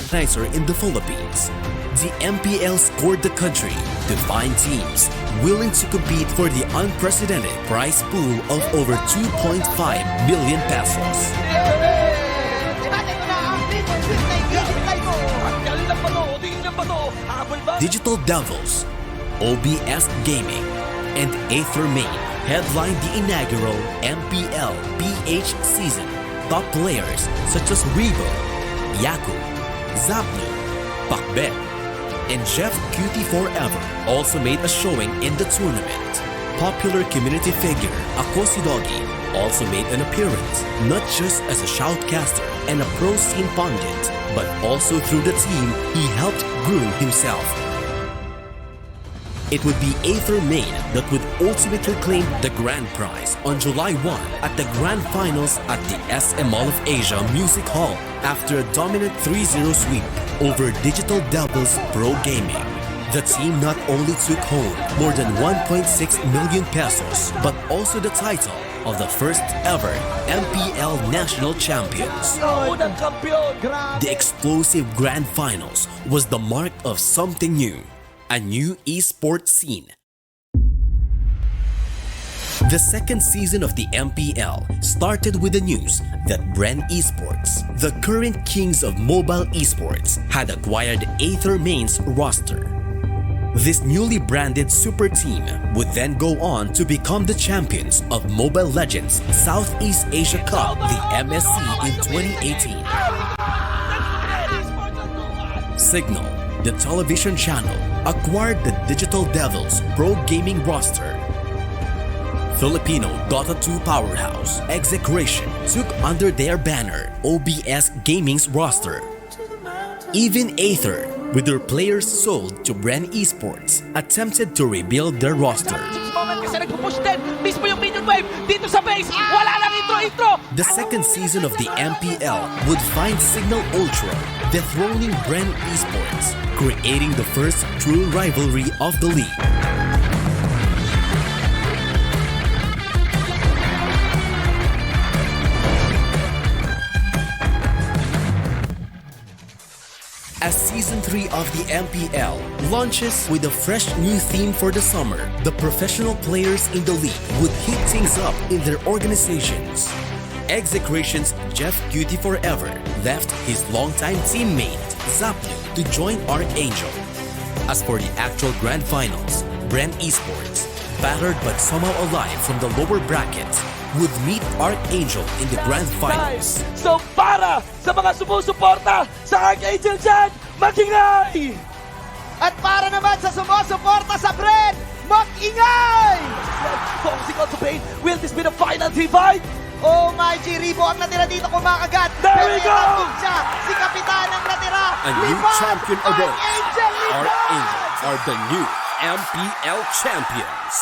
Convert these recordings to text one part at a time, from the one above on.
organizer in the Philippines. The MPL scored the country to find teams willing to compete for the unprecedented prize pool of over 2.5 million pesos. Digital Devils, OBS Gaming, and Aether Main headlined the inaugural MPL PH season. Top players such as Rebo, Yaku, Zapnu, Pakbet, and Jeff Cutie Forever also made a showing in the tournament. Popular community figure Akosidogi also made an appearance, not just as a shoutcaster and a pro scene pundit, but also through the team he helped groom himself. It would be Aether Main that would ultimately claim the grand prize on July 1 at the grand finals at the SM Mall of Asia Music Hall after a dominant 3-0 sweep over Digital Devils Pro Gaming. The team not only took home more than 1.6 million pesos, but also the title of the first ever MPL National Champions. The explosive grand finals was the mark of something new. A new esports scene. The second season of the MPL started with the news that Bren Esports, the current kings of mobile esports, had acquired Aether Main's roster. This newly branded super team would then go on to become the champions of Mobile Legends Southeast Asia Cup, the MSC in 2018. Signal, the television channel, acquired the Digital Devils Pro Gaming roster. Filipino Dota 2 powerhouse Execration took under their banner OBS Gaming's roster. Even Aether, with their players sold to Bren Esports, attempted to rebuild their roster. The second season of the MPL would find Signal Ultra dethroning Bren Esports, creating the first true rivalry of the league. As Season 3 of the MPL launches with a fresh new theme for the summer, the professional players in the league would hit things up in their organizations. Execration's Jeff Cutie Forever left his longtime teammate Zapnu to join ArkAngel. As for the actual grand finals, Bren Esports, battered but somehow alive from the lower brackets, would meet ArkAngel in the grand finals. So para sa mga sumusuporta sa ArkAngel dyan, mag-ingay! At para naman sa sumusuporta sa Bren, mag-ingay! Focusing on the pain, will this be the final divide? Oh my G, Ribo ang natira dito kumakagat. There we go! Siya, si Kapitan ang natira. A new champion arose. ArkAngel are the new MPL champions.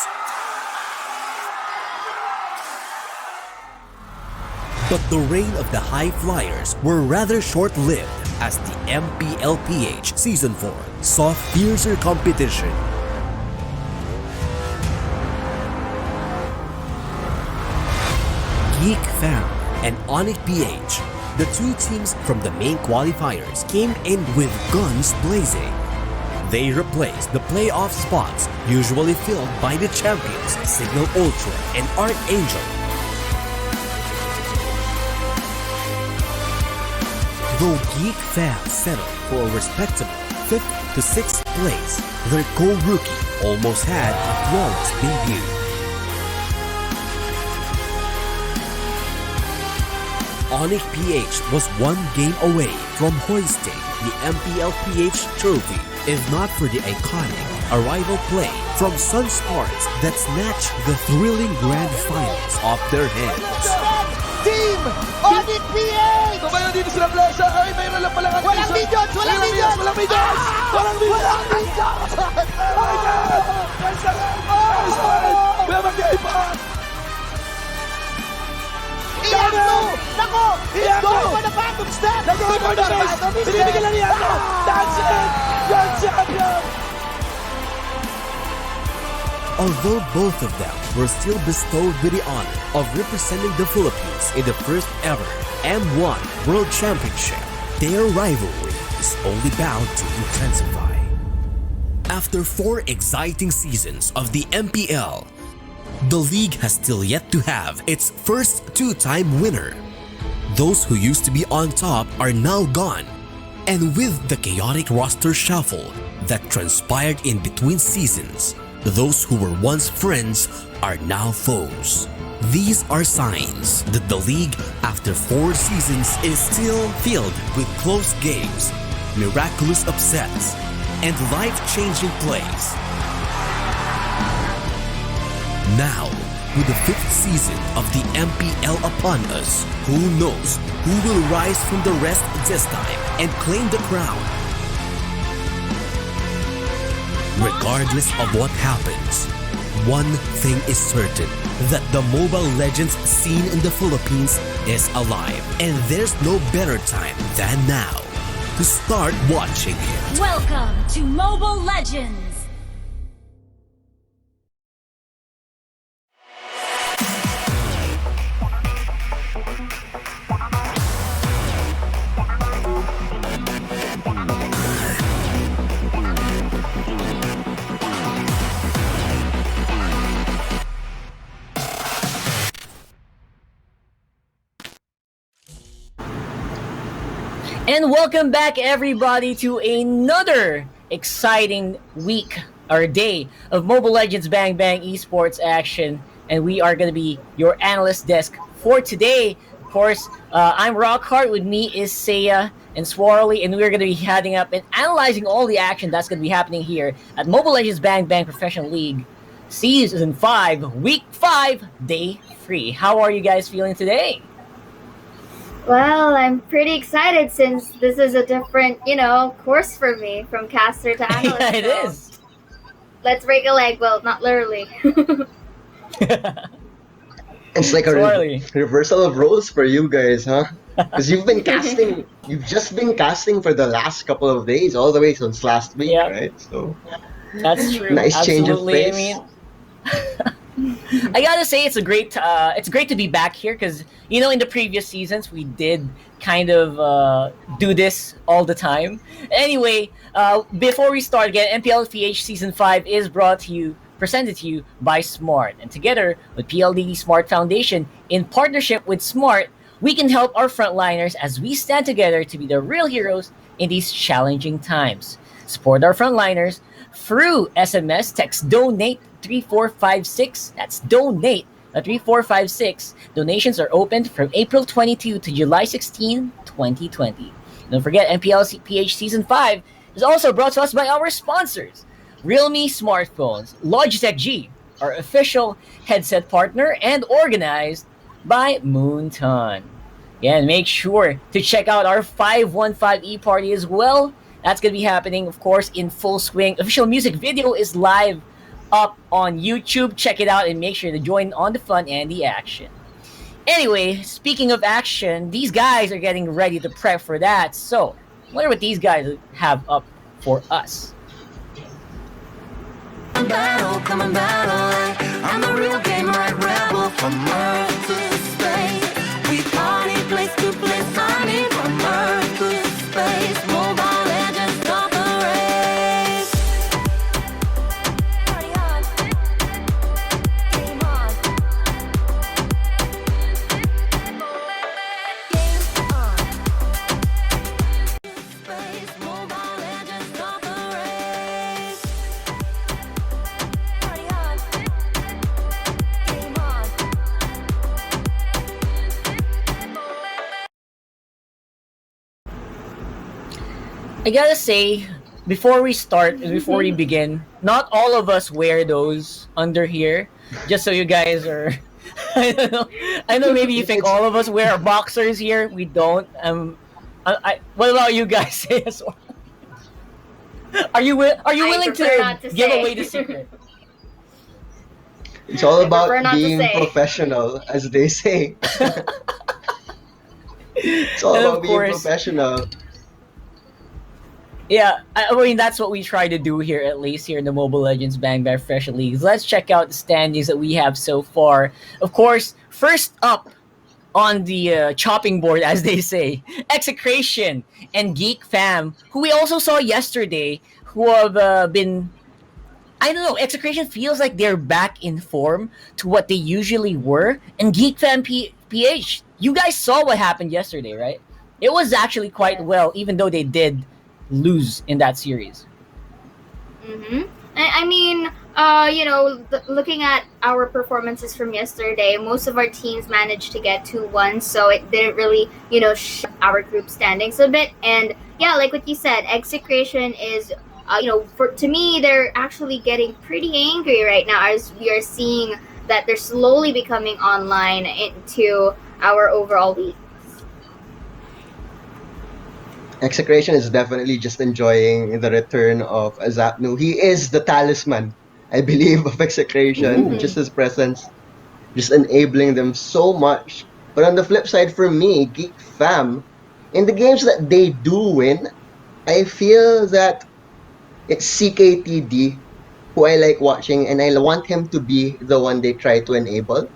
But the reign of the High Flyers were rather short-lived as the MPL PH Season 4 saw fiercer competition. Geek Fam and Onyx PH, the two teams from the main qualifiers, came in with guns blazing. They replaced the playoff spots usually filled by the champions Signal Ultra and ArkAngel. Though Geek Fam settled for a respectable 5th to 6th place, their co-rookie almost had a flawless debut. Onyx PH was one game away from hoisting the MPL PH trophy, if not for the iconic arrival play from Sunsparks that snatched the thrilling grand finals off their hands. Team Onyx PH! Tumayo dito sila Blesa. Ay, mayroon lang pala. Walang videos! Walang videos! Walang videos! Walang videos! Walang videos! Oh my God! Kaya mag-i pa! Iyanto! Nako! Iyanto! Go for the phantom step! Go for the best! Binibigyan lang Iyanto! That's it! Grand champion! Although both of them were still bestowed with the honor of representing the Philippines in the first ever M1 World Championship, their rivalry is only bound to intensify. After 4 exciting seasons of the MPL, the league has still yet to have its first 2-time winner. Those who used to be on top are now gone, and with the chaotic roster shuffle that transpired in between seasons, those who were once friends are now foes. These are signs that the league, after 4 seasons, is still filled with close games, miraculous upsets, and life-changing plays. Now, with the 5th season of the MPL upon us, who knows who will rise from the rest this time and claim the crown? Regardless of what happens, one thing is certain, that the Mobile Legends scene in the Philippines is alive, and there's no better time than now to start watching it. Welcome to Mobile Legends! And welcome back, everybody, to another exciting week or day of Mobile Legends Bang Bang Esports action. And we are going to be your analyst desk for today. Of course, I'm Rockhart. With me is Seiya and Swarley. And we're going to be heading up and analyzing all the action that's going to be happening here at Mobile Legends Bang Bang Professional League Season 5, Week 5, Day 3. How are you guys feeling today? Well, I'm pretty excited since this is a different, course for me from caster to analyst. Yeah, it is. Let's break a leg. Well, not literally. It's like a reversal of roles for you guys, huh? Because you've just been casting for the last couple of days, all the way since last week, right? So that's true. Nice change of pace. I mean, I gotta say it's great to be back here because in the previous seasons we did kind of do this all the time. Anyway, before we start again, MPL PH Season 5 is presented to you by Smart, and together with PLDT Smart Foundation in partnership with Smart, we can help our frontliners as we stand together to be the real heroes in these challenging times. Support our frontliners through SMS, text donate 3456. That's donate 3456. Donations are open from April 22 to July 16, 2020. Don't forget, MPL PH Season 5 is also brought to us by our sponsors, Realme Smartphones, Logitech G, our official headset partner, and organized by Moonton. Again, make sure to check out our 515E party as well. That's going to be happening, of course, in full swing. Official music video is live up on YouTube. Check it out and make sure to join on the fun and the action. Anyway, speaking of action, these guys are getting ready to prep for that. So, I wonder what these guys have up for us. Battle, come and battle, I'm a real gamer, rebel from Earth to space. We party place to place, I mean from Earth to space. Mobile Legends start the race. Party on, game on, game on. Space, Mobile Legends start the race. Party on, game on. I gotta say, before we begin, not all of us wear those under here. Just so you guys are, I don't know. I know maybe you think all of us wear boxers here. We don't. What about you guys? Are you willing to give away the secret? It's all about prefer not to being say. professional, as they say. It's all And of about being course- professional. Yeah, I mean, that's what we try to do here, at least here in the Mobile Legends Bang Bang Fresh Leagues. Let's check out the standings that we have so far. Of course, first up on the chopping board, as they say, Execration and Geek Fam, who we also saw yesterday, who have been. I don't know. Execration feels like they're back in form to what they usually were, and Geek Fam PH. You guys saw what happened yesterday, right? It was actually quite well, even though they did lose in that series. Mm-hmm. I mean, looking at our performances from yesterday, most of our teams managed to get 2-1, so it didn't really, shift our group standings a bit. And yeah, like what you said, Execration is, to me, they're actually getting pretty angry right now as we are seeing that they're slowly becoming online into our overall league. Execration is definitely just enjoying the return of Azapnu. He is the talisman, I believe, of Execration. Ooh. Just his presence, just enabling them so much. But on the flip side, for me, Geek Fam, in the games that they do win, I feel that it's CKTD who I like watching, and I want him to be the one they try to enable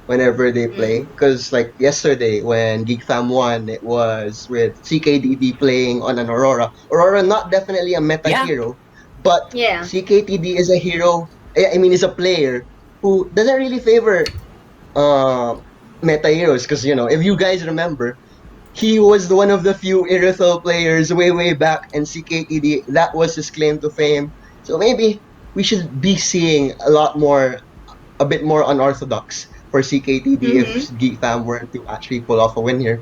whenever they play. Because like yesterday when Geek Fam won, it was with CKTD playing on an Aurora. Aurora not definitely a meta hero, but Yeah. CKTD is a hero. I mean, is a player who doesn't really favor meta heroes. Because if you guys remember, he was one of the few Irithel players way back, and CKTD, that was his claim to fame. So maybe we should be seeing a bit more unorthodox for CKTD if Geek Fam were to actually pull off a win here.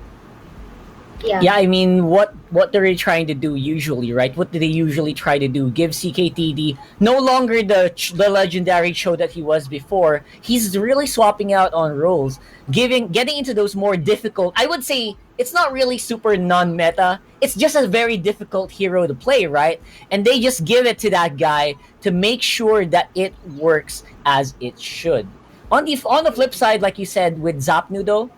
Yeah, I mean, what they're trying to do usually, right? What do they usually try to do? Give CKTD no longer the legendary show that he was before. He's really swapping out on roles, getting into those more difficult. I would say it's not really super non-meta. It's just a very difficult hero to play, right? And they just give it to that guy to make sure that it works as it should. On the flip side, like you said with Zapnu though,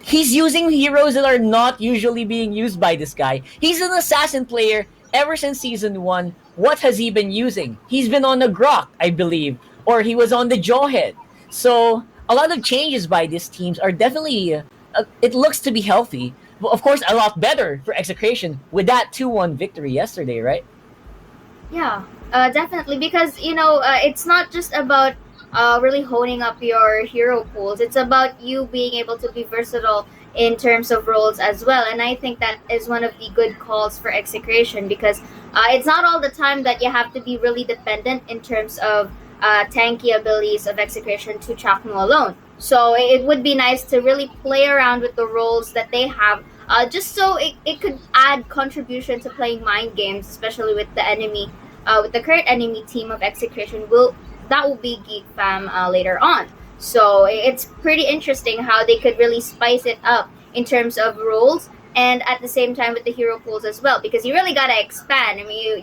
he's using heroes that are not usually being used by this guy. He's an assassin player ever since season 1. What has he been using? He's been on the Grok, I believe, or he was on the Jawhead. So a lot of changes by these teams are definitely, it looks to be healthy. But of course, a lot better for Execration with that 2-1 victory yesterday, right? Yeah, definitely. Because, it's not just about really honing up your hero pools. It's about you being able to be versatile in terms of roles as well. And I think that is one of the good calls for Execration, because it's not all the time that you have to be really dependent in terms of tanky abilities of Execration to Chakmu alone. So it would be nice to really play around with the roles that they have, just so it could add contribution to playing mind games, especially with the enemy, with the current enemy team of Execration. That will be Geek Fam later on. So it's pretty interesting how they could really spice it up in terms of roles, and at the same time with the hero pools as well, because you really gotta expand. I mean,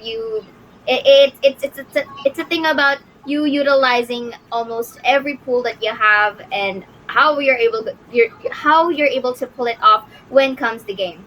it's a thing about you utilizing almost every pool that you have, and how you're able to pull it off when comes the game.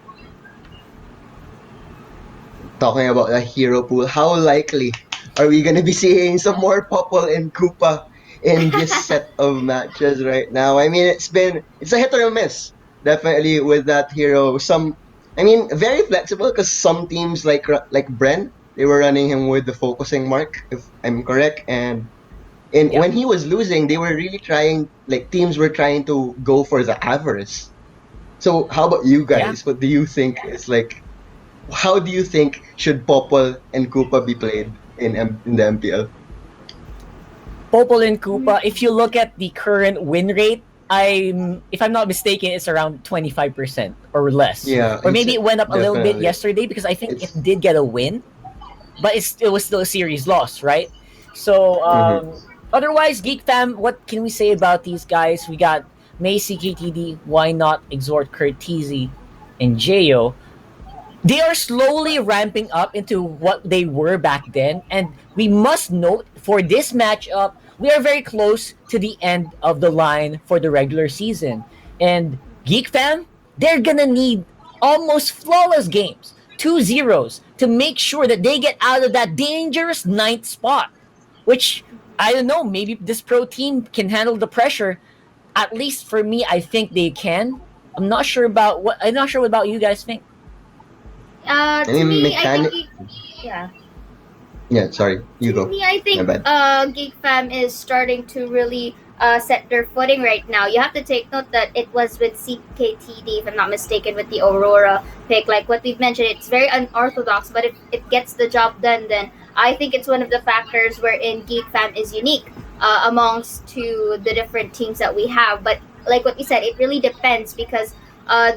Talking about the hero pool, how likely are we gonna be seeing some more Popple and Koopa in this set of matches right now? I mean, it's a hit or a miss, definitely, with that hero. Very flexible, because some teams like Bren, they were running him with the focusing mark, if I'm correct, and when he was losing, they were really trying, teams were trying to go for the avarice. So how about you guys? What do you think is how do you think should Popple and Koopa be played in the MPL? Popple and Koopa, if you look at the current win rate, if I'm not mistaken, it's around 25% or less. Yeah. Or maybe it went up a little bit definitely. yesterday, because I think it did get a win, but it was still a series loss, right? So otherwise, Geek Fam, what can we say about these guys? We got May CKTD, why not Exhort Curtizi and Jayo? They are slowly ramping up into what they were back then, and we must note for this matchup, we are very close to the end of the line for the regular season. And Geek Fam, they're gonna need almost flawless games, 2-0s, to make sure that they get out of that dangerous 9th spot, which, I don't know, maybe this pro team can handle the pressure. At least for me, I think they can. I'm not sure about what you guys think. I To mean, me, I think mechanic. yeah. Yeah, sorry, you To go. me, I My think bad. Geek Fam is starting to really set their footing right now. You have to take note that it was with CKTD, if I'm not mistaken, with the Aurora pick. Like what we've mentioned, it's very unorthodox, but if it gets the job done, then I think it's one of the factors wherein Geek Fam is unique amongst to the different teams that we have. But like what we said, it really depends because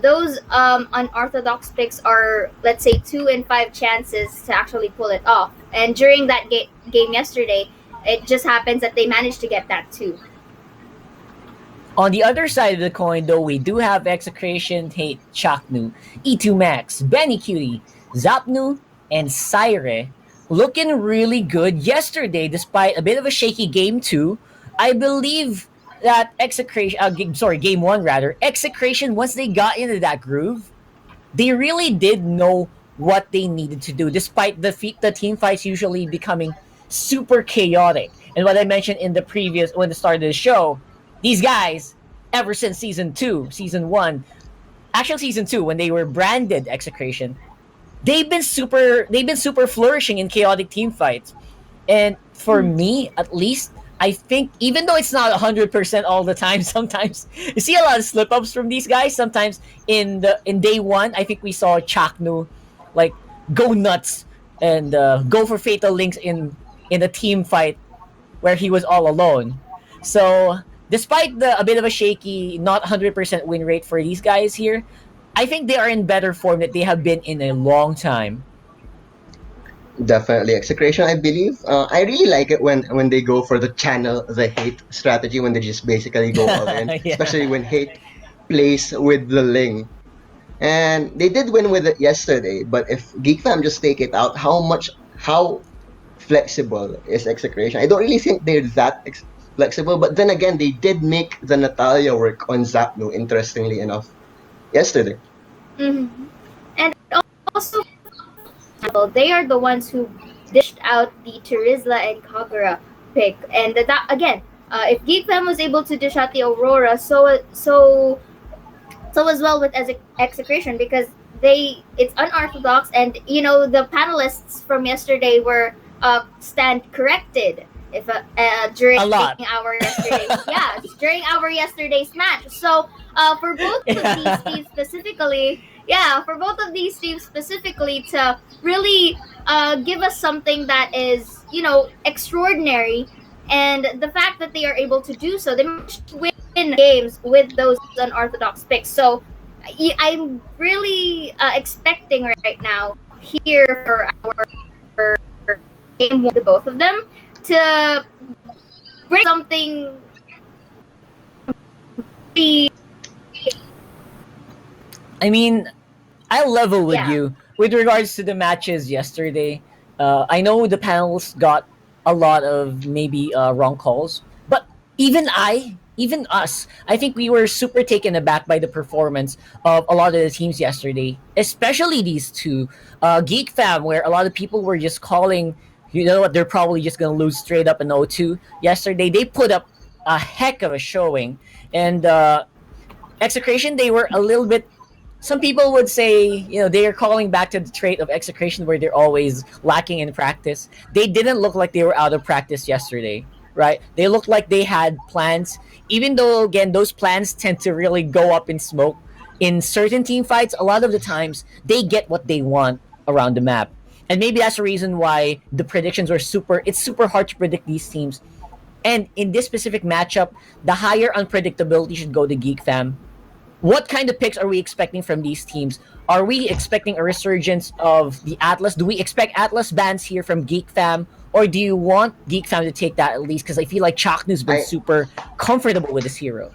those unorthodox picks are, let's say, 2 in 5 chances to actually pull it off. And during that game yesterday, it just happens that they managed to get that too. On the other side of the coin, though, we do have Execration, Hate, Chaknu, E2 Max, Benny Cutie, Zapnu, and Syre looking really good yesterday despite a bit of a shaky game 2. I believe that game 1 rather, Execration, once they got into that groove, they really did know what they needed to do, despite the team fights usually becoming super chaotic. And what I mentioned in the previous when the start of the show, these guys, ever since season 1, actually season 2, when they were branded Execration, they've been super flourishing in chaotic team fights. And for me, at least, I think even though it's not 100% all the time, sometimes you see a lot of slip ups from these guys. Sometimes in day 1, I think we saw Chaknu like go nuts and go for fatal links in a team fight where he was all alone. So despite a bit of a shaky, not 100% win rate for these guys here, I think they are in better form that they have been in a long time. Definitely execration, I believe. I really like it when they go for the channel the hate strategy when they just basically go all in, especially Yeah. when hate plays with the Ling. And they did win with it yesterday, but if Geek Fam just take it out, how flexible is execration? I don't really think they're that flexible, but then again, they did make the Natalia work on Zapnu, interestingly enough, yesterday. Mm-hmm. And also, they are the ones who dished out the Terizla and Kagura pick, and that again, if Geek Fam was able to dish out the Aurora, so as well with Execration because it's unorthodox, and the panelists from yesterday were stand corrected if during A lot. our yesterday during our yesterday's match. So for both of these teams specifically, to really give us something that is extraordinary, and the fact that they are able to do so, they managed to win games with those unorthodox picks. So I'm really expecting right now here for our game one, the both of them, to bring something. I mean, I'll level with Yeah. you with regards to the matches yesterday. I know the panels got a lot of maybe wrong calls, but even us, I think we were super taken aback by the performance of a lot of the teams yesterday, especially these two. Geek Fam, where a lot of people were just calling, you know what, they're probably just going to lose straight up in 0-2. Yesterday, they put up a heck of a showing. And Execration, they were a little bit, some people would say, they are calling back to the trait of Execration where they're always lacking in practice. They didn't look like they were out of practice yesterday, right? They looked like they had plans, even though, again, those plans tend to really go up in smoke. In certain team fights, a lot of the times, they get what they want around the map. And maybe that's the reason why the predictions were it's super hard to predict these teams. And in this specific matchup, the higher unpredictability should go to Geek Fam. What kind of picks are we expecting from these teams? Are we expecting a resurgence of the Atlas? Do we expect Atlas bans here from Geek Fam? Or do you want Geek Fam to take that at least? Because I feel like Chaknu's been I super comfortable with this hero.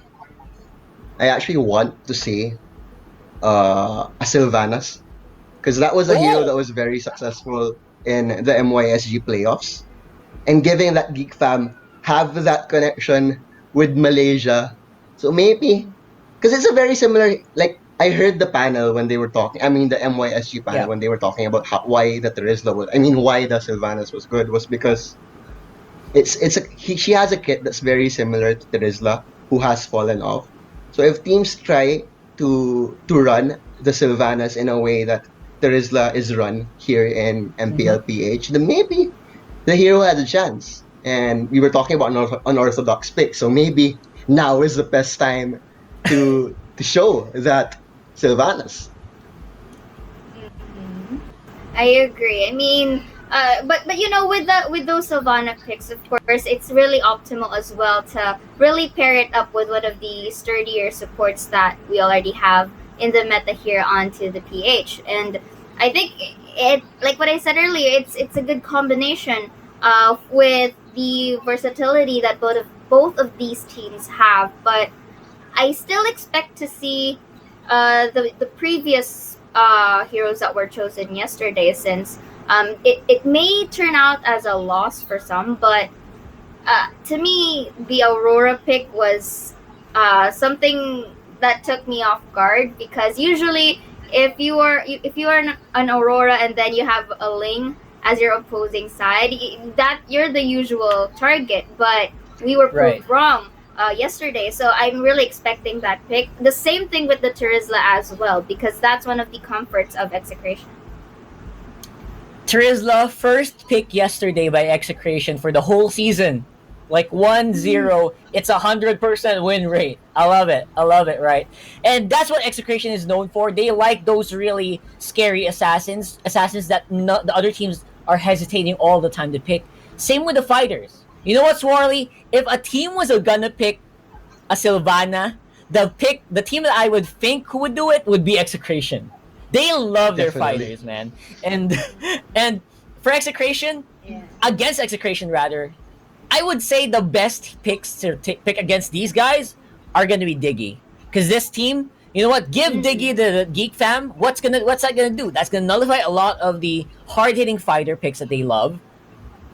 I actually want to say a Sylvanas because that was a hero that was very successful in the MYSG playoffs, and giving that Geek Fam have that connection with Malaysia, so maybe because it's a very similar. Like I heard the panel when they were talking. I mean the MYSG panel Yeah. when they were talking about why the Terizla was. I mean why the Sylvanas was good was because she has a kit that's very similar to Terizla who has fallen off. So if teams try to run the Sylvanas in a way that Terizla is run here in MPL PH, then maybe the hero has a chance. And we were talking about an unorthodox pick, so maybe now is the best time to show that Sylvanas. I agree. I mean, but you know, with those Sylvana picks, of course, it's really optimal as well to really pair it up with one of the sturdier supports that we already have in the meta here onto the PH. And I think it, like what I said earlier, it's a good combination with the versatility that both of these teams have. But I still expect to see the previous heroes that were chosen yesterday, since it may turn out as a loss for some, but to me, the Aurora pick was something that took me off guard, because usually if you are an Aurora and then you have a Ling as your opposing side, that you're the usual target, but we were proved wrong yesterday. So I'm really expecting that pick. The same thing with the Terizla as well, because that's one of the comforts of Execration. Terizla, first pick yesterday by Execration for the whole season. Like 1-0, it's 100% win rate. I love it, right? And that's what Execration is known for. They like those really scary assassins that the other teams are hesitating all the time to pick. Same with the fighters. You know what, Swarley? If a team was gonna pick a Sylvana, the team that I would think who would do it would be Execration. They love their fighters, man. And for Execration, against Execration rather, I would say the best picks to pick against these guys are gonna be Diggy, because this team, you know what? Give Diggy the Geek Fam. What's that gonna do? That's gonna nullify a lot of the hard hitting fighter picks that they love.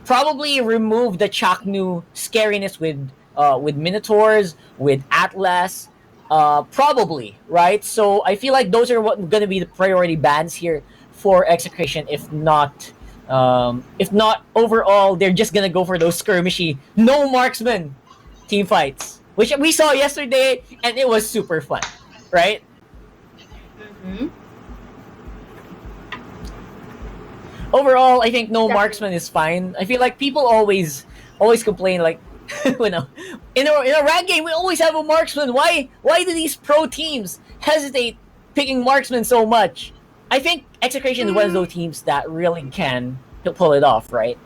Probably remove the Chaknu scariness with Minotaurs, with Atlas, probably, right? So I feel like those are what going to be the priority bans here for Execration. If not overall, they're just gonna go for those skirmishy, no marksman team fights, which we saw yesterday, and it was super fun, right? Overall, I think no marksman is fine. I feel like people always complain, like in a rank game we always have a marksman. Why do these pro teams hesitate picking marksman so much? I think Execration is one of those teams that really can pull it off, right?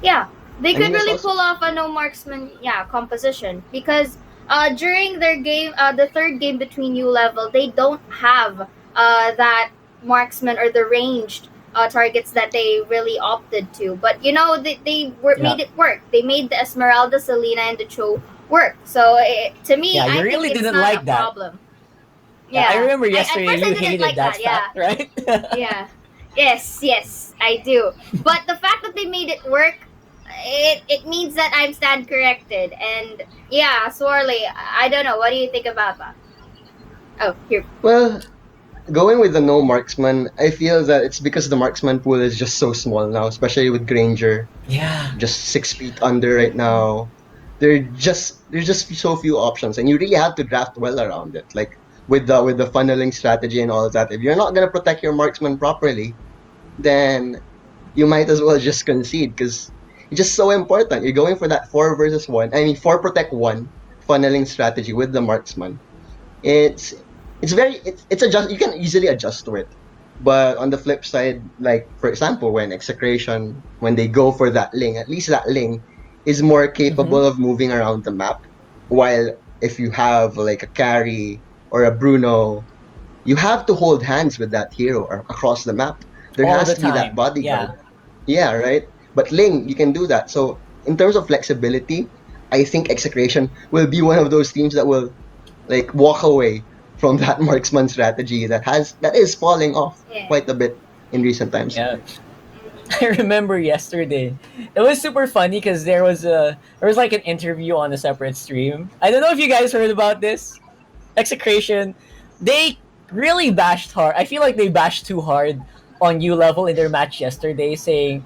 Yeah, they could really pull off a no marksman composition, because during their game, the third game between U level, they don't have that marksman or the ranged targets that they really opted to. But you know, they made it work. They made the Esmeralda, Selena, and the Cho work. So to me, I really think it's didn't not like a that problem. Yeah, I remember yesterday you hated like that that, stuff, right? Yeah. Yes, I do. But the fact that they made it work, it means that I'm stand corrected. And yeah, Swarley, I don't know. What do you think about that? Oh, here. Well, going with the no marksman, I feel that it's because the marksman pool is just so small now, especially with Granger. Yeah. Just 6 feet under right now. There's just so few options, and you really have to draft well around it. Like with the funneling strategy and all of that. If you're not gonna protect your marksman properly, then you might as well just concede, because it's just so important. You're going for that 4 versus 1. I mean 4 protect 1 funneling strategy with the marksman. It's adjust. You can easily adjust to it. But on the flip side, like for example, when Execration, when they go for that Ling, at least that Ling is more capable of moving around the map. While if you have like a carry or a Bruno, you have to hold hands with that hero across the map. There All has the to be that time. bodyguard. Yeah, right. But Ling, you can do that. So in terms of flexibility, I think Execration will be one of those teams that will like walk away from that marksman strategy that is falling off quite a bit in recent times. Yeah. I remember yesterday. It was super funny because there was like an interview on a separate stream. I don't know if you guys heard about this. Execration, they really bashed hard. I feel like they bashed too hard on U level in their match yesterday, saying,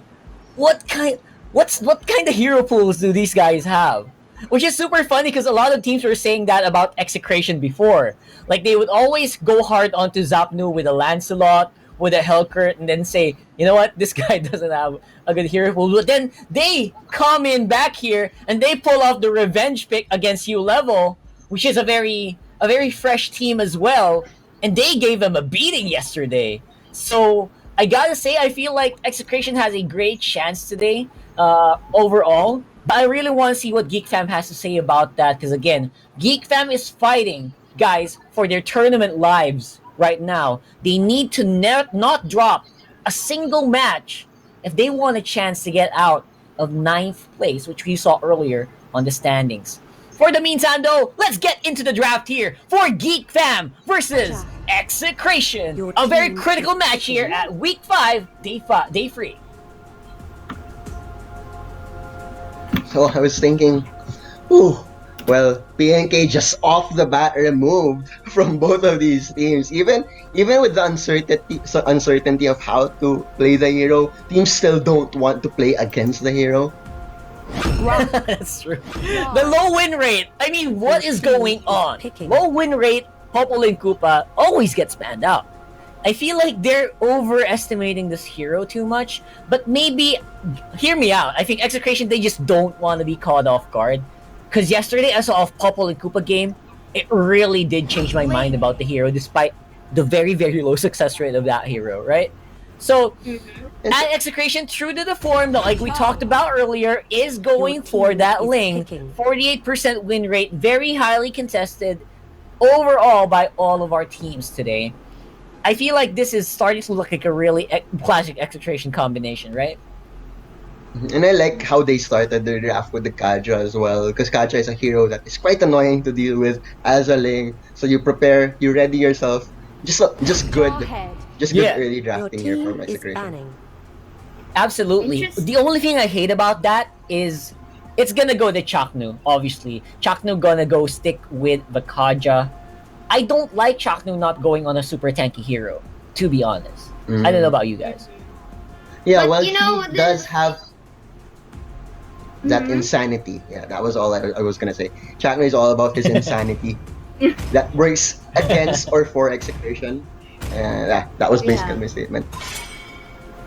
what kind of hero pools do these guys have? Which is super funny because a lot of teams were saying that about Execration before. Like they would always go hard onto Zapnu with a Lancelot, with a Hellcurt, and then say, you know what, this guy doesn't have a good hero pool. But then they come in back here and they pull off the revenge pick against U Level, which is a very fresh team as well, and they gave them a beating yesterday. So I gotta say, I feel like Execration has a great chance today overall. But I really want to see what Geek Fam has to say about that because again, Geek Fam is fighting, guys, for their tournament lives right now. They need to not drop a single match if they want a chance to get out of ninth place, which we saw earlier on the standings. For the meantime, though, let's get into the draft here for Geek Fam versus Execration. A very critical match here at Week 5, Day 3. So I was thinking, ooh, well, PNK just off the bat removed from both of these teams. Even with the uncertainty of how to play the hero, teams still don't want to play against the hero. That's true. The low win rate. I mean, what is going on? Low win rate, Popol and Koopa always gets banned out. I feel like they're overestimating this hero too much, but maybe, hear me out. I think Execration, they just don't want to be caught off guard. Because yesterday I saw a Popol and Koopa game, it really did change my mind about the hero despite the very, very low success rate of that hero, right? So, at Execration, true to the form that like we talked about earlier, is going for that Ling. 48% win rate, very highly contested overall by all of our teams today. I feel like this is starting to look like a really classic Execration combination, right? And I like how they started their draft with the Kaja as well, because Kaja is a hero that is quite annoying to deal with as a Ling. So you prepare, you ready yourself. Just good early drafting here from Execration. Absolutely. The only thing I hate about that is it's gonna go to Chaknu, obviously. Chaknu gonna go stick with the Kaja. I don't like Chaknu not going on a super tanky hero, to be honest. I don't know about you guys. Yeah, But, well, you know, he does have that insanity. Yeah, that was all I was gonna say. Chaknu is all about his insanity. That works against or for Execration. That was basically my statement.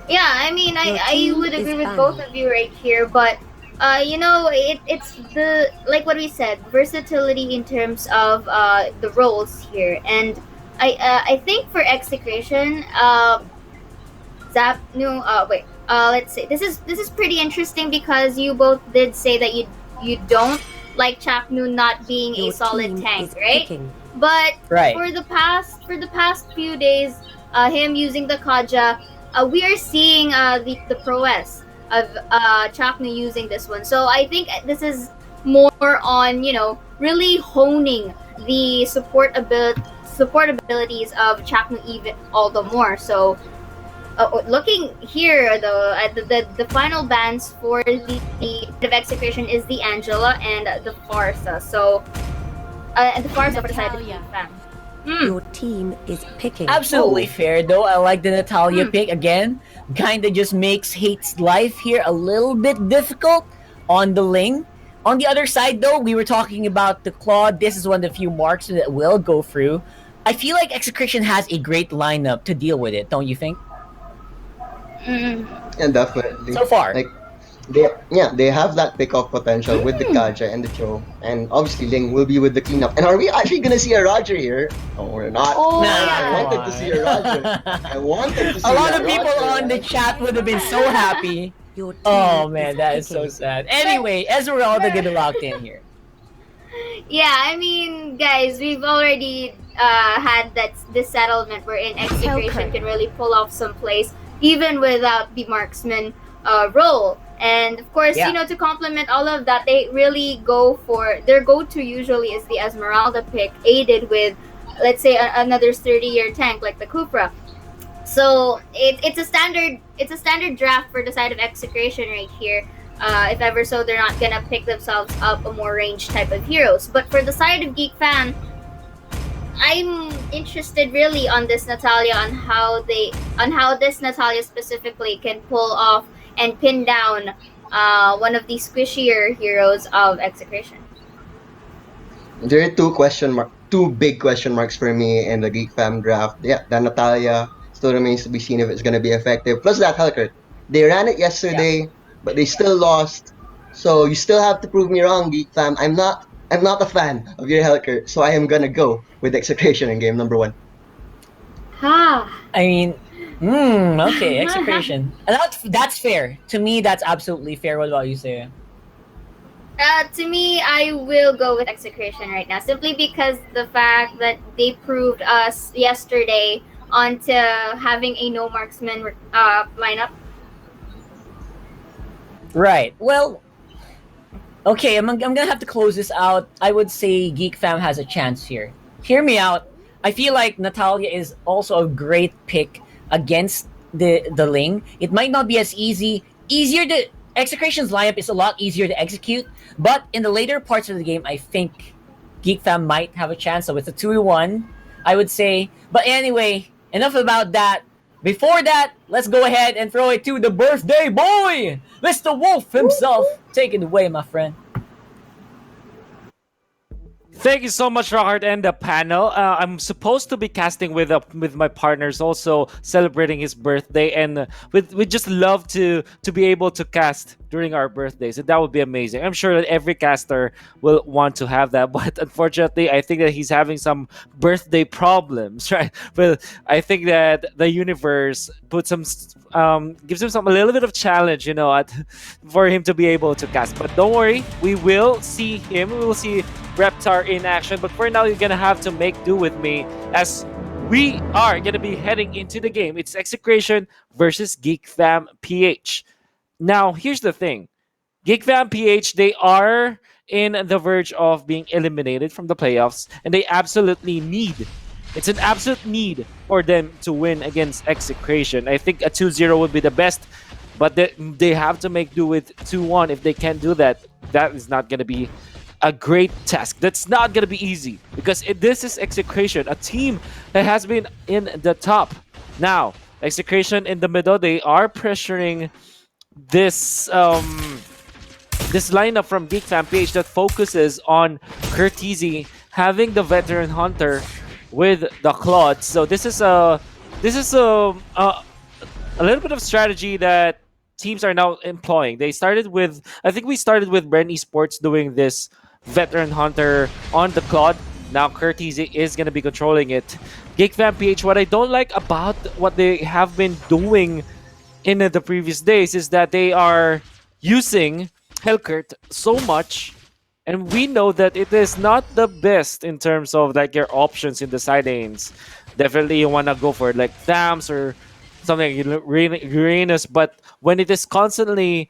Yeah, I mean, I would agree with both of you right here, but you know, it's the, like what we said, versatility in terms of the roles here, and I think for Execration, let's say this is pretty interesting because you both did say that you don't like Chaknu not being a solid tank, right? But for the past few days, him using the Kaja, we are seeing the prowess of Chaknu using this one. So I think this is more on, you know, really honing the support abilities of Chaknu even all the more. So looking here though at the final bans for the Execration is the Angela and the Farsa. So and the Farsa for the side of the Fam. Your team is picking. Absolutely fair, though. I like the Natalia pick again. Kinda just makes Hate's life here a little bit difficult on the Ling. On the other side, though, we were talking about the Claude. This is one of the few marks that will go through. I feel like Execration has a great lineup to deal with it, don't you think? And definitely. So far. Like, they have that pick-off potential with the Kaja and the Cho, and obviously Ling will be with the cleanup. And are we actually gonna see a Roger here? No, we're not. I wanted to see a Roger. I wanted to see a lot of Roger. people on the chat would have been so happy. Oh man, that is so sad. Anyway, Esmeralda getting locked in here. Yeah, I mean, guys, we've already had this settlement wherein Execration can really pull off some plays even without the marksman role. And of course, you know, to complement all of that, they really go for their go-to usually is the Esmeralda pick, aided with, let's say, another 30-year tank like the Cupra. So it's a standard draft for the side of Execration right here. If ever so, they're not gonna pick themselves up a more ranged type of heroes. But for the side of Geek Fam, I'm interested really on this Natalia, on how this Natalia specifically can pull off and pin down one of the squishier heroes of Execration. There are two big question marks for me in the Geek Fam draft. Yeah, that Natalia still remains to be seen if it's going to be effective. Plus that Helkert. They ran it yesterday, but they still lost. So you still have to prove me wrong, Geek Fam. I'm not a fan of your Helkert, so I am gonna go with Execration in game number 1. Ha! I mean, okay, execration. And that's fair. To me, that's absolutely fair. What about you, Sarah? To me, I will go with Execration right now, simply because the fact that they proved us yesterday onto having a no marksman lineup. Right. Well, okay, I'm gonna have to close this out. I would say Geek Fam has a chance here. Hear me out. I feel like Natalia is also a great pick against the Ling. It might not be as easier to Execration's lineup is a lot easier to execute, but in the later parts of the game, I think Geek Fam might have a chance. So with a 2-1, I would say. But anyway, enough about that. Before that, let's go ahead and throw it to the birthday boy, Mr. Wolf himself. Take it away, my friend. Thank you so much, Rockheart, and the panel. I'm supposed to be casting with my partners, also celebrating his birthday, and we just love to be able to cast during our birthdays, and that would be amazing. I'm sure that every caster will want to have that, but unfortunately, I think that he's having some birthday problems, right? But I think that the universe puts some gives him a little bit of challenge, for him to be able to cast. But don't worry, we will see him. We will see Reptar in action. But for now, you're gonna have to make do with me as we are gonna be heading into the game. It's Execration versus Geek Fam PH. Now, here's the thing. Geek Fam PH, they are in the verge of being eliminated from the playoffs, and they absolutely need. It's an absolute need for them to win against Execration. I think a 2-0 would be the best, but they have to make do with 2-1. If they can't do that, that is not going to be a great task. That's not going to be easy because this is Execration, a team that has been in the top. Now, Execration in the middle, they are pressuring this this lineup from Geek Fam PH that focuses on Curtizi having the veteran hunter with the Claude. So this is a little bit of strategy that teams are now employing. They started with, I think we started with Bren Esports doing this veteran hunter on the Claude. Now Curtizi is going to be controlling it. Geek Fam PH, what I don't like about what they have been doing in the previous days is that they are using Helkert so much, and we know that it is not the best in terms of like your options in the side lanes. Definitely you want to go for like Thams or something like Uranus, but when it is constantly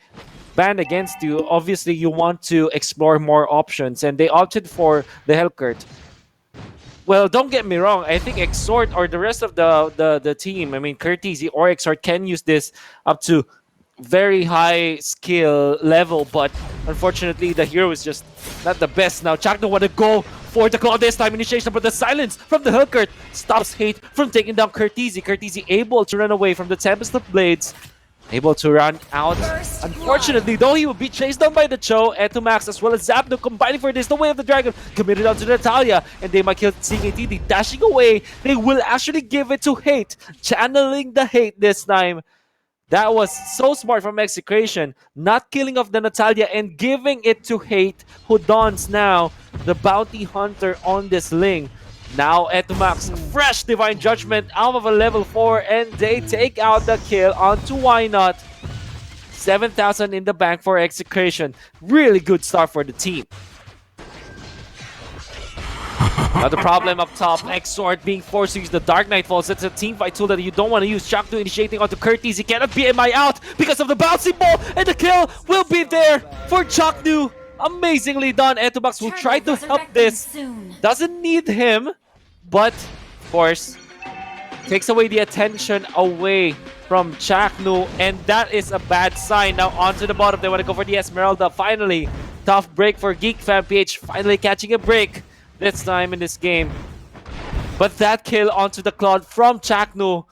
banned against you, obviously you want to explore more options, and they opted for the Helkert. Well, don't get me wrong. I think Exort or the rest of the team, I mean, Curtizi or Exort can use this up to very high skill level, but unfortunately, the hero is just not the best. Now, Chakno want to go for the claw this time, initiation, but the silence from the Helkert stops Hate from taking down Curtizi. Curtizi able to run away from the Tempest of Blades. Able to run out. Unfortunately, though, he will be chased down by the Cho, Etumax, as well as Zapdo combining for this. The Way of the Dragon committed onto Natalia, and they might kill CKTD. Dashing away, they will actually give it to Hate, channeling the Hate this time. That was so smart from Execration, not killing off the Natalia and giving it to Hate, who dons now the Bounty Hunter on this Ling. Now Etumax, fresh Divine Judgment out of a level 4, and they take out the kill onto Why Not. 7,000 in the bank for Execration. Really good start for the team. Now the problem up top, Exort being forced to use the Dark Nightfalls. It's a team fight tool that you don't want to use. Chaknu initiating onto Curtis. He cannot BMI out because of the bouncing ball, and the kill will be there for Chaknu. Amazingly done. Etumax will try to help this. Doesn't need him, but of course, takes away the attention away from Chaknu, and that is a bad sign. Now onto the bottom, they want to go for the Esmeralda. Finally, tough break for Geek Fam PH. Finally catching a break this time in this game. But that kill onto the Claude from Chaknu,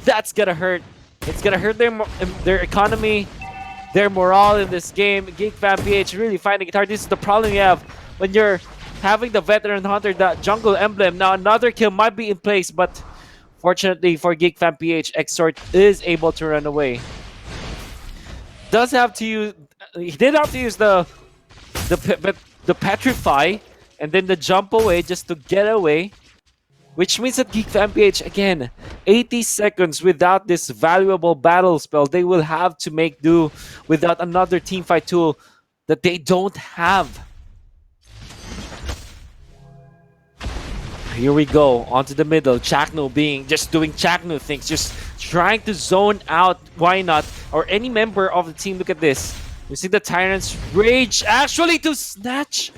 that's gonna hurt. It's gonna hurt their economy, their morale in this game. Geek Fam PH really finding it hard. This is the problem you have when you're having the veteran hunter, the jungle emblem. Now another kill might be in place, but fortunately for Geek Fam PH, Exort is able to run away. Does have to use, he did have to use the petrify and then the jump away just to get away, which means that Geek Fam PH, again, 80 seconds without this valuable battle spell. They will have to make do without another teamfight tool that they don't have. Here we go, onto the middle. Chakno just doing Chakno things, just trying to zone out Why Not or any member of the team. Look at this. You see the Tyrant's Rage actually to snatch.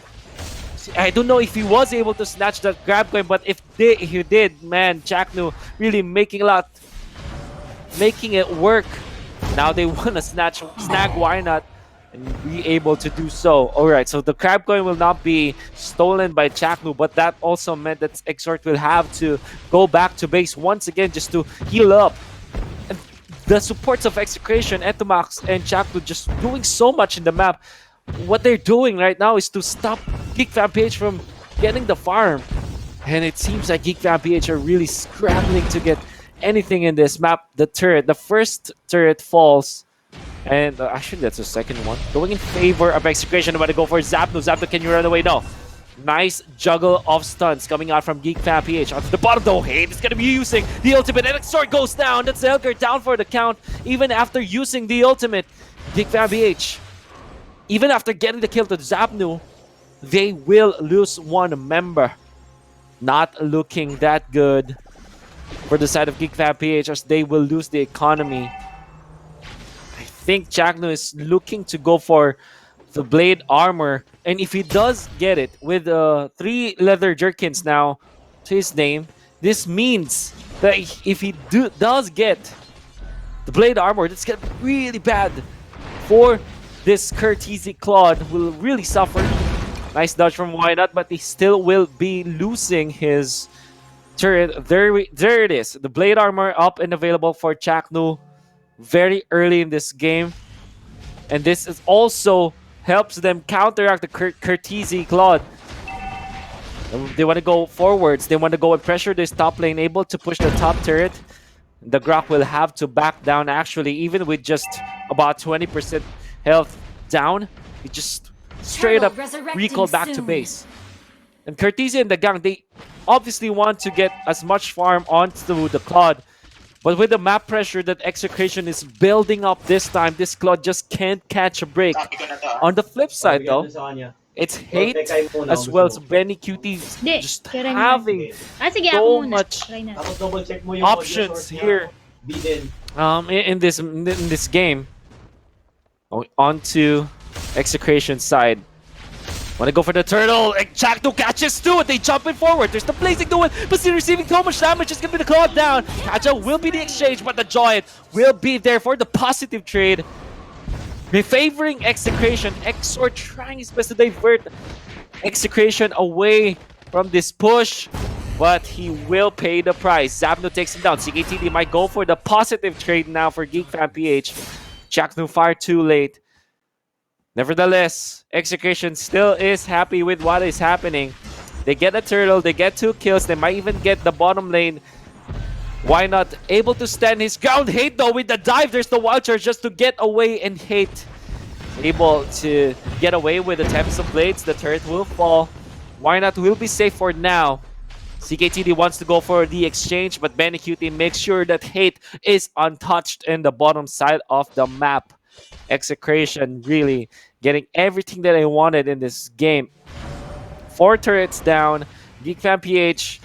I don't know if he was able to snatch that grab coin, but if he did, man, Chakno really making it work. Now they want to snag Why Not and be able to do so. Alright, so the crab coin will not be stolen by Chakno, but that also meant that Exort will have to go back to base once again just to heal up. And the supports of Execration, Etomax, and Chakno just doing so much in the map. What they're doing right now is to stop Geek Fam PH from getting the farm. And it seems like Geek Fam PH are really scrambling to get anything in this map. The first turret falls. And actually, that's the second one. Going in favor of Execration. I'm going to go for Zapno. Zapno, can you run away? No. Nice juggle of stunts coming out from Geek Fam PH. Onto the bottom, though. Hate is going to be using the ultimate. And Exort goes down. That's Elgar down for the count. Even after using the ultimate, Geek Fam PH, even after getting the kill to Zapnu, they will lose one member. Not looking that good for the side of Geek Fam PH as they will lose the economy. I think Chakno is looking to go for the blade armor. And if he does get it with 3 leather jerkins now to his name, this means that if he does get the blade armor, that's going to be really bad for this Courtesy Claude. Will really suffer. Nice dodge from Why Not, but he still will be losing his turret. There it is. The blade armor up and available for Chakno very early in this game. And this is also helps them counteract the Courtesy Claude. They want to go forwards. They want to go and pressure this top lane, able to push the top turret. The Grok will have to back down actually, even with just about 20% health down. He just straight up recall back to base. And Courtesy and the gang, they obviously want to get as much farm onto the Claude. But with the map pressure that Execration is building up this time, this Claude just can't catch a break. On the flip side though, it's Hate as well as Benny Cutie just having so much options here in this game. Onto Execration side. Want to go for the turtle. Chakno catches too. They jump in forward. There's the blazing duel. But still receiving so much damage. It's going to be the Claw down. Kaja will be the exchange, but the Giant will be there for the positive trade. Favoring Execration. Exor trying his best to divert Execration away from this push, but he will pay the price. Zapno takes him down. CKTD might go for the positive trade now for Geek Fam PH. Chakno far too late. Nevertheless, Execration still is happy with what is happening. They get a turtle, they get 2 kills, they might even get the bottom lane. Why Not able to stand his ground? Hate though with the dive, there's the wild charge just to get away, and Hate able to get away with the Tempest of Blades. The turret will fall. Why Not will be safe for now. CKTD wants to go for the exchange, but Benny Cutie makes sure that Hate is untouched in the bottom side of the map. Execration really getting everything that I wanted in this game. 4 turrets down. Geek Fam PH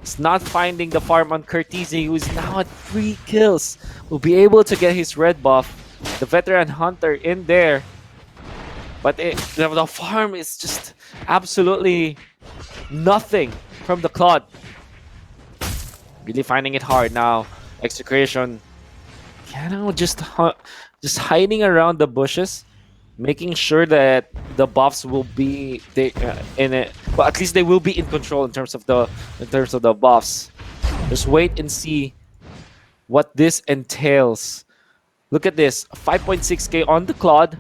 is not finding the farm on Courtesy, who is now at 3 kills. Will be able to get his red buff. The veteran hunter in there. But the farm is just absolutely nothing from the Claude. Really finding it hard now. Execration, just hiding around the bushes, making sure that the buffs will be in it. Well, at least they will be in control in terms of the buffs. Just wait and see what this entails. Look at this, 5.6k on the Claude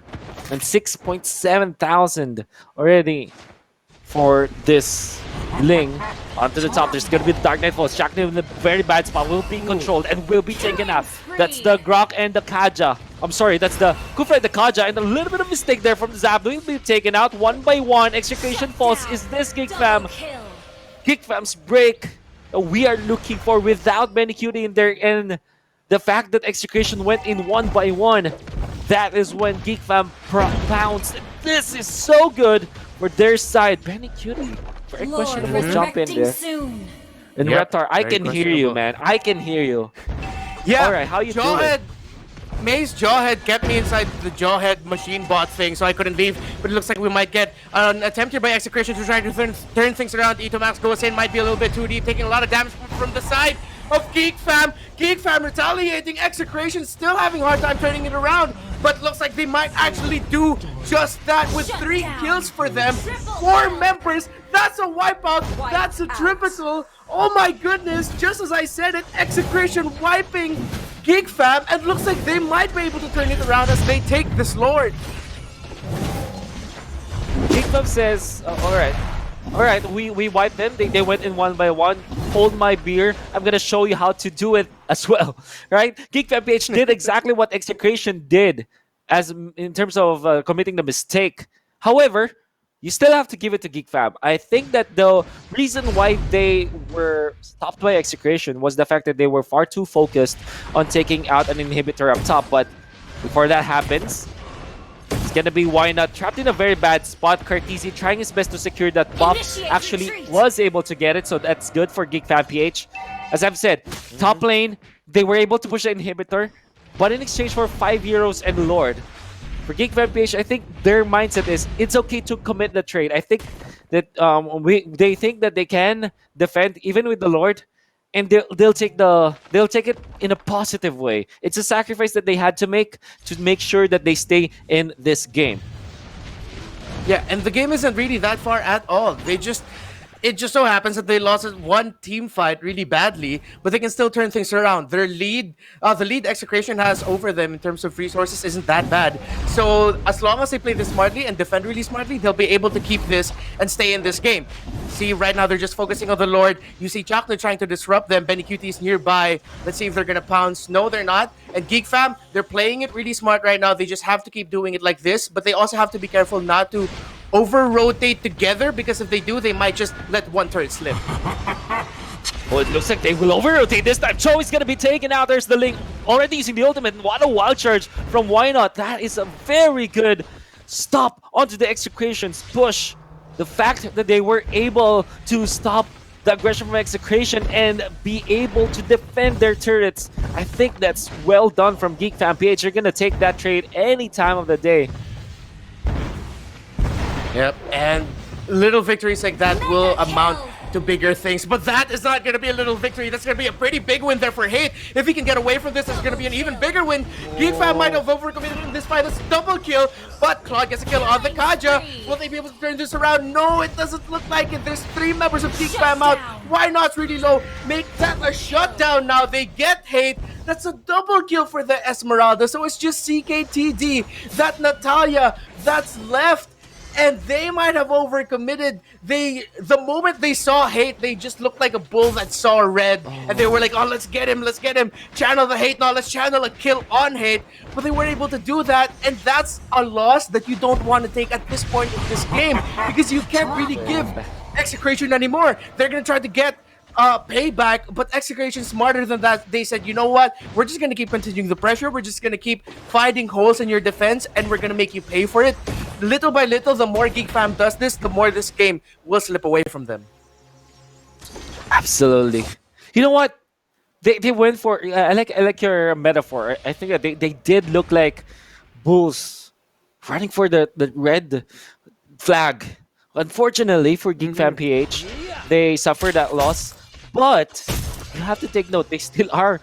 and 6.7 thousand already for this Ling. Onto the top, there's gonna be the Dark Knight Falls. Shackney in a very bad spot, will be controlled and will be taken out. That's the Grok and the Kaja. I'm sorry, that's the Kufa and the Kaja, and a little bit of mistake there from Zap. Will be taken out one by one. Execration Falls. Is this Geek Fam? Geek Fam's break we are looking for without Benicute in there, and the fact that Execration went in one by one, that is when Geek Fam pounced. This is so good for their side. Benicute, very questionable jump in there. Soon. And Reptar, I can hear you, man. I can hear you. Yeah. All right, how you doing? Maze Jawhead kept me inside the Jawhead machine bot thing, so I couldn't leave. But it looks like we might get an attempt here by Execration to try to turn things around. Itomax goes in, might be a little bit too deep, taking a lot of damage from the side of Geek Fam. Geek Fam retaliating. Execration still having a hard time turning it around, but looks like they might actually do just that with 3 kills for them. 4 members. That's a wipeout. That's a triple. Oh my goodness, just as I said it, Execration wiping Geek Fam, and looks like they might be able to turn it around as they take this Lord. Geek Fam says, alright, we wiped them. They went in one by one. Hold my beer. I'm gonna show you how to do it as well, right? Geek Fam PH did exactly what Execration did as in terms of committing the mistake. However, you still have to give it to Geek Fam. I think that the reason why they were stopped by Execration was the fact that they were far too focused on taking out an inhibitor up top. But before that happens, it's gonna be Why Not trapped in a very bad spot. Cartesi trying his best to secure that buff. Actually was able to get it, so that's good for Geek Fam PH. As I've said, top lane, they were able to push the inhibitor, but in exchange for 5 euros and Lord, for Geek Fam PH, I think their mindset is it's okay to commit the trade. I think that they think that they can defend even with the Lord, and they'll take it in a positive way. It's a sacrifice that they had to make sure that they stay in this game. Yeah, and the game isn't really that far at all. It just so happens that they lost one team fight really badly, but they can still turn things around. Their lead, the lead Execration has over them in terms of resources isn't that bad. So as long as they play this smartly and defend really smartly, they'll be able to keep this and stay in this game. See, right now they're just focusing on the Lord. You see Chakna trying to disrupt them. Benicute is nearby. Let's see if they're gonna pounce. No, they're not. And Geek Fam, they're playing it really smart right now. They just have to keep doing it like this, but they also have to be careful not to over-rotate together, because if they do, they might just let one turret slip. Well, it looks like they will over-rotate this time. Cho is going to be taken out. There's the Link already using the ultimate. What a wild charge from Why Not. That is a very good stop onto the Execration's push. The fact that they were able to stop the aggression from Execration and be able to defend their turrets, I think that's well done from Geek Fam PH. You're going to take that trade any time of the day. Yep, and little victories like that will amount to bigger things, but that is not going to be a little victory. That's going to be a pretty big win there for Hate. If he can get away from this, it's going to be an even bigger win. Geek Fam might have overcommitted in this fight. It's double kill, but Claude gets a kill on the Kaja. Will they be able to turn this around? No, it doesn't look like it. There's 3 members of Geek Fam out. Why Not's really low? Make that a shutdown now. They get Hate. That's a double kill for the Esmeralda. So it's just CKTD, that Natalia that's left. And they might have overcommitted. The moment they saw Hate, they just looked like a bull that saw a red. And they were like, oh, let's get him. Channel the Hate now. Let's channel a kill on Hate. But they weren't able to do that. And that's a loss that you don't want to take at this point in this game, because you can't really give Execration anymore. They're going to try to get payback, but Execration smarter than that. They said, you know what, we're just gonna keep continuing the pressure, we're just gonna keep finding holes in your defense, and we're gonna make you pay for it. Little by little, the more Geek Fam does this, the more this game will slip away from them. Absolutely. You know what, they went for I like your metaphor. I think that they did look like bulls running for the red flag. Unfortunately for Geek Fam PH, they suffered that loss. But you have to take note, they still are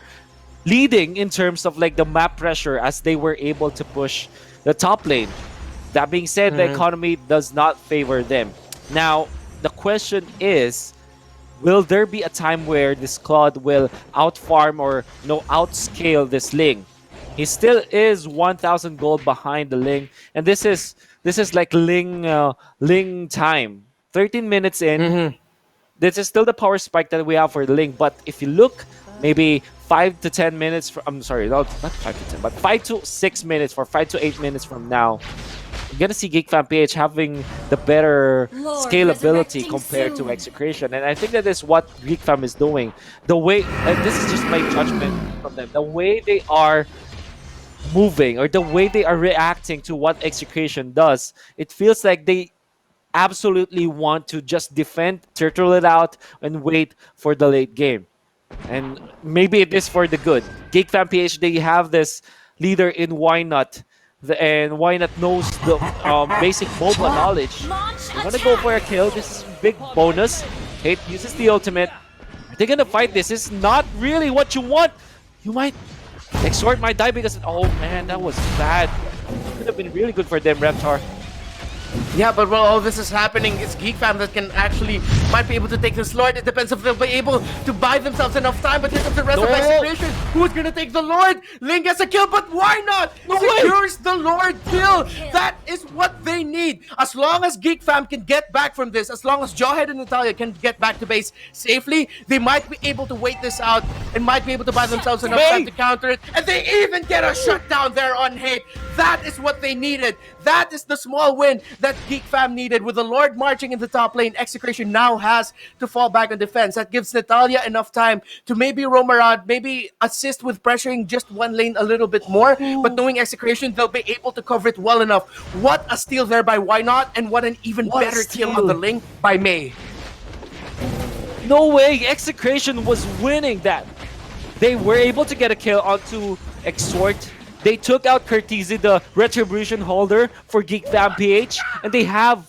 leading in terms of like the map pressure, as they were able to push the top lane. That being said, the economy does not favor them. Now, the question is, will there be a time where this Claude will outfarm or outscale this Ling? He still is 1,000 gold behind the Ling, and this is like Ling time. 13 minutes in. This is still the power spike that we have for the link. But if you look, maybe 5 to 10 minutes. I'm sorry, not 5 to 10, but 5 to 6 minutes, for 5 to 8 minutes from now, you're gonna see Geek Fam PH having the better scalability compared to Execration, and I think that is what Geek Fam is doing. The way, and this is just my judgment from them, the way they are moving or the way they are reacting to what Execration does, it feels like they absolutely want to just defend, turtle it out, and wait for the late game. And maybe it is for the good. Geek Fam PH, they have this leader in Why Not, and Why Not knows the basic MOBA knowledge. They want to go for a kill. This is a big bonus. Hate uses the ultimate. Are they gonna fight this? This is not really what you want. You might Exort might die because oh man, that was bad. Could have been really good for them, Reptar. Yeah, but while all this is happening, it's Geek Fam that can actually might be able to take this Lord. It depends if they'll be able to buy themselves enough time. But here comes the rest of Execration. Who's gonna take the Lord? Ling gets a kill, but why not? Secures the Lord kill. That is what they need. As long as Geek Fam can get back from this, as long as Jawhead and Natalia can get back to base safely, they might be able to wait this out and might be able to buy themselves enough time to counter it. And they even get a shutdown there on Hate. That is what they needed. That is the small win that Geek Fam needed. With the Lord marching in the top lane, Execration now has to fall back on defense. That gives Natalia enough time to maybe roam around, maybe assist with pressuring just one lane a little bit more. But knowing Execration, they'll be able to cover it well enough. What a steal there by Why Not, and what an even better kill on the link by Mei. No way, Execration was winning that. They were able to get a kill onto Exort. They took out Curtizi, the Retribution holder for Geek Fam PH, and they have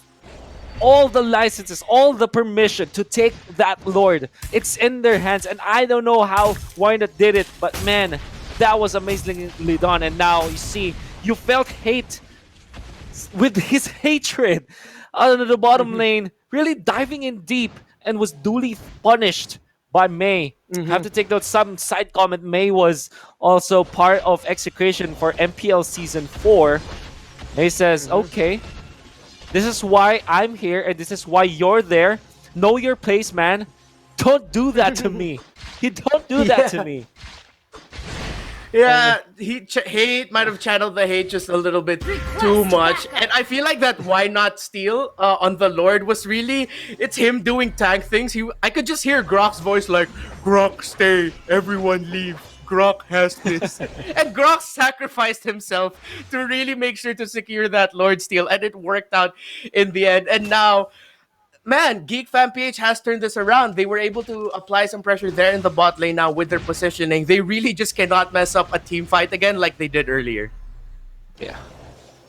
all the licenses, all the permission to take that Lord. It's in their hands, and I don't know how Why Not did it, but man, that was amazingly done. And now you see, you felt Hate with his hatred out of the bottom lane, really diving in deep, and was duly punished by Mei. Have to take note, some side comment, Mei was also part of Execration for MPL Season 4. Mei says, okay, this is why I'm here and this is why you're there. Know your place, man. Don't do that to me. You don't do that to me. Yeah, Hate might have channeled the hate just a little bit too much. And I feel like that Why Not steal on the Lord was really, it's him doing tank things. I could just hear Grok's voice like, Grok, stay, everyone leave. Grok has this. And Grok sacrificed himself to really make sure to secure that Lord steal. And it worked out in the end. And now, man, Geek Fam PH has turned this around. They were able to apply some pressure there in the bot lane now with their positioning. They really just cannot mess up a team fight again like they did earlier. Yeah,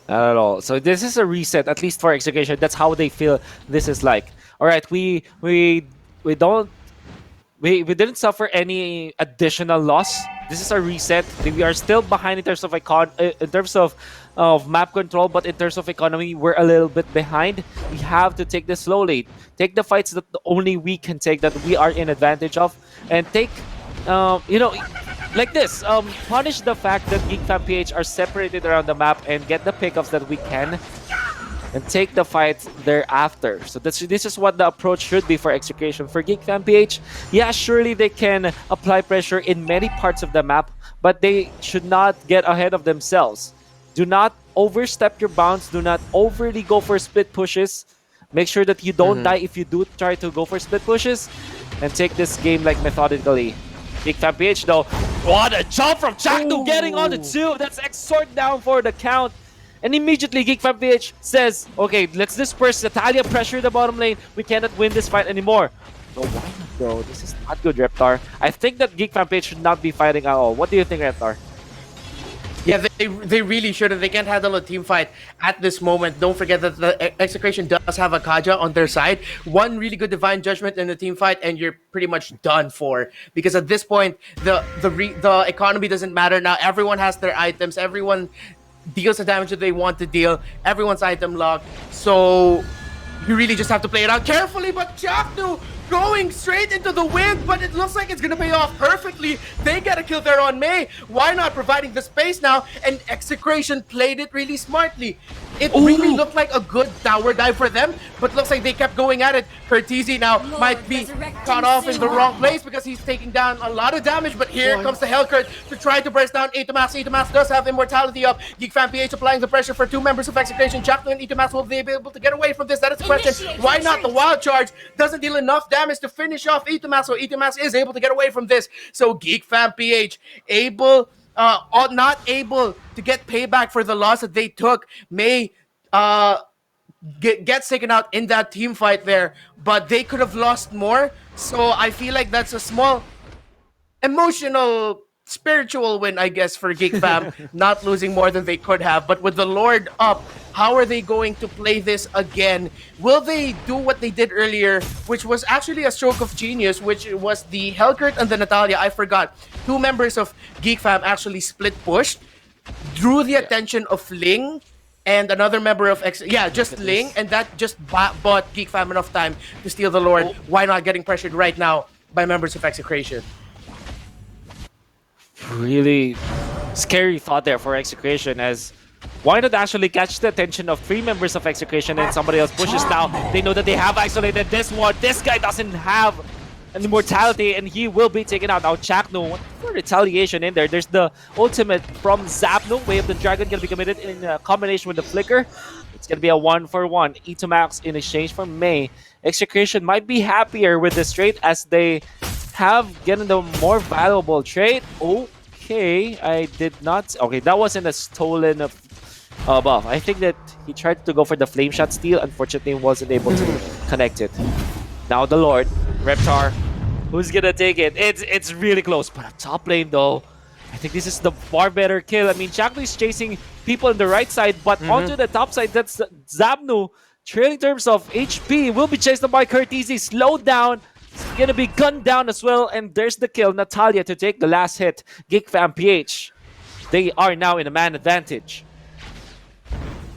not at all. So this is a reset, at least for Execution. That's how they feel this is like. All right, we didn't suffer any additional loss. This is a reset. We are still behind in terms of map control, but in terms of economy, we're a little bit behind. We have to take this slowly. Take the fights that only we can take, that we are in advantage of, and take, like this. Punish the fact that Geek Fam PH are separated around the map and get the pickups that we can, and take the fights thereafter. So this is what the approach should be for Execution. For Geek Fam PH, yeah, surely they can apply pressure in many parts of the map, but they should not get ahead of themselves. Do not overstep your bounds. Do not overly go for split pushes. Make sure that you don't die if you do try to go for split pushes, and take this game like methodically. Geek Fam PH though, what a jump from Chakdu, getting on the 2. That's Exort down for the count. And immediately Geek Fam PH says, okay, let's disperse. Natalia pressure the bottom lane. We cannot win this fight anymore. No, why not, bro? This is not good, Reptar. I think that Geek Fam PH should not be fighting at all. What do you think, Reptar? Yeah, they really shouldn't. They can't handle a team fight at this moment. Don't forget that the Execration does have a Kaja on their side. One really good Divine Judgment in the team fight, and you're pretty much done for. Because at this point, the economy doesn't matter now. Everyone has their items. Everyone deals the damage that they want to deal. Everyone's item locked. So you really just have to play it out carefully. But Chakdu going straight into the wind, but it looks like it's gonna pay off perfectly. They get a kill there on May. Why not providing the space now? And Execration played it really smartly. It really looked like a good tower dive for them, but looks like they kept going at it. Curtizi now might be caught off in the wrong place because he's taking down a lot of damage, but here comes the Hellcurt to try to burst down Itomas. Itomas does have immortality up. Geek Fam PH applying the pressure for two members of Execration. Chakno and Itomas, will they be able to get away from this? That is the question. Why not? The wild charge doesn't deal enough damage to finish off Itomas, so Itomas is able to get away from this. So Geek Fam PH not able to get payback for the loss that they took. May gets taken out in that team fight there, but they could have lost more. So I feel like that's a small emotional, spiritual win, I guess, for Geek Fam, not losing more than they could have. But with the Lord up, how are they going to play this again? Will they do what they did earlier, which was actually a stroke of genius, which was the Hellcurt and the Natalia? I forgot. Two members of Geek Fam actually split pushed, drew the attention of Ling, and another member of Ling, and that just bought Geek Fam enough time to steal the Lord. Why not getting pressured right now by members of Execration? Really scary thought there for Execration, as why not actually catch the attention of three members of Execration and somebody else pushes now. They know that they have isolated this one. This guy doesn't have an immortality and he will be taken out. Now Chakno, what for retaliation in there? There's the ultimate from Zapno. Way of the Dragon gonna be committed in combination with the Flicker. It's gonna be a 1-for-1. Itomax in exchange for May. Execration might be happier with this trade as they have gotten the more valuable trade. Okay, I did not. Okay, that wasn't a stolen buff. I think that he tried to go for the flame shot steal. Unfortunately, wasn't able to connect it. Now the Lord, Reptar, who's gonna take it? It's really close, but top lane though, I think this is the far better kill. I mean, Chakno is chasing people on the right side, but onto the top side, that's Zapnu. Trailing in terms of HP, will be chased by Curtizi. Slowed down. It's gonna be gunned down as well, and there's the kill. Natalia to take the last hit. Geek Fam PH. They are now in a man advantage.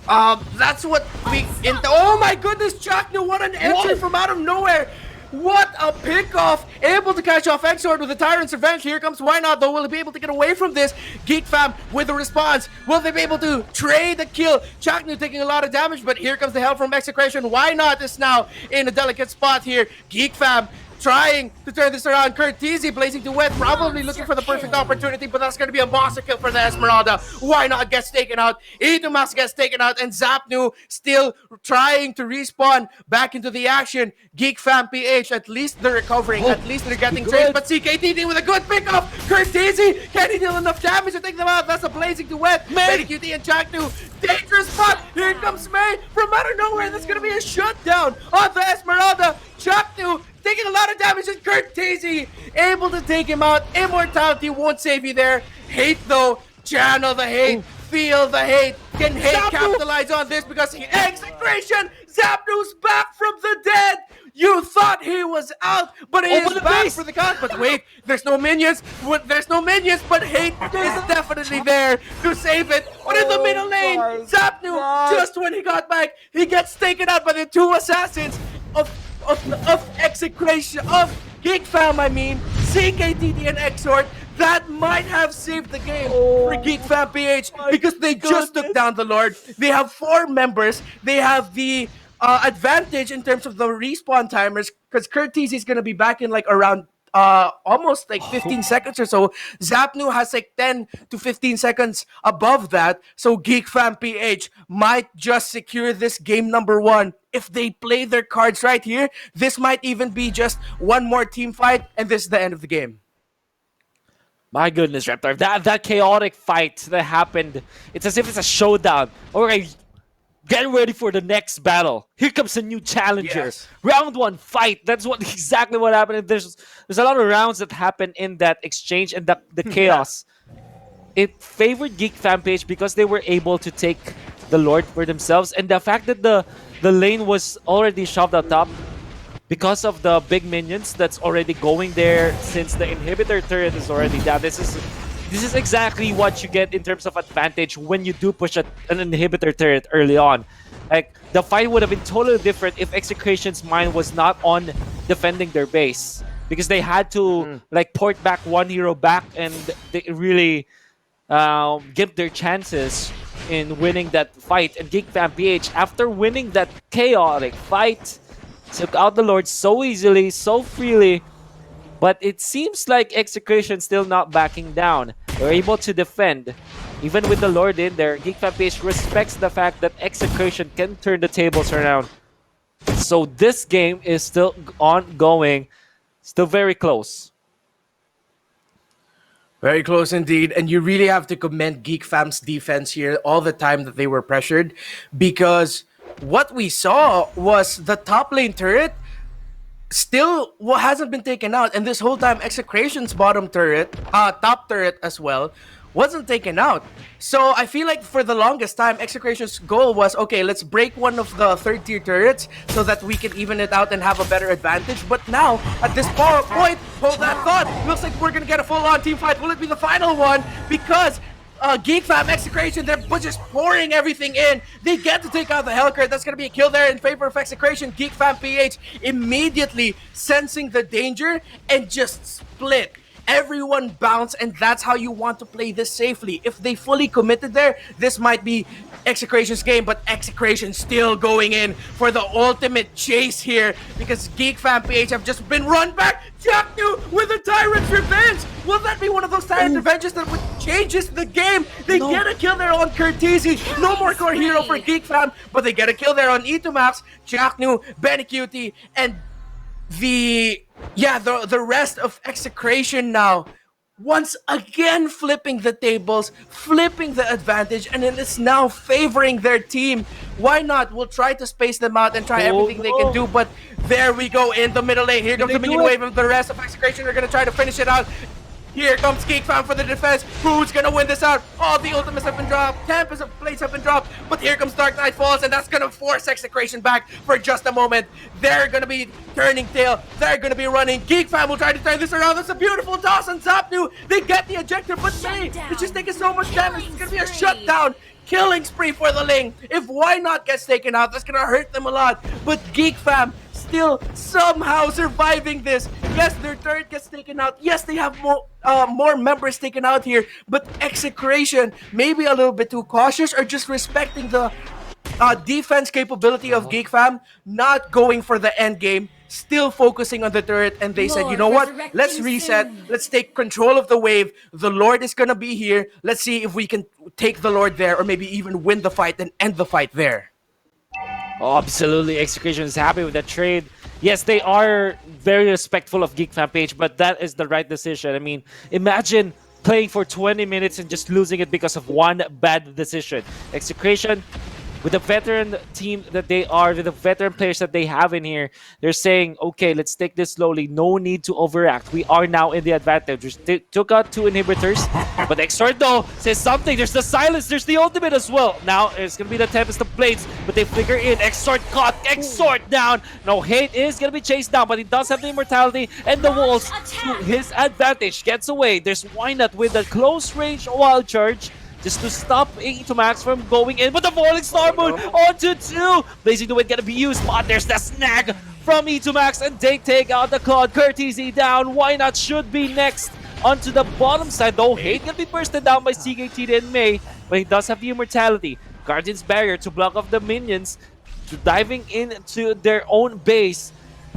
That's what we... Oh my goodness, Chakno, what an entry from out of nowhere! What a pickoff! Able to catch off Exord with the Tyrant's Revenge. Here comes Why Not, though. Will he be able to get away from this? Geek Fam with a response. Will they be able to trade the kill? Chakno taking a lot of damage, but here comes the help from Execration. Why Not is now in a delicate spot here. Geek Fam trying to turn this around. Curtizi blazing to wet, probably looking for the perfect opportunity, but that's going to be a monster kill for the Esmeralda. Why Not gets taken out, Itomas gets taken out, and Zapnu still trying to respawn back into the action. Geek Fam PH, at least they're recovering, at least they're getting traced, but CKTD with a good pickup. Curtizi, can he deal enough damage to take them out? That's a blazing to wet. May QT and Chaknu, dangerous spot. Here comes May from out of nowhere. That's going to be a shutdown on the Esmeralda. Chaknu taking a lot of damage, and Curtizi able to take him out. Immortality won't save you there. Hate though, channel the hate, feel the hate. Can hate capitalize on this because he Execration. Zapnu's back from the dead. You thought he was out, but he is back for the count. But wait, there's no minions. There's no minions, but hate is definitely there to save it. But in the middle lane, Zapnu, just when he got back, he gets taken out by the two assassins of Execration, of Geek Fam, I mean, CKTD and Exort. That might have saved the game for Geek Fam PH because they just took down the Lord. They have 4 members. They have the advantage in terms of the respawn timers because Curtiz is going to be back in like around almost like 15 seconds or so. Zapnu has like 10 to 15 seconds above that. So Geek Fam PH might just secure this game number 1. If they play their cards right here, this might even be just one more team fight, and this is the end of the game. My goodness, Reptar, that chaotic fight that happened, it's as if it's a showdown. Okay, get ready for the next battle. Here comes a new challenger. Yes. Round 1 fight. That's exactly what happened. There's a lot of rounds that happen in that exchange and the chaos. It favored Geek Fam PH because they were able to take the Lord for themselves, and the fact that the lane was already shoved up top because of the big minions that's already going there since the inhibitor turret is already down. This is exactly what you get in terms of advantage when you do push an inhibitor turret early on. Like, the fight would have been totally different if Execration's mind was not on defending their base. Because they had to, like, port back one hero back and they really give their chances in winning that fight. And Geek Fam PH, after winning that chaotic fight, took out the Lord so easily, so freely. But it seems like Execration still not backing down. They're able to defend. Even with the Lord in there, Geek Fam PH respects the fact that Execration can turn the tables around. So this game is still ongoing. Still very close. Very close indeed. And you really have to commend Geek Fam's defense here all the time that they were pressured. Because what we saw was the top lane turret still hasn't been taken out. And this whole time, Execration's bottom turret, top turret as well, wasn't taken out. So I feel like for the longest time, Execration's goal was, okay, let's break one of the third tier turrets so that we can even it out and have a better advantage. But now, at this point, hold that thought. Looks like we're gonna get a full-on team fight. Will it be the final one? Because Geek Fam, Execration, they're just pouring everything in. They get to take out the Hellcurt. That's going to be a kill there in favor of Execration. Geek Fam PH immediately sensing the danger and just split. Everyone bounce, and that's how you want to play this safely. If they fully committed there, this might be Execration's game, but Execration still going in for the ultimate chase here because Geek Fam PH have just been run back. Jacknew with a Tyrant's Revenge! Will that be one of those Tyrant Revenges that would changes the game? They get a kill there on Curtisi. No more core hero for Geek Fam, but they get a kill there on E2max, Jacknew, Benny Cutie, and the rest of Execration now once again flipping the tables, flipping the advantage, and it is now favoring their team. Why not? We'll try to space them out and try everything they can do, but there we go in the middle lane. Here comes the minion wave, and the rest of Execration are going to try to finish it out. Here comes Geek Fam for the defense. Who's gonna win this out? All the ultimates have been dropped. Tempest of Blades have been dropped. But here comes Dark Knight Falls, and that's gonna force Execration back for just a moment. They're gonna be turning tail. They're gonna be running. Geek Fam will try to turn this around. That's a beautiful toss on Zapnu. They get the ejector, but it's just taking so much damage. It's gonna be a shutdown. Killing spree for the Ling. If Why Not gets taken out, that's gonna hurt them a lot. But Geek Fam still somehow surviving this. Yes, their turret gets taken out. Yes, they have more members taken out here. But Execration, maybe a little bit too cautious or just respecting the defense capability of Geek Fam, not going for the end game, still focusing on the turret, and they said, you know what, let's reset, let's take control of the wave, the Lord is gonna be here, let's see if we can take the Lord there, or maybe even win the fight and end the fight there. Oh, absolutely, Execration is happy with that trade. Yes, they are very respectful of Geek Fam PH, but that is the right decision. I mean, imagine playing for 20 minutes and just losing it because of one bad decision. Execration, with the veteran team that they are, with the veteran players that they have in here, they're saying, okay, let's take this slowly. No need to overact. We are now in the advantage. They took out 2 inhibitors, but Exort though says something. There's the silence. There's the ultimate as well. Now it's going to be the Tempest of Blades, but they flicker in. Exort caught. Exort down. No, Hate is going to be chased down, but he does have the immortality and the walls to his advantage. Gets away. There's Why Not with a close range wild charge, just to stop E2max from going in. But the falling star moon onto 2. Blazing the Wind gonna be used, but there's the snag from E2max, and they take out the Claude. Curtisi down. Why Not should be next onto the bottom side, though. Hate gonna be bursted down by CKT and May, but he does have the immortality. Guardian's Barrier to block off the minions, to diving into their own base.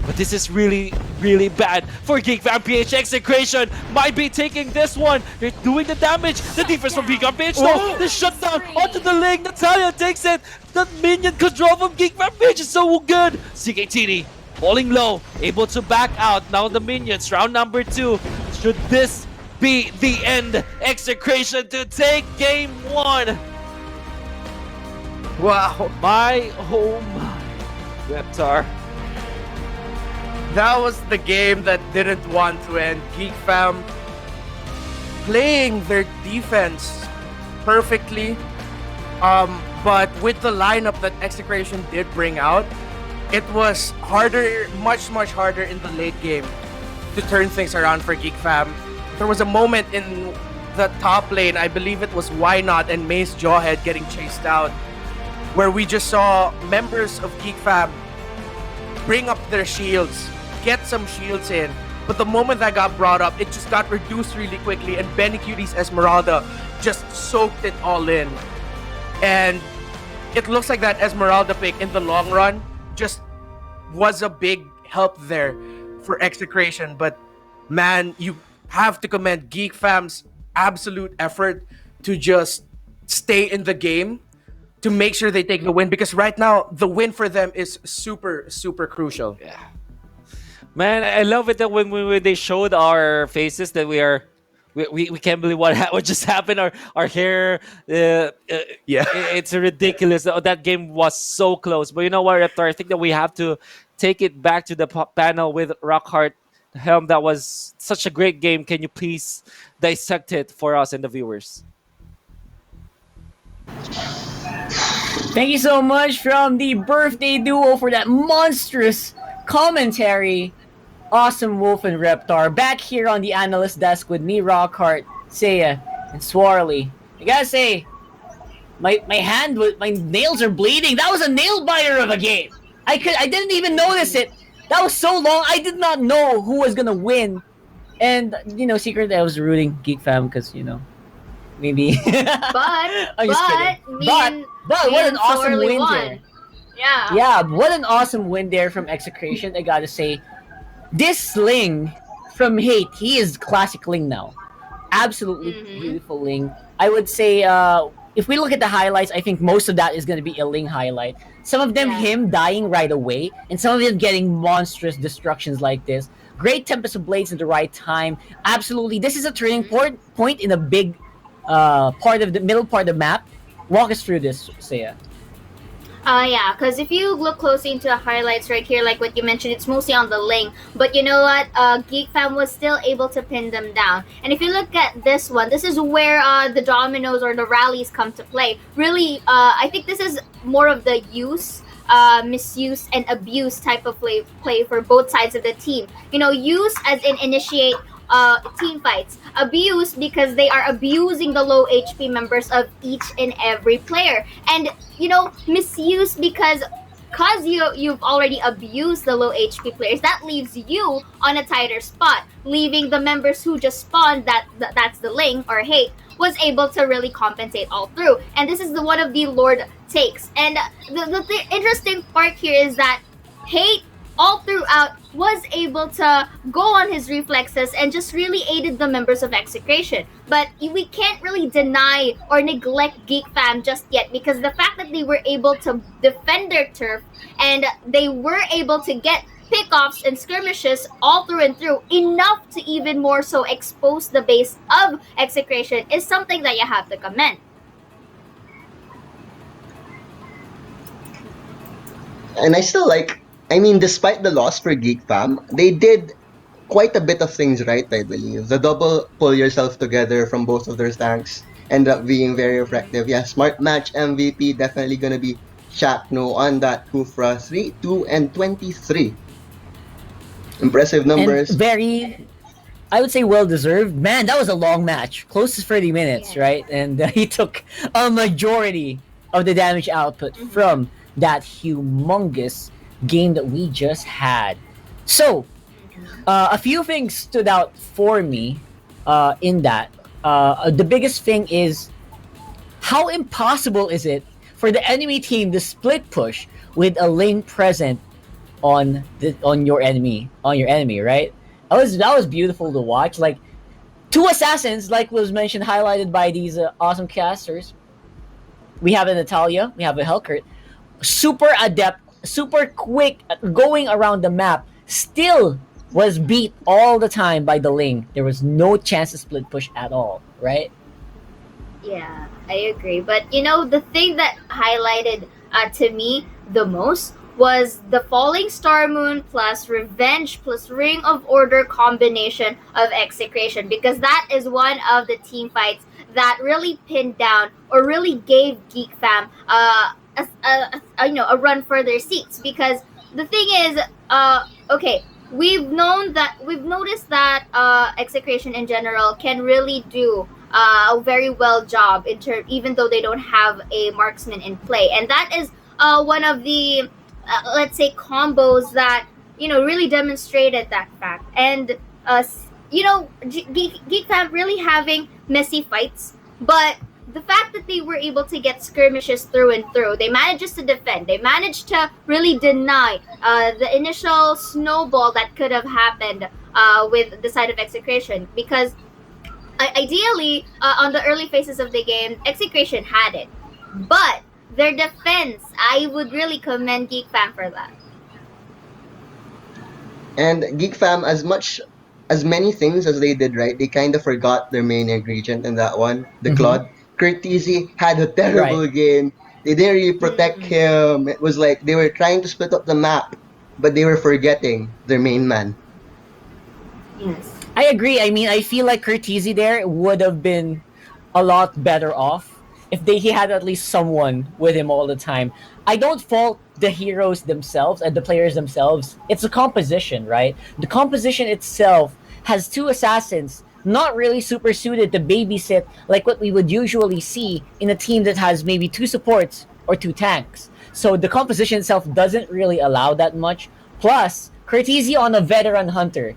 But this is really, really bad for Geek Fam PH. Execration might be taking this one. They're doing the damage. The defense from Geek Fam PH, though. The shutdown onto the Ling. Natalia takes it. The minion control from Geek Fam PH is so good. CKTD falling low, able to back out. Now the minions, round number 2. Should this be the end? Execration to take game 1. Wow. My, oh my. Reptar. That was the game that didn't want to end. Geek Fam playing their defense perfectly, but with the lineup that Execration did bring out, it was harder, much harder in the late game to turn things around for Geek Fam. There was a moment in the top lane, I believe it was Why Not and May's Jawhead getting chased out. where we just saw members of Geek Fam bring up their shields, get some shields in. But the moment that got brought up, it just got reduced really quickly, and Benny Cutie's Esmeralda just soaked it all in. And it looks like that Esmeralda pick in the long run just was a big help there for Execration. But man, you have to commend Geek Fam's absolute effort to just stay in the game to make sure they take the win, because right now the win for them is super, super crucial. Yeah. Man, I love it that when they showed our faces that we can't believe what just happened. Our hair, it's ridiculous. That game was so close. But you know what, Reptar? I think that we have to take it back to the panel with Rockhart Helm. That was such a great game. Can you please dissect it for us and the viewers? Thank you so much from the birthday duo for that monstrous commentary. Awesome Wolf and Reptar back here on the analyst desk with me, Rockhart, Seiya, and Swarley. I gotta say, my nails are bleeding. That was a nail biter of a game. I didn't even notice it. That was so long. I did not know who was gonna win, and secretly I was rooting Geek Fam because maybe. I'm just kidding. But what an awesome win there. Yeah, what an awesome win there from Execration. I gotta say. This Ling from Hate, he is classic Ling now. Absolutely beautiful Ling. I would say, if we look at the highlights, I think most of that is going to be a Ling highlight. Some of them, him dying right away, and some of them getting monstrous destructions like this. Great Tempest of Blades at the right time. Absolutely, this is a turning point in a big part of the middle part of the map. Walk us through this, Seiya. Yeah, because if you look closely into the highlights right here, like what you mentioned, it's mostly on the Ling. But you know what? Geek Fam was still able to pin them down. And if you look at this one, this is where the dominoes or the rallies come to play. Really, I think this is more of the misuse and abuse type of play for both sides of the team. Use as in initiate team fights. Abuse because they are abusing the low HP members of each and every player. And misuse because you've already abused the low HP players, that leaves you on a tighter spot, leaving the members who just spawned that's the Ling or Hate was able to really compensate all through. And this is one of the Lord takes. And the interesting part here is that Hate all throughout was able to go on his reflexes and just really aided the members of Execration. But we can't really deny or neglect Geek Fam just yet, because the fact that they were able to defend their turf and they were able to get pickoffs and skirmishes all through and through, enough to even more so expose the base of Execration, is something that you have to commend. And I still despite the loss for Geek Fam, they did quite a bit of things right, I believe. The double pull yourself together from both of their tanks ended up being very effective. Yeah, smart match MVP definitely gonna be Shakno on that Kufra 3, 2, and 23. Impressive numbers. And very, I would say, well-deserved. Man, that was a long match. Close to 30 minutes, right? And he took a majority of the damage output from that humongous game that we just had. So, a few things stood out for me in that. The biggest thing is, how impossible is it for the enemy team to split push with a Ling present on your enemy, right? That was beautiful to watch. Like, two assassins, like was mentioned, highlighted by these awesome casters. We have a Natalia, we have a Helkert, super adept, super quick at going around the map, still was beat all the time by the Ling. There was no chance to split push at all, right? Yeah, I agree. But the thing that highlighted to me the most was the Falling Star Moon plus Revenge plus Ring of Order combination of Execration, because that is one of the team fights that really pinned down or really gave Geek Fam a run for their seats. Because the thing is, we've noticed that Execration in general can really do a very well job even though they don't have a marksman in play, and that is one of the let's say combos that really demonstrated that fact. And Geek Fam really having messy fights, but the fact that they were able to get skirmishes through and through, they managed to defend. They managed to really deny the initial snowball that could have happened with the side of Execration, because ideally on the early phases of the game, Execration had it, but their defense, I would really commend Geek Fam for that. And Geek Fam, as many things as they did right, they kind of forgot their main ingredient in that one, the Claude. Curtisi had a terrible game. They didn't really protect him. It was like they were trying to split up the map, but they were forgetting their main man. Yes. I agree. I mean, I feel like Curtisi there would have been a lot better off if he had at least someone with him all the time. I don't fault the heroes themselves and the players themselves. It's a composition, right? The composition itself has two assassins, not really super suited to babysit like what we would usually see in a team that has maybe two supports or two tanks. So the composition itself doesn't really allow that much. Plus, Curtisi on a veteran hunter.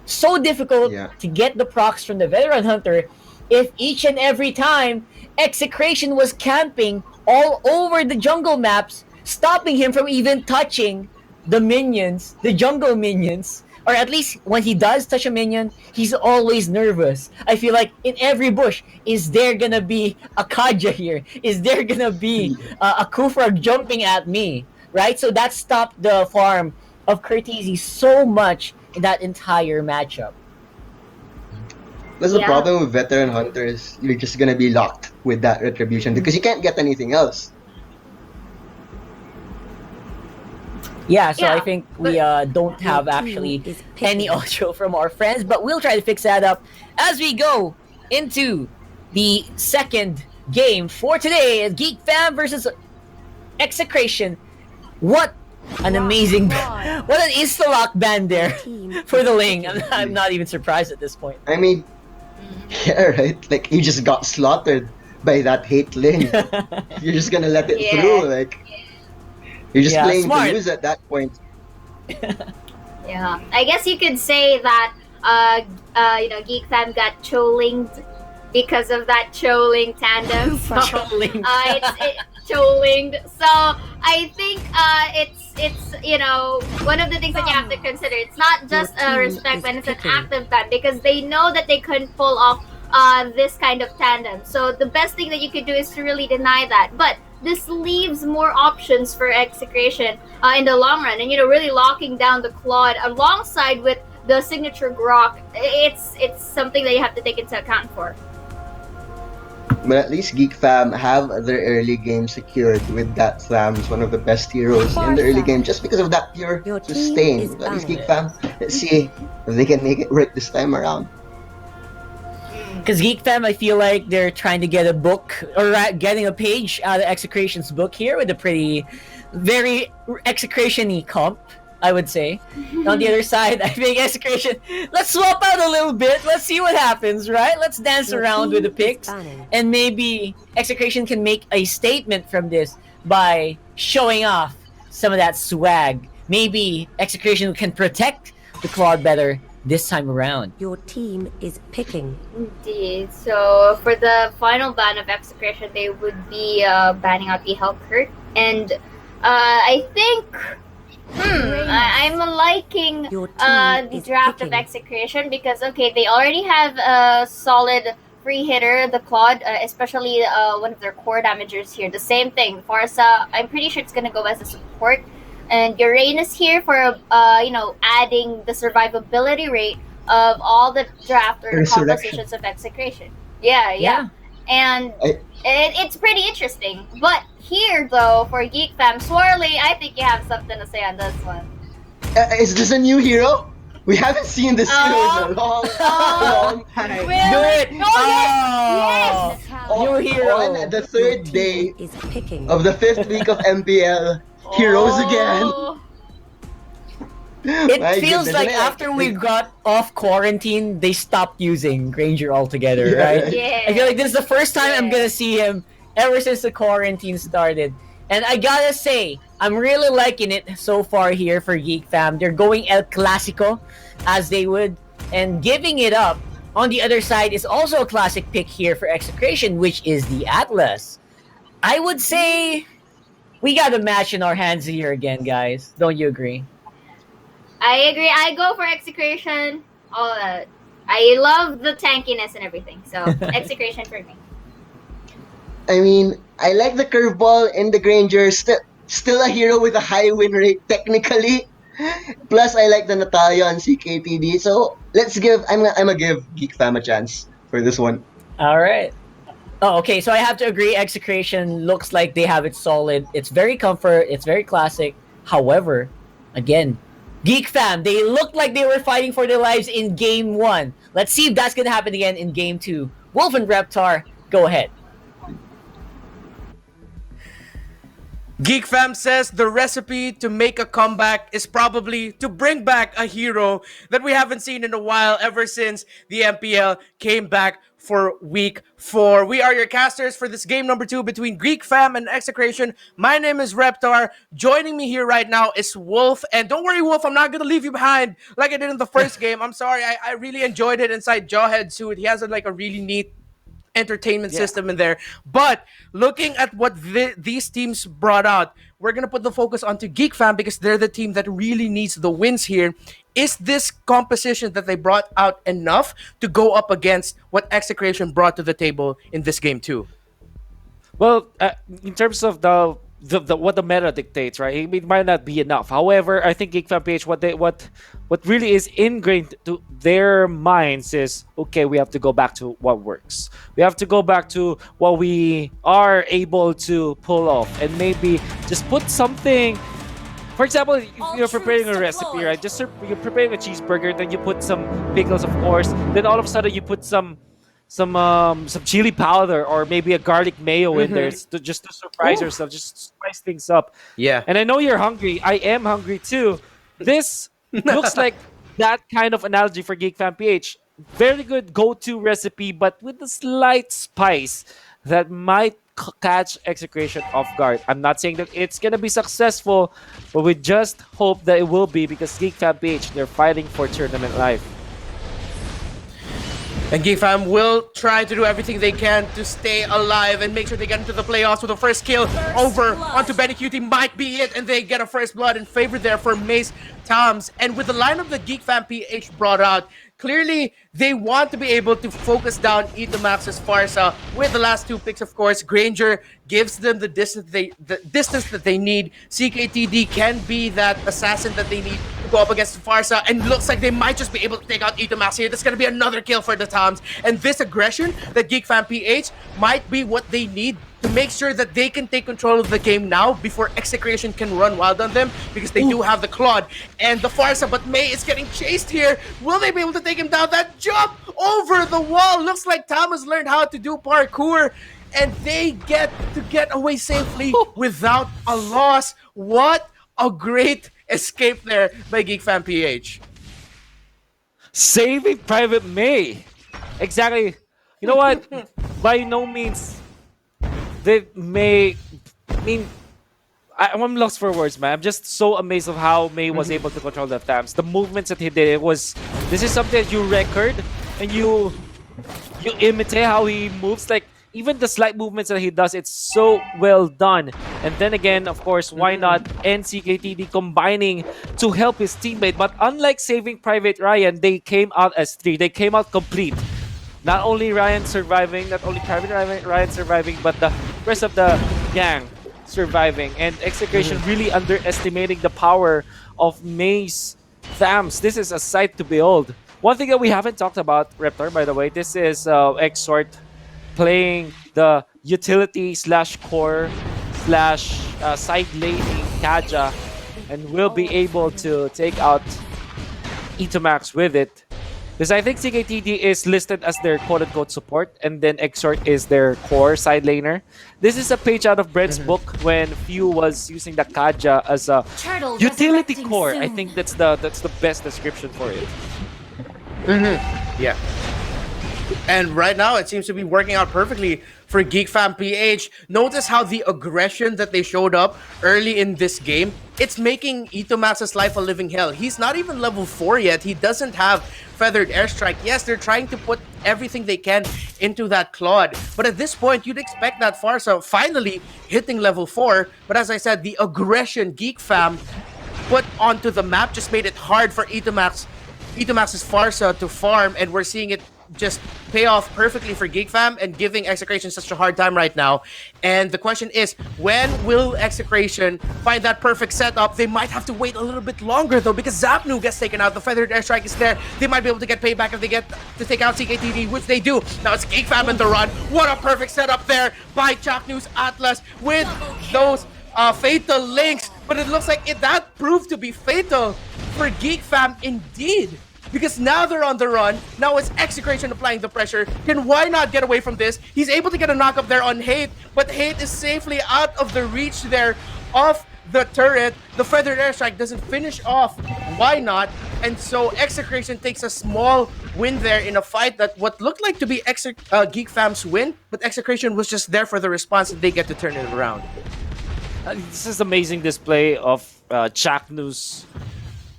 So difficult to get the procs from the veteran hunter if each and every time Execration was camping all over the jungle maps, stopping him from even touching the minions, the jungle minions. Or at least when he does touch a minion, he's always nervous. I feel like in every bush, is there gonna be a Kaja here? Is there gonna be a Kufra jumping at me? Right? So that stopped the farm of Curtisi so much in that entire matchup. That's the problem with veteran hunters. You're just gonna be locked with that retribution because you can't get anything else. Yeah, so I think we don't have actually any audio from our friends, but we'll try to fix that up as we go into the second game for today. Geek Fam versus Execration. What an amazing, what an insta-lock ban there for the Ling. I'm not even surprised at this point. I mean, yeah, right? Like, you just got slaughtered by that hate Ling. You're just gonna let it through, like... You're just playing to lose at that point. Yeah, I guess you could say that Geek Fam got Cho-linged because of that Cho-ling tandem. So, it's Cho-linged. So I think it's one of the things that you have to consider. It's not just a respect, but it's an active ban because they know that they couldn't pull off this kind of tandem. So the best thing that you could do is to really deny that. But this leaves more options for Execration in the long run, and really locking down the Claude alongside with the signature Grok. It's something that you have to take into account for. But at least Geek Fam have their early game secured with that Flam's one of the best heroes in the early game just because of that pure sustain. At least Geek Fam, let's see if they can make it work this time around. Because Geek Fam, I feel like they're trying to get a book, or getting a page out of Execration's book here with a pretty, very Execration-y comp, I would say. On the other side, I think Execration, let's swap out a little bit, let's see what happens, right? Let's dance around with the picks, and maybe Execration can make a statement from this by showing off some of that swag. Maybe Execration can protect the Claude better this time around. Your team is picking. Indeed. So for the final ban of Execration, they would be banning out the Hellkurt. And I think I'm liking the draft of Execration because, okay, they already have a solid free hitter, the Claude, especially one of their core damagers here. The same thing. Farsa, I'm pretty sure it's going to go as a support. And Uranus here for, adding the survivability rate of all the draft or compositions of Execration. Yeah. And it's pretty interesting. But here, though, for Geek Fam, Swirly, I think you have something to say on this one. Is this a new hero? We haven't seen this hero in a long time. Do it! Yes! New hero! On the third day of the 5th week of MPL, heroes again. It My feels goodness. like And after we got off quarantine, they stopped using Granger altogether, Yeah, right? right. Yeah. I feel like this is the first time I'm Yeah. gonna see him ever since the quarantine started. And I gotta say, I'm really liking it so far here for Geek Fam. They're going El Clasico, as they would, and giving it up. On the other side is also a classic pick here for Execration, which is the Atlas. I would say we got a match in our hands here again, guys. Don't you agree? I agree. I go for Execration. All that. I love the tankiness and everything. So Execration for me. I mean, I like the curveball and the Granger. Still a hero with a high win rate technically. Plus, I like the Natalia on CKTD. So I'm gonna give Geek Fam a chance for this one. All right. Oh, okay. So I have to agree. Execration looks like they have it solid. It's very comfort. It's very classic. However, again, Geek Fam, they looked like they were fighting for their lives in game one. Let's see if that's gonna happen again in game two. Wolf and Reptar, go ahead. Geek Fam says the recipe to make a comeback is probably to bring back a hero that we haven't seen in a while ever since the MPL came back for week 4. We are your casters for this game number 2 between Geek Fam and Execration. My name is Reptar. Joining me here right now is Wolf. And don't worry, Wolf, I'm not going to leave you behind like I did in the first game. I'm sorry. I really enjoyed it inside Jawhead Suit. He has a really neat entertainment system in there. But looking at what these teams brought out, we're going to put the focus onto Geek Fam because they're the team that really needs the wins here. Is this composition that they brought out enough to go up against what Execration brought to the table in this game too? Well, in terms of the what the meta dictates, right? It might not be enough. However, I think Geek Fam PH, what really is ingrained to their minds is, okay, we have to go back to what works. We have to go back to what we are able to pull off, and maybe just put something. For example, if you're preparing a recipe, right? You're preparing a cheeseburger, then you put some pickles, of course. Then all of a sudden you put some chili powder or maybe a garlic mayo in there just to surprise yourself, just to spice things up. Yeah. And I know you're hungry. I am hungry too. This looks like that kind of analogy for Geek Fam PH. Very good go-to recipe, but with a slight spice that might catch Execration off guard. I'm not saying that it's gonna be successful, but we just hope that it will be because Geek Fam PH, they're fighting for tournament life. And Geek Fam will try to do everything they can to stay alive and make sure they get into the playoffs with a first kill over onto Benny QT. Might be it, and they get a first blood in favor there for Mace Toms. And with the lineup that Geek Fam PH brought out, clearly they want to be able to focus down Itomax's Farsa with the last 2 picks, of course. Granger gives them the distance that they need. CKTD can be that assassin that they need to go up against Farsa, and looks like they might just be able to take out Itomax here. That's going to be another kill for the Toms. And this aggression that Geek Fam PH might be what they need to make sure that they can take control of the game now before Execration can run wild on them, because they do have the Claude and the Farsa. But May is getting chased here. Will they be able to take him down? That jump over the wall. Looks like Tom has learned how to do parkour, and they get away safely without a loss. What a great escape there by Geek Fam PH. Saving Private May. Exactly. You know what? By no means they may. I mean, I'm lost for words, man. I'm just so amazed of how May was able to control the Tams. The movements that he did, this is something that you record and you imitate how he moves. Like, even the slight movements that he does, it's so well done. And then again, of course, why not NCKTD combining to help his teammate? But unlike Saving Private Ryan, they came out as 3. They came out complete. Not only Ryan surviving, not only Private Ryan surviving, but the rest of the gang surviving. And Execration really underestimating the power of May's Thams. This is a sight to behold. One thing that we haven't talked about, Reptar, by the way, this is Exort playing the utility / core / side laning Kaja, and will be able to take out Itomax with it. Because I think CKTD is listed as their quote-unquote support, and then Exort is their core side laner. This is a page out of Bren's book when Few was using the Kaja as a Turtle utility resurrecting core. I soon. think that's the best description for it. Yeah. And right now, it seems to be working out perfectly for Geek Fam PH. Notice how the aggression that they showed up early in this game, it's making Itomax's life a living hell. He's not even level 4 yet. He doesn't have Feathered Airstrike. Yes, they're trying to put everything they can into that Claude. But at this point, you'd expect that Farsa finally hitting level 4. But as I said, the aggression Geek Fam put onto the map just made it hard for Itomax's Farsa to farm, and we're seeing it just pay off perfectly for Geek Fam and giving Execration such a hard time right now. And the question is, when will Execration find that perfect setup? They might have to wait a little bit longer though, because Zapnu gets taken out. The Feathered Airstrike is there. They might be able to get payback if they get to take out CKTD, which they do. Now it's Geek Fam in the run. What a perfect setup there by Chaknu's Atlas with those fatal links. But it looks like that proved to be fatal for Geek Fam indeed. Because now they're on the run. Now it's Execration applying the pressure. Can why not get away from this? He's able to get a knock up there on Hate, but Hate is safely out of the reach there of the turret. The Feathered Airstrike doesn't finish off. Why not? And so Execration takes a small win there in a fight that what looked like to be Geek Fam's win, but Execration was just there for the response and they get to turn it around. This is amazing display of Chaknu's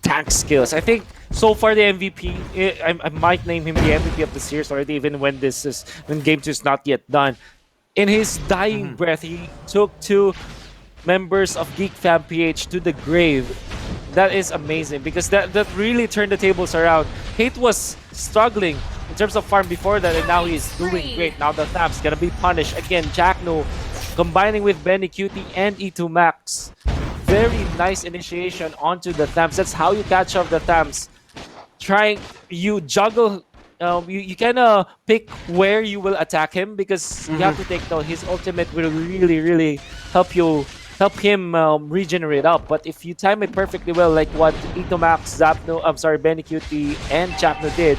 tank skills. I think so far the MVP, I might name him the MVP of the series already, even when Game 2 is not yet done. In his dying breath, he took 2 members of Geek Fam PH to the grave. That is amazing because that really turned the tables around. Hate was struggling in terms of farm before that, and now he's doing great. Now the Tham's gonna be punished again. Jackno combining with Benny Cutie and E2 Max. Very nice initiation onto the Thams. That's how you catch off the Thams. You juggle, you kind of pick where you will attack him because you have to take note. His ultimate will really help him regenerate up. But if you time it perfectly well, like what Itomax, Benny Cutie, and Chapno did,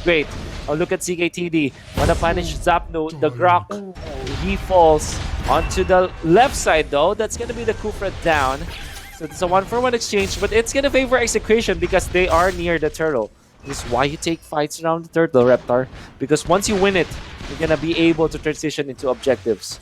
great. Oh, look at CKTD. Wanna punish Zapno, the Grok. He falls onto the left side though. That's gonna be the Kufra down. So it's a 1-for-1 exchange, but it's gonna favor Execration because they are near the turtle. This is why you take fights around the turtle, Reptar. Because once you win it, you're gonna be able to transition into objectives.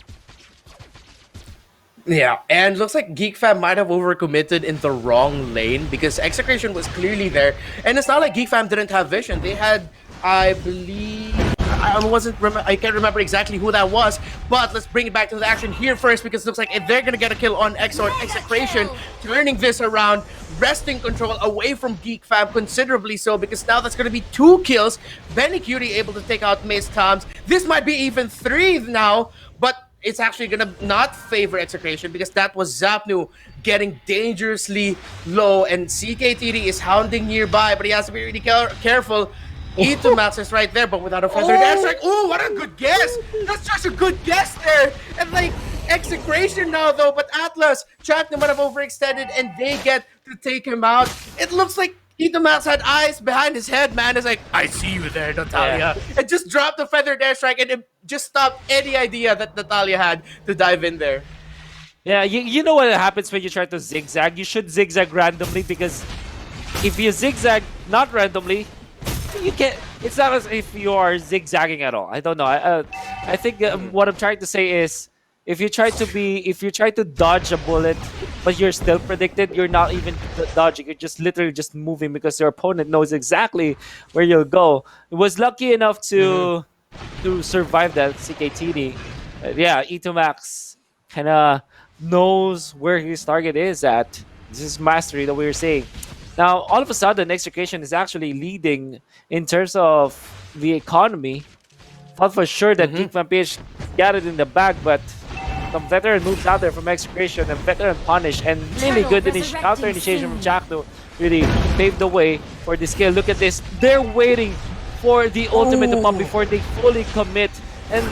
Yeah, and looks like Geek Fam might have overcommitted in the wrong lane because Execration was clearly there. And it's not like Geek Fam didn't have vision. They had, I believe, I can't remember exactly who that was, but let's bring it back to the action here first because it looks like they're gonna get a kill on Execration, turning this around, wresting control away from Geek Fam considerably so because now that's gonna be 2 kills. Benny Cutie able to take out Mace Toms. This might be even 3 now, but it's actually gonna not favor Execration because that was Zapnu getting dangerously low, and CKTD is hounding nearby, but he has to be really careful. Itomax is right there, but without a feathered airstrike. Oh, what a good guess! That's just a good guess there! And like, Execration now though, but Atlas, Chakna might have overextended and they get to take him out. It looks like Itomax had eyes behind his head, man. It's like, I see you there, Natalia. Yeah. And just dropped the feathered airstrike and it just stopped any idea that Natalia had to dive in there. Yeah, you know what happens when you try to zigzag? You should zigzag randomly because if you zigzag not randomly, you can't. It's not as if you are zigzagging at all. I don't know. I think what I'm trying to say is, if you try to dodge a bullet, but you're still predicted, you're not even dodging. You're just literally just moving because your opponent knows exactly where you'll go. It was lucky enough to survive that CKTD. Yeah, Itomax kind of knows where his target is at. This is mastery that we were saying. Now, all of a sudden, Execration is actually leading in terms of the economy. Thought for sure that Geek Fam PH got it in the bag, but some veteran moves out there from Execration and veteran punish, and really good counter initiation from Jackno really paved the way for this kill. Look at this. They're waiting for the ultimate to pop before they fully commit. And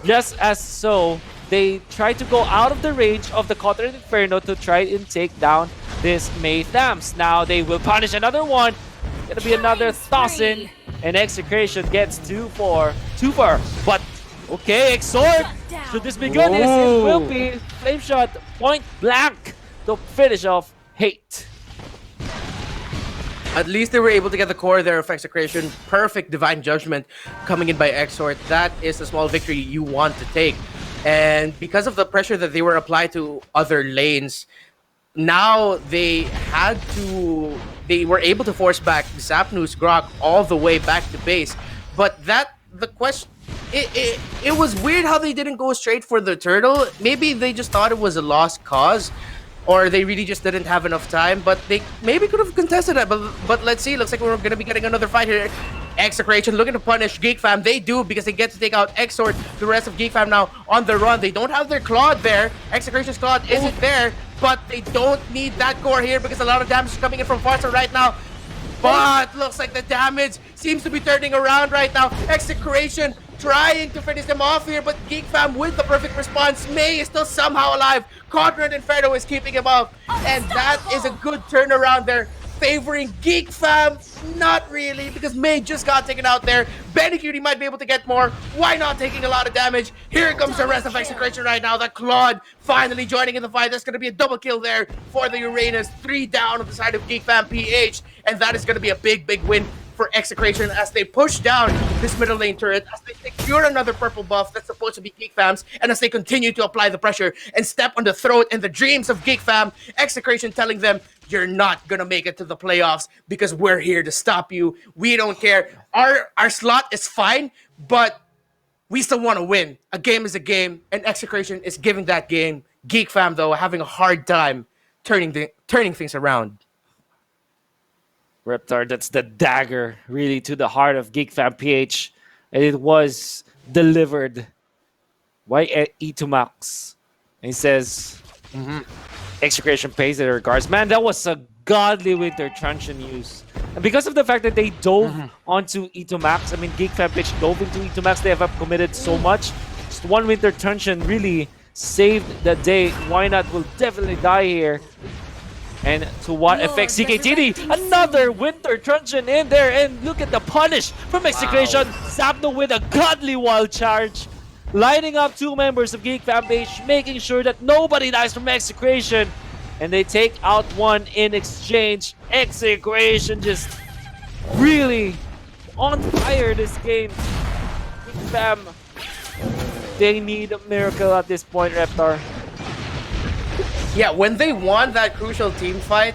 just as so, they try to go out of the range of the Counter Inferno to try and take down this May Thams. Now they will punish another one. Gonna be another toss-in. And Execration gets 2-4. But, okay, Exort. Should this be good? Yes, it will be. Flame shot, point blank to finish off Hate. At least they were able to get the core there of Execration. Perfect Divine Judgment coming in by Exort. That is a small victory you want to take. And because of the pressure that they were applied to other lanes, now they were able to force back Zapnu's Grok all the way back to base. But it was weird how they didn't go straight for the turtle. Maybe they just thought it was a lost cause, or they really just didn't have enough time, but they maybe could have contested it. But let's see. Looks like we're going to be getting another fight here. Execration looking to punish Geek Fam. They do, because they get to take out Exort. The rest of Geek Fam now on the run. They don't have their Claude there. Execration's Claude isn't there, but they don't need that core here because a lot of damage is coming in from Farsa right now. But looks like the damage seems to be turning around right now. Execration trying to finish them off here, but Geek Fam with the perfect response. May is still somehow alive. Conrad Inferno is keeping him up, and that is a good turnaround there, favoring Geek Fam. Not really, because May just got taken out there. Benny Cutie might be able to get more. Why not taking a lot of damage? Here comes the rest of Execration right now. The Claude finally joining in the fight. There's going to be a double kill there for the Uranus. 3 down on the side of Geek Fam PH, and that is going to be a big win for Execration as they push down this middle lane turret, as they secure another purple buff that's supposed to be Geek Fam's, and as they continue to apply the pressure and step on the throat and the dreams of Geek Fam. Execration telling them, you're not gonna make it to the playoffs because we're here to stop you. We don't care. Our slot is fine, but we still want to win. A game is a game, and Execration is giving that game. Geek Fam, though, having a hard time turning things around. Reptar, that's the dagger really to the heart of Geek Fam PH, and it was delivered by E2Max. And he says, Execration pays their regards. Man, that was a godly winter truncheon use. And because of the fact that they dove onto E2Max, I mean, Geek Fam PH dove into E2Max, they have committed so much. Just one winter truncheon really saved the day. Why not will definitely die here. And to what effect, CKTD, another winter truncheon in there, and look at the punish from Execration. Zapno with a godly wild charge, lining up 2 members of Geek Fam PH, making sure that nobody dies from Execration, and they take out 1 in exchange. Execration just really on fire this game. Geek Fam, they need a miracle at this point, Reptar. Yeah, when they won that crucial team fight,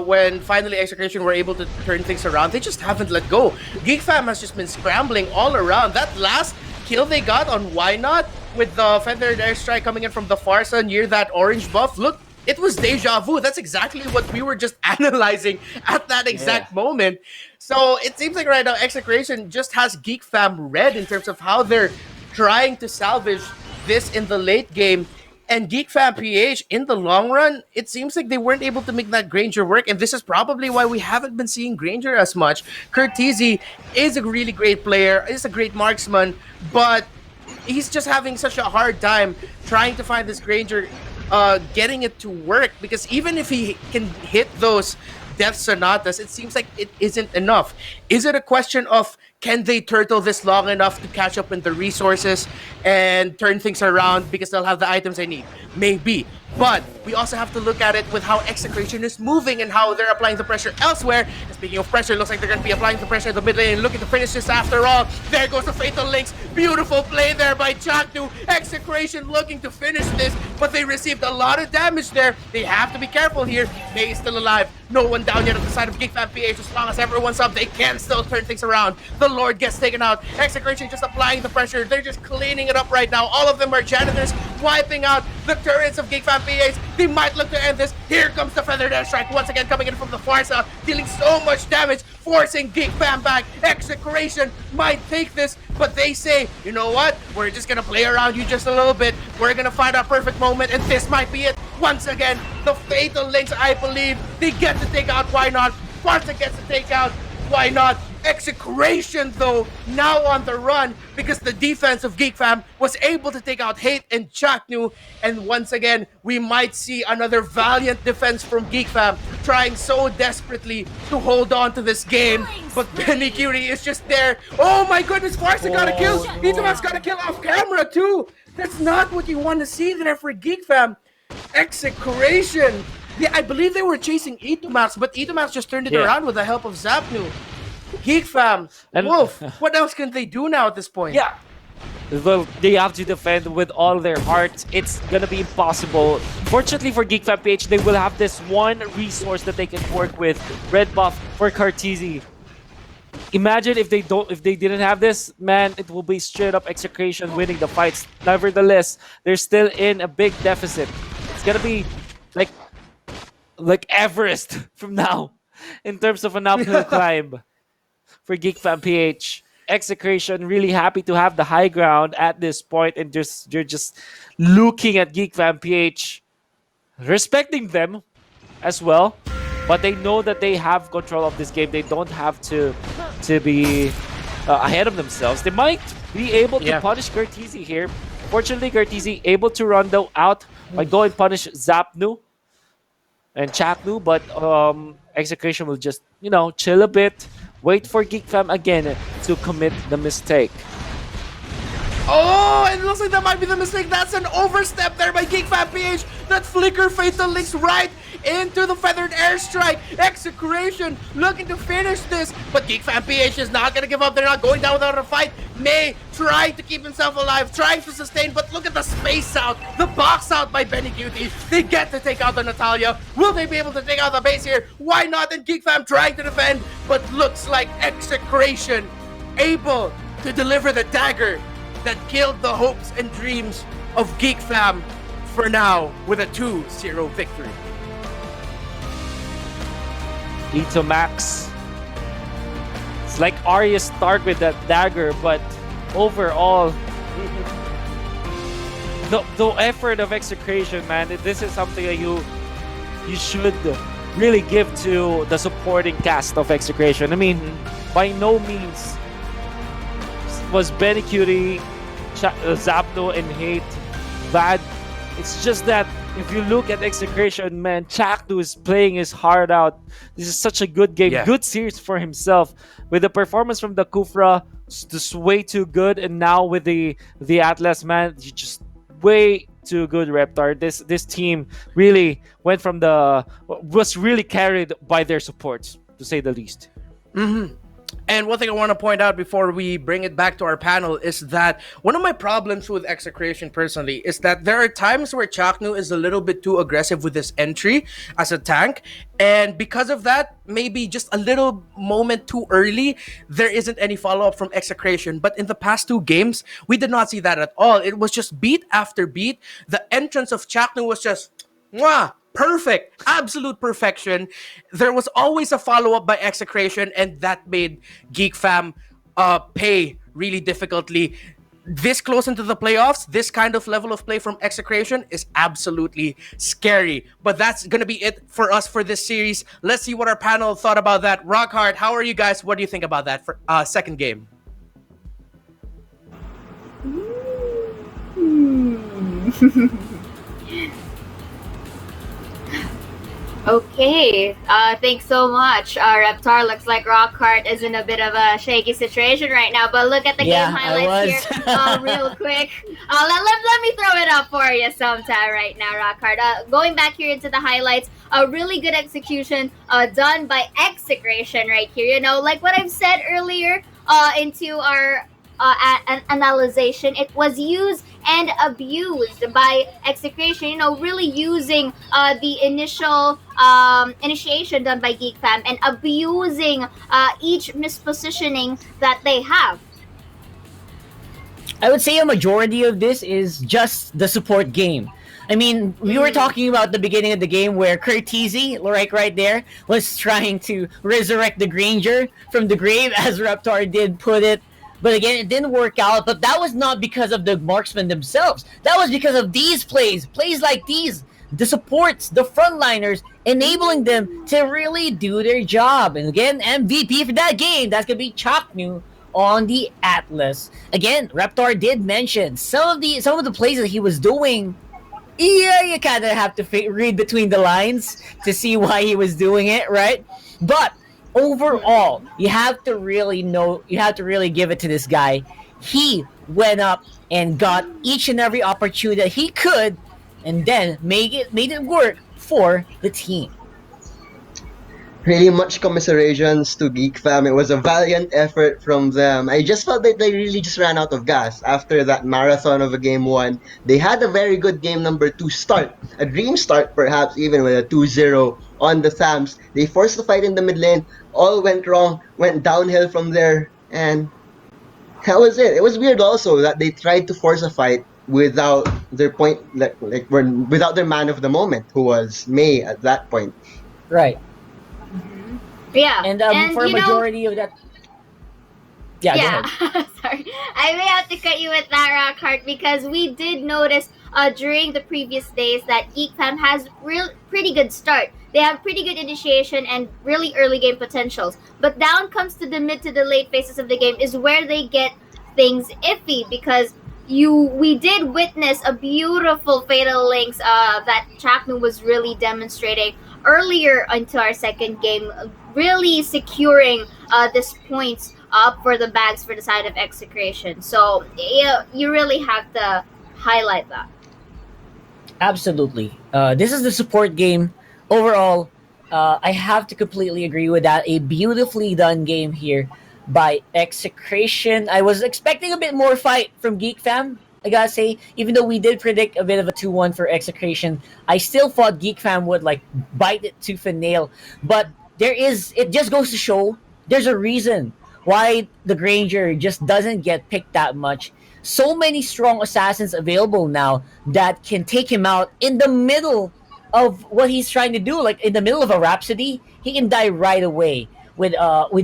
when finally Execration were able to turn things around, they just haven't let go. Geek Fam has just been scrambling all around. That last kill they got on Why Not, with the Feathered Airstrike coming in from the Farsa near that orange buff, look, it was deja vu. That's exactly what we were just analyzing at that exact moment. So it seems like right now Execration just has Geek Fam red in terms of how they're trying to salvage this in the late game. And Geek Fam PH, in the long run, it seems like they weren't able to make that Granger work, and this is probably why we haven't been seeing Granger as much. Curtizi is a really great player, is a great marksman, but he's just having such a hard time trying to find this Granger, getting it to work, because even if he can hit those Death Sonatas, it seems like it isn't enough. Is it a question of, can they turtle this long enough to catch up in the resources and turn things around because they'll have the items they need? Maybe. But we also have to look at it with how Execration is moving and how they're applying the pressure elsewhere. And speaking of pressure, it looks like they're going to be applying the pressure in the mid lane and looking to finish this after all. There goes the Fatal Links. Beautiful play there by Chakdu. Execration looking to finish this, but they received a lot of damage there. They have to be careful here. May is still alive. No one down yet on the side of Geek Fam PH. As long as everyone's up, they can still turn things around. The Lord gets taken out. Execration just applying the pressure. They're just cleaning it up right now. All of them are janitors, wiping out the turrets of Geek Fam PH. They might look to end this. Here comes the Feathered Airstrike once again coming in from the Farsa, dealing so much damage, forcing Geek Fam back. Execration might take this, but they say, you know what? We're just gonna play around you just a little bit. We're gonna find our perfect moment, and this might be it. Once again, the Fatal Links, I believe, they get to take out Why Not. Farsa gets to take out Why Not. Execration, though, now on the run because the defense of Geek Fam was able to take out Hate and Chaknu. And once again, we might see another valiant defense from Geek Fam trying so desperately to hold on to this game, but Benny Cutie is just there. Oh my goodness, Farsa got a kill. Itomax got a kill off camera too. That's not what you want to see there for Geek Fam. Execration. Yeah, I believe they were chasing Itomax, but Itomax just turned it around with the help of Zapnu. Geek Fam, and Wolf, what else can they do now at this point? Yeah. Well, they have to defend with all their heart. It's gonna be impossible. Fortunately for Geek Fam PH, they will have this one resource that they can work with. Red buff for Cartesi. Imagine if they didn't have this, man, it will be straight up Execration winning the fights. Nevertheless, they're still in a big deficit. It's gonna be like Everest from now in terms of an uphill climb for Geek Fam PH. Execration really happy to have the high ground at this point, and you're just looking at Geek Fam PH, respecting them as well, but they know that they have control of this game. They don't have to be ahead of themselves. They might be able to punish Cartesi here. Fortunately, Cartesi able to run out by going punish Zapnu and Chaknu, but Execration will just chill a bit. Wait for Geek Fam again to commit the mistake. Oh, it looks like that might be the mistake. That's an overstep there by Geek Fam PH. That flicker fatal links right into the feathered airstrike. Execration looking to finish this, but Geek Fam PH is not going to give up. They're not going down without a fight. May trying to keep himself alive, trying to sustain, but look at the space out, the box out by Benny Cutie. They get to take out the Natalia. Will they be able to take out the base here? Why not? And Geek Fam trying to defend, but looks like Execration able to deliver the dagger that killed the hopes and dreams of Geek Fam for now with a 2-0 victory. Itomax. It's like Arya Stark with that dagger, but overall, the effort of Execration, man, this is something that you should really give to the supporting cast of Execration. I mean, by no means was Benny Cutie, Zapno, and Hate bad. It's just that if you look at Execration, man, Chaknu is playing his heart out. This is such a good game, good series for himself. With the performance from the Kufra, it's just way too good. And now with the Atlas, man, you just way too good, Reptar. This team really was really carried by their supports, to say the least. Mm-hmm. And one thing I want to point out before we bring it back to our panel is that one of my problems with Execration personally is that there are times where Chaknu is a little bit too aggressive with his entry as a tank. And because of that, maybe just a little moment too early, there isn't any follow-up from Execration. But in the past 2 games, we did not see that at all. It was just beat after beat. The entrance of Chaknu was just perfect, absolute perfection. There was always a follow-up by Execration, and that made Geek Fam pay really difficultly. This close into the playoffs, this kind of level of play from Execration is absolutely scary. But that's going to be it for us for this series. Let's see what our panel thought about that. Rockhard, how are you guys? What do you think about that for second game? Okay, thanks so much. Reptar, looks like Rockhart is in a bit of a shaky situation right now, but look at the game highlights here real quick. Let me throw it up for you sometime right now, Rockhart. Going back here into the highlights, a really good execution done by Execration right here. You know, like what I've said earlier into our analyzation, it was used and abused by Execration, you know, really using the initial initiation done by Geek Fam and abusing each mispositioning that they have. I would say a majority of this is just the support game. I mean, we were talking about the beginning of the game where Cartesi, right there, was trying to resurrect the Granger from the grave, as Reptar did put it. But again, it didn't work out. But that was not because of the marksmen themselves. That was because of these plays like these, the supports, the frontliners, enabling them to really do their job. And again, MVP for that game, that's going to be Chaknu on the Atlas. Again, Reptar did mention some of the plays that he was doing Yeah, you kind of have to read between the lines to see why he was doing it, right? But overall, you have to really know, you have to really give it to this guy. He went up and got each and every opportunity that he could, and then made it work for the team. Really much commiserations to Geek Fam. It was a valiant effort from them. I just felt that they really just ran out of gas after that marathon of a game one. They had a very good game number two start. A dream start, perhaps, even with a 2-0 on the Thams. They forced the fight in the mid lane. All went wrong, went downhill from there, and that was it. It was weird also that they tried to force a fight without their point, without their man of the moment, who was May at that point. Right. Yeah. And for a majority of that. Yeah, go ahead. Sorry. I may have to cut you with that, Rockhart, because we did notice during the previous days that Geek Fam has pretty good start. They have pretty good initiation and really early game potentials. But down comes to the mid to the late phases of the game is where they get things iffy, because we did witness a beautiful Fatal Links that Chaknu was really demonstrating earlier into our second game, really securing this points up for the bags for the side of Execration. So you really have to highlight that. Absolutely. This is the support game. Overall, I have to completely agree with that. A beautifully done game here by Execration. I was expecting a bit more fight from Geek Fam, I gotta say. Even though we did predict a bit of a 2-1 for Execration, I still thought Geek Fam would like bite it tooth and nail. But it just goes to show there's a reason why the Granger just doesn't get picked that much. So many strong assassins available now that can take him out in the middle of what he's trying to do. Like in the middle of a Rhapsody, he can die right away with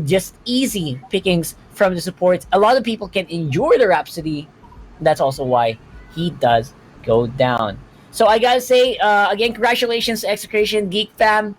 just easy pickings from the supports. A lot of people can endure the Rhapsody. That's also why he does go down. So I gotta say, again, congratulations to Execration, Geek Fam.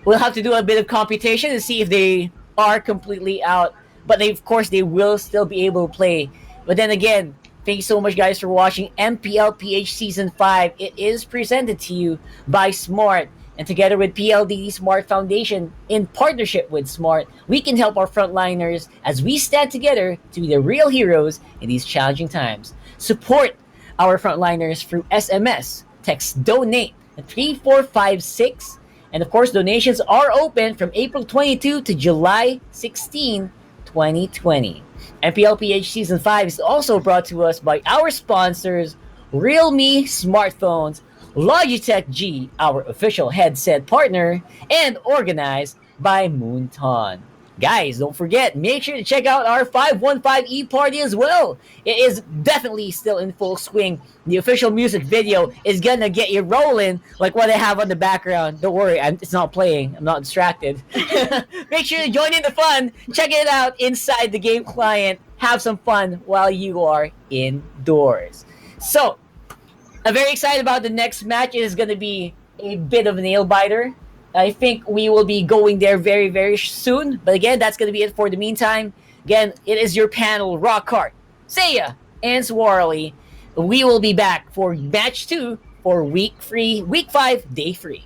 We'll have to do a bit of computation to see if they are completely out. But of course, they will still be able to play. But then again, thank you so much, guys, for watching MPL PH Season 5. It is presented to you by Smart. And together with PLDT Smart Foundation, in partnership with Smart, we can help our frontliners as we stand together to be the real heroes in these challenging times. Support our frontliners through SMS. Text DONATE at 3456. And of course, donations are open from April 22 to July 16, 2020. MPL PH Season 5 is also brought to us by our sponsors, Realme Smartphones, Logitech G, our official headset partner, and organized by Moonton. Guys, don't forget, make sure to check out our 515E party as well. It is definitely still in full swing. The official music video is gonna get you rolling like what I have on the background. Don't worry, it's not playing. I'm not distracted. Make sure to join in the fun. Check it out inside the game client. Have some fun while you are indoors. So, I'm very excited about the next match. It is gonna be a bit of a nail biter. I think we will be going there very, very soon. But again, that's going to be it for the meantime. Again, it is your panel, Rockhart, Seiya, and Swarley. We will be back for match 2 for week 5, day 3.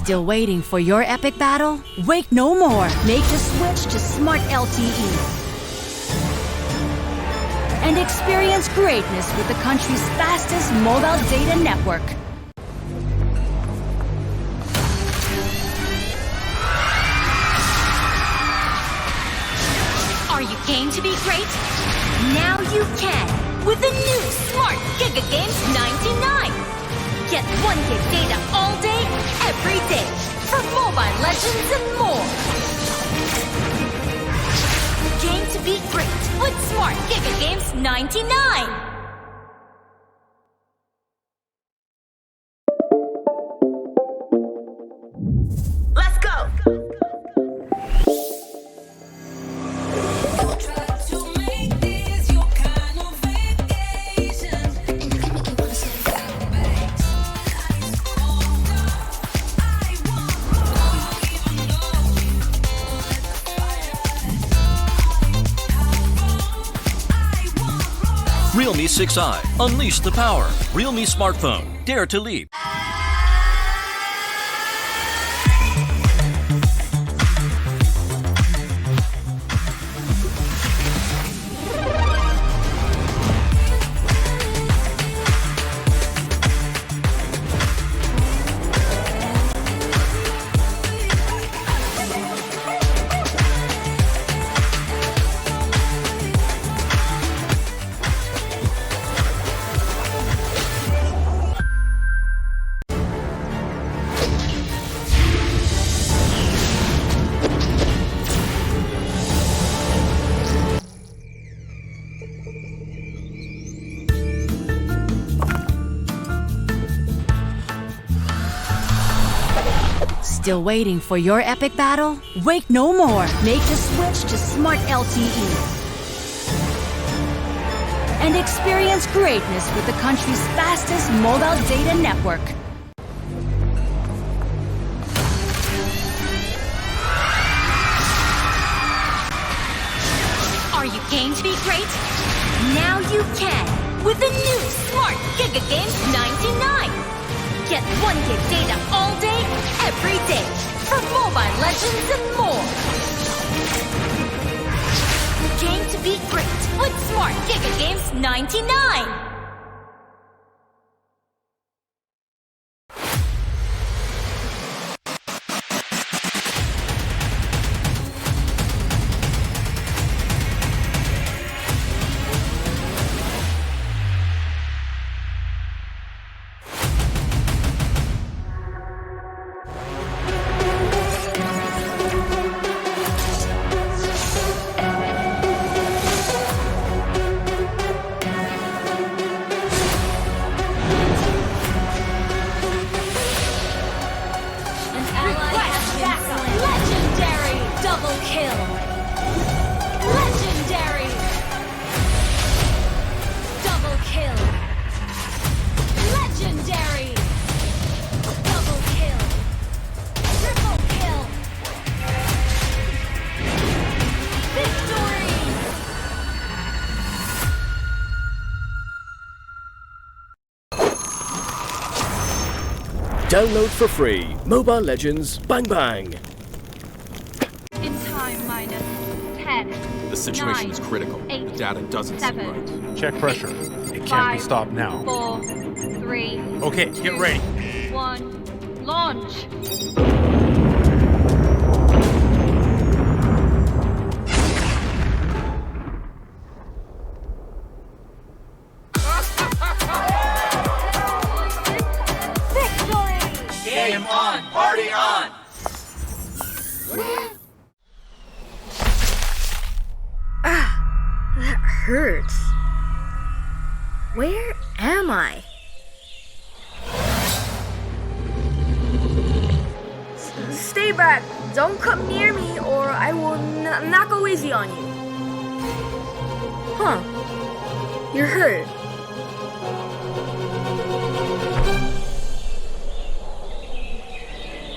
Still waiting for your epic battle? Wait no more. Make the switch to Smart LTE. And experience greatness with the country's fastest mobile data network. Are you game to be great? Now you can with the new Smart Giga Games 99. Get 1 gig data all day, every day for Mobile Legends and more. Game to be great with Smart Giga Games 99. Let's go! Realme 6i. Unleash the power. Realme smartphone. Dare to leap. Still waiting for your epic battle? Wait no more. Make the switch to Smart LTE. And experience greatness with the country's fastest mobile data network. Are you game to be great? Now you can with the new Smart Giga Games 99. Get 1 gig data all day, every day for Mobile Legends and more. Game to be great with Smart Giga Games 99. Download for free. Mobile Legends Bang Bang. In time minus 10. The situation 9, is critical. 8, the data doesn't 7, seem right. Check pressure. It can't 5, be stopped now. 4, 3. Okay, get ready. 1. Launch. Game on! Party on! That hurts. Where am I? Stay back. Don't come near me or I will not go easy on you. Huh. You're hurt.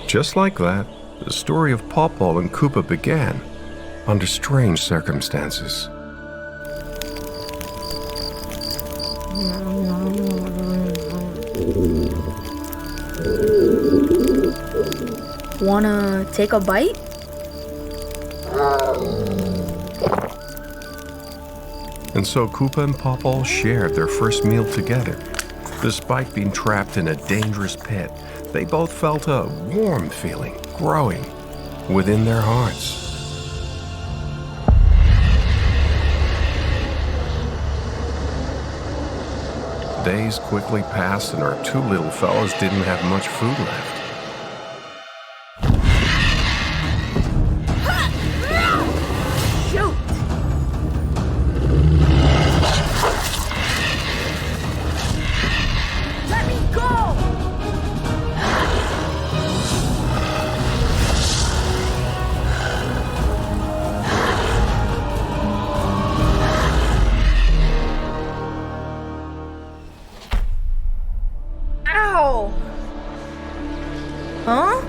Just like that, the story of Pawpaw and Koopa began, under strange circumstances. Wanna take a bite? And so Koopa and Popol shared their first meal together. Despite being trapped in a dangerous pit, they both felt a warm feeling growing within their hearts. Days quickly passed and our two little fellows didn't have much food left. Shoot! Let me go! Ow! Huh?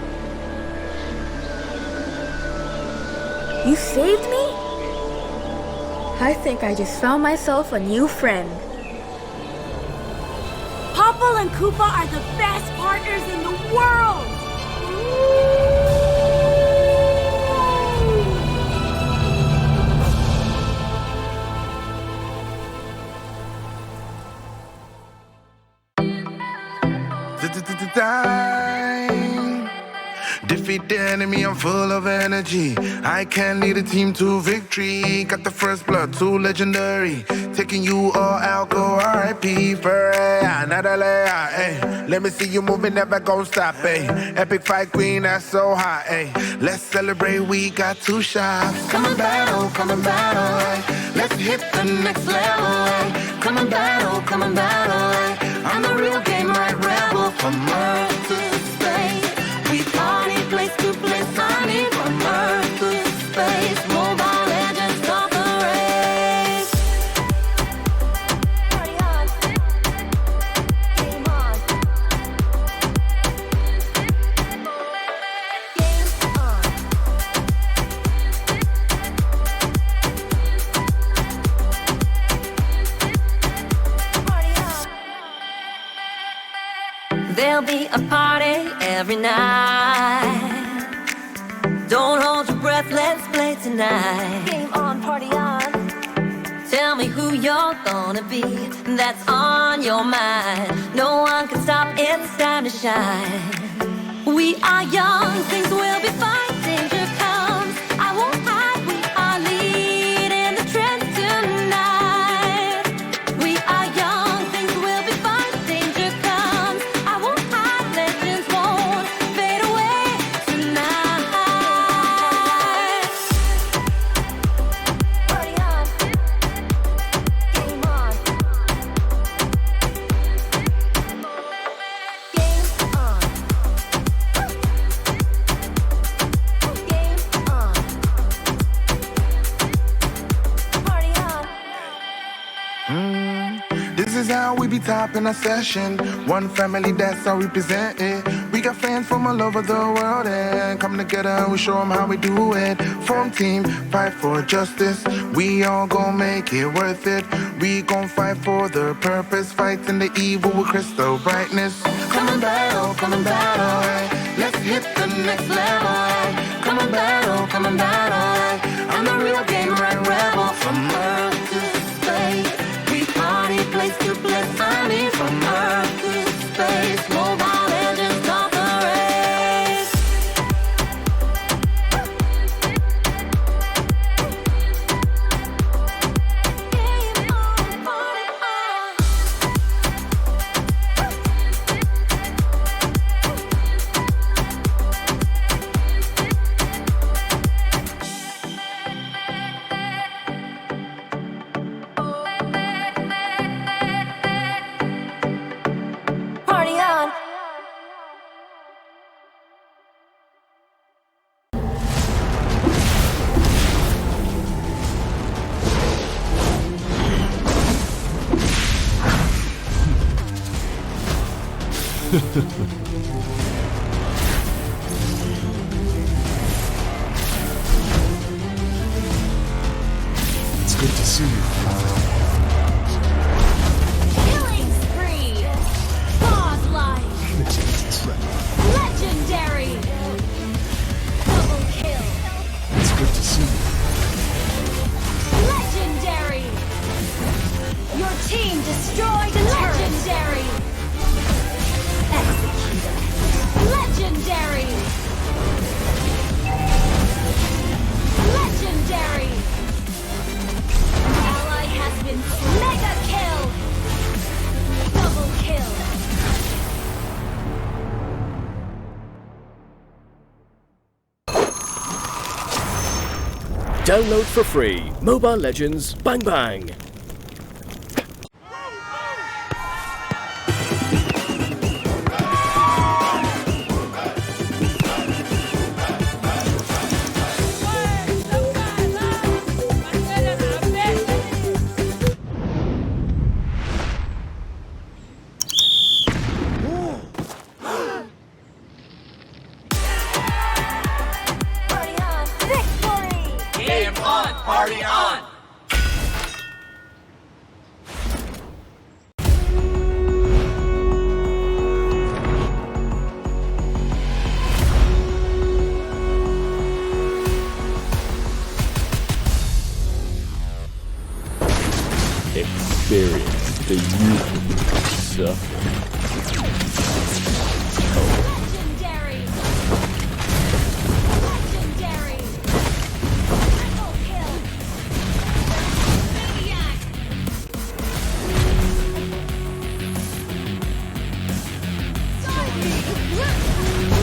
You saved me? I think I just found myself a new friend. Popol and Koopa are the best partners in the world! Time. Defeat the enemy, I'm full of energy. I can lead a team to victory. Got the first blood, too legendary. Taking you all out, go RIP for another layer. Ay. Let me see you moving, never gon' stop. Ay. Epic fight queen, that's so hot. Ay. Let's celebrate, we got two shots. Come and battle, come and battle. Ay. Let's hit the next level. Ay. Come and battle, come and battle. Ay. I'm the real game, right rebel. From Earth to space, we party place to place. I need from Earth to space. Mobile legends start the race. Party on, game on, game on. Party on. There'll be a party every night. Don't hold your breath, let's play tonight. Game on, party on. Tell me who you're gonna be, that's on your mind. No one can stop, it's time to shine. We are young, things will be fine. Danger comes, I won't hide. We are leading the trend tonight. We are young, things will be fine. Danger comes, I won't hide. Legends won't fade away tonight. Party on, game on, game on, game on, party on. This is how we be topping our session. One family, that's how we present it. We got fans from all over the world and come together and we show them how we do it. Form team, fight for justice. We all gon' make it worth it. We gon' fight for the purpose. Fighting the evil with crystal brightness. Come and battle, come and battle. Ay. Let's hit the next level. Ay. Come and battle, come and battle. Ay. I'm the real game, right rebel. From Earth to space, we party place to place. I mean from Earth to space. Mobile legends start the race. Game on, party on. Party on. It's good to see you. Killing spree! Boss-like! Legendary! Download for free Mobile Legends Bang Bang. Game on, party on! Experience the youth suffering. Legendary! Legendary! Triple kill! Maniac!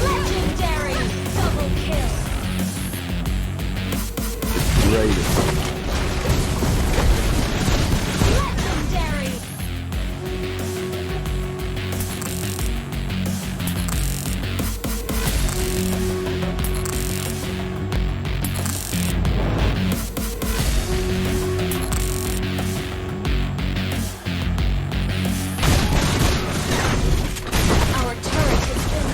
Legendary! Double kill! Greatest. Legendary! Our turret has been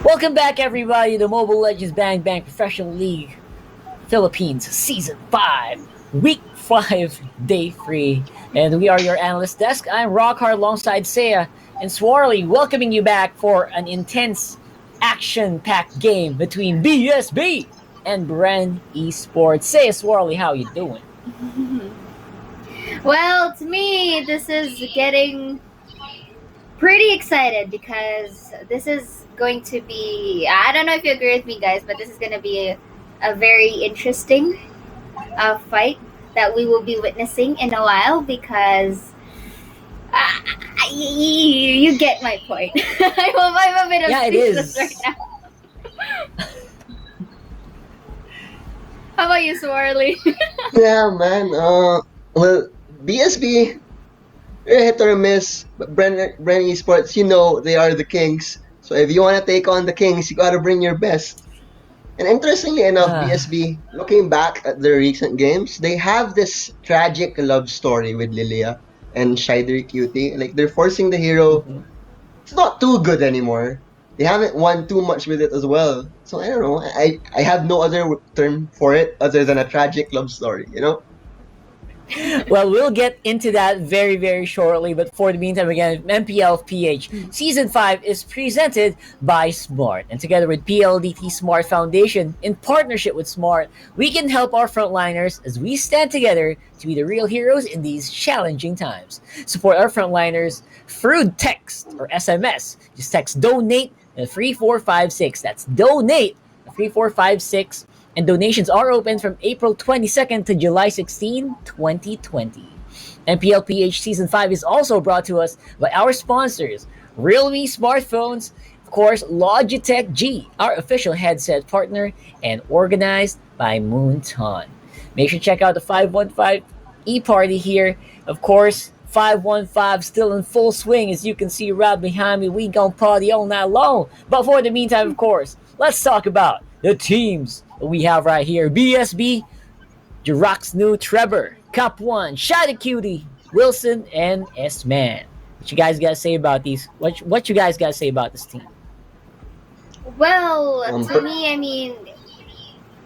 Welcome back, everybody, to Mobile Legends Bang Bang Professional League Philippines Season 5, Week 5, Day 3. And we are your analyst desk. I'm Rockhard alongside Seiya and Swarley, welcoming you back for an intense, action-packed game between BSB and Bren Esports. Seiya, Swarley, how you doing? Well, to me, this is getting pretty excited because this is going to be, I don't know if you agree with me, guys, but this is going to be a very interesting fight that we will be witnessing in a while because you get my point. I'm a bit of speechless right now. How about you, Swarley? Yeah, man. Well, BSB, they're hit or miss. But Bren Esports, you know, they are the kings. So if you want to take on the kings, you got to bring your best. And interestingly enough, BSB, looking back at their recent games, they have this tragic love story with Lilia and Shider Cutie. Like, they're forcing the hero. It's not too good anymore. They haven't won too much with it as well. So I don't know. I have no other term for it other than a tragic love story, you know? Well, we'll get into that very, very shortly. But for the meantime, again, MPL PH Season 5 is presented by Smart. And together with PLDT Smart Foundation, in partnership with Smart, we can help our frontliners as we stand together to be the real heroes in these challenging times. Support our frontliners through text or SMS. Just text DONATE 3456. That's DONATE 3456. And donations are open from April 22nd to July 16, 2020. MPL PH Season 5 is also brought to us by our sponsors, Realme Smartphones, of course, Logitech G, our official headset partner, and organized by Moonton. Make sure to check out the 515 e-party here. Of course, 515 still in full swing, as you can see right behind me. We gon' party all night long. But for the meantime, of course, let's talk about the teams we have right here. BSB, Jirok's new Trevor, Cup 1, Shada Cutie, Wilson, and S-Man. What you guys got to say about these? What you guys got to say about this team? Well, to me, I mean,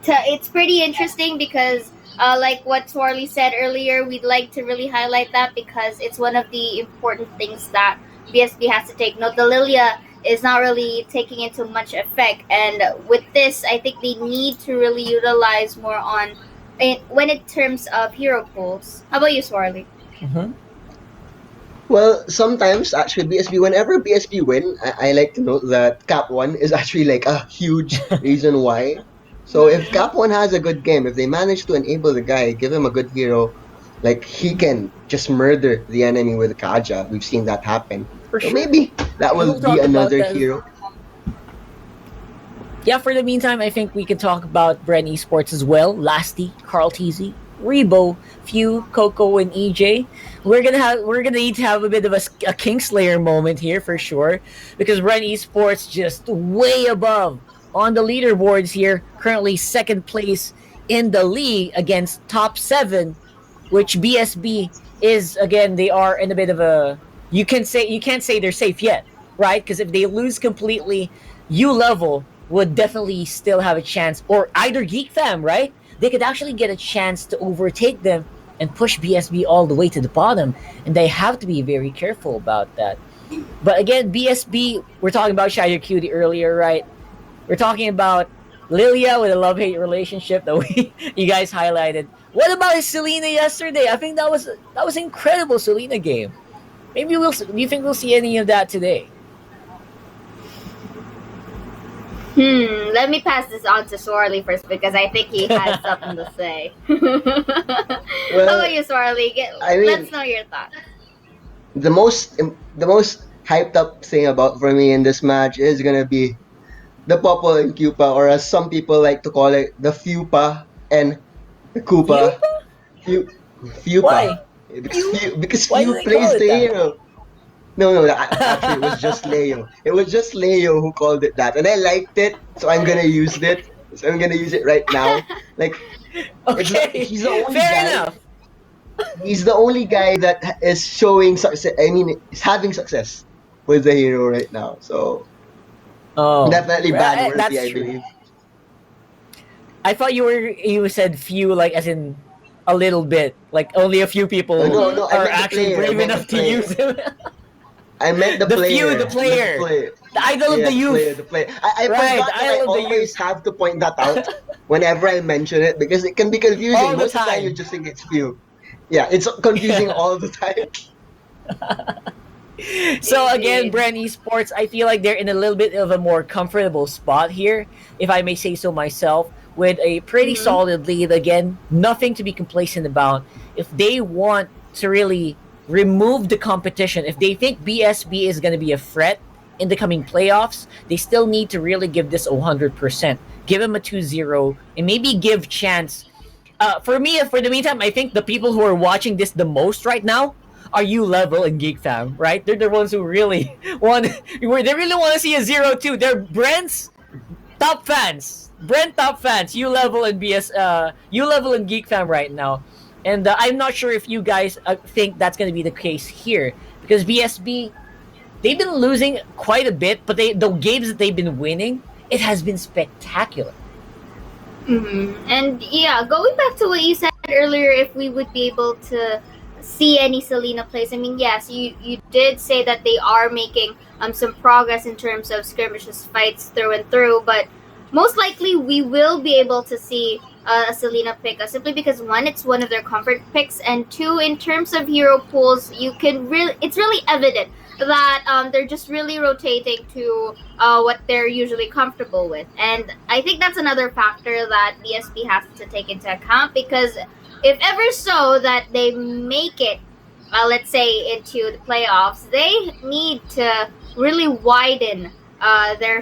it's pretty interesting because, like what Swarley said earlier, we'd like to really highlight that because it's one of the important things that BSB has to take note. The Lilia is not really taking into much effect, and with this, I think they need to really utilize more on when in terms of hero pools. How about you, Swarley? Well, sometimes actually BSB, whenever BSB win, I like to note that Cap 1 is actually like a huge reason why. So if Cap 1 has a good game, if they manage to enable the guy, give him a good hero, like he can just murder the enemy with Kaja. We've seen that happen. So maybe that will be another hero. Yeah, for the meantime, I think we can talk about Bren Esports as well. Lasty, Carl TZ, Rebo, Few, Coco, and EJ. We're gonna need to have a bit of a Kingslayer moment here for sure, because Bren Esports just way above on the leaderboards here. Currently second place in the league against top 7, which BSB is, again, they are in a bit of a, you can't say they're safe yet, right? Because if they lose completely, U level would definitely still have a chance, or either Geek Fam, right? They could actually get a chance to overtake them and push BSB all the way to the bottom, and they have to be very careful about that. But again, BSB, we're talking about Shire Cutie earlier, right? We're talking about Lilia with a love-hate relationship that you guys highlighted. What about his Selena yesterday? I think that was incredible Selena game. Maybe do you think we'll see any of that today? Let me pass this on to Swarley first because I think he has something to say. How about you, Swarley? Let's know your thoughts. The most hyped up thing for me in this match is gonna be the Popol and Cupa, or as some people like to call it, the Fupa and the Koopa. Fupa. Why? Because Few plays the hero. No, actually it was just Leo. It was just Leo who called it that, and I liked it, so I'm gonna use it. So I'm gonna use it right now. Like, okay, he's the only fair guy. enough. He's the only guy that is showing success. I mean, is having success with the hero right now. So Oh, Definitely ban that's worthy, I true. believe. I thought you said few, like as in a little bit, like only a few people No, I are meant the actually player. I brave meant enough the to player. use him. I meant the The few, player. the player, the idol of Yeah, the youth. the player. I Right, forgot the that I idol of the always youth. have to point that out whenever I mention it because it can be confusing. All the Most of the time, you time. just think it's few. Yeah, it's confusing Yeah. all the time. So again, Indeed. Bren Esports, I feel like they're in a little bit of a more comfortable spot here, if I may say so myself, with a pretty Mhm. solid lead. Again, nothing to be complacent about. If they want to really remove the competition, if they think BSB is going to be a threat in the coming playoffs, they still need to really give this 100%. Give them a 2-0 and maybe give chance. For me, for the meantime, I think the people who are watching this the most right now are you level and Geek Fam, right? They're the ones who really want. They really want to see a 0-2. They're Brent's top fans. Brent top fans. You level and you level and Geek Fam right now. And I'm not sure if you guys think that's going to be the case here because BSB they've been losing quite a bit, but the games that they've been winning, it has been spectacular. And yeah, going back to what you said earlier, if we would be able to see any Selena plays, I mean, yes, you did say that they are making some progress in terms of skirmishes, fights through and through, but most likely we will be able to see a Selena pick, simply because one, it's one of their comfort picks, and two, in terms of hero pools, it's really evident that they're just really rotating to what they're usually comfortable with. And I think that's another factor that BSB has to take into account, because if ever so that they make it, let's say, into the playoffs, they need to really widen their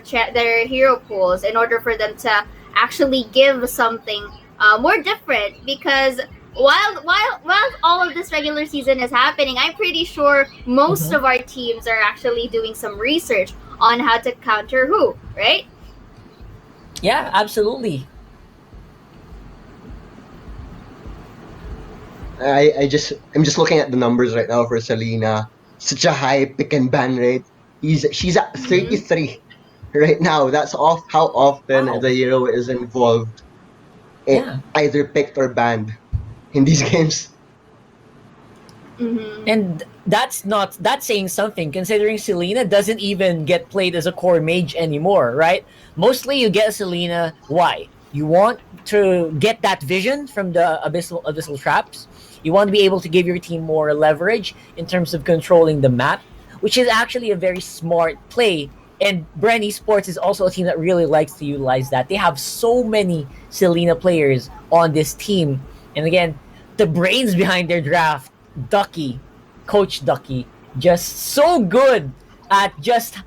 hero pools in order for them to actually give something more different, because while all of this regular season is happening, I'm pretty sure most of our teams are actually doing some research on how to counter who, right? Yeah, absolutely. I'm just looking at the numbers right now for Selena. Such a high pick and ban rate. She's at 33 right now. That's off how often Wow. the hero is involved, Yeah. either picked or banned in these games. And that's saying something, considering Selena doesn't even get played as a core mage anymore, right? Mostly you get Selena. Why? You want to get that vision from the abyssal traps. You want to be able to give your team more leverage in terms of controlling the map, which is actually a very smart play. And Bren Esports is also a team that really likes to utilize that. They have so many Selena players on this team. And again, the brains behind their draft, Ducky, Coach Ducky, just so good at just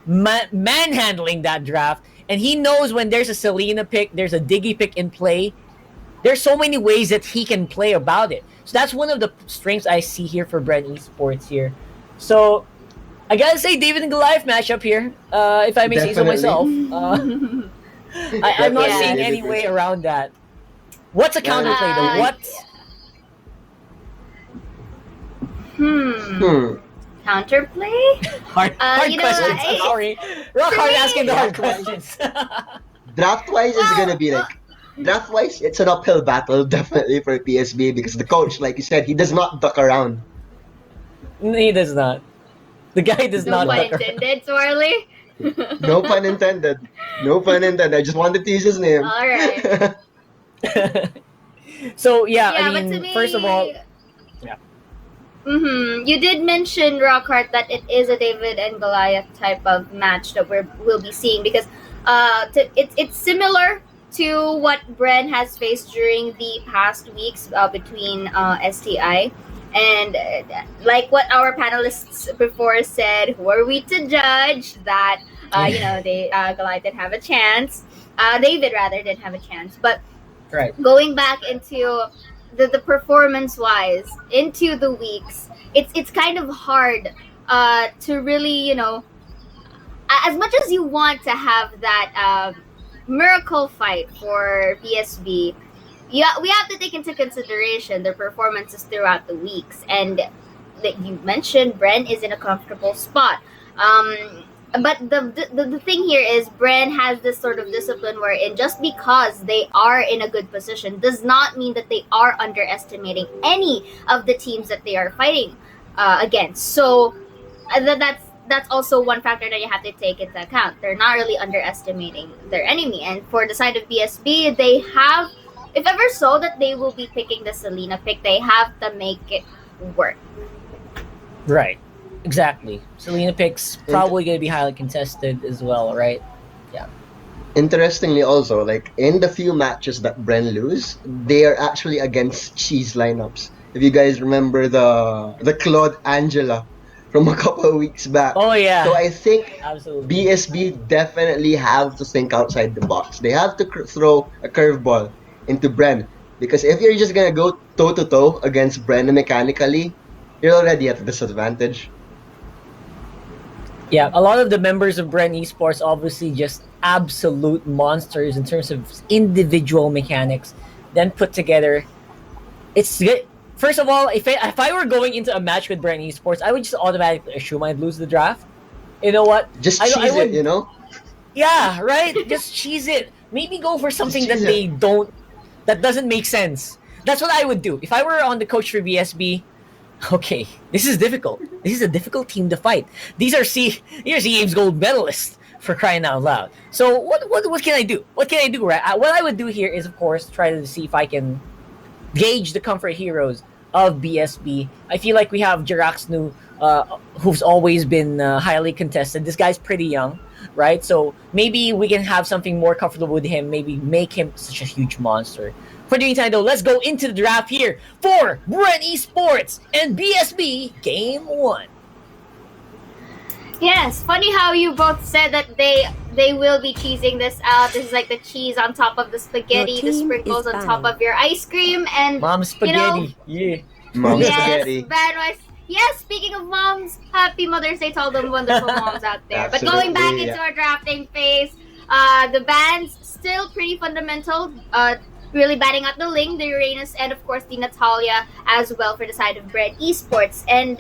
manhandling that draft. And he knows when there's a Selena pick, there's a Diggy pick in play. There's so many ways that he can play about it. So that's one of the strengths I see here for Bren Esports here. So I gotta say, David and Goliath matchup here, if I may say so myself. I'm not seeing any way around that. What's a counterplay though? What? Counterplay? Hard questions. Sorry. Rock hard asking the hard questions. Draft-wise is gonna be like draft-wise, it's an uphill battle definitely for PSB because the coach, like you said, he does not duck around. He does not. The guy does not. No pun intended, Swarley. No pun intended. No pun intended. I just wanted to use his name. All right. So Yeah, I but to mean, me- first of all, You did mention, Rockhart, that it is a David and Goliath type of match that we'll be seeing, because it's similar to what Bren has faced during the past weeks between STI. And like what our panelists before said, who are we to judge that Goliath didn't have a chance. David rather didn't have a chance. But going back into the performance wise into the weeks, it's kind of hard to really, as much as you want to have that miracle fight for BSB, we have to take into consideration their performances throughout the weeks. And that you mentioned, Bren is in a comfortable spot. but the thing here is Bren has this sort of discipline wherein just because they are in a good position does not mean that they are underestimating any of the teams that they are fighting against. So that's also one factor that you have to take into account. They're not really underestimating their enemy. And for the side of BSB, they have, if ever so that they will be picking the Selena pick, they have to make it work. Right. Exactly. Selena pick's probably going to be highly contested as well, right? Yeah. Interestingly, also, like in the few matches that Bren lose, they are actually against cheese lineups. If you guys remember the Claude Angela from a couple of weeks back. Oh yeah. So I think Absolutely. BSB definitely have to think outside the box. They have to throw a curveball into Bren, because if you're just gonna go toe to toe against Bren mechanically, you're already at a disadvantage. Yeah, a lot of the members of Bren Esports obviously just absolute monsters in terms of individual mechanics. Then put together, it's good. First of all, if I were going into a match with Bren Esports, I would just automatically assume I'd lose the draft. You know what? Just cheese it, you know? Yeah, right? Just cheese it. Maybe go for something that that doesn't make sense. That's what I would do. If I were on the coach for BSB, okay, this is difficult. This is a difficult team to fight. These are Games gold medalists, for crying out loud. So what can I do? What can I do, right? What I would do here is, of course, try to see if I can gauge the comfort heroes of BSB. I feel like we have Jiraxnu, who's always been highly contested. This guy's pretty young, right? So maybe we can have something more comfortable with him, maybe make him such a huge monster. For the meantime, though, let's go into the draft here for Bren Esports and BSB Game 1. Yes, funny how you both said that they will be cheesing this out. This is like the cheese on top of the spaghetti, the sprinkles on top of your ice cream, and Mom's spaghetti. You know, Mom's yes, spaghetti. Bad. Yes, speaking of moms, happy Mother's Day to all the wonderful moms out there. But Absolutely, going back into our drafting phase, the bans still pretty fundamental. Really batting out the Ling, the Uranus, and of course the Natalia as well for the side of Bren Esports. And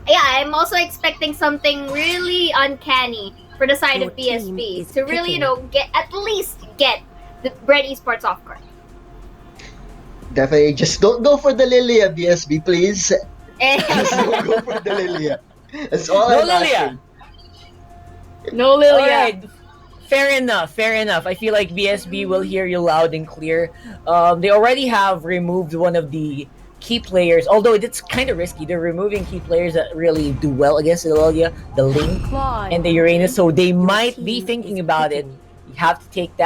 yeah, I'm also expecting something really uncanny for the side of BSB to really, at least get the Bren Esports off court. Definitely, just don't go for the Lilia, BSB, please. Just don't go for the Lilia. That's all I'm asking. No Lilia. All right. Fair enough. I feel like BSB will hear you loud and clear. They already have removed one of the key players, although it's kind of risky. They're removing key players that really do well against Lilia, the Link, and the Uranus, so they might be thinking about it. You have to take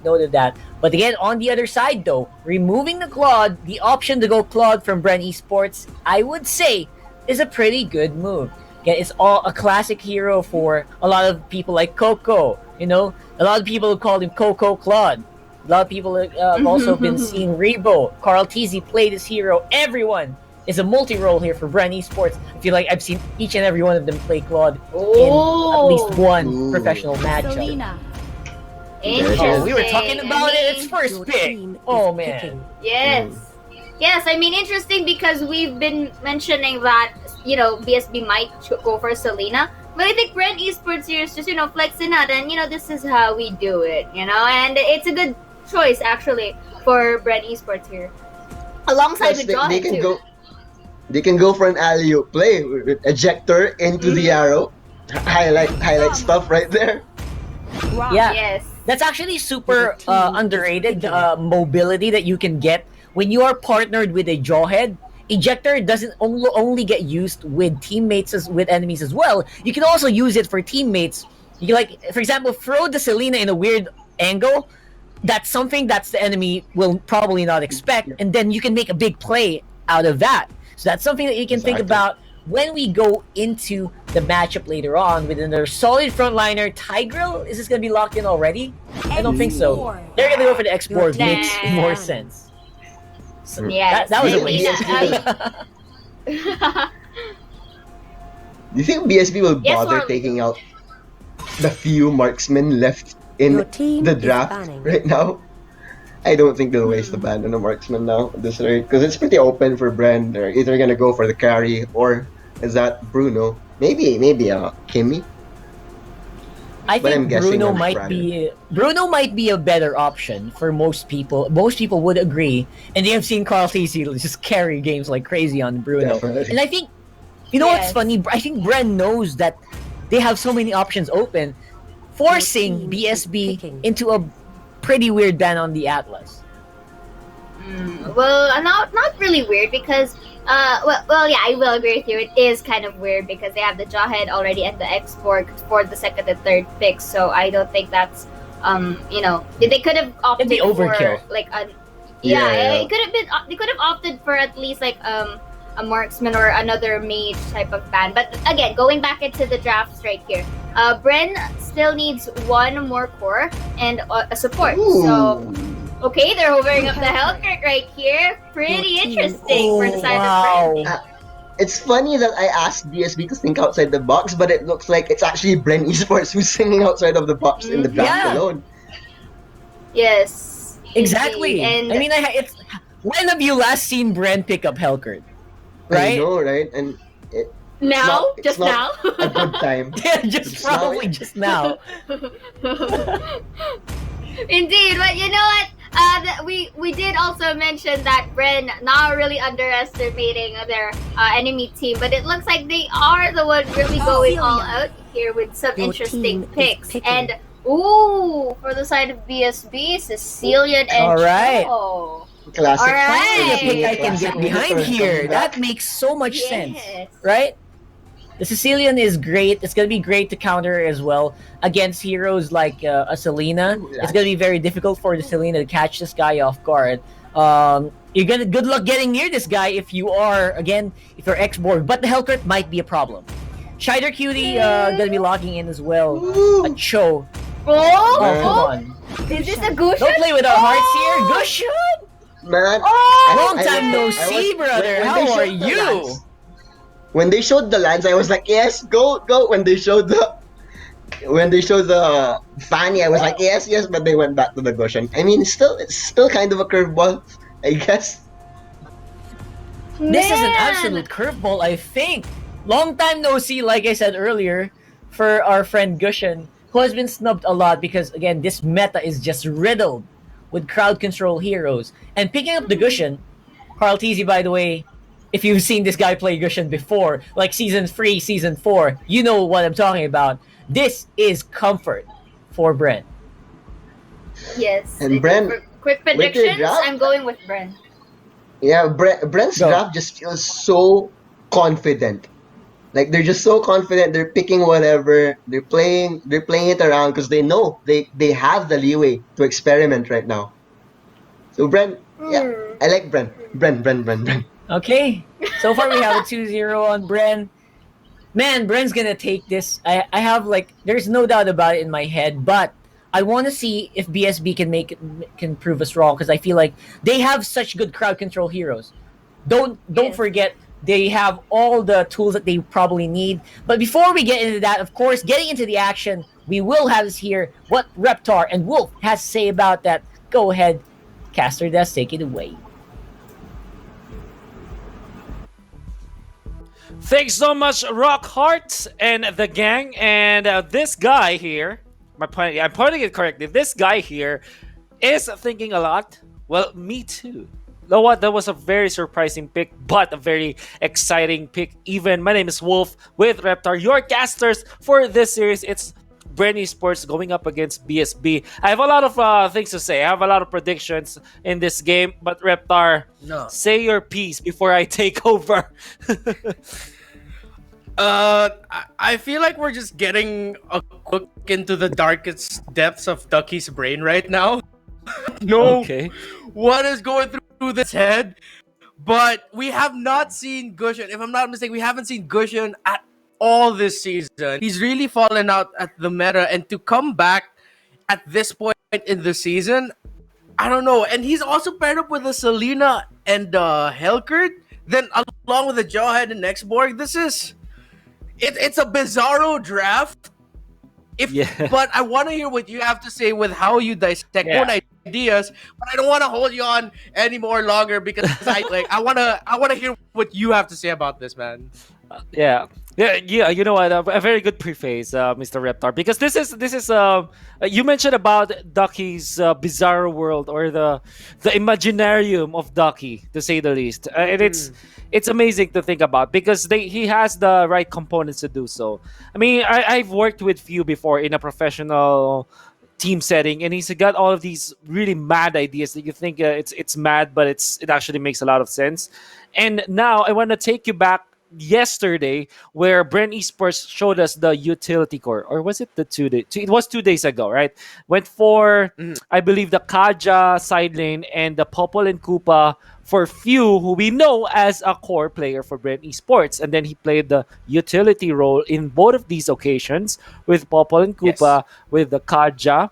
note of that. But again, on the other side, though, removing the Claude, the option to go Claude from Bren Esports, I would say, is a pretty good move. Again, it's all a classic hero for a lot of people like Coco. You know, a lot of people call him Coco Claude. A lot of people have also been seeing Rebo. Carl Tizzy play this hero. Everyone is a multi-role here for Bren Esports. I feel like I've seen each and every one of them play Claude in at least one professional matchup. Interesting. We were talking about it. It's first pick. Oh man. Yes. Yes, I mean, interesting because we've been mentioning that, BSB might go for Selena. But I think Bren Esports here is just, flexing out and, this is how we do it, and it's a good choice, actually, for Bren Esports here. Alongside with John, too. They can go for an alley-oop play with ejector into the arrow. Highlight stuff right there. Yeah. Yes. That's actually super underrated mobility that you can get when you are partnered with a jawhead. Ejector doesn't only get used with teammates with enemies as well. You can also use it for teammates. You can, for example, throw the Selena in a weird angle. That's something that the enemy will probably not expect, and then you can make a big play out of that. So that's something that you can think about when we go into the matchup later on with another solid frontliner. Tigreal, is this going to be locked in already? I don't think so. They're going to go for the X-Borg. Makes more sense. So yes. That was a waste. Do you think BSB will bother taking out the few marksmen left in the draft right now? I don't think they'll waste the ban on a marksman now at this rate, because it's pretty open for Bren. They're either gonna go for the carry or is that Bruno? Maybe Kimmy. I But I'm think guessing Bruno might be a better option for most people. Most people would agree, and they have seen Carl TC just carry games like crazy on Bruno. Definitely. And I think what's funny? I think Bren knows that they have so many options open, forcing BSB into a pretty weird ban on the Atlas. Well, not really weird because well, yeah, I will agree with you. It is kind of weird because they have the Jawhead already and the X-Borg for the second and third picks. So I don't think that's they could have opted overkill. for like a Yeah. it could have been they could have opted for at least like a marksman or another mage type of ban. But again, going back into the drafts right here, Bren still needs one more core and a support. So okay, they're hovering up the Hellkirk right here. Pretty interesting for the side of Bren. It's funny that I asked BSB to think outside the box, but it looks like it's actually Bren Esports who's thinking outside of the box in the draft alone. Yes. Exactly. Indeed. And I mean, it's when have you last seen Bren pick up Hellkirk? Right? I know, right? And now? It's not a good time. Yeah, just now. Indeed, but you know what? We did also mention that Bren not really underestimating their enemy team, but it looks like they are the one really going all out here with some interesting picks. And for the side of BSB, Sicilian and Alright. Joe. Classic. Finally, a pick I can Classic get behind Classic. here. That makes so much sense, right? The Sicilian is great. It's gonna be great to counter as well against heroes like a Selena. It's gonna be very difficult for the Selena to catch this guy off guard. You're gonna good luck getting near this guy if you're X-Borg, but the Hellkirk might be a problem. Shider Cutie gonna be logging in as well. A Cho. Oh, come on. Is this a Gushan? Don't play with our hearts here, Gushan! Man, Long time no see, brother. How are you? When they showed the lands, I was like, yes, go. When they showed the Fanny, I was like, yes, but they went back to the Goshen. I mean, it's still kind of a curveball, I guess. This is an absolute curveball, I think. Long time no see, like I said earlier, for our friend Gushan, who has been snubbed a lot because, again, this meta is just riddled with crowd control heroes. And picking up the Gushan, Carl TZ, by the way, if you've seen this guy play Gushan before, like Season 3, Season 4, you know what I'm talking about. This is comfort for Bren. Yes. And Bren, for quick predictions, I'm going with Bren. Yeah, Bren's draft just feels so confident. Like they're just so confident. They're picking whatever. They're playing it around because they know they have the leeway to experiment right now. So Bren, yeah, I like Bren. Bren. Okay, so far we have a 2-0 on Bren. Man, Bren's gonna take this. I have there's no doubt about it in my head, but I want to see if BSB can prove us wrong because I feel like they have such good crowd control heroes. Don't forget they have all the tools that they probably need. But before we get into that, of course, getting into the action, we will have this here what Reptar and Wolf has to say about that. Go ahead, Caster Des, take it away. Thanks so much, Rockheart and the gang. And this guy here, I'm putting it correctly. This guy here is thinking a lot. Well, me too. You know what? That was a very surprising pick, but a very exciting pick. Even my name is Wolf with Reptar, your casters for this series. It's Bren Esports going up against BSB. I have a lot of things to say. I have a lot of predictions in this game, but Reptar, say your piece before I take over. I feel like we're just getting a look into the darkest depths of Ducky's brain right now. What is going through this head? But we have not seen Gushan. If I'm not mistaken, we haven't seen Gushan at all this season. He's really fallen out at the meta, and to come back at this point in the season, I don't know. And he's also paired up with a Selena and Hellkirk, then along with the Jawhead and X-Borg. It's a bizarro draft. But I want to hear what you have to say with how you dissect own ideas. But I don't want to hold you on any more longer because I want to hear what you have to say about this, man. Yeah. Yeah. You know what? A very good preface, Mr. Reptar, because you mentioned about Ducky's bizarre world or the imaginarium of Ducky, to say the least, and it's amazing to think about because he has the right components to do so. I mean, I've worked with few before in a professional team setting, and he's got all of these really mad ideas that you think it's mad, but it actually makes a lot of sense. And now I want to take you back yesterday where Bren Esports showed us the utility core, or was it the 2 day? It was 2 days ago, right? Went for I believe the Kaja side lane and the Popol and Koopa for few who we know as a core player for Bren Esports, and then he played the utility role in both of these occasions with Popol and Koopa with the Kaja,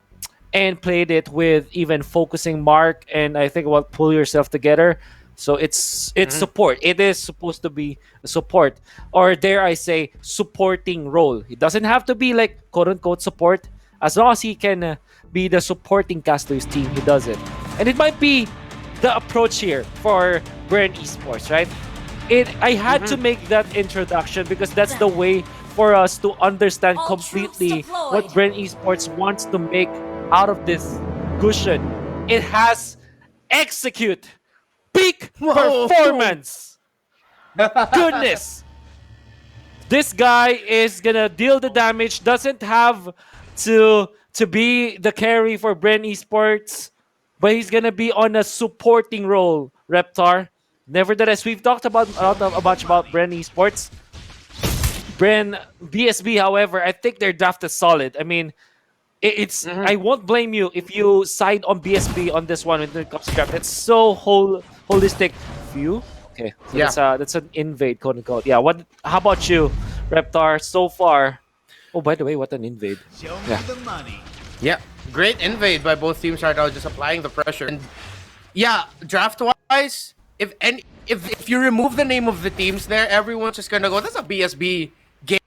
and played it with even focusing Mark and I think about pull yourself together. So it's support. It is supposed to be support, or dare I say, supporting role. It doesn't have to be like quote unquote support. As long as he can be the supporting cast to his team, he does it. And it might be the approach here for Bren Esports, right? I had to make that introduction because that's the way for us to understand completely what Bren Esports wants to make out of this cushion. It has execute. Peak performance. Goodness. This guy is gonna deal the damage. Doesn't have to be the carry for Bren Esports, but he's gonna be on a supporting role, Reptar. Nevertheless, we've talked about a bunch about Bren Esports. Bren BSB, however, I think their draft is solid. I mean, it's I won't blame you if you side on BSB on this one when it comes to draft. It's so holistic view. Okay, so that's an invade, quote unquote. Yeah. How about you, Reptar? So far. Oh, by the way, what an invade! Show me the money. Yeah, great invade by both teams right now, just applying the pressure. And yeah, draft-wise, if you remove the name of the teams there, everyone's just gonna go, that's a BSB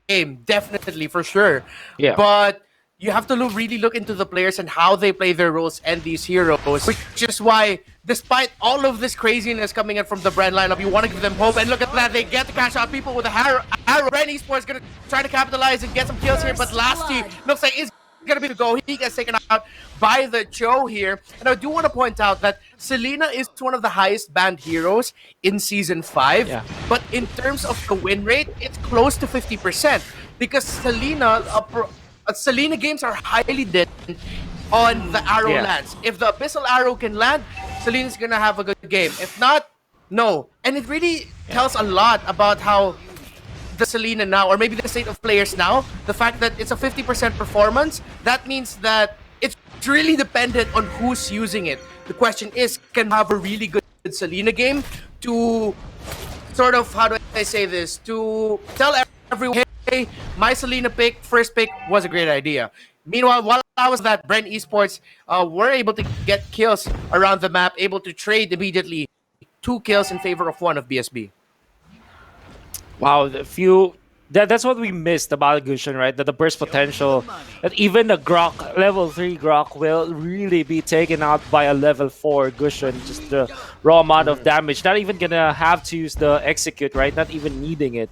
game, definitely for sure. Yeah, but you have to really look into the players and how they play their roles and these heroes, which is why, despite all of this craziness coming in from the Bren lineup, you want to give them hope. And look at that, they get to cash out people with a arrow. Bren Esports going to try to capitalize and get some kills here, but Lasty looks like is going to be the go. He gets taken out by the Joe here. And I do want to point out that Selena is one of the highest banned heroes in Season 5. Yeah. But in terms of the win rate, it's close to 50%. Because Selena games are highly dependent on the arrow lands. If the Abyssal arrow can land, Selena's gonna have a good game. If not, no. And it really tells a lot about how the Selena now, or maybe the state of players now, the fact that it's a 50% performance, that means that it's really dependent on who's using it. The question is, can you have a really good Selena game to sort of, how do I say this, to tell everyone, hey, my Selena first pick was a great idea. Meanwhile, while I was that, Bren Esports were able to get kills around the map, able to trade immediately 2 kills in favor of 1 of BSB. Wow, that's what we missed about Gushin, right? That the burst potential, that even the Grok, level 3 Grok will really be taken out by a level 4 Gushin. Just the raw amount of damage. Not even gonna have to use the execute, right? Not even needing it.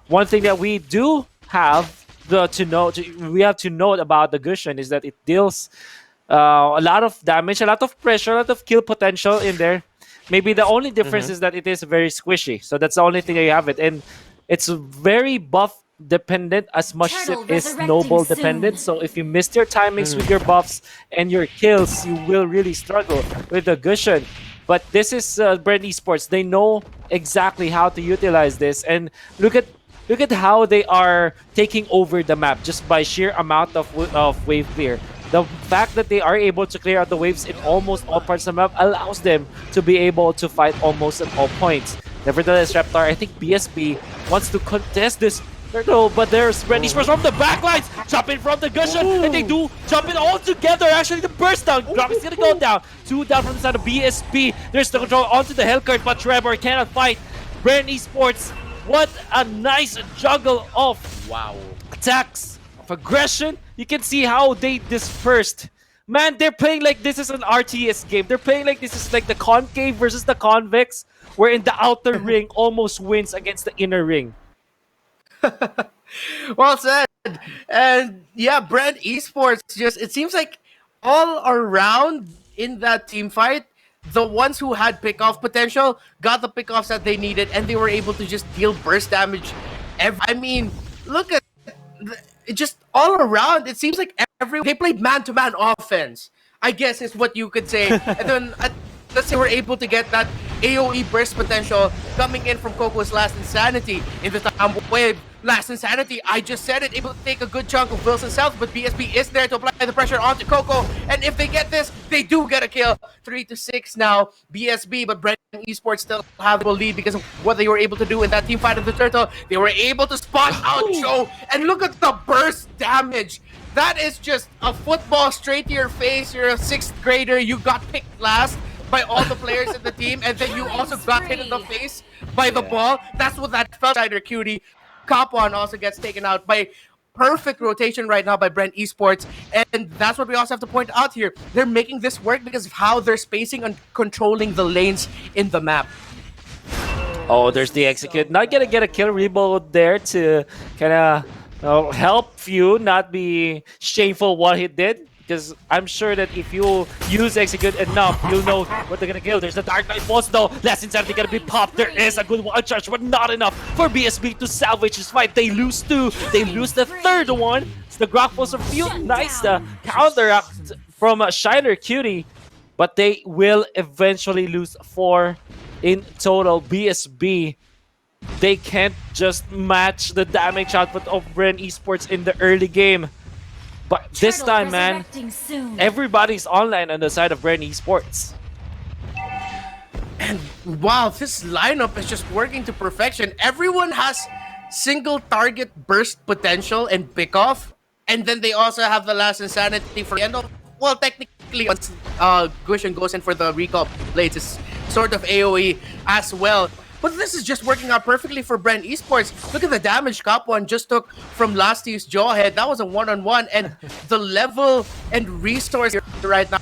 One thing that we do have to note about the Gushin is that it deals a lot of damage, a lot of pressure, a lot of kill potential in there. Maybe the only difference is that it is very squishy. So that's the only thing that you have it. And it's very buff dependent as much as it is noble dependent. So if you missed your timings with your buffs and your kills, you will really struggle with the Gushin. But this is Bren Esports. They know exactly how to utilize this. And look at how they are taking over the map just by sheer amount of wave clear. The fact that they are able to clear out the waves in almost all parts of the map allows them to be able to fight almost at all points. Nevertheless, Reptar, I think BSB wants to contest this turtle, but there's Bren Esports from the backlines, jumping from the Gushin, and they do jump it all together. Actually, the burst down, Grok is gonna go down. 2 down from the side of BSB. There's the control onto the Hellcurt, but Trevor cannot fight. Bren Esports, what a nice juggle of attacks, of aggression. You can see how they dispersed. Man, they're playing like this is an RTS game. They're playing like this is like the concave versus the convex, wherein the outer ring almost wins against the inner ring. Well said. And yeah, Bren Esports just it seems like all around in that team fight, the ones who had pickoff potential got the pickoffs that they needed, and they were able to just deal burst damage. I mean, look at just all around. It seems like they played man-to-man offense, I guess is what you could say. And then let's say we're able to get that AoE burst potential coming in from Coco's Last Insanity in the time wave. Last Insanity, I just said it, able to take a good chunk of Wilson's health, but BSB is there to apply the pressure onto Coco, and if they get this, they do get a kill. 3-6 now, BSB, but Bren Esports still have the lead because of what they were able to do in that team fight of the Turtle. They were able to spot out Joe, and look at the burst damage. That is just a football straight to your face. You're a 6th grader, you got picked last by all the players in the team, and then you also got hit in the face by the ball. That's what that felt, Cider Cutie. Cop One also gets taken out by perfect rotation right now by Bren Esports, and that's what we also have to point out here. They're making this work because of how they're spacing and controlling the lanes in the map. Oh, there's the execute. Not gonna get a kill reload there to kind of help you not be shameful what he did. Because I'm sure that if you use execute enough, you'll know what they're gonna kill. There's the Dark Knight boss though. Last Insanity gonna be popped. There is a good one charge, but not enough for BSB to salvage this fight. They lose 2. They lose the 3rd one. It's the Grok was a few nice counteract from Shiner Cutie, but they will eventually lose 4 in total. BSB, they can't just match the damage output of Bren Esports in the early game. But this time, man, everybody's online on the side of Bren Esports. And wow, this lineup is just working to perfection. Everyone has single target burst potential and pickoff. And then they also have the Last Insanity for the end of... Well, technically, once Gushin goes in for the recall blades, it's sort of AoE as well. But this is just working out perfectly for Bren Esports. Look at the damage Cop One just took from last year's Jawhead. That was a one-on-one, and the level and resource right now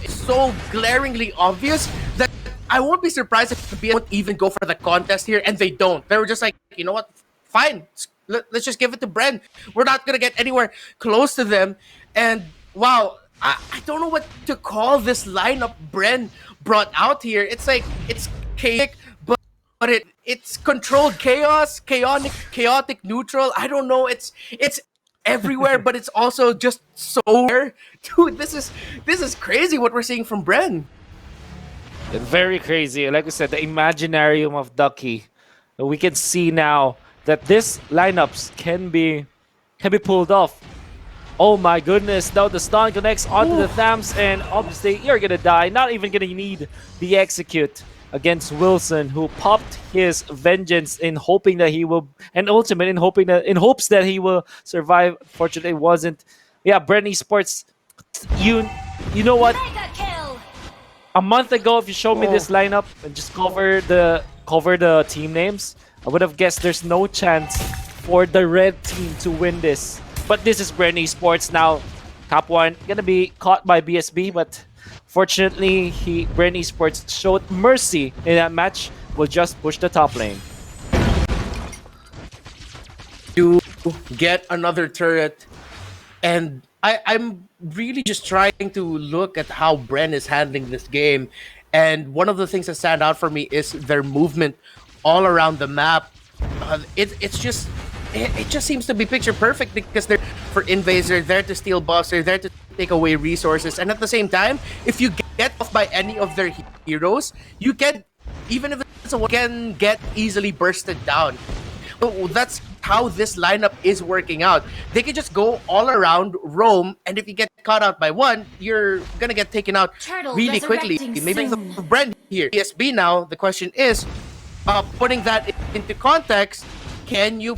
is so glaringly obvious that I won't be surprised if the BS won't even go for the contest here, and they don't. They were just like, you know what? Fine, let's just give it to Bren. We're not gonna get anywhere close to them. And wow, I don't know what to call this lineup Bren brought out here. It's like, it's chaotic, but it's controlled chaos, chaotic neutral. I don't know. It's everywhere, but it's also just so rare. Dude, this is crazy what we're seeing from Bren. Very crazy. Like we said, the Imaginarium of Ducky. We can see now that this lineups can be pulled off. Oh my goodness, now the stun connects onto the Thams, and obviously you're gonna die. Not even gonna need the execute against Wilson, who popped his vengeance in hoping that he will, and ultimate in hopes that he will survive. Fortunately, it wasn't. Yeah, Bren Esports, you know what? A month ago, if you showed me this lineup and just cover the team names, I would have guessed there's no chance for the red team to win this. But this is Bren Esports now. Top 1 gonna be caught by BSB, but fortunately, Bren Esports showed mercy in that match. Will just push the top lane. To get another turret, and I'm really just trying to look at how Bren is handling this game. And one of the things that stand out for me is their movement all around the map. It just seems to be picture perfect because they're for invaders, they're there to steal buffs, they're there to take away resources, and at the same time, if you get off by any of their heroes, you can, even if it's a one, can get easily bursted down. So that's how this lineup is working out. They can just go all around, roam, and if you get caught out by one, you're gonna get taken out really quickly. Maybe the Bren here, ESB now. The question is, putting that into context, can you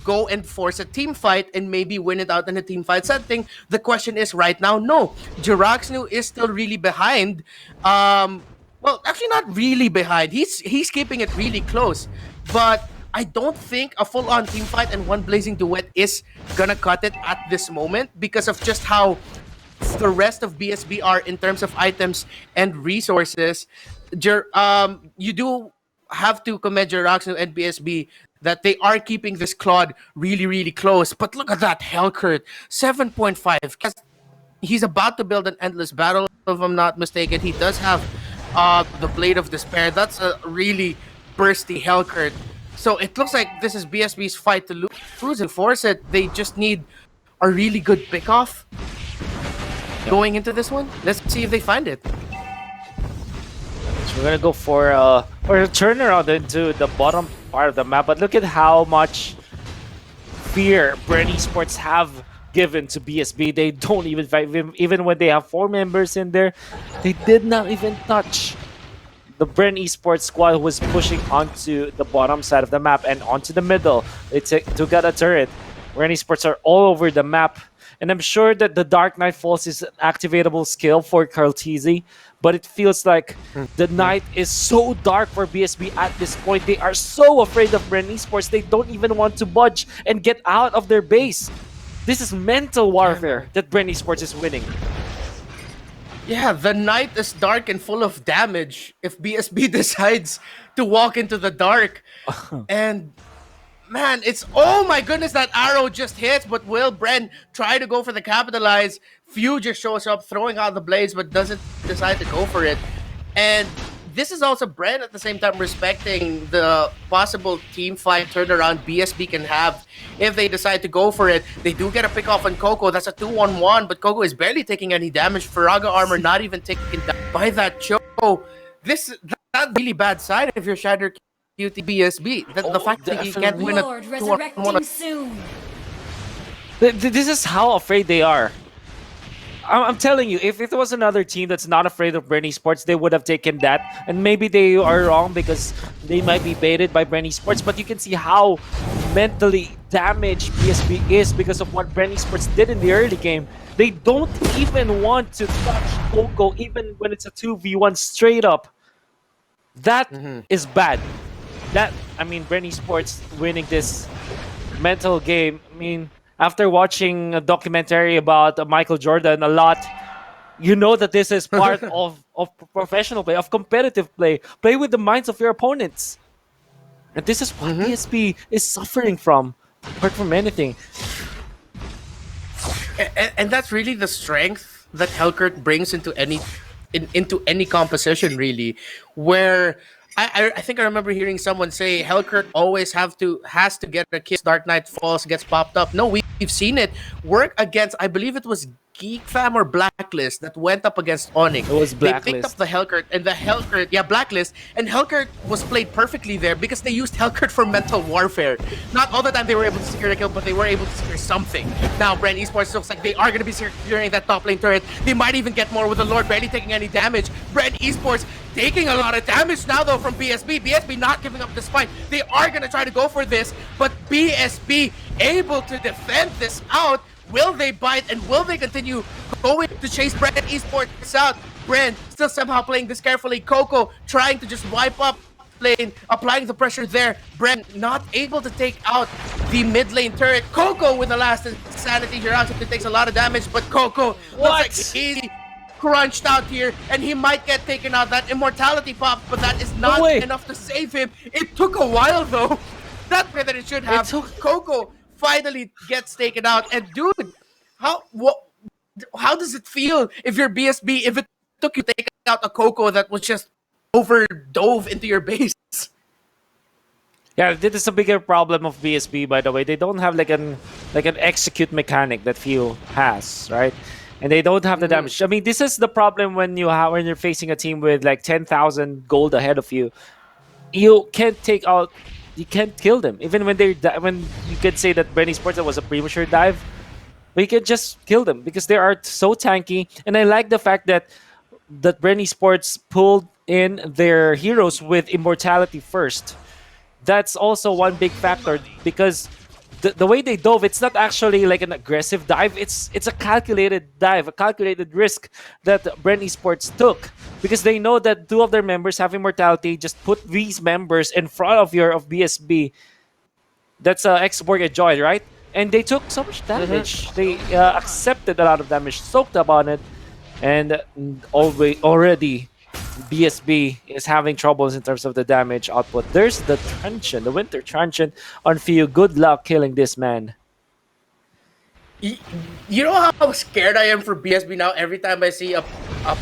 go and force a team fight and maybe win it out in a team fight setting? The question is right now, no. Jiraxnu is still really behind. Well, actually not really behind. He's keeping it really close. But I don't think a full-on team fight and one Blazing Duet is gonna cut it at this moment because of just how the rest of BSB are in terms of items and resources. You do have to commend Jiraxo and BSB that they are keeping this Claude really, really close. But look at that Hellcurt, 7.5. He's about to build an endless battle, if I'm not mistaken. He does have the Blade of Despair. That's a really bursty Hellcurt. So it looks like this is BSB's fight to lose and force it. They just need a really good pick-off going into this one. Let's see if they find it. So we're gonna go for a turnaround into the bottom part of the map, but look at how much fear Bren Esports have given to BSB. They don't even fight, even when they have 4 members in there. They did not even touch the Bren Esports squad who was pushing onto the bottom side of the map and onto the middle. They took out a turret. Bren Esports are all over the map. And I'm sure that the Dark Knight Falls is an activatable skill for Karltizi, but it feels like the night is so dark for BSB at this point. They are so afraid of Bren Esports, they don't even want to budge and get out of their base. This is mental warfare that Bren Esports is winning. Yeah, the night is dark and full of damage if BSB decides to walk into the dark. And man, it's, oh my goodness, that arrow just hits, but will Bren try to go for the capitalize? Few just shows up throwing out the blades, but doesn't decide to go for it. And this is also Bren at the same time respecting the possible team fight turnaround BSB can have if they decide to go for it. They do get a pick off on Coco. That's a 2-on-1, but Coco is barely taking any damage. Faraga armor not even taken down by that Cho. That's really bad side if you're Shatter QT BSB. The fact that you can't win a 2-on-1 soon. This is how afraid they are. I'm telling you, if it was another team that's not afraid of Bren Esports, they would have taken that. And maybe they are wrong because they might be baited by Bren Esports, but you can see how mentally damaged BSB is because of what Bren Esports did in the early game. They don't even want to touch Coco even when it's a 2v1 straight up. That is bad. Bren Esports winning this mental game, after watching a documentary about Michael Jordan a lot, you know that this is part of professional play, of competitive play. Play with the minds of your opponents. And this is what BSB is suffering from, apart from anything. And that's really the strength that Hellcurt brings into any composition, really, where I think I remember hearing someone say Hellcurt always has to get a kiss. Dark Knight Falls gets popped up. No, we've seen it work against, I believe it was Geek Fam or Blacklist that went up against Onyx. It was Blacklist. They picked up the Hellcurt, and the Hellcurt, Blacklist, and Hellcurt was played perfectly there because they used Hellcurt for mental warfare. Not all the time they were able to secure a kill, but they were able to secure something. Now, Bren Esports looks like they are going to be securing that top lane turret. They might even get more with the Lord barely taking any damage. Bren Esports taking a lot of damage now, though, from BSB. BSB not giving up this fight. They are going to try to go for this, but BSB able to defend this out. Will they bite and will they continue going to chase Bren Esports out? Bren still somehow playing this carefully. Coco trying to just wipe up lane, applying the pressure there. Bren not able to take out the mid lane turret. Coco with the last insanity. Jiraxo takes a lot of damage, but Coco looks like he's crunched out here and he might get taken out. That immortality pop, but that is not enough to save him. It took a while though. That way that it should have. Coco finally gets taken out. And dude, how does it feel if you're BSB, if it took you to take out a Coco that was just overdove into your base? Yeah, this is a bigger problem of BSB, by the way. They don't have like an execute mechanic that Few has, right? And they don't have the damage. This is the problem when you're facing a team with like 10,000 gold ahead of you. You can't kill them. Even when you could say that Bren Esports was a premature dive, but you can just kill them because they are so tanky. And I like the fact that Bren Esports pulled in their heroes with immortality first. That's also one big factor because the way they dove, it's not actually like an aggressive dive. It's a calculated dive, a calculated risk that Bren Esports took because they know that 2 of their members have immortality. Just put these members in front of BSB. That's X-Borg enjoyed, right? And they took so much damage. They accepted a lot of damage, soaked up on it, and already BSB is having troubles in terms of the damage output. There's the Truncheon, the Winter Truncheon on Fiu. Good luck killing this man. You know how scared I am for BSB now every time I see a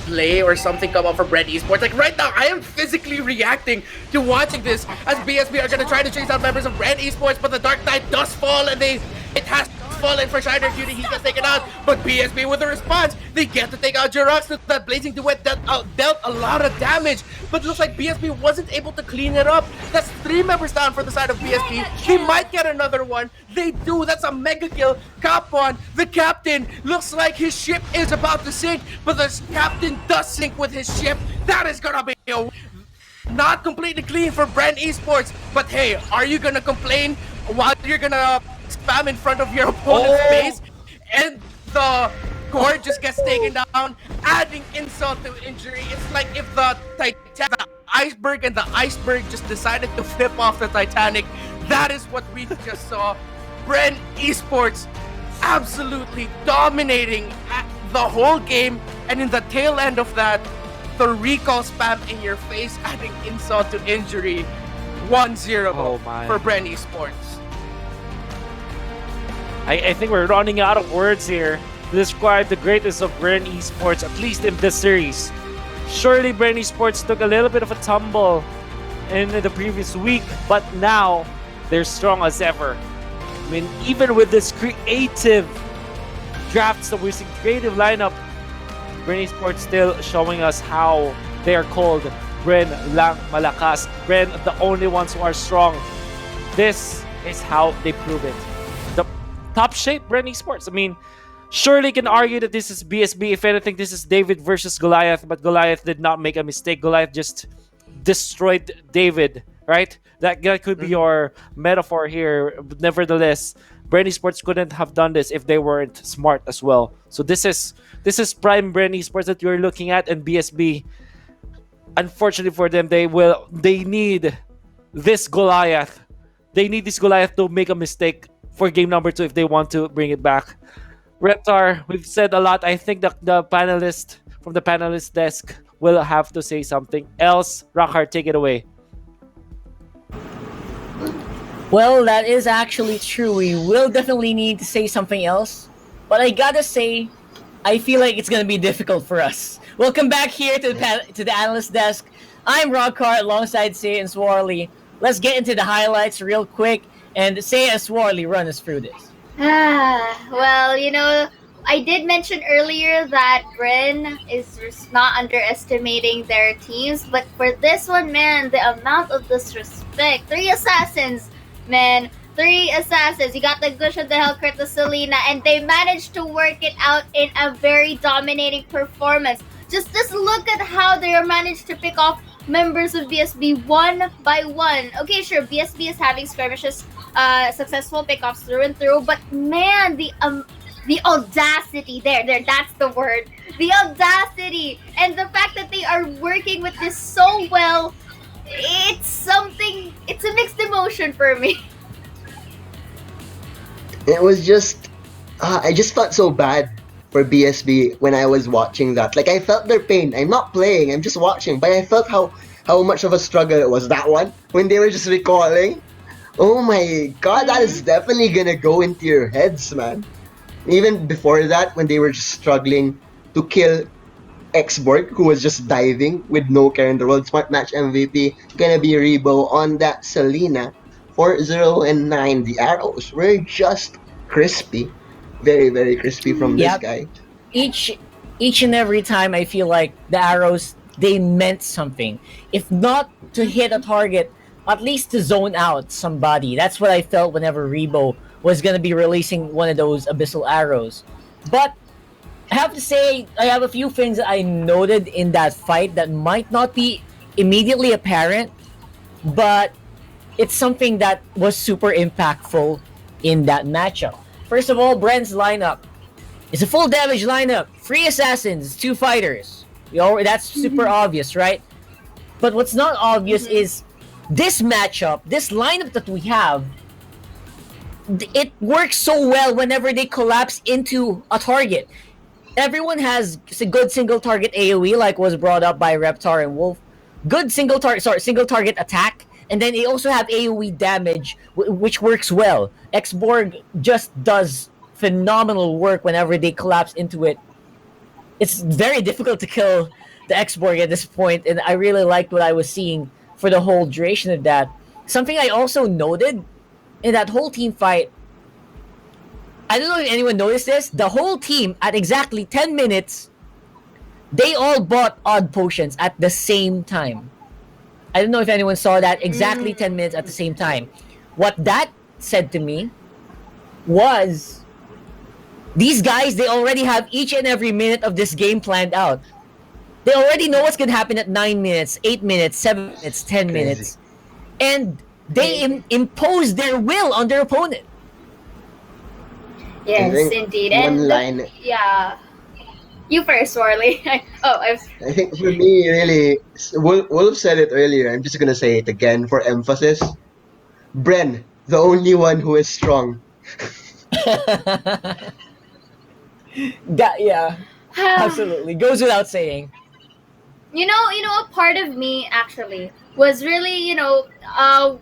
play or something come up for Bren Esports? Like right now, I am physically reacting to watching this as BSB are going to try to chase out members of Bren Esports, but the Dark Knight does fall and it has fallen for Shiner Duty. He gets taken out, but BSB with a response. They get to take out Jirax. That Blazing Duet that dealt a lot of damage, but looks like BSB wasn't able to clean it up. That's 3 members down for the side of BSB. They might get another one. They do. That's a mega kill. Capon, the captain, looks like his ship is about to sink, but the captain does sink with his ship. That is gonna be a not completely clean for Bren Esports, but hey, are you gonna complain while you're gonna spam in front of your opponent's face and the core just gets taken down, adding insult to injury? It's like if the iceberg and the iceberg just decided to flip off the Titanic. That is what we just saw. Bren Esports absolutely dominating the whole game, and in the tail end of that, the recall spam in your face, adding insult to injury. 1-0 for Bren Esports. I think we're running out of words here to describe the greatness of Bren Esports, at least in this series. Surely Bren Esports took a little bit of a tumble in the previous week, but now they're strong as ever. I mean, even with this creative drafts that we're seeing, creative lineup, Bren Esports still showing us how they are called Bren Lang Malakas. Bren, the only ones who are strong. This is how they prove it. The top shape Bren Esports. I mean, surely can argue that this is BSB. If anything, this is David versus Goliath, but Goliath did not make a mistake. Goliath just destroyed David, right? That could be your metaphor here. But nevertheless, Bren Esports couldn't have done this if they weren't smart as well. So this is prime Bren Esports that you're looking at, and BSB, unfortunately for them, they need this Goliath. They need this Goliath to make a mistake for game number 2 if they want to bring it back. Reptar, we've said a lot. I think the panelist from the panelist desk will have to say something else. Rakhar, take it away. Well, that is actually true. We will definitely need to say something else. But I gotta say, I feel like it's gonna be difficult for us. Welcome back here to the analyst desk. I'm Rakhar alongside Say and Swarley. Let's get into the highlights real quick, and Say and Swarley run us through this. Well, you know, I did mention earlier that Bren is just not underestimating their teams, but for this one, man, the amount of disrespect. 3 assassins, man. 3 assassins. You got the Gusha, the Hellcurt, the Selena, and they managed to work it out in a very dominating performance. Just look at how they managed to pick off members of BSB one by one. Okay, sure, BSB is having skirmishes, successful pickoffs through and through, but man, the audacity that's the word. The audacity and the fact that they are working with this so well, it's a mixed emotion for me. It was just, I just felt so bad for BSB when I was watching that. Like, I felt their pain. I'm not playing, I'm just watching, but I felt how much of a struggle it was, that one, when they were just recalling. Oh my god, that is definitely gonna go into your heads, man. Even before that, when they were just struggling to kill Xborg, who was just diving with no care in the world. Smart match MVP, gonna be Rebo on that Selena. 4-0 and 9. The arrows were just crispy. Very, very crispy from this guy. Each and every time I feel like the arrows, they meant something. If not to hit a target, at least to zone out somebody. That's what I felt whenever Rebo was going to be releasing one of those abyssal arrows. But I have to say, I have a few things that I noted in that fight that might not be immediately apparent, but it's something that was super impactful in that matchup. First of all, Bren's lineup is a full damage lineup. 3 assassins, 2 fighters. That's super obvious, right? But what's not obvious is this matchup, this lineup that we have, it works so well whenever they collapse into a target. everyone has a good single target AoE, like was brought up by Reptar and Wolf. Good single target attack, and then they also have AoE damage, which works well. Xborg just does phenomenal work whenever they collapse into it. It's very difficult to kill the Xborg at this point, and I really liked what I was seeing for the whole duration of that. Something I also noted in that whole team fight, I don't know if anyone noticed this, the whole team at exactly 10 minutes, they all bought odd potions at the same time. I don't know if anyone saw that, exactly 10 minutes at the same time. What that said to me was, these guys, they already have each and every minute of this game planned out. They already know what's going to happen at 9 minutes, 8 minutes, 7 minutes, 10 minutes. And they impose their will on their opponent. Yes, indeed. One line. Yeah. You first, Warley. I think for me, really, Wolf said it earlier. I'm just gonna say it again for emphasis. Bren, the only one who is strong. Yeah, absolutely. Goes without saying. You know, a part of me actually was really,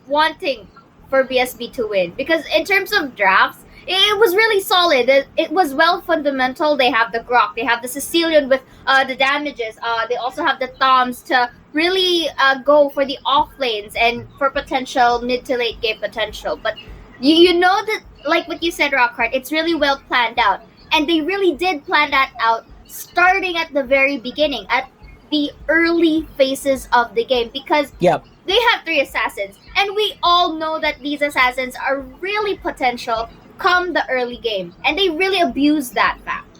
wanting for BSB to win, because in terms of drafts, it was really solid. It was well fundamental. They have the Grok, they have the Sicilian with the damages. They also have the Toms to really go for the off lanes and for potential mid to late game potential. But you know that, like what you said, Rockhart, it's really well planned out. And they really did plan that out starting at the very beginning, at the early phases of the game, because they have 3 assassins. And we all know that these assassins are really potential come the early game, and they really abuse that fact.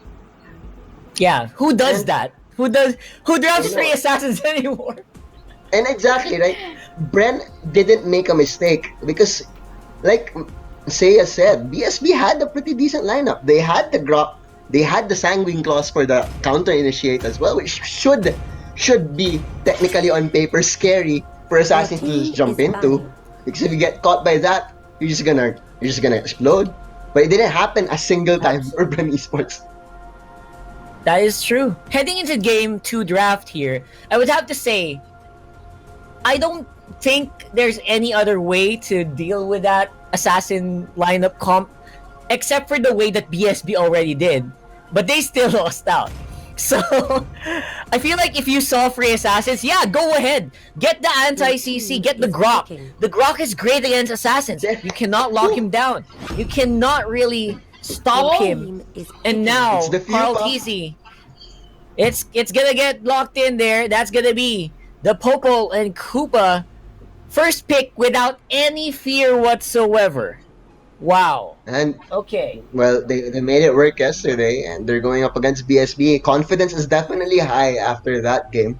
Yeah, who does that? Who drafts 3 assassins anymore? And exactly, right? Bren didn't make a mistake because, like Seiya said, BSB had a pretty decent lineup. They had the Grok, they had the Sanguine Claws for the counter initiate as well, which should be technically on paper scary for assassins to just jump into. Because if you get caught by that, you're just gonna explode. But it didn't happen a single time for Bren Esports. That is true. Heading into game 2 draft here, I would have to say, I don't think there's any other way to deal with that assassin lineup comp, except for the way that BSB already did. But they still lost out. So, I feel like if you saw free assassins, yeah, go ahead. Get the anti-CC, get the Grok. The Grok is great against assassins. You cannot lock him down. You cannot really stop him. And now, Carl TZ, it's gonna get locked in there. That's gonna be the Popol and Koopa first pick without any fear whatsoever. Wow. And okay. Well, they made it work yesterday, and they're going up against BSB. Confidence is definitely high after that game.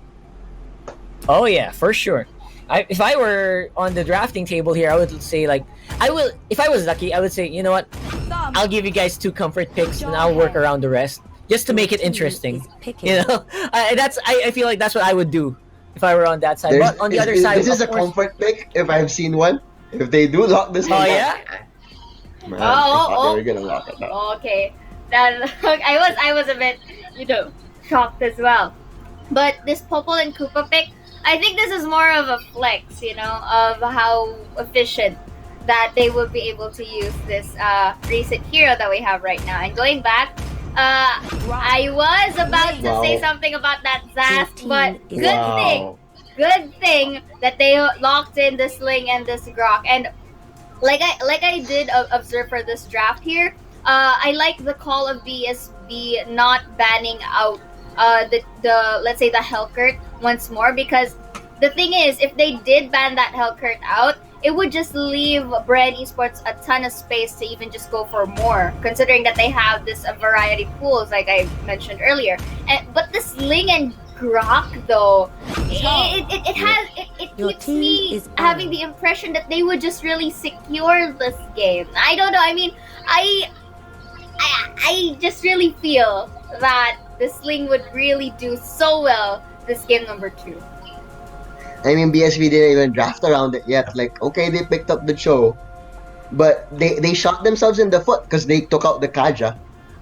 Oh yeah, for sure. If I were on the drafting table here, I would say if I was lucky, I would say, you know what? I'll give you guys 2 comfort picks, and I'll work around the rest, just to make it interesting. You know, I feel like that's what I would do if I were on that side. But on the other side, this is a comfort pick. If I've seen one, if they do lock this one, yeah. Man, they're gonna lock it up. Okay, then I was a bit, shocked as well. But this Popol and Koopa pick, I think this is more of a flex, of how efficient that they would be able to use this recent hero that we have right now. And going back, I was about to say something about that Zast, but good thing that they locked in the Sling and this Grok. And like I did observe for this draft here, I like the call of BSB not banning out the let's say the Hellcurt once more, because the thing is, if they did ban that Hellcurt out, it would just leave Bren Esports a ton of space to even just go for more, considering that they have this variety pools like I mentioned earlier. But the Sling and Grok though, it keeps me having the impression that they would just really secure this game. I don't know. I mean, I just really feel that the Sling would really do so well this game number 2. I mean, BSB didn't even draft around it yet. Like, okay, they picked up the show, but they shot themselves in the foot because they took out the Kaja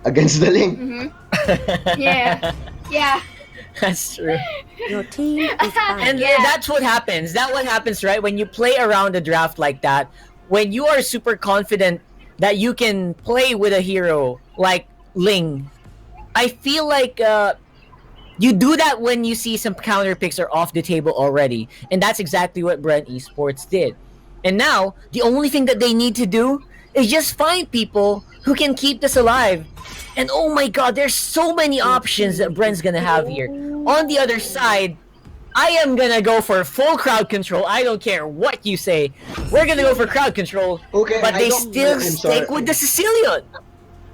against the Ling. Yeah. Yeah. That's true. Your team is And Yeah. that's what happens. That what happens, right? When you play around the draft like that, when you are super confident that you can play with a hero like Ling, I feel like you do that when you see some counter picks are off the table already. And that's exactly what Bren Esports did. And now, the only thing that they need to do is just find people who can keep this alive. And oh my god, there's so many options that Bren's gonna have here. On the other side, I am gonna go for full crowd control. I don't care what you say. We're gonna go for crowd control. Okay, but I they don't- still I'm stick sorry. with the Sicilian.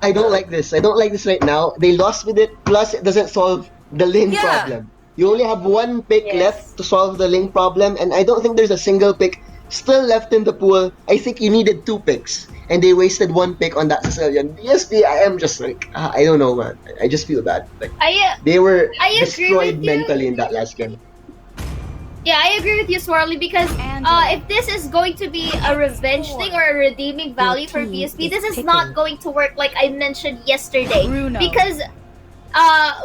I don't like this. I don't like this right now. They lost with it. Plus, it doesn't solve the lane Yeah. problem. You only have one pick Yes. left to solve the lane problem, and I don't think there's a single pick still left in the pool. I think you needed 2 picks, and they wasted 1 pick on that Sicilian. BSB, I am just like, I don't know, man. I just feel bad. Like they were I agree destroyed with you. mentally in that last game. Yeah, I agree with you, Swarly, because if this is going to be a revenge thing or a redeeming value for team BSB, is this is picking. not going to work like I mentioned yesterday. Bruno. Because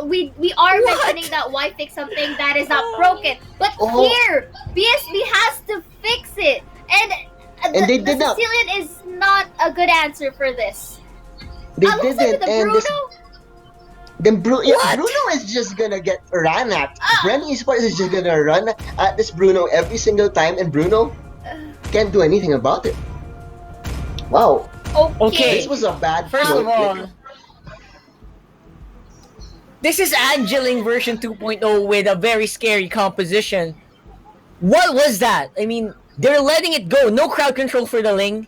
we are mentioning that why fix something that is not broken. But Oh. here, BSB has to fix it. And And they the did not. Sicilian is not a good answer for this. They Alongside didn't, with the and Bruno, this Then Bruno is just gonna get ran at. Bren Esports is just gonna run at this Bruno every single time, and Bruno can't do anything about it. Wow. Okay. This was a bad First of float all, pick. this is Angeling version 2.0 with a very scary composition. What was that? I mean, they're letting it go. No crowd control for the Ling.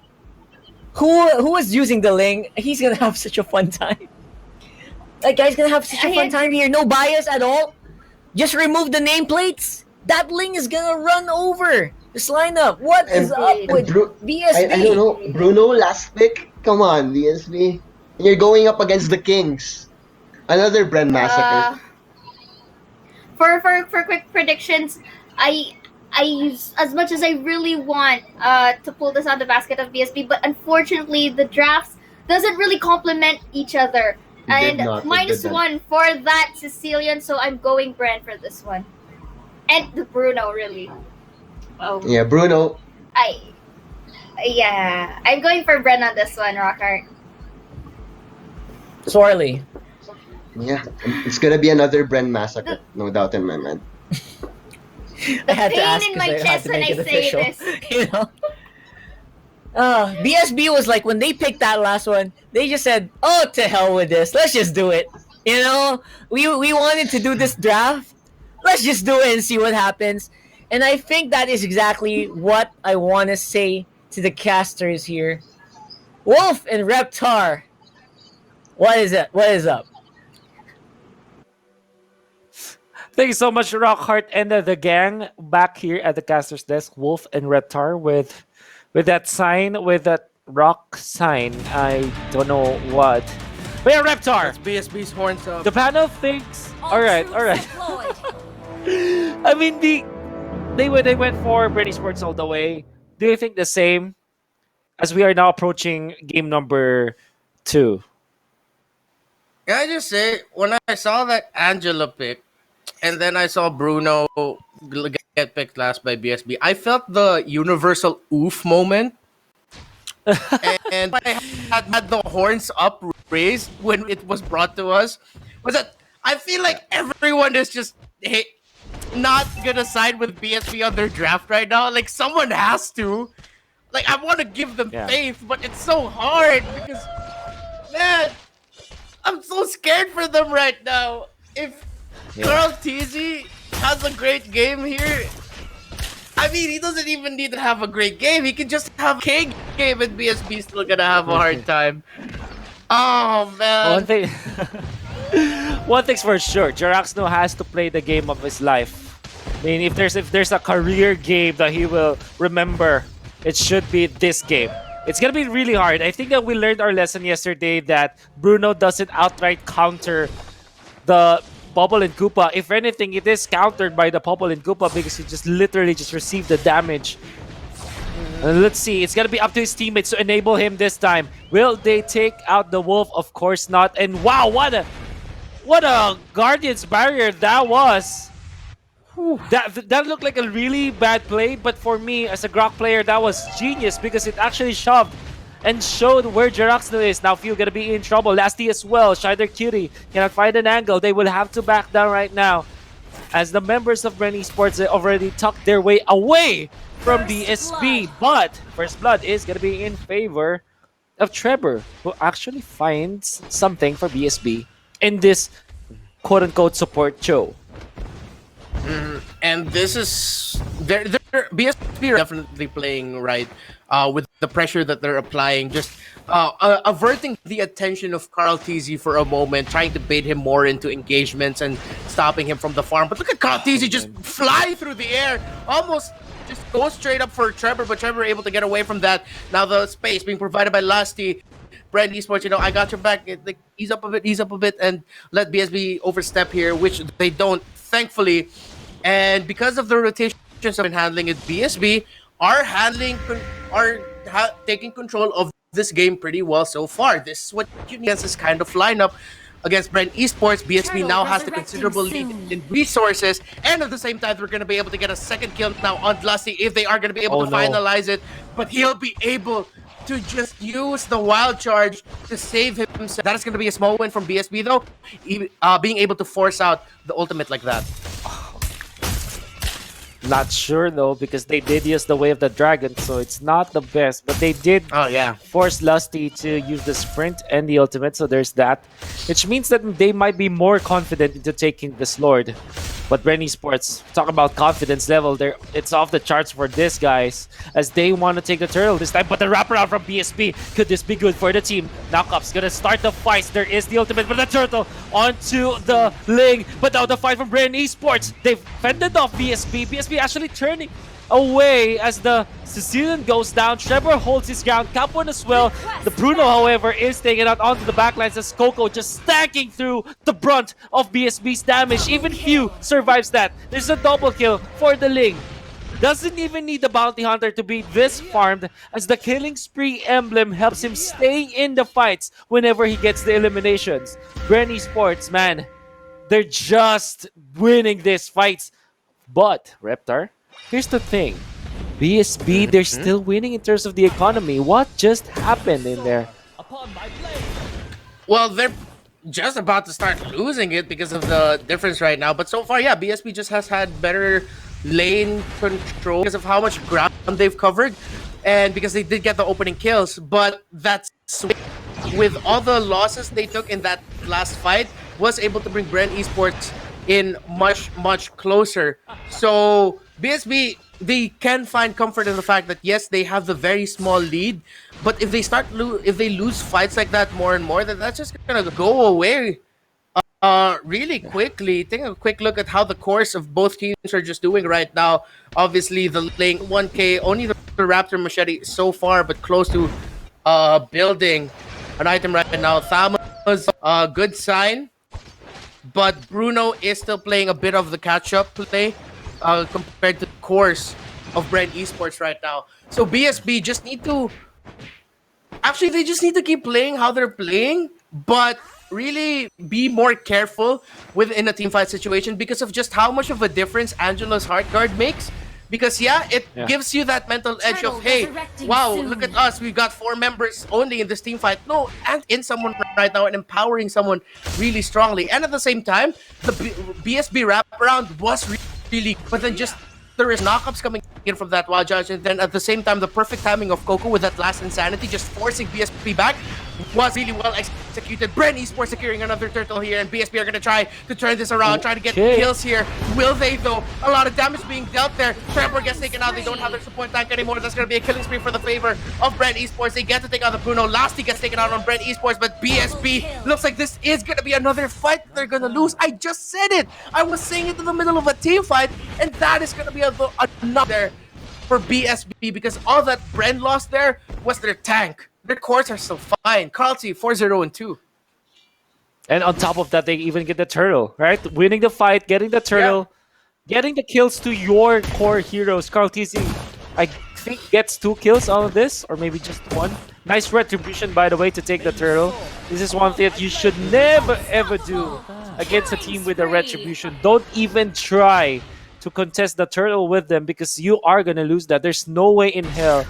Who was using the Ling? He's gonna have such a fun time. That guy's gonna have such a fun time here. No bias at all. Just remove the nameplates. That Ling is gonna run over this lineup. What is up with BSB? I don't know. Bruno last pick? Come on, BSB. And you're going up against the Kings. Another Bren massacre. For quick predictions, I use as much as I really want to pull this on the basket of BSB, but unfortunately the drafts doesn't really complement each other. It did And not, it minus did not. 1 for that Sicilian, so I'm going Bren for this one. And the Bruno, really. Oh, Yeah, Bruno. yeah, I'm going for Bren on this one, Rockart. Sorely. Yeah, it's gonna be another Bren massacre. No doubt in my mind. I had to pain ask in 'cause my I had chest to when make I it say official. this. You know? BSB was like, when they picked that last one, they just said, oh, to hell with this. Let's just do it. You know? We wanted to do this draft. Let's just do it and see what happens. And I think that is exactly what I want to say to the casters here. Wolf and Reptar. What is it? What is up? Thank you so much, Rockheart and the gang back here at the caster's desk. Wolf and Reptar with that sign, with that rock sign. I don't know what. But yeah, Reptar. That's BSB's horns up. The panel thinks. All right. I mean, they went for Bren Esports all the way. Do you think the same as we are now approaching game number 2? Can I just say, when I saw that Angela pick, and then I saw Bruno get picked last by BSB, I felt the universal oof moment. And I had the horns up raised when it was brought to us. Was that I feel like everyone is just not gonna side with BSB on their draft right now. Like, someone has to. Like, I want to give them faith, but it's so hard because, man, I'm so scared for them right now. If Carl Teasy has a great game here, I mean, he doesn't even need to have a great game. He can just have a K game and BSB still gonna have a hard time. Oh, man. One thing's for sure, Jaraxno has to play the game of his life. I mean, if there's a career game that he will remember, it should be this game. It's gonna be really hard. I think that we learned our lesson yesterday that Bruno doesn't outright counter the Bubble and Koopa. If anything, it is countered by the Bubble and Koopa because he just literally just received the damage. And let's see, it's gonna be up to his teammates to enable him this time. Will they take out the Wolf? Of course not. And wow, what a What a Guardian's barrier that was. That looked like a really bad play, but for me, as a Grok player, that was genius because it actually shoved and showed where Jiraxno is. Now Feel gonna be in trouble. Lasty as well. Shider Cutie cannot find an angle. They will have to back down right now, as the members of Bren Esports already tucked their way away from BSB. But First Blood is gonna be in favor of Trevor, who actually finds something for BSB in this quote-unquote support show. And this is BSB are definitely playing right with the pressure that they're applying, just averting the attention of Carl TZ for a moment, trying to bait him more into engagements and stopping him from the farm. But look at Carl TZ just fly through the air, almost just go straight up for Trevor, but Trevor able to get away from that. Now the space being provided by Lasty. Bren Esports, I got your back. Like, ease up a bit, and let BSB overstep here, which they don't, thankfully. And because of the rotations I've been handling it, BSB are taking control of this game pretty well so far. This is what you need against this kind of lineup. Against Bren Esports, BSB now has the considerable lead in resources, and at the same time, we're going to be able to get a second kill now on Lasty if they are going to be able to finalize it. But he'll be able to just use the wild charge to save himself. That is going to be a small win from BSB, though, being able to force out the ultimate like that. Not sure though, because they did use the Way of the Dragon, so it's not the best. But they did force Lusty to use the sprint and the ultimate, so there's that. Which means that they might be more confident into taking this Lord. But Bren Esports, talk about confidence level, it's off the charts for this, guys, as they want to take the turtle this time. But the wraparound from BSB, could this be good for the team? Knockup's gonna start the fight. There is the ultimate, but the turtle onto the Ling. But now the fight from Bren Esports, they've fended off BSB. BSB actually turning away as the Sicilian goes down. Trevor holds his ground. Capone as well. The Bruno, however, is taken out onto the backlines as Coco just stacking through the brunt of BSB's damage. Even Few survives that. There's a double kill for the Ling. Doesn't even need the Bounty Hunter to be this farmed, as the Killing Spree emblem helps him stay in the fights whenever he gets the eliminations. Bren Esports, man, they're just winning these fights. But, Reptar, here's the thing. BSB, they're still winning in terms of the economy. What just happened in there? Well, they're just about to start losing it because of the difference right now. But so far, yeah, BSB just has had better lane control because of how much ground they've covered. And because they did get the opening kills. But that's with all the losses they took in that last fight, was able to bring Bren Esports in much closer. So BSB, they can find comfort in the fact that yes, they have the very small lead, but if they lose fights like that more and more, then that's just gonna go away really quickly. Take a quick look at how the course of both teams are just doing right now. Obviously, the Link 1K, only the Raptor Machete so far, but close to building an item right now. Thama's a good sign. But Bruno is still playing a bit of the catch-up play compared to the course of Bren Esports right now. So BSB just need to... Actually, they just need to keep playing how they're playing, but really be more careful within a teamfight situation because of just how much of a difference Angela's Heart Guard makes. Because it gives you that mental edge of, hey, wow, look at us, we've got 4 members only in this team fight. No, and in someone right now and empowering someone really strongly. And at the same time, the BSB wraparound was really, but then just there is knockups coming in from that wild judge, and then at the same time, the perfect timing of Coco with that last insanity, just forcing BSB back, was really well executed. Bren Esports securing another turtle here, and BSB are going to try to turn this around, try to get kills here. Will they, though? A lot of damage being dealt there. Trevor gets taken out. They don't have their support tank anymore. That's going to be a killing spree for the favor of Bren Esports. They get to take out the Bruno. Lasty gets taken out on Bren Esports, but BSB looks like this is going to be another fight they're going to lose. I just said it. I was saying it in the middle of a team fight, and that is going to be enough there for BSB because all that Bren lost there was their tank. Their cores are still fine. Carlty 4-0-2. And on top of that, they even get the turtle, right? Winning the fight, getting the turtle, getting the kills to your core heroes. Carl TC, I think, gets 2 kills out of this, or maybe just 1. Nice retribution, by the way, to take the turtle. This is one thing that you should never ever do against a team with a retribution. Don't even try to contest the turtle with them because you are going to lose that. There's no way in hell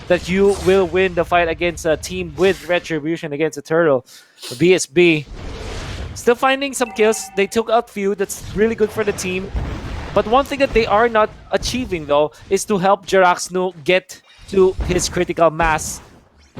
that you will win the fight against a team with retribution against a turtle. BSB still finding some kills. They took out few. That's really good for the team. But one thing that they are not achieving, though, is to help Jiraxnu get to his critical mass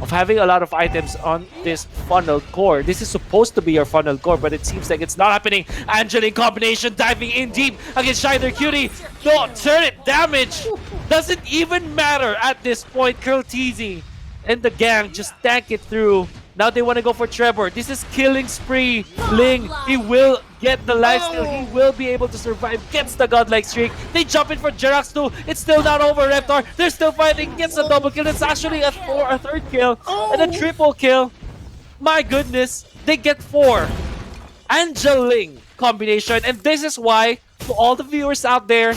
of having a lot of items on this funnel core. This is supposed to be your funnel core, but it seems like it's not happening. Angel in combination, diving in deep against Shiner Cutie. No, turn it, damage doesn't even matter at this point. Curl TZ and the gang just tank it through. Now they want to go for Trevor. This is killing spree. Ling, he will get the lifesteal. He will be able to survive. Gets the godlike streak. They jump in for Jirax too. It's still not over, Reptar. They're still fighting. Gets a double kill. It's actually a third kill and a triple kill. My goodness. They get 4. Angel Ling combination. And this is why, to all the viewers out there,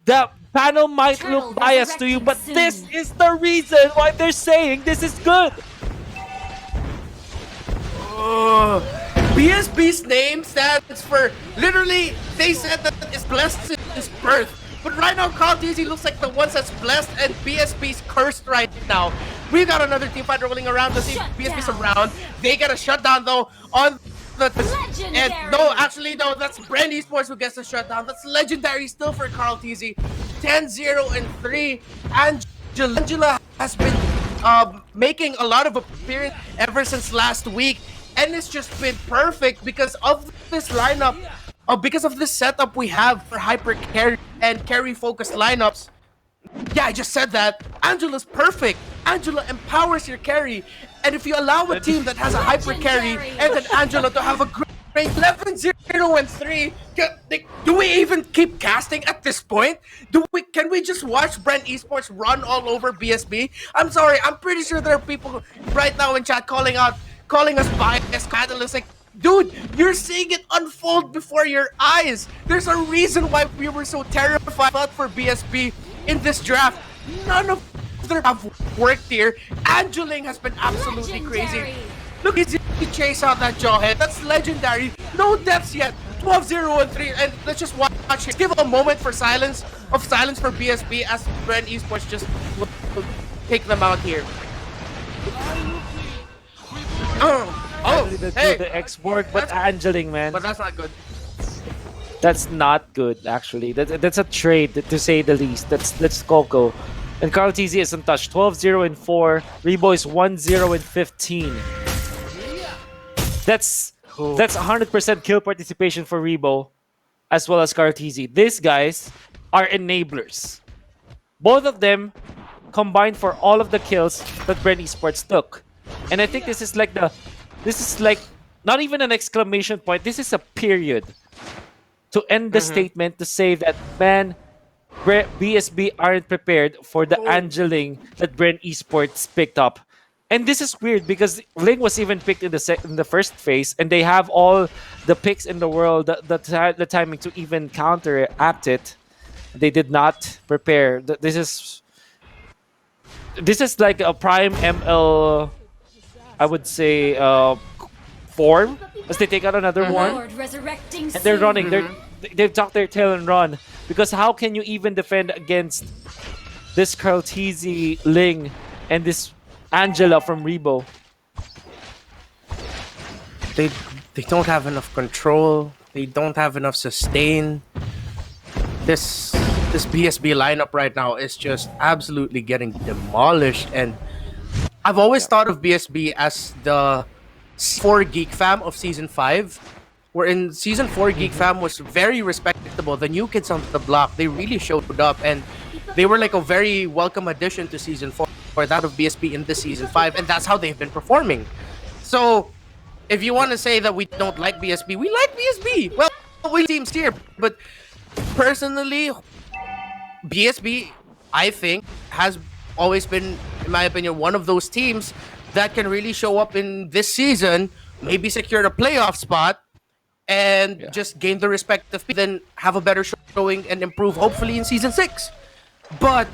the panel might look biased to you, but this is the reason why they're saying this is good. BSB's name stands for, literally, they said that it's blessed since birth. But right now, Carl TZ looks like the ones that's blessed, and BSB's cursed right now. We got another team fight rolling around. Let's see if BSB's around. They get a shutdown, though, on the... And no, actually, no, that's Bren Esports who gets the shutdown. That's legendary still for Carl TZ. 10-0 and 3. Angela has been making a lot of appearance ever since last week. And it's just been perfect because of this lineup, because of this setup we have for hyper carry and carry focused lineups. Yeah, I just said that. Angela's perfect. Angela empowers your carry. And if you allow a team that has a hyper carry and then Angela to have a great 11-0 and 3, do we even keep casting at this point? Can we just watch Bren Esports run all over BSB? I'm sorry, I'm pretty sure there are people right now in chat calling us biased catalysts. Like, dude, you're seeing it unfold before your eyes. There's a reason why we were so terrified for BSB in this draft. None of them have worked here. Angeling has been absolutely crazy. Look, he chase out that jawhead. That's legendary. No deaths yet. 12-0 and 3. And let's just watch it. Let's give a moment for silence for BSB as Bren Esports just will take them out here. Hey, the export, but Angeling, man. But that's not good. That's not good, actually. That's a trade, to say the least. That's Coco. And Carl TZ is untouched. 12-0 and 4. Rebo is 1-0 and 15. That's 100% kill participation for Rebo, as well as Carl TZ. These guys are enablers. Both of them combined for all of the kills that Bren Esports took. And I think this is like not even an exclamation point. This is a period to end the statement to say that, man, BSB aren't prepared for the Angeling that Bren Esports picked up. And this is weird because Ling was even picked in the first phase, and they have all the picks in the world, the timing to even counteract it. They did not prepare. This is like a prime ML, I would say, form, as they take out another one, and they're running. They've tucked their tail and run, because how can you even defend against this Carl TZ, Ling, and this Angela from Rebo? They don't have enough control. They don't have enough sustain. This BSB lineup right now is just absolutely getting demolished. And I've always thought of BSB as the 4 Geek Fam of Season 5. Where in Season 4, Geek Fam was very respectable. The new kids on the block, they really showed up. And they were like a very welcome addition to Season 4 for that of BSB in this Season 5. And that's how they've been performing. So, if you want to say that we don't like BSB, we like BSB. Well, we teams here. But personally, BSB, I think, has always been, in my opinion, one of those teams that can really show up in this season, maybe secure a playoff spot, and just gain the respect of people, then have a better showing and improve, hopefully, in Season 6. But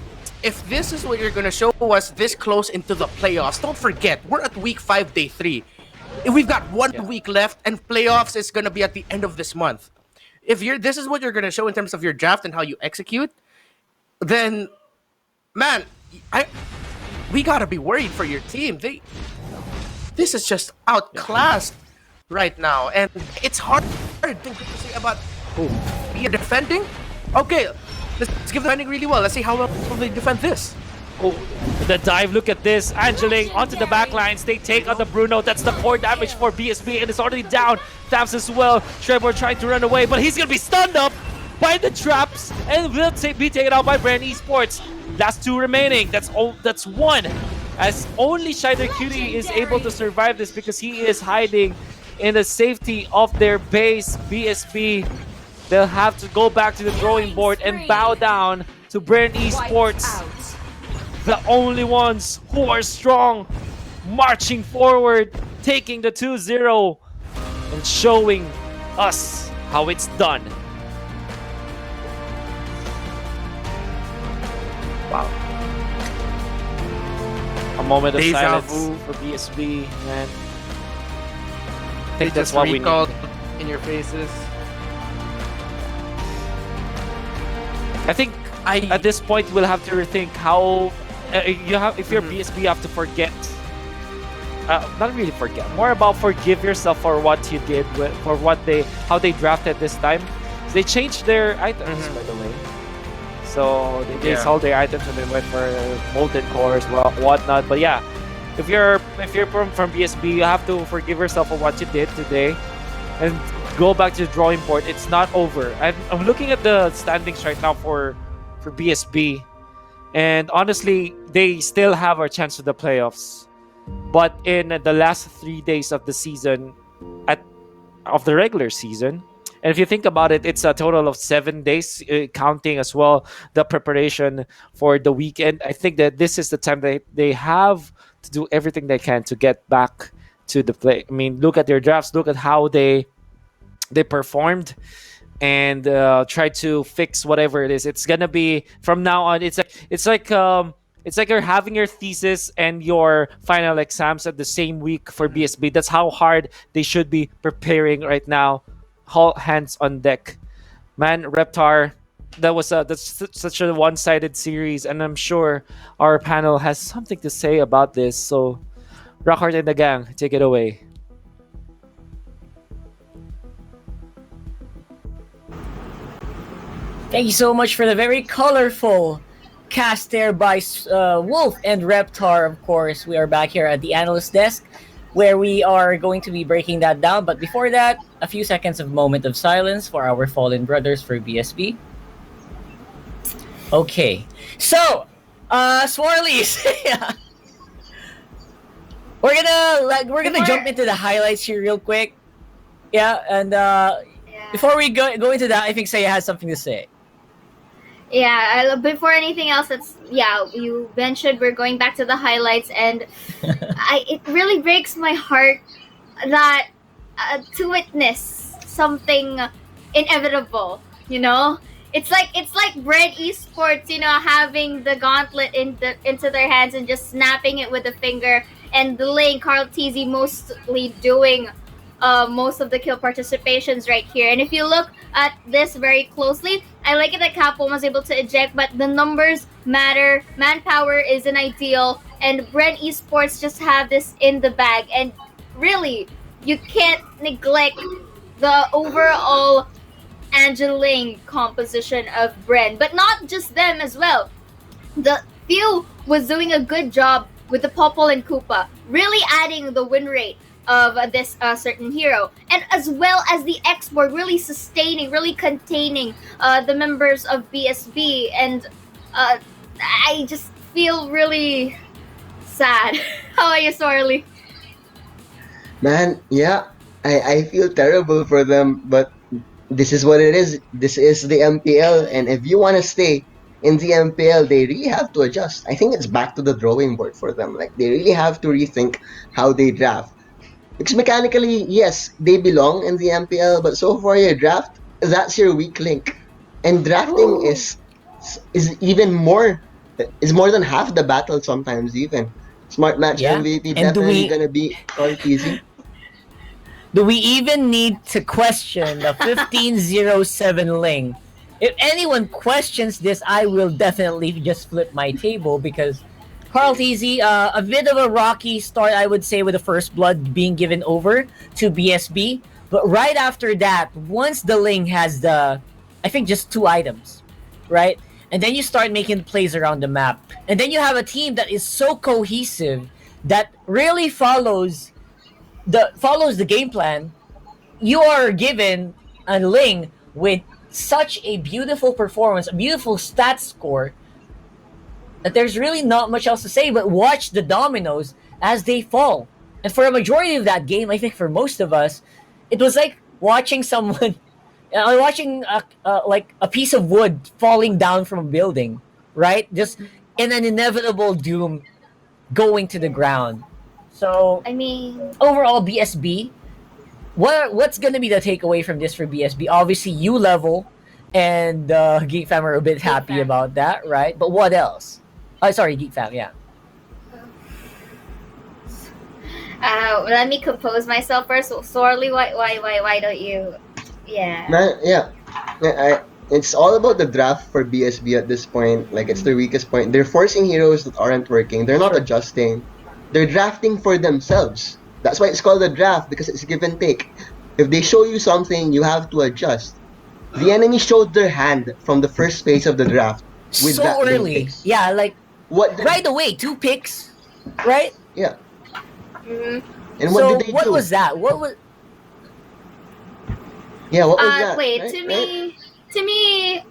if this is what you're gonna show us this close into the playoffs, don't forget we're at week 5, day 3. If we've got 1 week left, and playoffs is gonna be at the end of this month. If this is what you're gonna show in terms of your draft and how you execute, then, man, we gotta be worried for your team. This is just outclassed right now, and it's hard to say about you're defending. Okay, let's give them defending really well. Let's see how well they defend this. Oh, the dive, look at this. Angeling onto the back lines. They take on the Bruno. That's the core damage for BSB, and it's already down. Taps as well. Trevor trying to run away, but he's going to be stunned up by the traps and will be taken out by Bren Esports. Last 2 remaining. That's 1. As only Shider Cutie is able to survive this because he is hiding in the safety of their base. BSB, they'll have to go back to the drawing board and bow down to Bren Esports. The only ones who are strong, marching forward, taking the 2-0 and showing us how it's done. Wow. A moment of silence for BSB, man. I think that's what we need. In your faces. I think at this point we'll have to rethink how if you're BSB, you have to forget. Not really forget. More about forgive yourself for what you did, for how they drafted this time. So they changed their items, by the way. So they sold their items and they went for molten cores, whatnot. But yeah, if you're from BSB, you have to forgive yourself for what you did today, and go back to the drawing board. It's not over. I'm looking at the standings right now for BSB, and honestly, they still have a chance to the playoffs. But in the last 3 days of the season, of the regular season, and if you think about it, it's a total of 7 days, counting as well the preparation for the weekend. I think that this is the time they have to do everything they can to get back to the play. I mean, look at their drafts, look at how they performed, and try to fix whatever it is. It's gonna be from now on. It's like you're having your thesis and your final exams at the same week for BSB. That's how hard they should be preparing right now. All hands on deck, man. Reptar, that's such a one-sided series, and I'm sure our panel has something to say about this. So, Rockhart and the gang, take it away. Thank you so much for the very colorful cast there by Wolf and Reptar. Of course, we are back here at the analyst desk, where we are going to be breaking that down. But before that, a few seconds of moment of silence for our fallen brothers for BSB. Okay, so Swarlies, we're gonna jump into the highlights here real quick. Yeah, and before we go into that, I think Saya has something to say. Yeah, before anything else, you mentioned we're going back to the highlights, and it really breaks my heart that to witness something inevitable, It's like Bren Esports, having the gauntlet into their hands and just snapping it with a finger, and delaying Carl TZ mostly doing most of the kill participations right here. And if you look at this very closely, I like it that Capone was able to eject, but the numbers matter. Manpower isn't ideal, and Bren Esports just have this in the bag. And really, you can't neglect the overall Angeling composition of Bren, but not just them as well. The Few was doing a good job with the Popol and Koopa, really adding the win rate of this certain hero, and as well as the X-Board really sustaining, really containing the members of BSB, and I just feel really sad. How are you, Sorley? Man, yeah, I feel terrible for them, but this is what it is. This is the MPL, and if you want to stay in the MPL, they really have to adjust. I think it's back to the drawing board for them. Like, they really have to rethink how they draft. Because mechanically, yes, they belong in the MPL, but so far your draft, that's your weak link. And drafting is even more It's more than half the battle sometimes even. Smart match Yeah. MVP And definitely gonna be Cortezy. do we even need to question the 1507 Ling? If anyone questions this, I will definitely just flip my table because Carl TZ, a bit of a rocky start, I would say, with the first blood being given over to BSB. But right after that, once the Ling has I think just 2 items, right? And then you start making plays around the map. And then you have a team that is so cohesive that really follows the game plan. You are given a Ling with such a beautiful performance, a beautiful stat score, that there's really not much else to say but watch the dominoes as they fall. And for a majority of that game, I think for most of us, it was like watching someone, watching like a piece of wood falling down from a building, right? Just in an inevitable doom going to the ground. So, I mean, overall, BSB, what's gonna be the takeaway from this for BSB? Obviously, U level and Geek Fam are a bit happy about that, right? But what else? Sorry, Geek Fam, yeah. Let me compose myself first. Sorely, why don't you? Yeah. It's all about the draft for BSB at this point. Like, it's their weakest point. They're forcing heroes that aren't working. They're not adjusting. They're drafting for themselves. That's why it's called a draft, because it's give and take. If they show you something, you have to adjust. The enemy showed their hand from the first phase of the draft. With So that early. picks. Yeah, like, right away, 2 picks, right? Yeah. Mm-hmm. And what did they do? What was that? What was... Yeah, what was that? Wait, right? to me,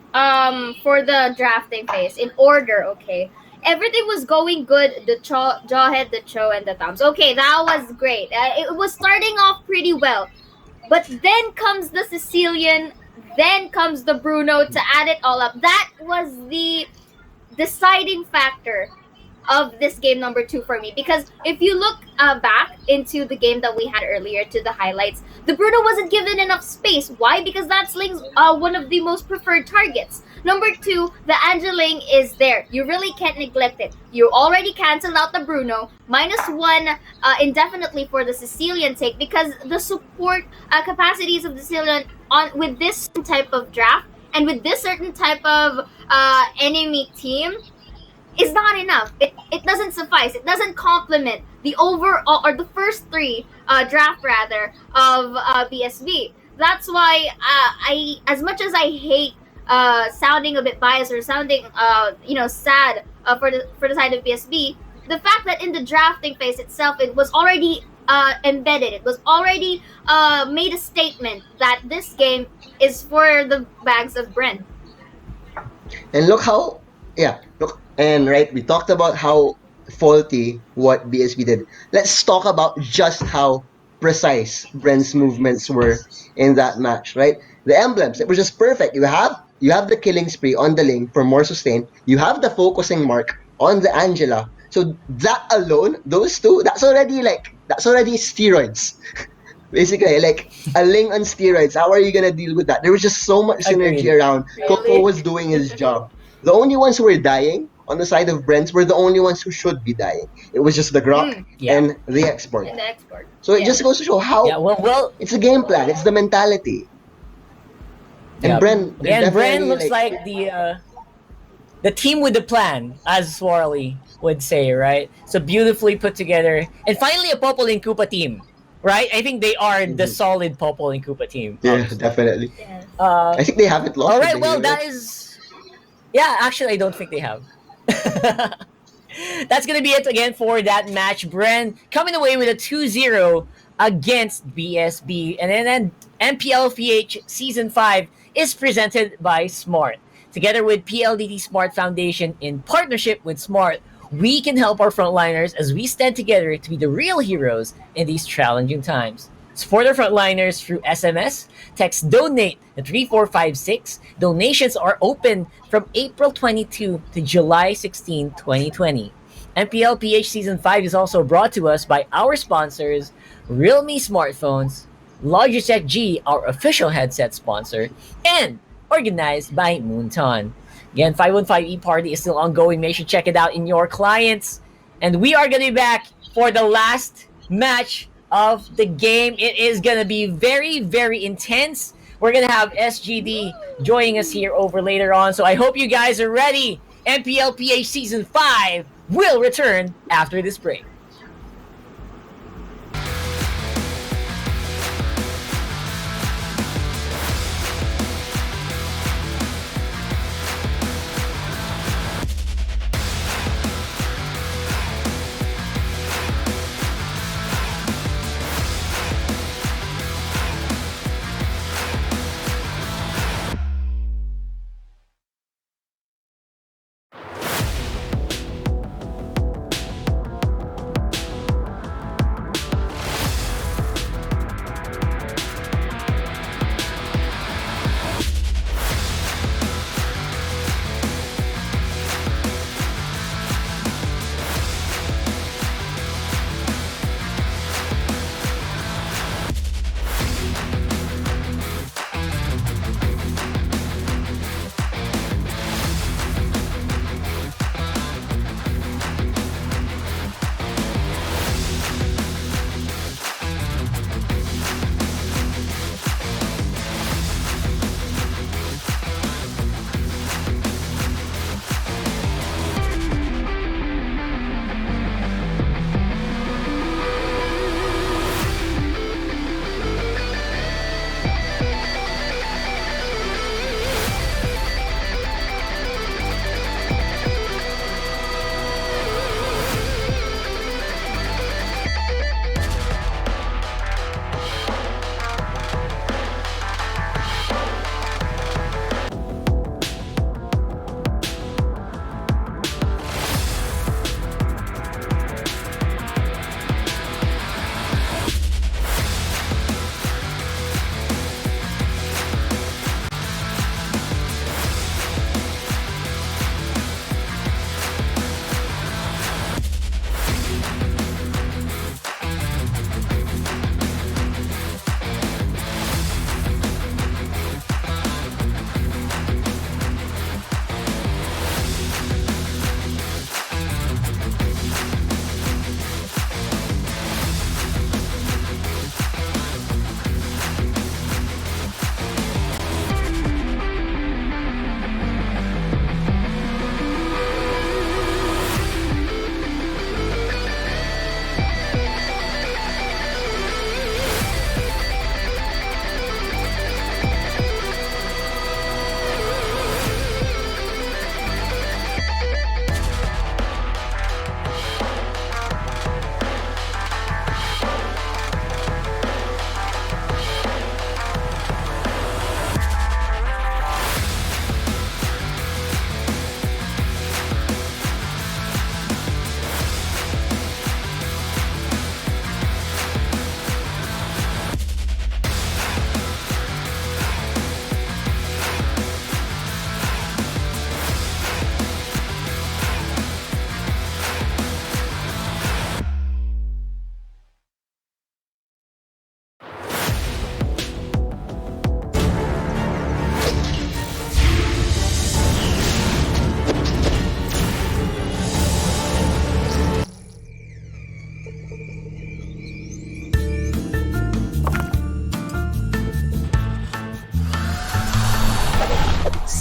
for the drafting phase, in order, okay, everything was going good. The Jawhead, the Cho, and the Thumbs. Okay, that was great. It was starting off pretty well. But then comes the Sicilian, then comes the Bruno to add it all up. That was the deciding factor of this game number 2 for me, because if you look back into the game that we had earlier, to the highlights, the Bruno wasn't given enough space. Why? Because that's Ling's one of the most preferred targets. Number 2, the Angeling is there. You really can't neglect it. You already canceled out the Bruno. -1 indefinitely for the Sicilian take, because the support capacities of the Sicilian with this type of draft and with this certain type of enemy team is not enough. It doesn't suffice. It doesn't complement the overall, or the first 3 draft rather, of BSB. That's why I, as much as I hate sounding a bit biased or sounding sad for the side of BSB, the fact that in the drafting phase itself, it was already embedded. It was already made a statement that this game is for the bags of Bren. And we talked about how faulty what BSB did. Let's talk about just how precise Bren's movements were in that match, right? The emblems, it was just perfect. You have the killing spree on the Ling for more sustain. You have the focusing mark on the Angela. So that alone, those two, that's already steroids. Basically, like a Ling on steroids. How are you gonna deal with that? There was just so much synergy around. Coco was doing his job. The only ones who were dying on the side of Brent's were the only ones who should be dying. It was just the Grok and the export. So it just goes to show how it's a game plan. It's the mentality. And Bren looks like the team with the plan, as Swarley would say, right? So beautifully put together. And finally, a Popol and Koopa team, right? I think they are the solid Popol and Koopa team. Yeah, definitely. I think they haven't lost. All right, well, that is... Yeah, actually, I don't think they have. That's going to be it again for that match. Bren coming away with a 2-0 against BSB. And then MPL PH Season 5 is presented by Smart. Together with PLDT Smart Foundation in partnership with Smart, we can help our frontliners as we stand together to be the real heroes in these challenging times. Support our frontliners through SMS. Text DONATE to 3456. Donations are open from April 22 to July 16, 2020. MPL PH Season 5 is also brought to us by our sponsors, Realme Smartphones, Logitech G, our official headset sponsor, and organized by Moonton. Again, 515 E-Party is still ongoing. Make sure to check it out in your clients. And we are going to be back for the last match of the game. It is going to be very, very intense. We're going to have SGD joining us here over later on. So I hope you guys are ready. MPL PH Season 5 will return after this break.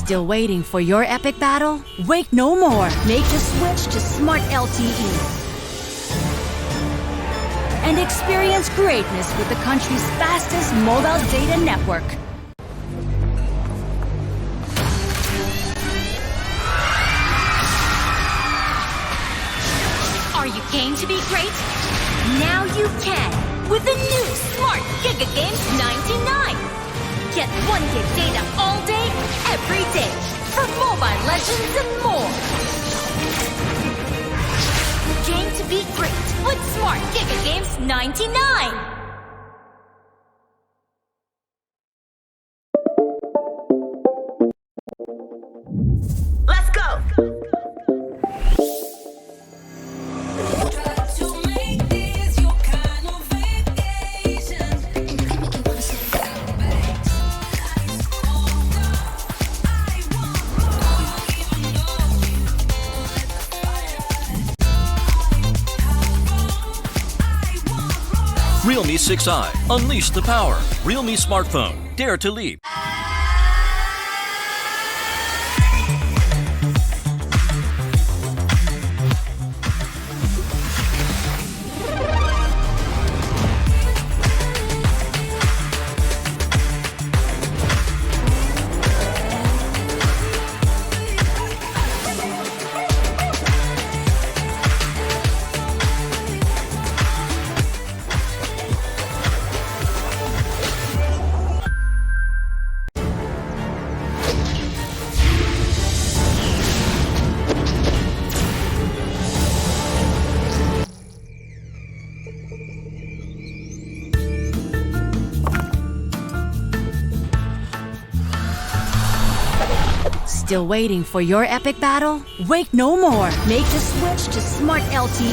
Still waiting for your epic battle? Wait no more. Make the switch to Smart LTE. And experience greatness with the country's fastest mobile data network. Are you game to be great? Now you can with the new Smart Giga Games 99. Get 1 gig data all day, every day, for Mobile Legends and more. Game to be great with Smart Giga Games 99. Let's go! Realme 6i. Unleash the power. Realme smartphone. Dare to leap. Still waiting for your epic battle? Wait no more. Make the switch to Smart LTE.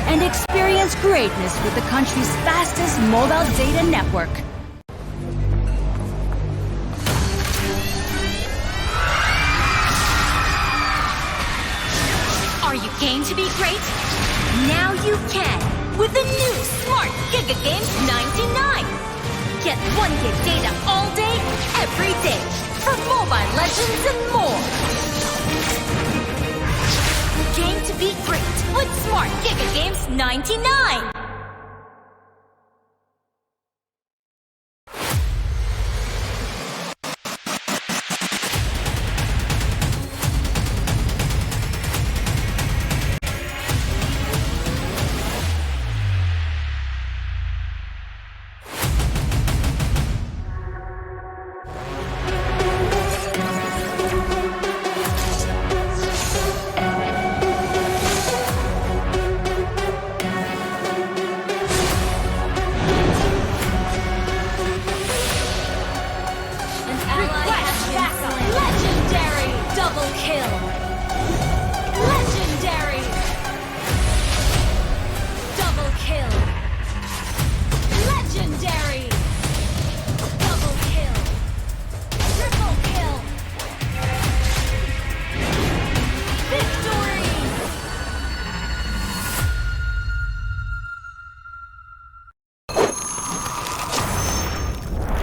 And experience greatness with the country's fastest mobile data network. Are you game to be great? Now you can with the new Smart Giga Games 99. Get 1 gig data all day, every day, for Mobile Legends and more. Game to be great with Smart Giga Games 99.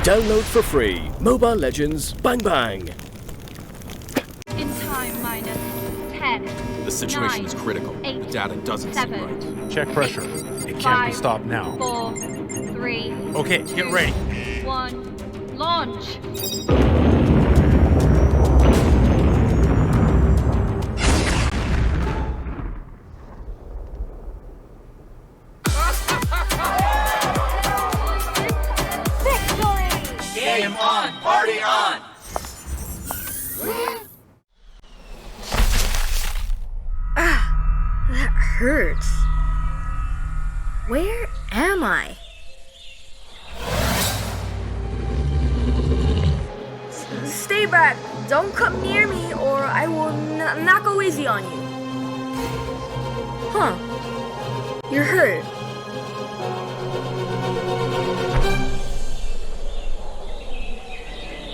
Download for free Mobile Legends Bang Bang. In time minus 10. The situation 9, is critical. 8, The data doesn't 7, seem right. Check pressure. It can't 5, be stopped now. 4, 3. Okay, get ready. 1. Launch. Game on! Party on! That hurts. Where am I? Stay back. Don't come near me or I will not go easy on you. Huh. You're hurt.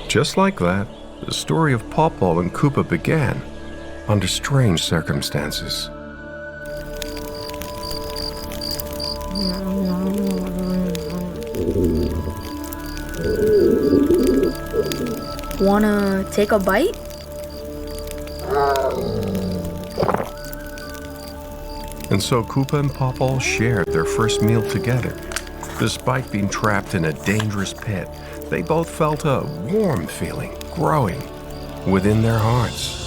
Just like that, the story of Pawpaw and Koopa began, under strange circumstances. Wanna take a bite? And so Koopa and Pawpaw shared their first meal together. Despite being trapped in a dangerous pit, they both felt a warm feeling growing within their hearts.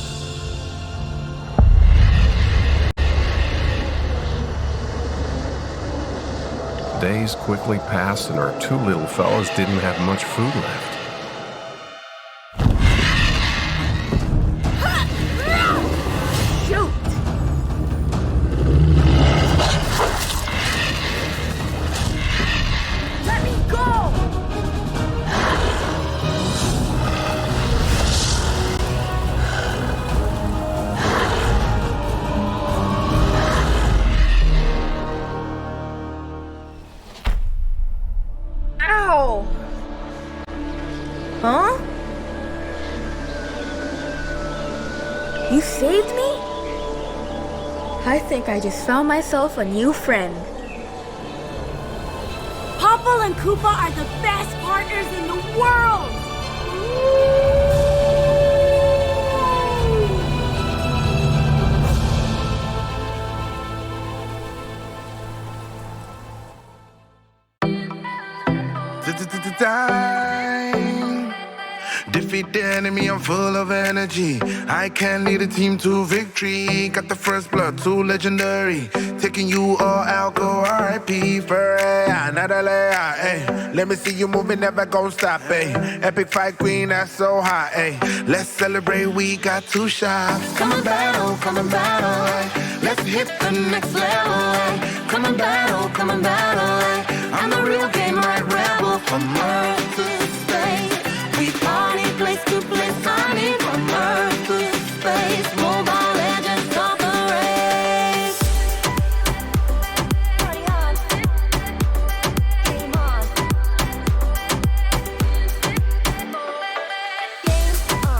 Days quickly passed and our two little fellas didn't have much food left. Shoot! Let me go! Ow! Huh? You saved me? I think I just found myself a new friend. and Koopa are the best partners in the world! Time. Defeat the enemy, I'm full of energy. I can lead a team to victory. Got the first blood, too legendary. Taking you all out, go RIP for another layer. Ay. Let me see you moving, never gon' stop. Ay. Epic fight queen, that's so hot. Ay. Let's celebrate, we got 2 shots. Come and battle, come and battle. Ay. Let's hit the next level. Ay. Come and battle, come and battle. Ay. I'm the real game, right rebel from Earth to space. We party place to place, I mean from Earth to space. Mobile legends of the race. Party on, game on. Game on.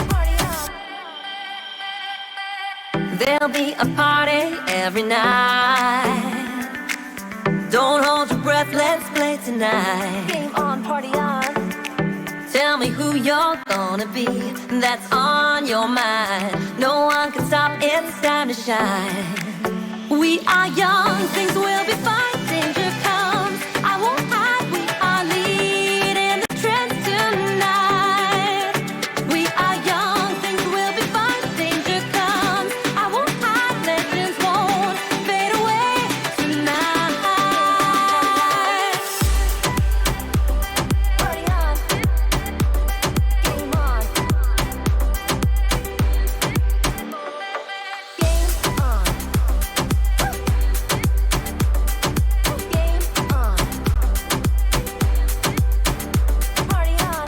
Party on. There'll be a party every night. Don't hold your breath, let's play tonight. Game on, party on. Tell me who you're gonna be, that's on your mind. No one can stop, it's time to shine. We are young, things will be fine. Danger comes, I won't hide. We are leading the trends tonight. We are young, things will be fine. Danger comes, I won't hide. Legends won't fade away tonight. Party on, game on. Game on. Game on. Party on.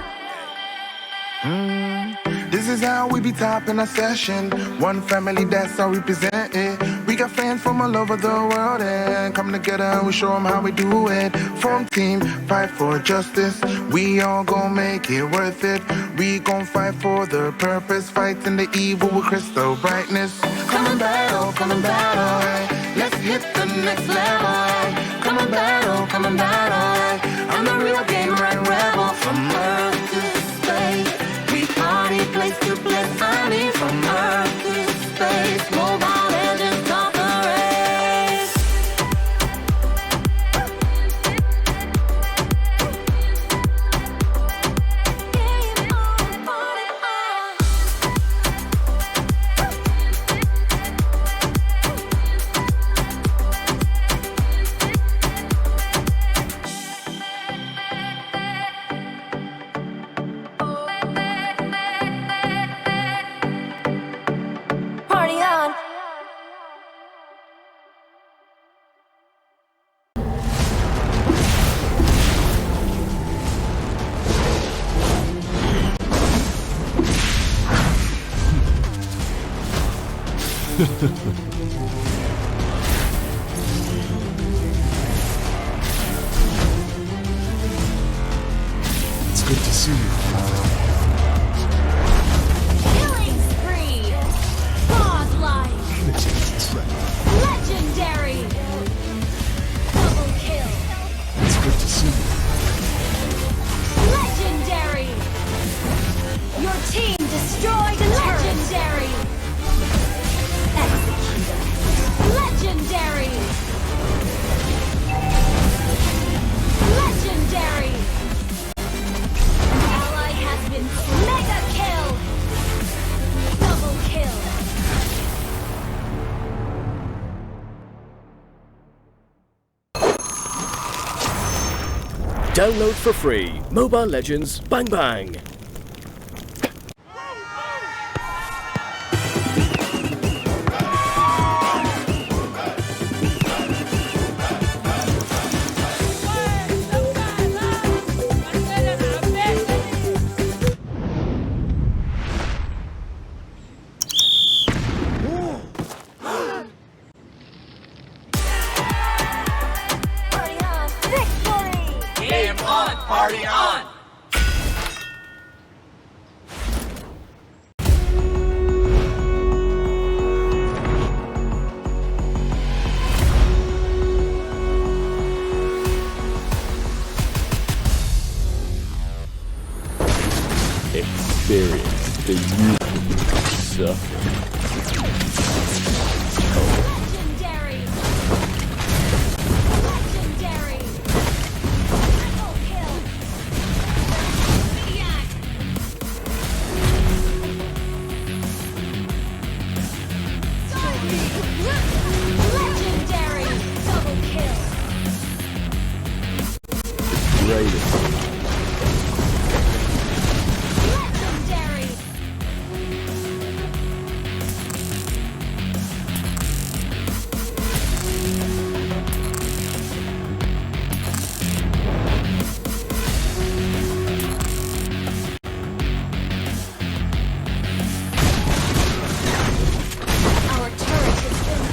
This is how we be topping our session. One family, that's how we present it. We got fans from all over the world and come together and we show them how we do it. Form team, fight for justice. We all gon' make it worth it. We gon' fight for the purpose. Fighting the evil with crystal brightness. Come and battle, come and battle. Ay. Let's hit the next level. Ay. Come and battle, come and battle. Ay. I'm the real game, right rebel from Earth to space. We party place to place, I mean from Earth to space. Mobile legends of the race. Game on, party on. Party on. It's good to see you. Killing spree! Godlike! Legendary! Double kill! It's good to see you. Legendary! Your team destroyed a legendary! Executed! Legendary! Legendary! An ally has been mega kill! Double kill! Download for free Mobile Legends Bang Bang. Game on, party on. activated. Legendary. Our turret has been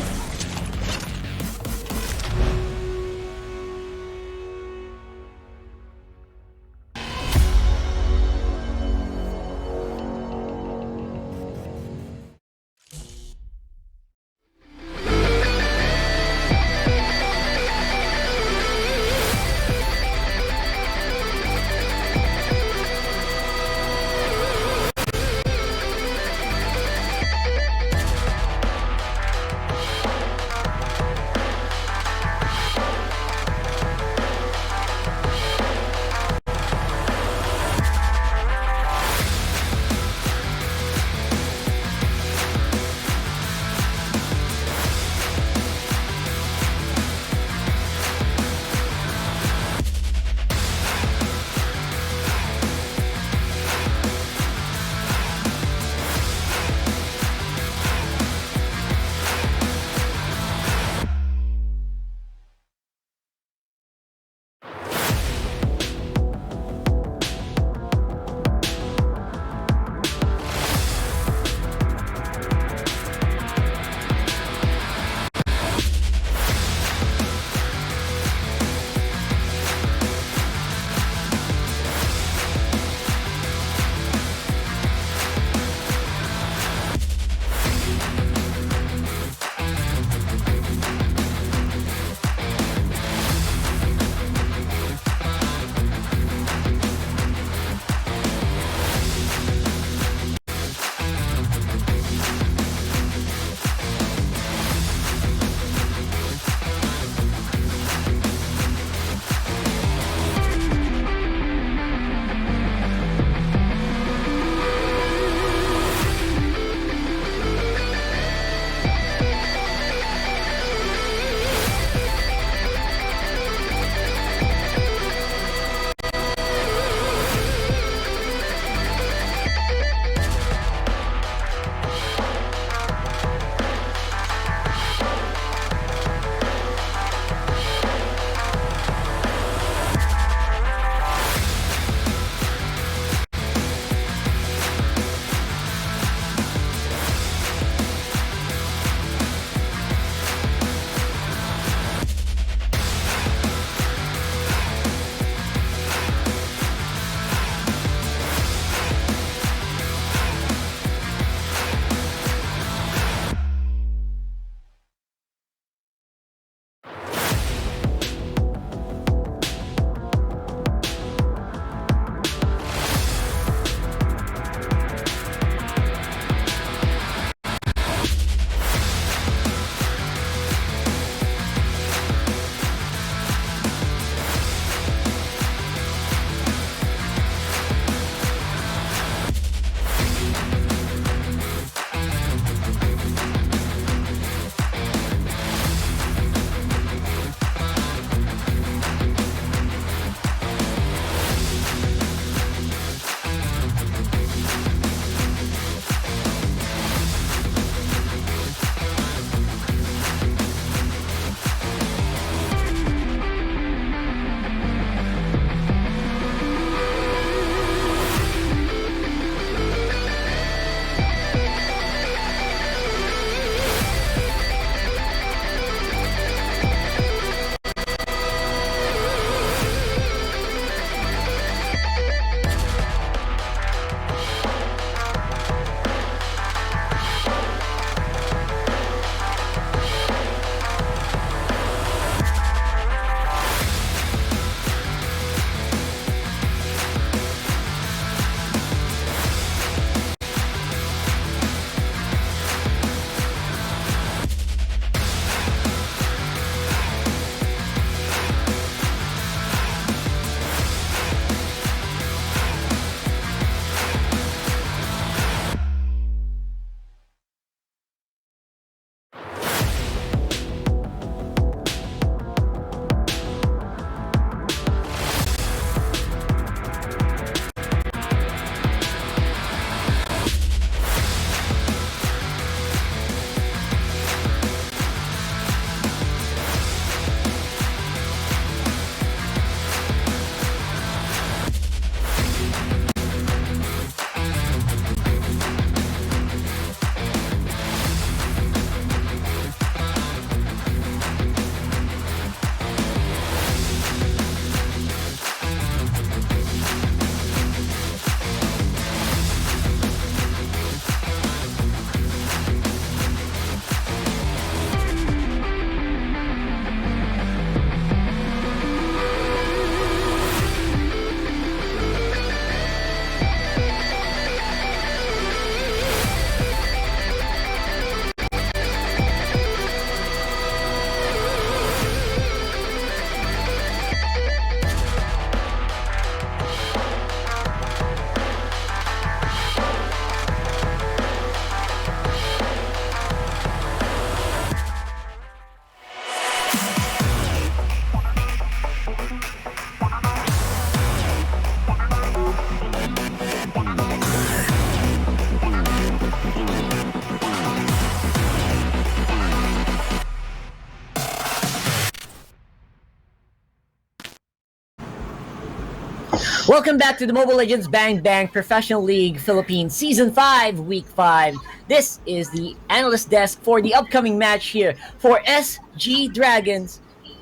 Welcome back to the Mobile Legends Bang Bang Professional League Philippines Season 5, Week 5. This is the analyst desk for the upcoming match here for SG Dragons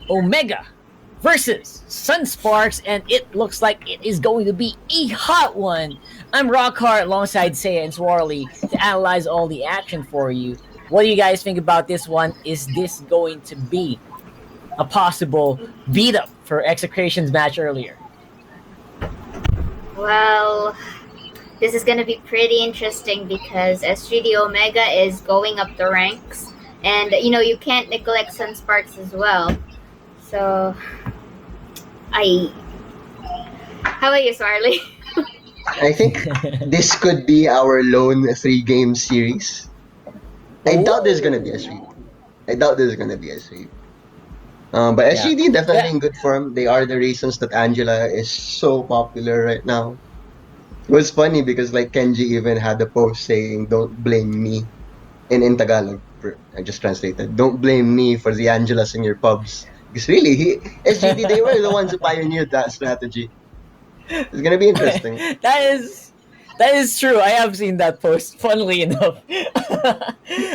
Omega versus Sunsparks, and it looks like it is going to be a hot one. I'm Rockhart alongside Seiya and Swarly to analyze all the action for you. What do you guys think about this one? Is this going to be a possible beat-up for Execration's match earlier? Well, this is going to be pretty interesting because SGD Omega is going up the ranks. And, you can't neglect Sunsparks as well. So, how about you, Swarly? I think this could be our lone 3-game series. I doubt there's gonna be a sweep. But SGD definitely in good form. They are the reasons that Angela is so popular right now. It was funny because like Kenji even had a post saying, "Don't blame me," in Tagalog. I just translated. Don't blame me for the Angelas in your pubs. Because really, SGD, they were the ones who pioneered that strategy. It's gonna be interesting. That is true. I have seen that post, funnily enough.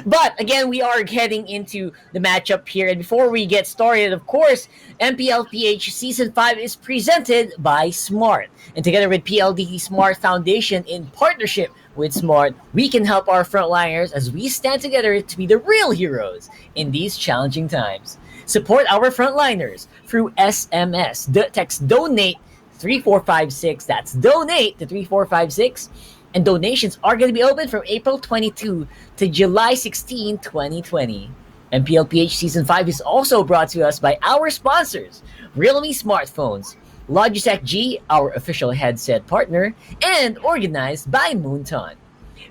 But again, we are heading into the matchup here. And before we get started, of course, MPL PH Season 5 is presented by Smart. And together with PLDT Smart Foundation in partnership with Smart, we can help our frontliners as we stand together to be the real heroes in these challenging times. Support our frontliners through SMS. Text DONATE 3456. That's donate to 3456. And donations are going to be open from April 22 to July 16, 2020. MPL PH Season 5 is also brought to us by our sponsors, Realme Smartphones, Logitech G, our official headset partner, and organized by Moonton.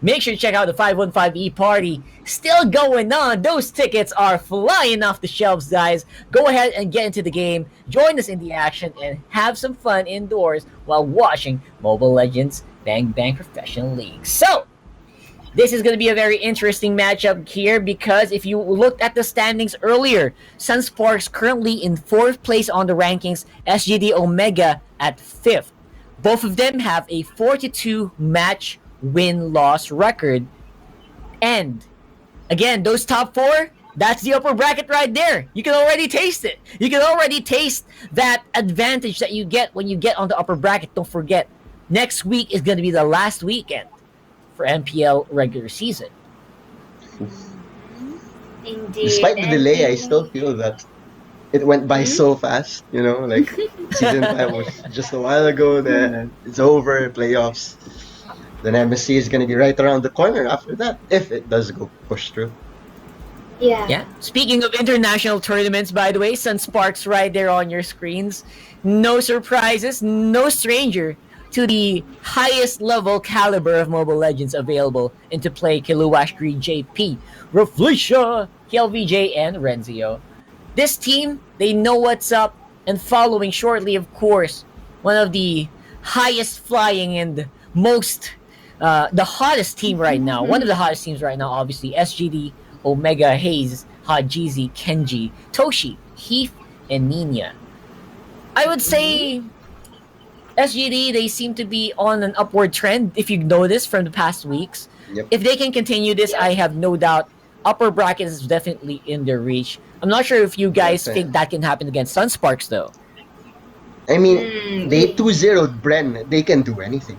Make sure to check out the 515E party. Still going on. Those tickets are flying off the shelves, guys. Go ahead and get into the game. Join us in the action and have some fun indoors while watching Mobile Legends Bang Bang Professional League. So, this is going to be a very interesting matchup here because if you looked at the standings earlier, Sunsparks currently in 4th place on the rankings, SGD Omega at 5th. Both of them have a 42 match win-loss record. And again, those top 4, that's the upper bracket right there. You can already taste it. You can already taste that advantage that you get when you get on the upper bracket. Don't forget, next week is going to be the last weekend for MPL regular season. Indeed. Despite the delay, I still feel that it went by so fast. Like Season 5 was just a while ago, then it's over, playoffs. Then MSC is going to be right around the corner after that, if it does go push through. Yeah. Speaking of international tournaments, by the way, Sunsparks right there on your screens. No surprises, no stranger to the highest level caliber of Mobile Legends available into play. Kiluash Green JP, Reflecia, KLVJ, and Renzio. This team, they know what's up, and following shortly, of course, one of the highest flying and most the hottest team right now, one of the hottest teams right now, obviously, SGD, Omega, Hayes, Hajizi, Kenji, Toshi, Heath, and Nina. I would say SGD, they seem to be on an upward trend, if you notice from the past weeks. Yep. If they can continue this, I have no doubt upper bracket is definitely in their reach. I'm not sure if you guys think that can happen against Sunsparks, though. I mean, they 2-0'd Bren. They can do anything.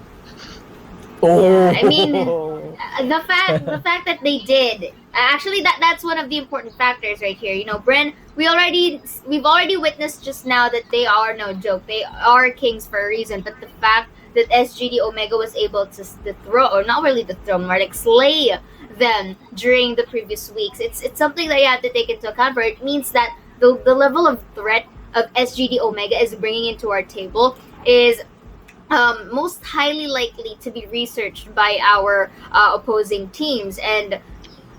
I mean, the fact that they did actually that's one of the important factors right here. Bren, we've already witnessed just now that they are no joke. They are kings for a reason. But the fact that SGD Omega was able to dethrone, or not really dethrone, more like slay them during the previous weeks, it's something that you have to take into account. For it means that the level of threat of SGD Omega is bringing into our table is most highly likely to be researched by our opposing teams, and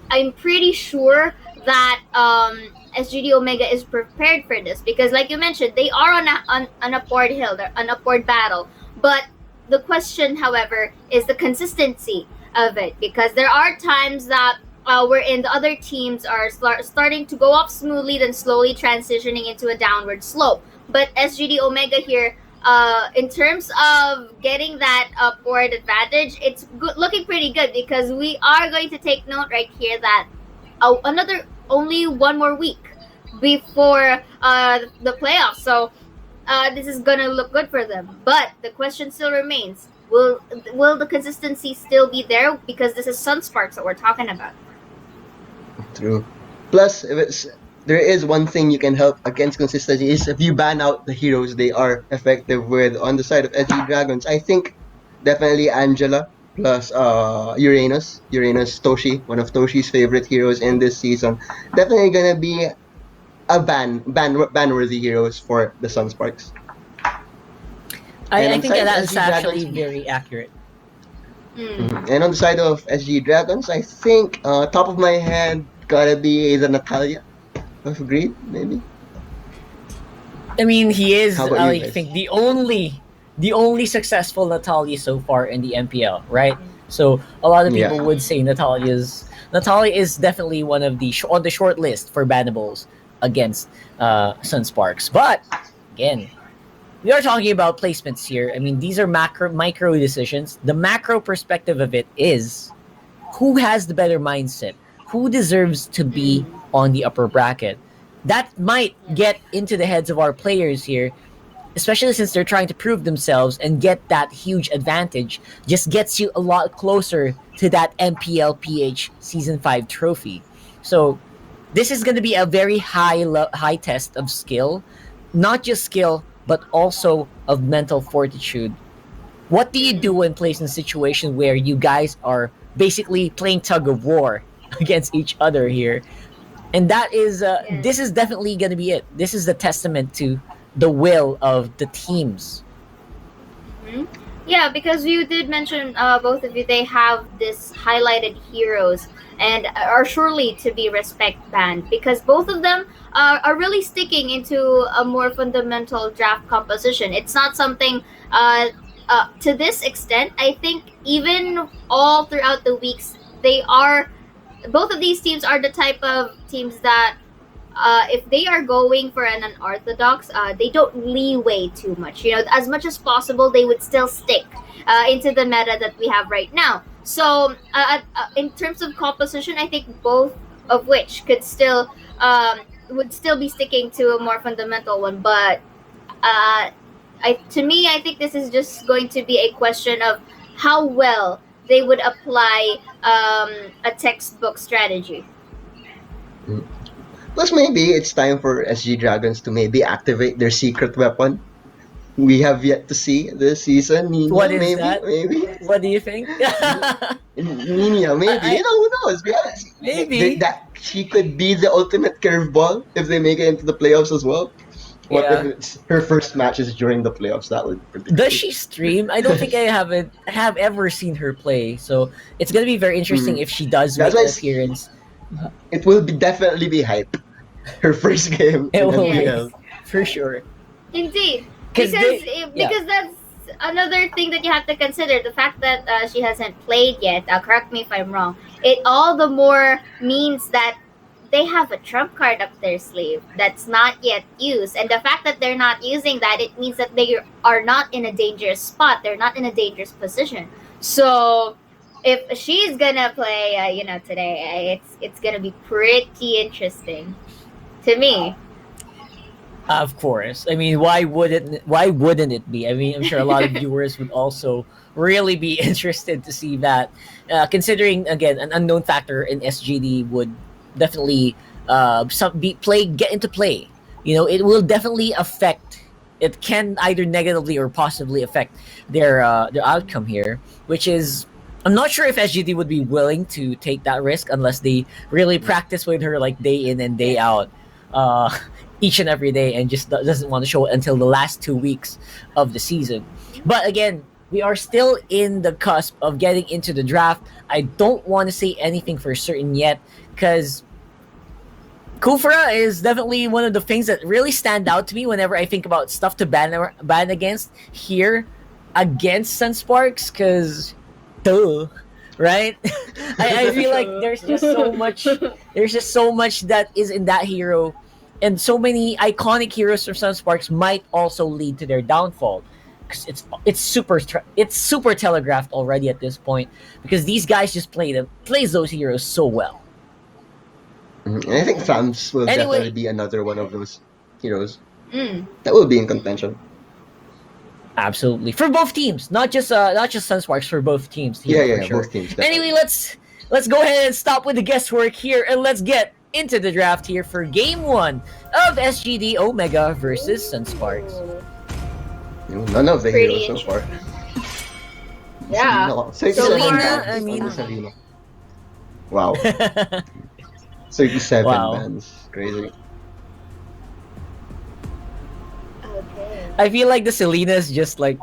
I'm pretty sure that SGD Omega is prepared for this because, like you mentioned, they are on an upward hill, an upward battle. But the question, however, is the consistency of it, because there are times that wherein the other teams are starting to go up smoothly, then slowly transitioning into a downward slope. But SGD Omega here, in terms of getting that upward advantage, it's looking pretty good because we are going to take note right here that another only one more week before the playoffs. So this is gonna look good for them. But the question still remains: will the consistency still be there? Because this is Sunsparks that we're talking about. True. Plus, there is one thing you can help against consistency is if you ban out the heroes they are effective with. On the side of SG Dragons, I think definitely Angela plus Uranus Toshi, one of Toshi's favorite heroes in this season. Definitely gonna be a ban worthy heroes for the Sunsparks. I think that is SG actually Dragons, very accurate. and on the side of SG Dragons, I think top of my head gotta be either Natalia of Greed, maybe. I mean, he is, How about I you guys? think, the only successful Natalia so far in the MPL, right? So a lot of people Yeah. would say Natalia is definitely one of the on the short list for bannables against Sunsparks. But again, we are talking about placements here. I mean, these are micro decisions. The macro perspective of it is who has the better mindset, who deserves to be on the upper bracket. That might get into the heads of our players here, especially since they're trying to prove themselves and get that huge advantage. Just gets you a lot closer to that MPL PH Season 5 trophy. So this is going to be a very high test of skill, not just skill, but also of mental fortitude. What do you do when placed in a situation where you guys are basically playing tug of war against each other here? And that is, this is definitely going to be it. This is the testament to the will of the teams. Yeah, because you did mention, both of you, they have this highlighted heroes and are surely to be respect banned because both of them are really sticking into a more fundamental draft composition. It's not something to this extent. I think even all throughout the weeks, both of these teams are the type of teams that if they are going for an unorthodox, they don't leeway too much. As much as possible, they would still stick into the meta that we have right now. So, in terms of composition, I think both of which would still be sticking to a more fundamental one. But to me, I think this is just going to be a question of how well they would apply a textbook strategy. Plus, maybe it's time for SG Dragons to maybe activate their secret weapon. We have yet to see this season. Nina, What is maybe, that? maybe. What do you think? Nina, maybe. Who knows? Maybe. That she could be the ultimate curveball if they make it into the playoffs as well. What if it's her first matches during the playoffs? That would be pretty Does cool. she stream? I don't think I have ever seen her play. So it's gonna be very interesting if she does make That's why an appearance. It will definitely be hype. Her first game It in will be, MPL. for sure. Indeed, 'Cause because that's another thing that you have to consider. The fact that she hasn't played yet. Correct me if I'm wrong. It all the more means that they have a trump card up their sleeve that's not yet used, and the fact that they're not using that, it means that they are not in a dangerous spot. They're not in a dangerous position. So if she's gonna play, today, it's gonna be pretty interesting to me. Of course. I mean, why wouldn't it be? I mean, I'm sure a lot of viewers would also really be interested to see that. Considering again, an unknown factor in SGD would definitely get into play. It will definitely affect. It can either negatively or possibly affect their outcome here, which is. I'm not sure if SGD would be willing to take that risk unless they really practice with her like day in and day out, each and every day, and just doesn't want to show it until the last 2 weeks of the season. But again, we are still in the cusp of getting into the draft. I don't want to say anything for certain yet because Kufra is definitely one of the things that really stand out to me whenever I think about stuff to ban against here against Sunsparks because right? I feel like there's just so much that is in that hero, and so many iconic heroes from Sunsparks might also lead to their downfall. it's super telegraphed already at this point because these guys just plays those heroes so well. And I think Fams will Anyway. definitely be another one of those heroes Mm. that will be in contention. Absolutely, for both teams, not just Sunsparks, for both teams. Here, Yeah, for sure. both teams. Definitely. Anyway, let's go ahead and stop with the guesswork here, and let's get into the draft here for Game 1 of SGD Omega versus Sunsparks. None of the Pretty heroes so far. Yeah. Selena, I mean- Selena. Wow. 37 Wow. bans. Crazy. Okay. I feel like the Selena's just like,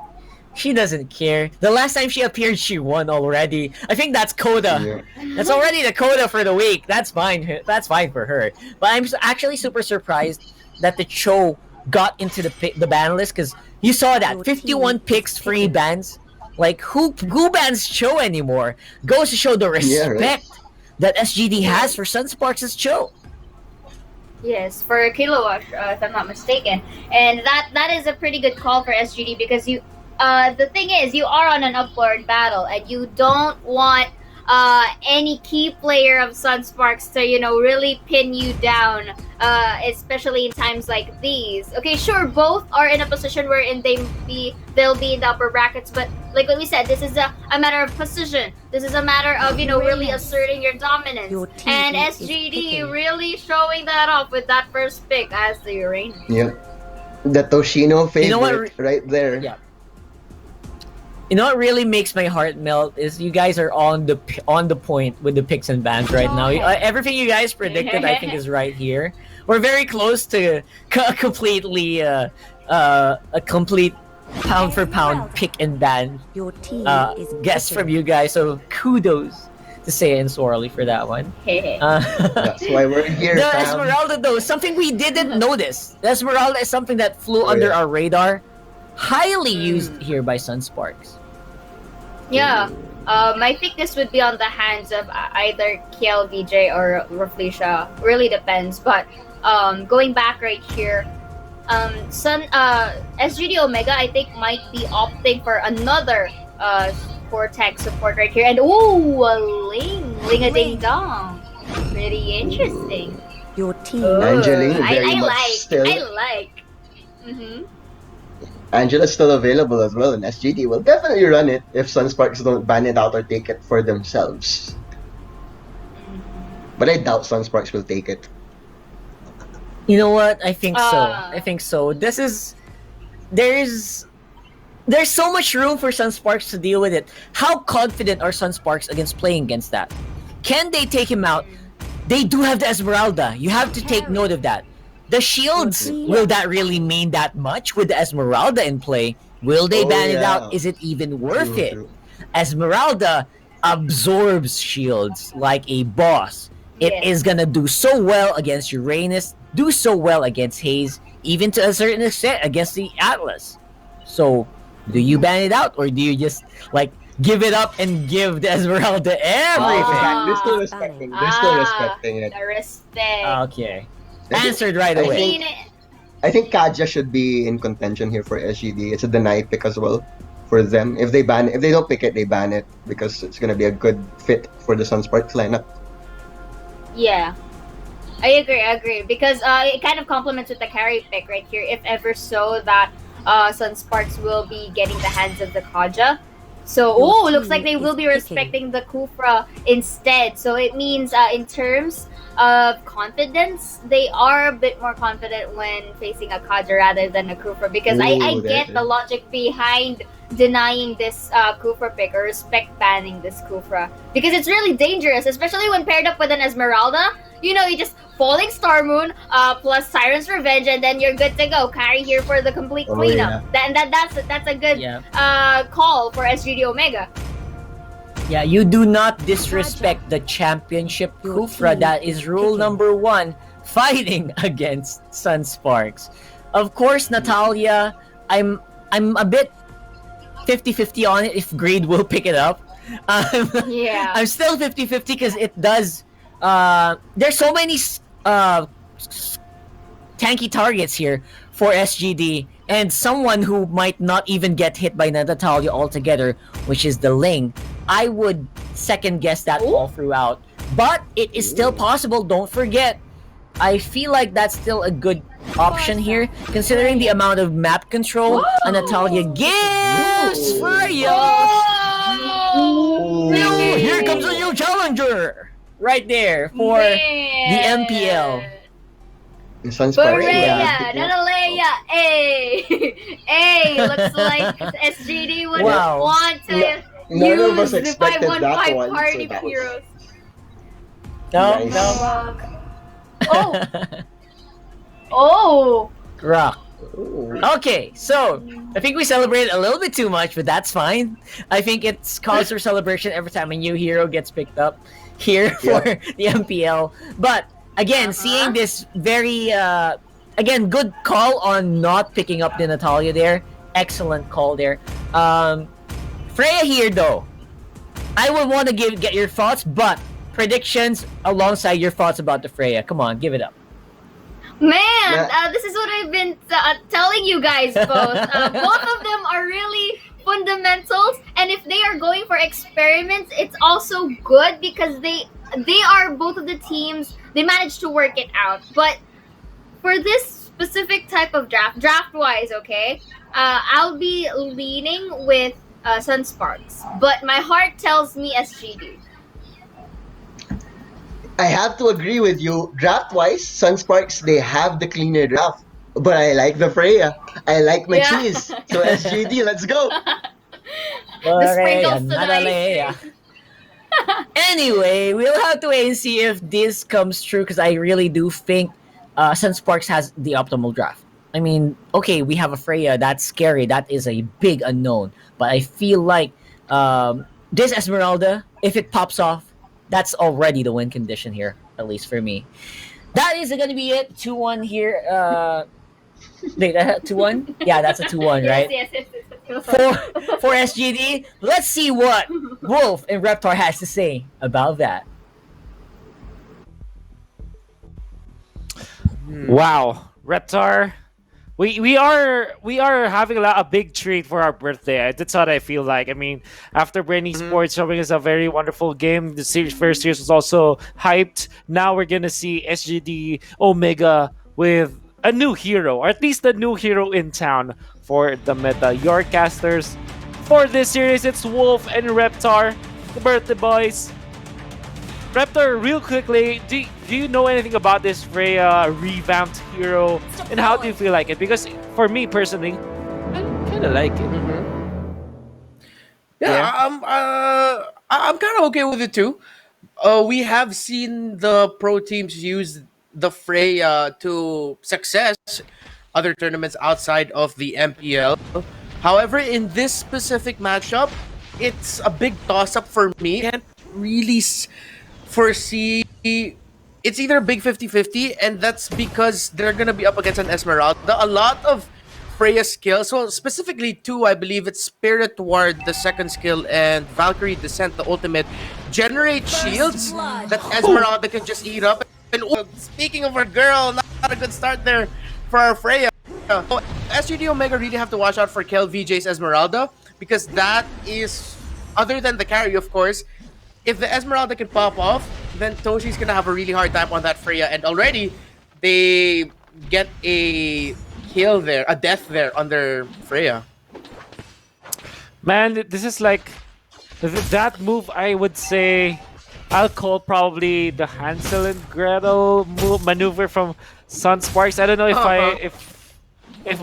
she doesn't care. The last time she appeared, she won already. I think that's Coda. Yeah. That's already the Coda for the week. That's fine. That's fine for her. But I'm actually super surprised that the Cho got into the ban list because you saw that 51 picks, free bans. Like who bans Cho anymore? Goes to show the respect that SGD has for Sunsparks' Cho. Yes, for Kilowatt, if I'm not mistaken, and that is a pretty good call for SGD because you, the thing is, you are on an upward battle, and you don't want any key player of Sunsparks to really pin you down, especially in times like these. Okay, sure, both are in a position wherein they'll be in the upper brackets, but like what we said, this is a matter of position. This is a matter of really asserting your dominance, and SGD really showing that off with that first pick as the Uranus. Yep. The Toshino favorite, You know what? right there. Yeah. You know what really makes my heart melt is you guys are on the point with the picks and bans right now. Everything you guys predicted, I think, is right here. We're very close to a complete pound for pound pick and ban guess from you guys. So kudos to Seiya and Sorely for that one. That's why we're here. The fam. Esmeralda, though, something we didn't notice. The Esmeralda is something that flew under our radar. Highly used here by Sunsparks. Yeah, I think this would be on the hands of either Kiel, VJ, or Raflesia. Really depends. But going back right here, SGD Omega, I think, might be opting for another Vortex support right here. And ooh, a Ling-a-ding-dong. Pretty interesting. Your team. Angeline, very I much like. still. I like. Mm-hmm. Angela's still available as well, and SGD will definitely run it if Sunsparks don't ban it out or take it for themselves. But I doubt Sunsparks will take it. You know what? I think so. I think so. There's so much room for Sunsparks to deal with it. How confident are Sunsparks against playing against that? Can they take him out? They do have the Esmeralda. You have to take note of that. The shields, will that really mean that much with the Esmeralda in play? Will they ban it out? Is it even worth it? True. Esmeralda absorbs shields like a boss. It is gonna do so well against Uranus, do so well against Haze, even to a certain extent against the Atlas. So, do you ban it out, or do you just give it up and give the Esmeralda everything? They're still respecting. They're still respecting it. The respect. Okay. Answered right away. I think Kaja should be in contention here for SGD. It's a deny pick as well for them. If they don't pick it, they ban it because it's gonna be a good fit for the Sunsparks lineup. Yeah, I agree because it kind of complements with the carry pick right here. If ever so that Sunsparks will be getting the hands of the Kaja. So, looks like they will be respecting the Kufra instead. So it means in terms of confidence, they are a bit more confident when facing a Kaja rather than a Kufra because I get the logic behind denying this Kufra pick or respect banning this Kufra because it's really dangerous, especially when paired up with an Esmeralda. You just Falling Star Moon plus Siren's Revenge, and then you're good to go. Carry here for the complete cleanup. That's a good call for SGD Omega. Yeah, you do not disrespect the championship Kufra. That is rule number 1. Fighting against Sunsparks. Of course, Natalia, I'm a bit 50-50 on it if Grade will pick it up. I'm still 50-50 because it does. There's so many tanky targets here for SGD, and someone who might not even get hit by Natalia altogether, which is the Ling. I would second guess that all throughout, but it is still possible. Don't forget, I feel like that's still a good option here, considering the amount of map control Natalia gives Freya. Here comes a new challenger right there for the MPL. Sunsparks. Freya, Natalia, hey, looks like SGD would want to None of us use the expected 5-1-5 that one. party So that was heroes. nice. Oh. Rock. Okay, so I think we celebrated a little bit too much, but that's fine. I think it's cause for celebration every time a new hero gets picked up here for the MPL. But again, seeing this very again, good call on not picking up the Natalia there. Excellent call there. Freya here though. I would want to get your thoughts, but predictions alongside your thoughts about the Freya. Come on, give it up. Man, this is what I've been telling you guys both. Both of them are really fundamentals, and if they are going for experiments, it's also good because they are both of the teams. They managed to work it out. But for this specific type of draft-wise, okay, I'll be leaning with Sunsparks, but my heart tells me SGD. I have to agree with you. Draft-wise, Sunsparks, they have the cleaner draft. But I like the Freya. I like my cheese. So SGD, let's go. The sprinkles to the ice cream. Anyway, we'll have to wait and see if this comes true, because I really do think Sunsparks has the optimal draft. I mean, okay, we have a Freya. That's scary. That is a big unknown. But I feel like this Esmeralda, if it pops off, that's already the win condition here, at least for me. That is going to be it. 2-1 here. Wait, 2-1? Yeah, that's a 2-1, right? Yes. For SGD, let's see what Wolf and Reptar has to say about that. Wow, Reptar. We are having a big treat for our birthday. That's what I feel like. I mean, after Bren Esports showing us a very wonderful game, the first series was also hyped. Now we're gonna see SGD Omega with a new hero, or at least a new hero in town for the meta. Your casters for this series, it's Wolf and Reptar, the birthday boys. Reptar, real quickly, do you know anything about this Freya revamped hero, and how do you feel like it? Because for me personally, I kind of like it. I'm kind of okay with it too. We have seen the pro teams use the Freya to success other tournaments outside of the MPL. However, in this specific matchup, it's a big toss-up for me. I can't really foresee. It's either a big 50-50, and that's because they're going to be up against an Esmeralda. A lot of Freya skills, well, specifically two, I believe it's Spirit Ward, the second skill, and Valkyrie Descent, the ultimate, generate shields that Esmeralda can just eat up. And speaking of our girl, not a good start there for our Freya. So SGD Omega really have to watch out for Kel VJ's Esmeralda, because that is, other than the carry, of course, if the Esmeralda can pop off, then Toshi's gonna have a really hard time on that Freya, and already they get a kill there, a death there on their Freya. Man, this is like that move. I would say I'll call probably the Hansel and Gretel maneuver from Sunsparks. I don't know if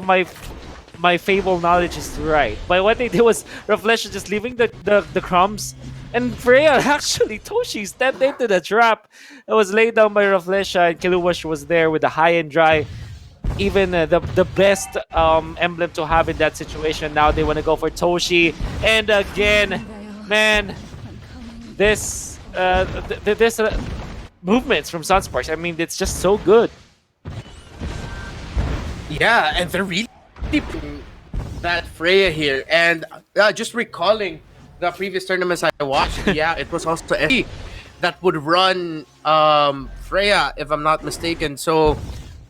my fable knowledge is right, but what they did was Reflection just leaving the crumbs. And Freya, actually, Toshi stepped into the trap. It was laid down by Reflection, and Kiluwash was there with the high and dry. Even the best emblem to have in that situation. Now they want to go for Toshi. And again, man, this movements from Sunsparks, I mean, it's just so good. Yeah, and they're really putting that Freya here. And just recalling the previous tournaments I watched, yeah, it was also SGD that would run Freya, if I'm not mistaken. So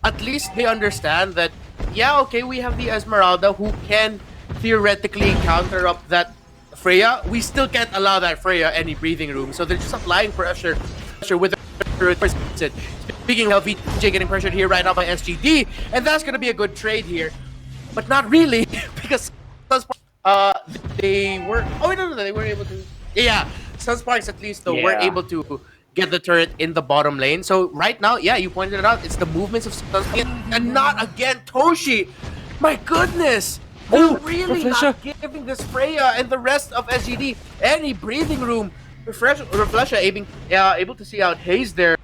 at least they understand that, yeah, okay, we have the Esmeralda who can theoretically counter up that Freya. We still can't allow that Freya any breathing room, so they're just applying pressure with it. Speaking of VJ getting pressured here right now by SGD, and that's going to be a good trade here, but not really because they were. Oh no, they were able to. Yeah, Sunsparks at least though were able to get the turret in the bottom lane. So right now, yeah, you pointed it out. It's the movements of Sunsparks and not again Toshi. My goodness. They're really not giving this Freya and the rest of SGD any breathing room. Refresher able to see out Haze there,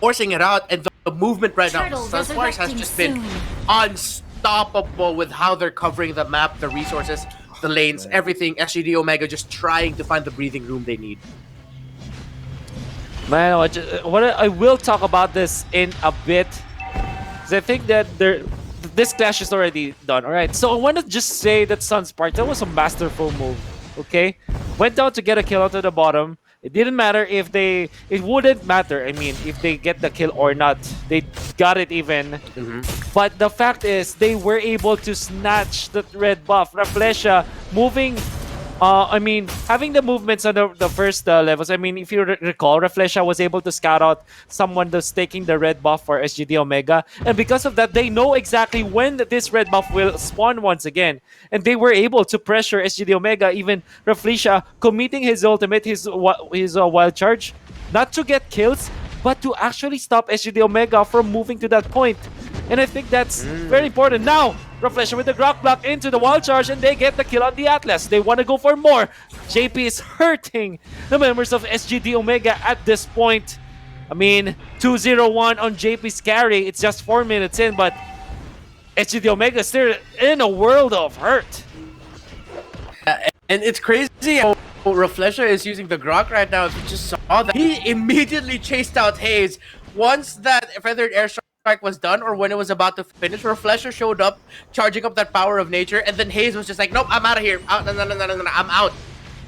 forcing it out, and the movement right now. Sunsparks has just been unstoppable with how they're covering the map, the resources, the lanes, everything. SGD Omega just trying to find the breathing room they need. Man, I will talk about this in a bit, because I think that this clash is already done. All right, so I want to just say that Sunspark, that was a masterful move. Okay, went down to get a kill onto the bottom. It didn't matter if it wouldn't matter. I mean, if they get the kill or not, they got it even. But the fact is, they were able to snatch the red buff. Reflesha moving. Having the movements on the first levels. I mean, if you recall, Reflesha was able to scout out someone that's taking the red buff for SGD Omega. And because of that, they know exactly when this red buff will spawn once again. And they were able to pressure SGD Omega, even Reflesha committing his ultimate, his wild charge, not to get kills, but to actually stop SGD Omega from moving to that point. And I think that's very important. Now, Reflection with the Grok block into the wild charge, and they get the kill on the Atlas. They want to go for more. JP is hurting the members of SGD Omega at this point. I mean, 2-0-1 on JP's carry. It's just 4 minutes in, but SGD Omega is still in a world of hurt. And it's crazy how Reflesha is using the Grok right now. If you just saw that, he immediately chased out Haze. Once that feathered airstrike was done, or when it was about to finish, Reflesha showed up, charging up that power of nature, and then Haze was just like, nope, I'm out of here. No, I'm out.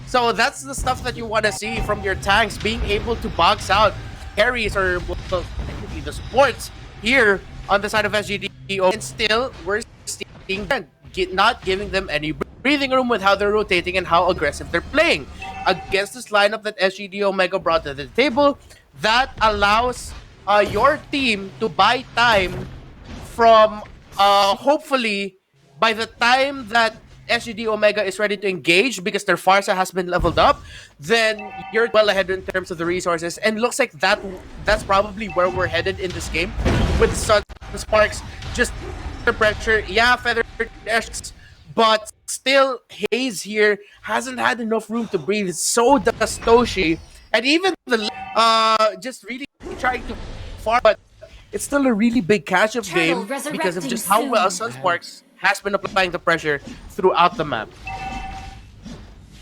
So that's the stuff that you want to see from your tanks, being able to box out carries or technically the supports here on the side of SGD. And still, we're seeing not giving them any breathing room with how they're rotating and how aggressive they're playing. Against this lineup that SGD Omega brought to the table, that allows your team to buy time from hopefully by the time that SGD Omega is ready to engage, because their Farsa has been leveled up, then you're well ahead in terms of the resources. And looks like that's probably where we're headed in this game, with Sunsparks just the pressure. Yeah, feathered ashes, but still Haze here hasn't had enough room to breathe. So does Toshi, and even the just really trying to far, but it's still a really big catch-up game because of just how well Sunsparks has been applying the pressure throughout the map.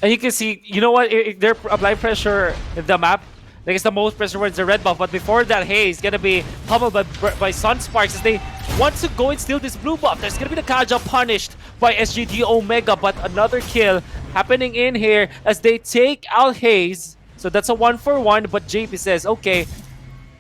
And you can see, you know what, if they're applying pressure in the map, like it's the most pressure when it's the red buff, but before that, Haze gonna be pummeled by Sunsparks as they want to go and steal this blue buff. There's gonna be the Kaja punished by SGD Omega, but another kill happening in here as they take out Haze. So that's a 1-for-1, but JP says, okay,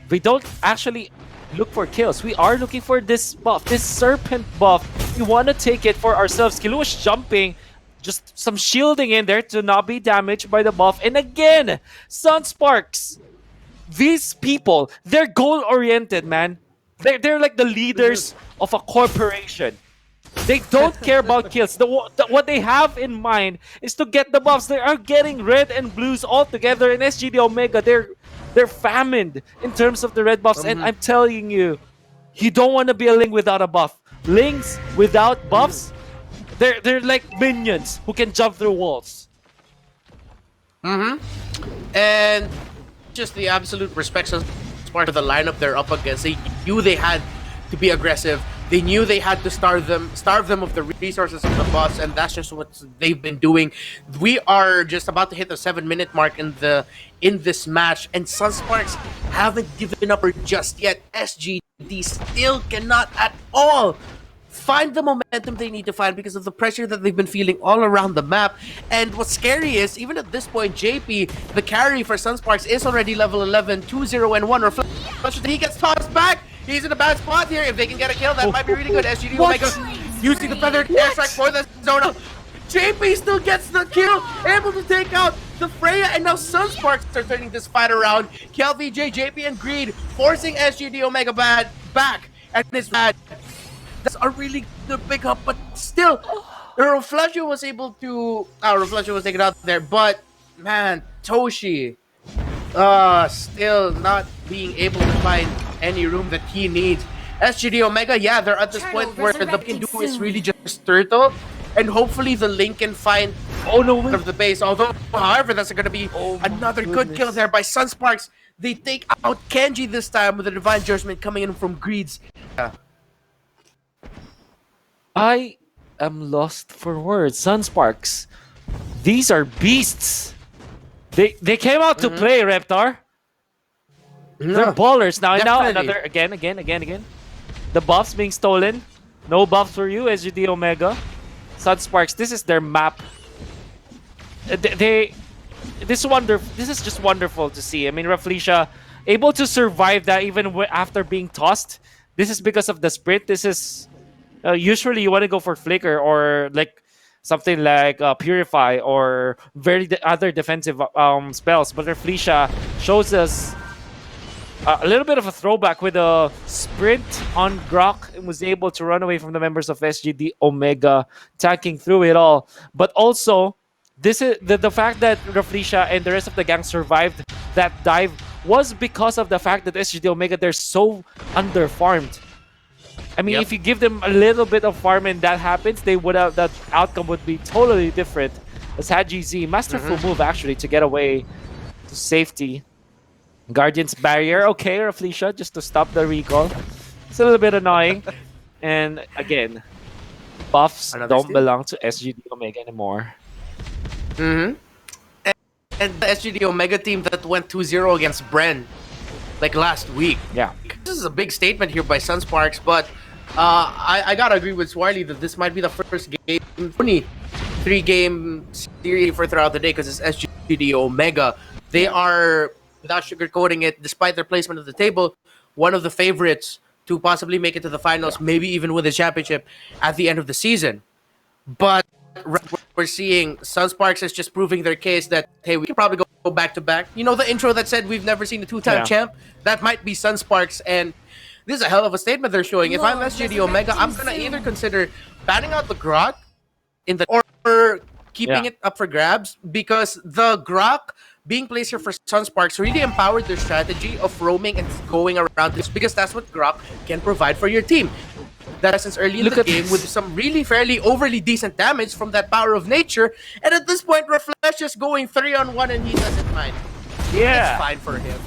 we don't actually look for kills. We are looking for this buff, this serpent buff. We want to take it for ourselves. Kilua's jumping, just some shielding in there to not be damaged by the buff. And again, Sunsparks, these people, they're goal-oriented, man. They're like the leaders of a corporation. They don't care about kills. What they have in mind is to get the buffs. They are getting red and blues all together. In SGD Omega, they're famined in terms of the red buffs. And I'm telling you, you don't want to be a Ling without a buff. Lings without buffs, they're like minions who can jump through walls. And just the absolute respect as part of the lineup they're up against. They knew they had to be aggressive. They knew they had to starve them of the resources of the boss, and that's just what they've been doing. We are just about to hit the 7-minute mark in this match, and Sunsparks haven't given up just yet. SGD still cannot at all find the momentum they need to find because of the pressure that they've been feeling all around the map. And what's scary is, even at this point, JP, the carry for Sunsparks, is already level 11, 2-0-1. Reflection, he gets tossed back. He's in a bad spot here. If they can get a kill, that might be really good. SGD Omega using the feathered airstrike for the zone. JP still gets the kill, able to take out the Freya, and now Sunsparks are turning this fight around. KLVJ, JP, and Greed forcing SGD Omega back, and it's bad. That's a really good pickup, but still, Reflection was able to. Reflection was taken out there, but man, Toshi, still not being able to find any room that he needs. SGD Omega, yeah, they're at this point where the can do is really just turtle. And hopefully the Link can find out of the base. Although, however, that's going to be another good kill there by Sunsparks. They take out Kenji this time with the Divine Judgment coming in from Greed's. Yeah. I am lost for words. Sunsparks. These are beasts. They came out to play, Reptar. They're ballers. Now another again. The buffs being stolen. No buffs for you, SGD Omega. Sunsparks, this is their map. This is just wonderful to see. I mean, Rafflesia able to survive that even after being tossed. This is because of the sprint. This is usually you want to go for Flicker or like something like Purify or other defensive spells. But Rafflesia shows us a little bit of a throwback with a sprint on Grok and was able to run away from the members of SGD Omega, tanking through it all. But also, this is the fact that Rafflesia and the rest of the gang survived that dive was because of the fact that SGD Omega, they're so underfarmed. I mean, if you give them a little bit of farm and that happens, that outcome would be totally different. As Haji Z, masterful move actually to get away to safety. Guardian's Barrier, okay, Rafflesia, just to stop the recall. It's a little bit annoying. And again, buffs don't belong to SGD Omega anymore. And the SGD Omega team that went 2-0 against Bren, like last week. Yeah. This is a big statement here by Sunsparks, but I gotta agree with Swarley that this might be the first game, only 3-game series for throughout the day because it's SGD Omega. They are, without sugarcoating it, despite their placement at the table, one of the favorites to possibly make it to the finals, maybe even win the championship at the end of the season. But we're seeing Sunsparks is just proving their case that, hey, we can probably go back-to-back. You know the intro that said we've never seen a two-time champ? That might be Sunsparks, and this is a hell of a statement they're showing. If I'm SGD Omega, I'm going to either consider banning out the Grok or keeping it up for grabs, because the Grok being placed here for Sunsparks really empowered their strategy of roaming and going around this, because that's what Grok can provide for your team. That since early in the game with some really fairly overly decent damage from that power of nature, and at this point Reflesh just going 3-on-1 and he doesn't mind. Yeah. It's fine for him.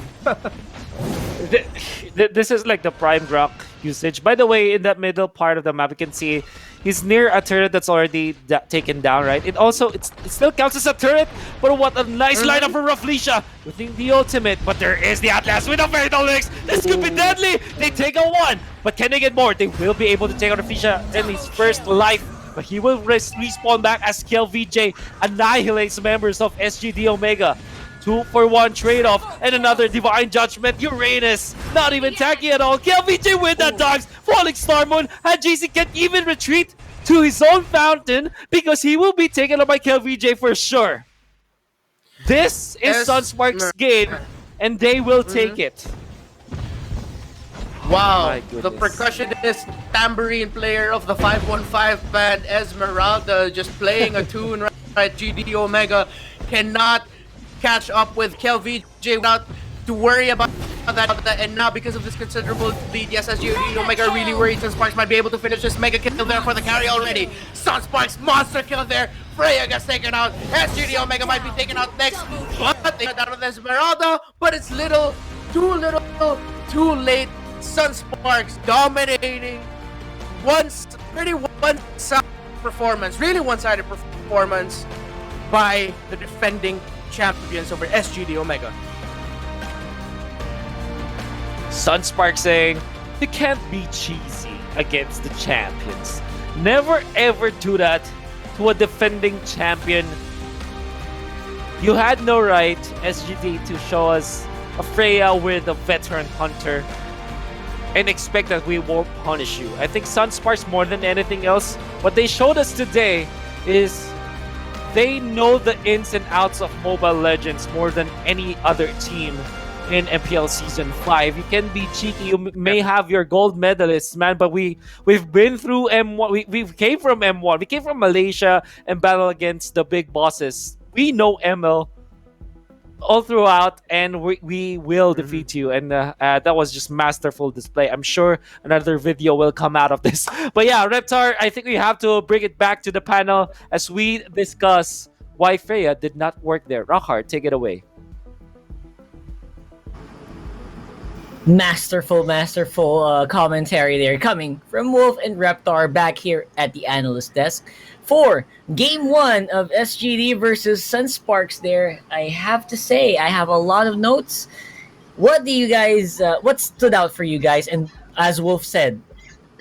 This is like the prime Grok usage. By the way, in that middle part of the map, you can see he's near a turret that's already taken down, right? It still counts as a turret, but what a nice lineup for Rafflesia within the ultimate. But there is the Atlas with a Fatal Mix. This could be deadly. They take a 1, but can they get more? They will be able to take out Rafflesia in his first life, but he will respawn back as KLVJ annihilates members of SGD Omega. 2-for-1 trade-off and another Divine Judgment. Uranus not even tacky at all. KLVJ with that dives. Falling Star Moon. And JC can't even retreat to his own fountain because he will be taken up by KLVJ for sure. This is Sunsparks' game and they will take it. Wow, the percussionist tambourine player of the 515 band Esmeralda just playing a tune right. GD Omega cannot catch up with KLVJ without to worry about that, and now because of this considerable lead, yes, SGD Omega are really worried Sunsparks might be able to finish this mega kill there for the carry already. Sunsparks monster kill there. Freya gets taken out. SGD Omega might be taken out next, but they got out of Esmeralda, but it's too too late. Sunsparks dominating pretty one-sided performance, really one-sided performance by the defending champions over SGD Omega. Sunspark saying, you can't be cheesy against the champions. Never ever do that to a defending champion. You had no right, SGD, to show us a Freya with a veteran hunter. and expect that we won't punish you. I think Sunsparks, more than anything else, what they showed us today is they know the ins and outs of Mobile Legends more than any other team in MPL Season 5. You can be cheeky, you may have your gold medalists, man, but we've been through M1. We came from M1. We came from Malaysia and battle against the big bosses. We know ML all throughout, and we will defeat you. And that was just masterful display. I'm sure another video will come out of this. But yeah, Reptar, I think we have to bring it back to the panel as we discuss why Freya did not work there. Rockhard, take it away. Masterful commentary there coming from Wolf and Reptar back here at the analyst desk for game 1 of SGD versus Sunsparks there. I have to say, I have a lot of notes. What do you guys, what stood out for you guys? And as Wolf said,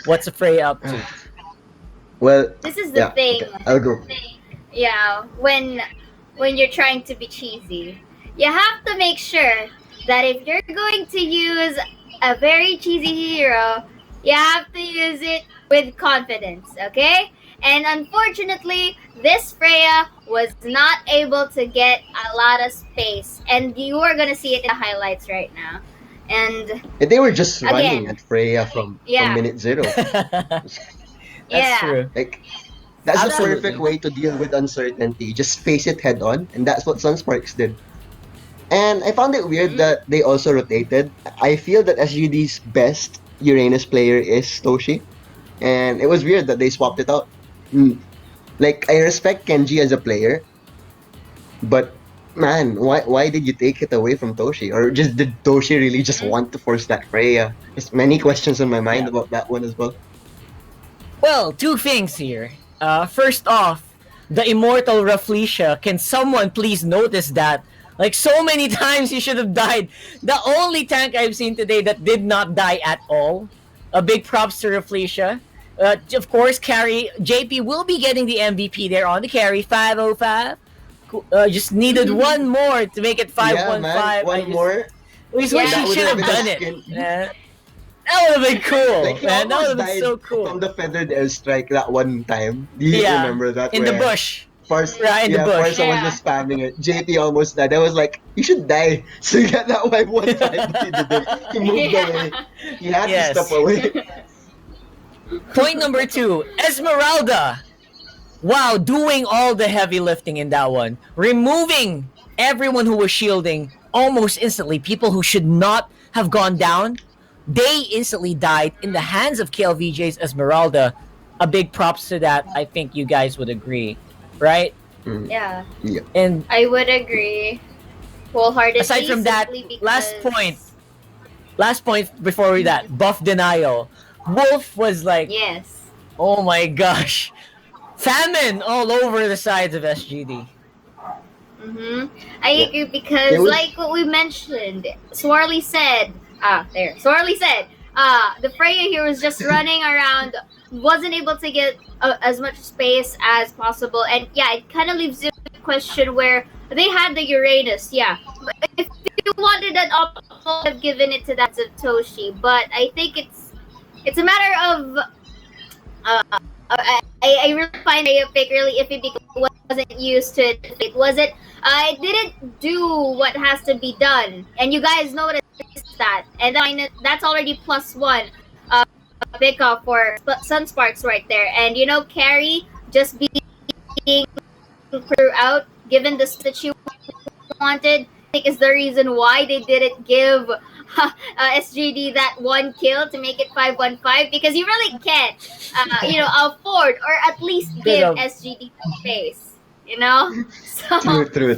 what's Freya up to? Well, this is the thing. Okay, I'll go. Yeah, when you're trying to be cheesy, you have to make sure that if you're going to use a very cheesy hero, you have to use it with confidence, okay? And unfortunately, this Freya was not able to get a lot of space. And you are going to see it in the highlights right now. And they were just running at Freya from minute 0. That's true. Like, that's Absolutely. the perfect way to deal with uncertainty. Just face it head on, and that's what Sunsparks did. And I found it weird that they also rotated. I feel that SGD's best Uranus player is Toshi, and it was weird that they swapped it out. Like, I respect Kenji as a player, but man, why did you take it away from Toshi? Or just did Toshi really just want to force that Freya? There's many questions on my mind about that one as well. Well, two things here. First off, the immortal Rafflesia. Can someone please notice that? Like, so many times he should have died. The only tank I've seen today that did not die at all. A big props to Rafflesia. Of course, carry. JP will be getting the MVP there on the carry. 505. Just needed one more to make it 515. Yeah, one more. We wish he should have done it. That would have been cool, like, man. That would have been so cool. From the feathered airstrike that one time. Do you remember that? In the bush. Right, in the bush. First someone was spamming it. JP almost died. I was like, you should die. So you got that 5-1-5, but he didn't. He moved away. He had to step away. Point number 2, Esmeralda. Wow, doing all the heavy lifting in that one. Removing everyone who was shielding almost instantly. People who should not have gone down, they instantly died in the hands of KLVJ's Esmeralda. A big props to that. I think you guys would agree, right? Yeah. And I would agree wholeheartedly. Aside from that, last point before that, buff denial. Wolf was like, oh my gosh, famine all over the sides of SGD. I agree because, like what we mentioned, Swarley said, the Freya here was just running around, wasn't able to get as much space as possible, and it kind of leaves you a question where they had the Uranus, but if you wanted an optimal, have given it to that Satoshi, but I think it's a matter of I really find a pick really iffy because it wasn't used to it. It didn't do what has to be done, and you guys noticed that, and that's already +1 pick up for Sunsparks right there. And carry just being throughout, given the that you wanted, I think is the reason why they didn't give SGD that one kill to make it 515, because you really can't afford or at least give SGD space, so True.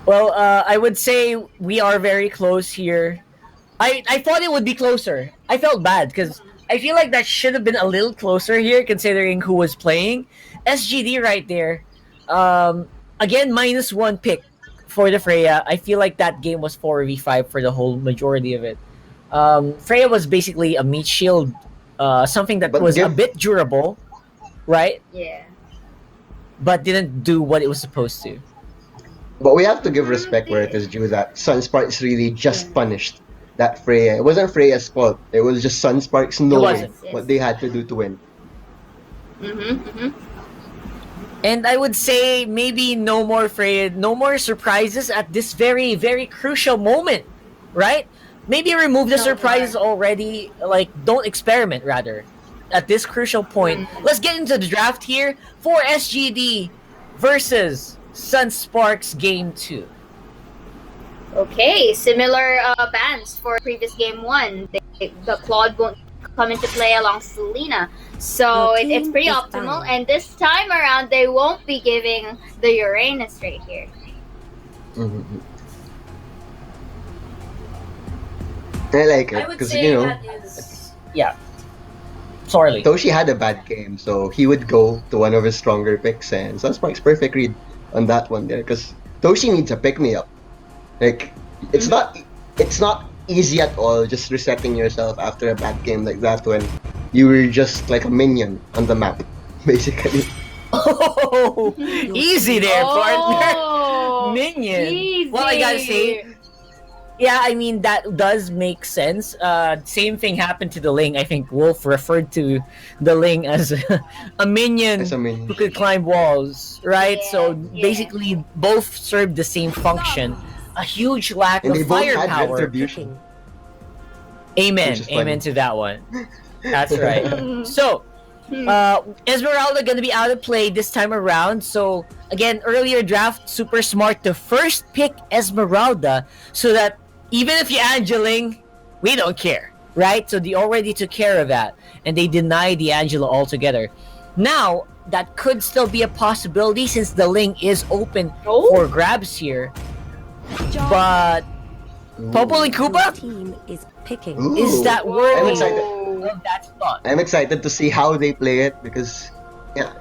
Well, I would say we are very close here. I thought it would be closer. I felt bad because I feel like that should have been a little closer here considering who was playing. SGD right there. Again, -1 pick for the Freya. I feel like that game was 4v5 for the whole majority of it. Freya was basically a meat shield, something that was a bit durable, right? Yeah. But didn't do what it was supposed to. But we have to give respect where it is due that Sunsparks really just punished that Freya. It wasn't Freya's fault. It was just Sunsparks knowing wasn't. what they had to do to win. And I would say maybe no more no more surprises at this very, very crucial moment, right? Maybe remove the surprises already. Like, don't experiment, rather, at this crucial point. Let's get into the draft here for SGD versus Sunsparks Game 2. Okay, similar bans for previous game 1. The Claude won't come into play along Selena. So it's pretty optimal. And this time around, they won't be giving the Uranus right here. I like it because yeah. Sorry. Toshi had a bad game, so he would go to one of his stronger picks, and Sunsparks perfect read on that one there because Toshi needs a pick me up. Like it's not easy at all just resetting yourself after a bad game like that when you were just like a minion on the map, basically. Oh, easy there, partner. Minion. Easy. Well, I gotta say, yeah, I mean, that does make sense. Same thing happened to the Ling. I think Wolf referred to the Ling as a minion who could climb walls, right? So basically, both serve the same function. A huge lack And of they both had firepower. retribution. Amen. Amen to that one. That's right. So, Esmeralda gonna be out of play this time around. So again, earlier draft, super smart to first pick Esmeralda so that even if you're Angeling, we don't care, right? So they already took care of that, and they denied the Angela altogether. Now that could still be a possibility since the Ling is open for grabs here. But Popol and Koopa Team is picking. is that worthy I'm excited. of that spot? I'm excited to see how they play it because, yeah,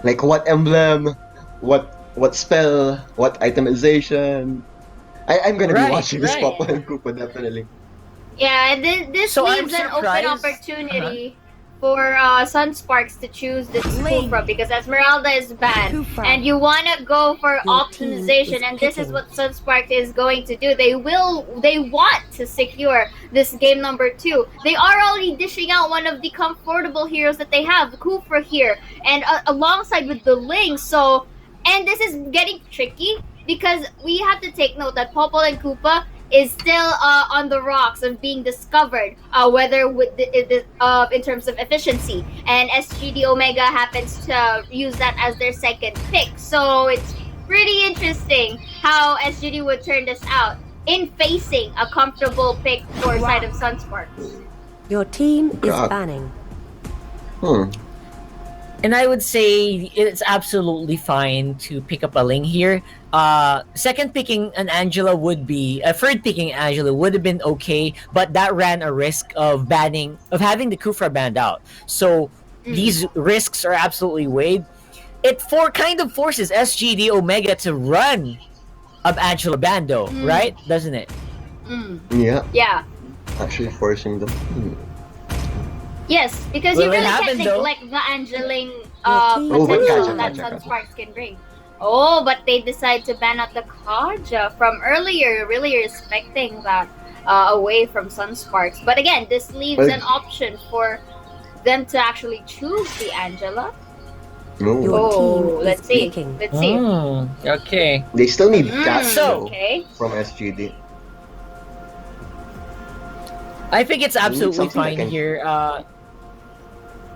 like what emblem, what spell, what itemization. I'm gonna be watching this Popol and Koopa definitely. Yeah, and this So I'm leaves an open surprised- opportunity for Sunsparks to choose this Kufra because Esmeralda is banned, and you want to go for optimization, and this is what Sunsparks is going to do. They want to secure this game number 2. They are already dishing out one of the comfortable heroes that they have, Kufra here, and alongside with the Ling. So, and this is getting tricky because we have to take note that Popol and Koopa is still on the rocks of being discovered, whether with in terms of efficiency, and SGD Omega happens to use that as their second pick. So it's pretty interesting how SGD would turn this out in facing a comfortable pick for side of Sunsparks. Your team is banning. And I would say it's absolutely fine to pick up a Ling here. Second picking an Angela would be, third picking Angela would have been okay, but that ran a risk of having the Kufra banned out. So these risks are absolutely weighed. It kind of forces SGD Omega to run up Angela Bando, right? Doesn't it? Yeah. Actually forcing them. Yes, because Will you it really happen, can't though? neglect the Angeling gotcha, potential that gotcha. Sunsparks can bring. Oh, but they decide to ban out the Kaja from earlier, really respecting that away from Sunsparks. But again, this leaves an option for them to actually choose the Angela. Oh, let's see. Let's see. Okay. They still need gas okay. from SGD. I think it's absolutely something that fine can- here.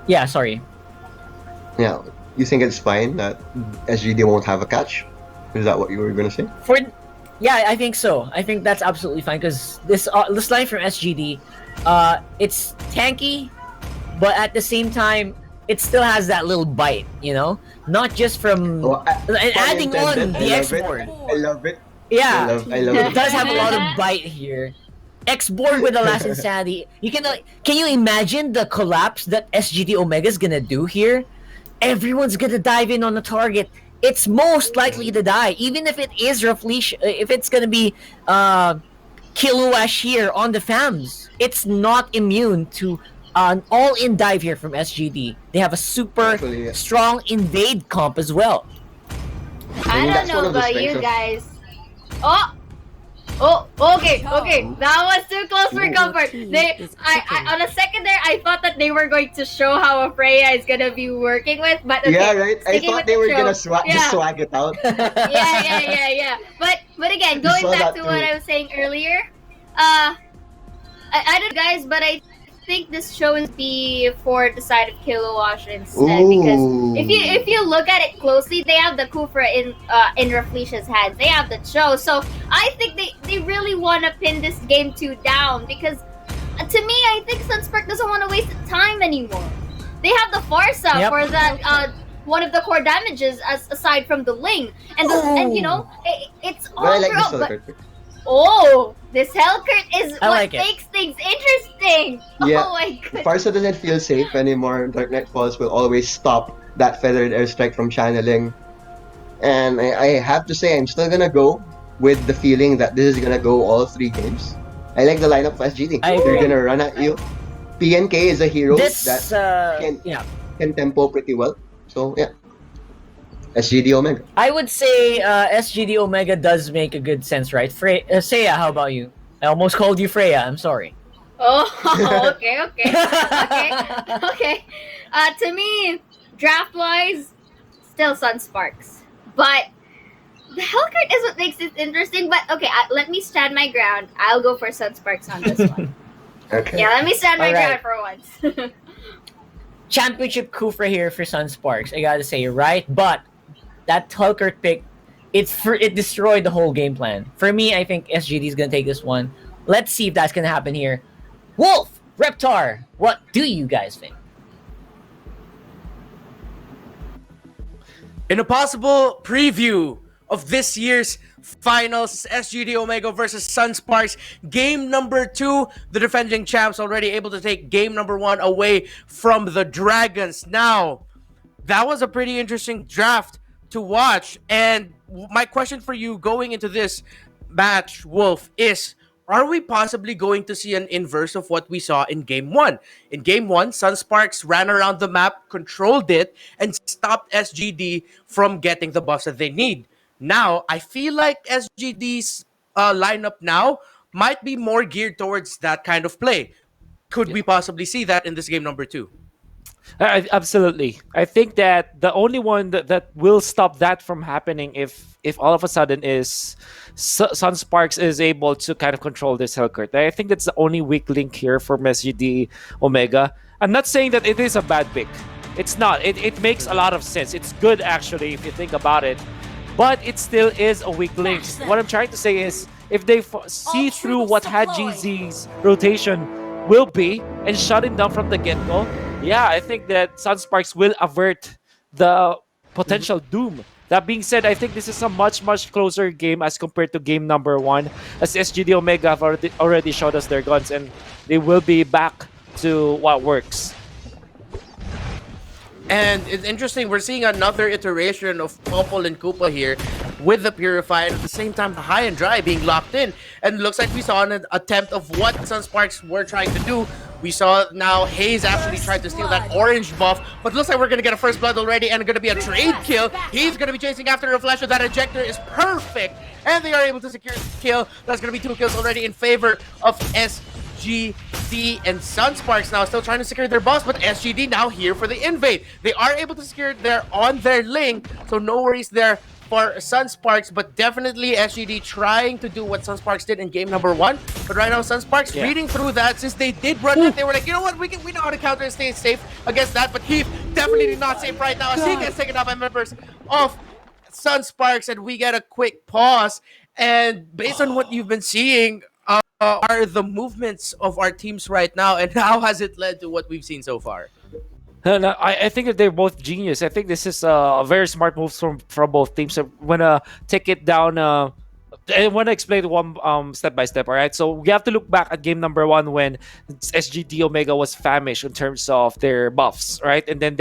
Yeah, sorry. Yeah, you think it's fine that SGD won't have a catch? Is that what you were gonna say? Yeah, I think so. I think that's absolutely fine because this line from SGD, it's tanky, but at the same time, it still has that little bite, you know? Not just from and adding on the X-board. I love it. Yeah, I love it it. does have a lot of bite here. X-board with the last insanity. Can you imagine the collapse that SGD Omega is gonna do here? Everyone's gonna dive in on the target. It's most likely to die, even if it is if it's gonna be Kiluash here on the FAMs. It's not immune to an all-in dive here from SGD. They have a super strong invade comp as well. I don't that's one know of the about strengths you of guys. Okay. That was too close for comfort. On a second there, I thought that they were going to show how a Freya is gonna be working with, but okay. Yeah, right. I Sticking thought with they the were show. gonna just swag it out. Yeah. But again, You going saw back that to what too. I was saying earlier, I don't know guys, but I think this show is be for the side of Kilowash instead, because if you look at it closely, they have the Kufra in Raflisha's hands. They have the Cho, so I think they really want to pin this game 2 down, because to me, I think Sunspark doesn't want to waste time anymore. They have the Farsa for that one of the core damages aside from the Ling, and it's all But I like this throughout, Hellcurt. This Hellcurt is I what like it. makes things interesting. Yeah. Oh my goodness. Farsa doesn't feel safe anymore. Dark Knight Falls will always stop that feathered airstrike from channeling. And I have to say, I'm still gonna go with the feeling that this is gonna go all 3 games. I like the lineup of SGD. I agree. They're gonna run at you. PNK is a hero that can tempo pretty well. So yeah. SGD Omega. I would say SGD Omega does make a good sense, right? Seiya, how about you? I almost called you Freya. I'm sorry. Oh, okay. To me, draft-wise, still Sunsparks. But the Hellcurt is what makes it interesting. But okay, let me stand my ground. I'll go for Sunsparks on this one. Okay. Yeah, let me stand my Alright. ground for once. Championship Kufra here for Sunsparks. I gotta say, right? But that Hellcurt pick, it destroyed the whole game plan. For me, I think SGD is gonna take this one. Let's see if that's gonna happen here. Wolf, Reptar, what do you guys think? In a possible preview of this year's finals, SGD Omega versus Sunsparks, game number 2, the defending champs already able to take game number 1 away from the Dragons. Now, that was a pretty interesting draft to watch, and my question for you going into this match, Wolf, is are we possibly going to see an inverse of what we saw in Game 1? In Game 1, Sunsparks ran around the map, controlled it, and stopped SGD from getting the buffs that they need. Now, I feel like SGD's lineup now might be more geared towards that kind of play. Could we possibly see that in this game number 2? Absolutely. I think that the only one that will stop that from happening if all of a sudden is Sunsparks is able to kind of control this Hellcurt. I think that's the only weak link here for SGD Omega. I'm not saying that it is a bad pick. It's not. It makes a lot of sense. It's good actually if you think about it. But it still is a weak link. What I'm trying to say is if they see through what HadGZ's rotation will be and shut him down from the get-go, yeah, I think that Sunsparks will avert the potential doom. That being said, I think this is a much closer game as compared to game number 1, as SGD Omega have already showed us their guns and they will be back to what works. And it's interesting, we're seeing another iteration of Popol and Koopa here with the Purify, and at the same time the High and Dry being locked in. And it looks like we saw an attempt of what Sunsparks were trying to do. We saw now Hayes actually tried to steal that orange buff, but looks like we're going to get a first blood already and going to be a trade kill. He's going to be chasing after a flash, that ejector is perfect, and they are able to secure the kill. That's going to be 2 kills already in favor of SGD, and Sunsparks now still trying to secure their boss, but SGD now here for the invade. They are able to secure their on their link, so no worries there for Sunsparks, but definitely SGD trying to do what Sunsparks did in game number 1. But right now, Sunsparks reading through that, since they did run it, they were like, you know what, we know how to counter and stay safe against that, but Heath definitely not safe right now as he gets taken out by members of Sunsparks, and we get a quick pause. And based on what you've been seeing, are the movements of our teams right now, and how has it led to what we've seen so far? And I think that they're both genius. I think this is a very smart move from both teams. I want to take it down. I want to explain one step by step. All right, so we have to look back at game number 1 when SGD Omega was famished in terms of their buffs, right? And then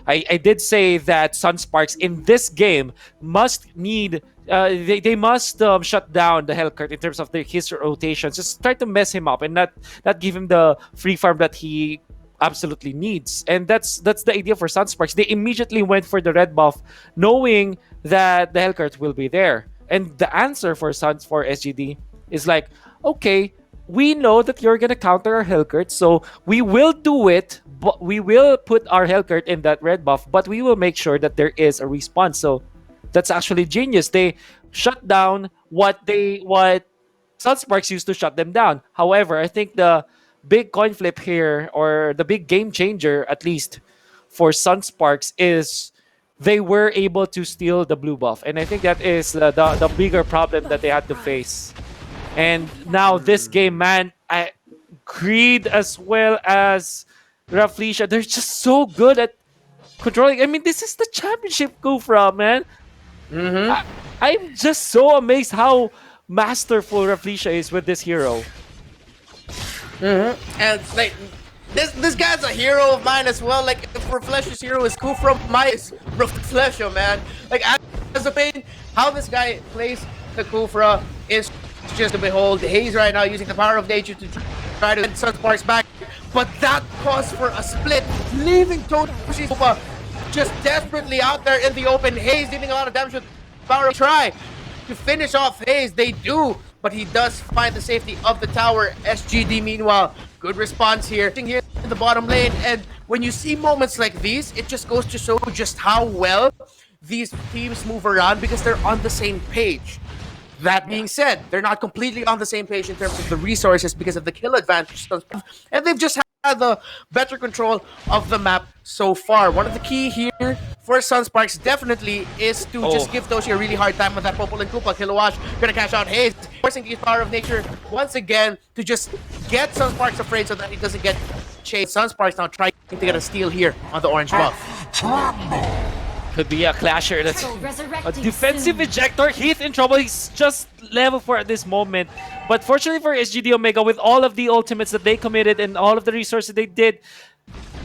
I did say that Sunsparks in this game must need. They must shut down the Hellcurt in terms of his rotations. Just try to mess him up and not give him the free farm that he absolutely needs. And that's the idea for Sunsparks. They immediately went for the red buff, knowing that the Hellcurt will be there. And the answer for SGD is like, okay, we know that you're gonna counter our Hellcurt, so we will do it, but we will put our Hellcurt in that red buff, but we will make sure that there is a response. So that's actually genius. They shut down what Sunsparks used to shut them down. However, I think the big coin flip here, or the big game changer, at least for Sunsparks, is they were able to steal the blue buff. And I think that is the bigger problem that they had to face. And now this game, man, Creed as well as Rafflesia, they're just so good at controlling. I mean, this is the championship Kufra, man. I'm just so amazed how masterful Rafflesia is with this hero. And like this guy's a hero of mine as well. Like if Rafflesia's hero is Kufra, my is Rafflesia, man. Like as a fan, how this guy plays the Kufra is just to behold. Hayes right now using the power of nature to try to get Sunsparks back, but that caused for a split, leaving Toshi's Kufra just desperately out there in the open. Hayes dealing a lot of damage with power of try to finish off Hayes. They do, but he does find the safety of the tower. SGD, meanwhile, good response here in the bottom lane. And when you see moments like these, it just goes to show just how well these teams move around because they're on the same page. That being said, they're not completely on the same page in terms of the resources because of the kill advantage, and they've just had the better control of the map so far. One of the key here for Sunsparks definitely is to just give Toshi a really hard time with that Popol and Koopa. Kilowash gonna cash out Hayes, forcing the power of nature once again to just get Sunsparks afraid so that he doesn't get chased. Sunsparks now trying to get a steal here on the orange buff. Could be a clasher. That's a defensive ejector. Heath in trouble. He's just level 4 at this moment. But fortunately for SGD Omega, with all of the ultimates that they committed and all of the resources they did,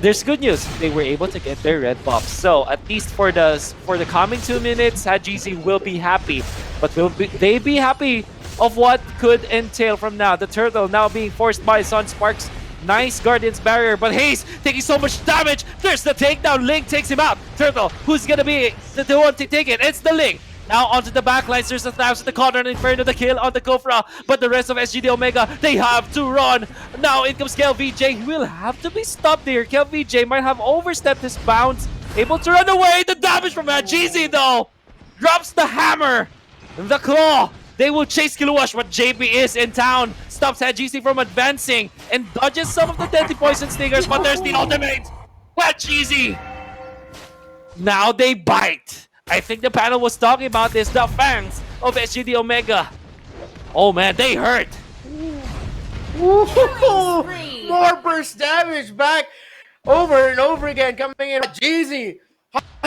there's good news. They were able to get their red buff. So at least for the coming 2 minutes, HGC will be happy. But will they be happy of what could entail from now? The turtle now being forced by Sunsparks. Nice Guardian's barrier, but Hayes taking so much damage. There's the takedown. Link takes him out. Turtle, who's gonna be the one to take it? It's the Link. Now onto the backlines. There's a Thaps in the corner and Inferno the kill on the Kofra. But the rest of SGD Omega, they have to run. Now in comes KelVJ. He will have to be stopped there. KelVJ might have overstepped his bounds. Able to run away. The damage from HGC though. Drops the hammer. The claw. They will chase Kiluwash, but JP is in town. Stops HGC from advancing and dodges some of the deadly poison stingers, but there's the ultimate. HGC. Now they bite. I think the panel was talking about this. The fangs of SGD Omega. Oh man, they hurt. More burst damage back over and over again coming in. Jeezy.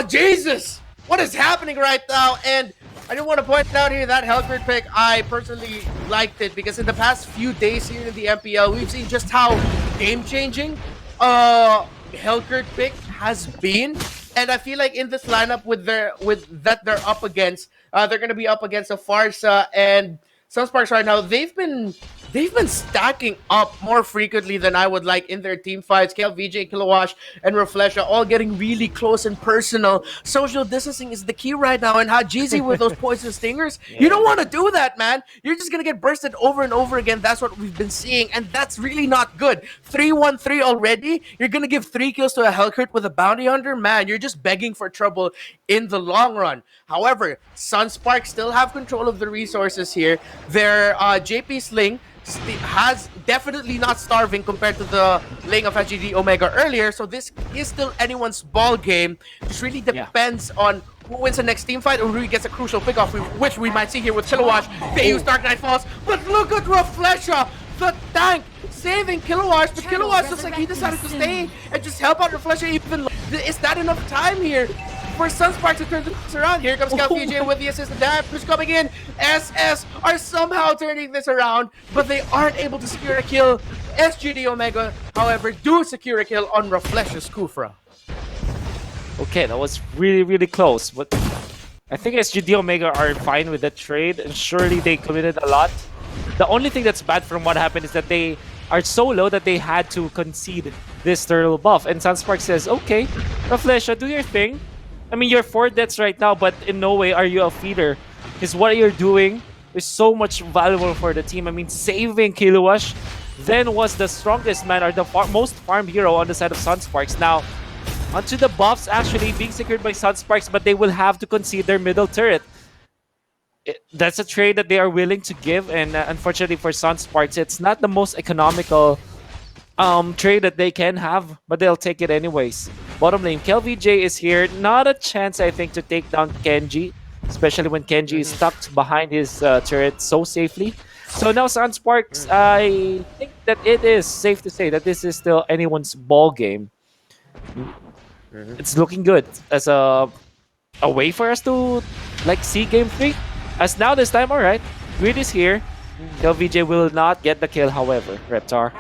Jesus. What is happening right now? And I do want to point out here that Hellcurt pick, I personally liked it because in the past few days here in the MPL, we've seen just how game-changing Hellcurt pick has been. And I feel like in this lineup they're up against, they're going to be up against a Farsa and Sunsparks right now. They've been stacking up more frequently than I would like in their team fights. KelVJ, Kilowash, and Rafflesia all getting really close and personal. Social distancing is the key right now, and HGC with those poison stingers, you don't want to do that, man. You're just going to get bursted over and over again. That's what we've been seeing, and that's really not good. 3-1-3 already? You're going to give 3 kills to a Hellcurt with a bounty hunter? Man, you're just begging for trouble in the long run. However, Sunsparks still have control of the resources here. Their JP Sling has definitely not starving compared to the lane of HGD Omega earlier, so this is still anyone's ball game. Just really depends on who wins the next team fight or who gets a crucial pickoff, which we might see here with Kilowash. They use Dark Knight Falls, but look at Rafflesia, the tank, saving Kilowash, but Kilowash looks like he decided to stay and just help out Rafflesia even. Is that enough time here for Sunsparks to turn this around? Here comes KelVJ with the assist. Damage who's coming in. SS are somehow turning this around, but they aren't able to secure a kill. SGD Omega, however, do secure a kill on Rafflesia's Kufra. Okay, that was really, really close, but I think SGD Omega are fine with that trade, and surely they committed a lot. The only thing that's bad from what happened is that they are so low that they had to concede this turtle buff. And Sunsparks says, okay, Reflesha, do your thing. I mean, you're 4 deaths right now, but in no way are you a feeder. Because what you're doing is so much valuable for the team. I mean, saving Kiluash then was the strongest man or the most farm hero on the side of Sunsparks. Now, onto the buffs actually being secured by Sunsparks, but they will have to concede their middle turret. That's a trade that they are willing to give, and unfortunately for Sunsparks, it's not the most economical trade that they can have, but they'll take it anyways. Bottom lane, KLVJ is here. Not a chance, I think, to take down Kenji, especially when Kenji is stuck behind his turret so safely. So now Sunsparks, I think that it is safe to say that this is still anyone's ball game. It's looking good as a way for us to like see game 3. As now this time, alright, Greed is here. KLVJ will not get the kill, however, Reptar.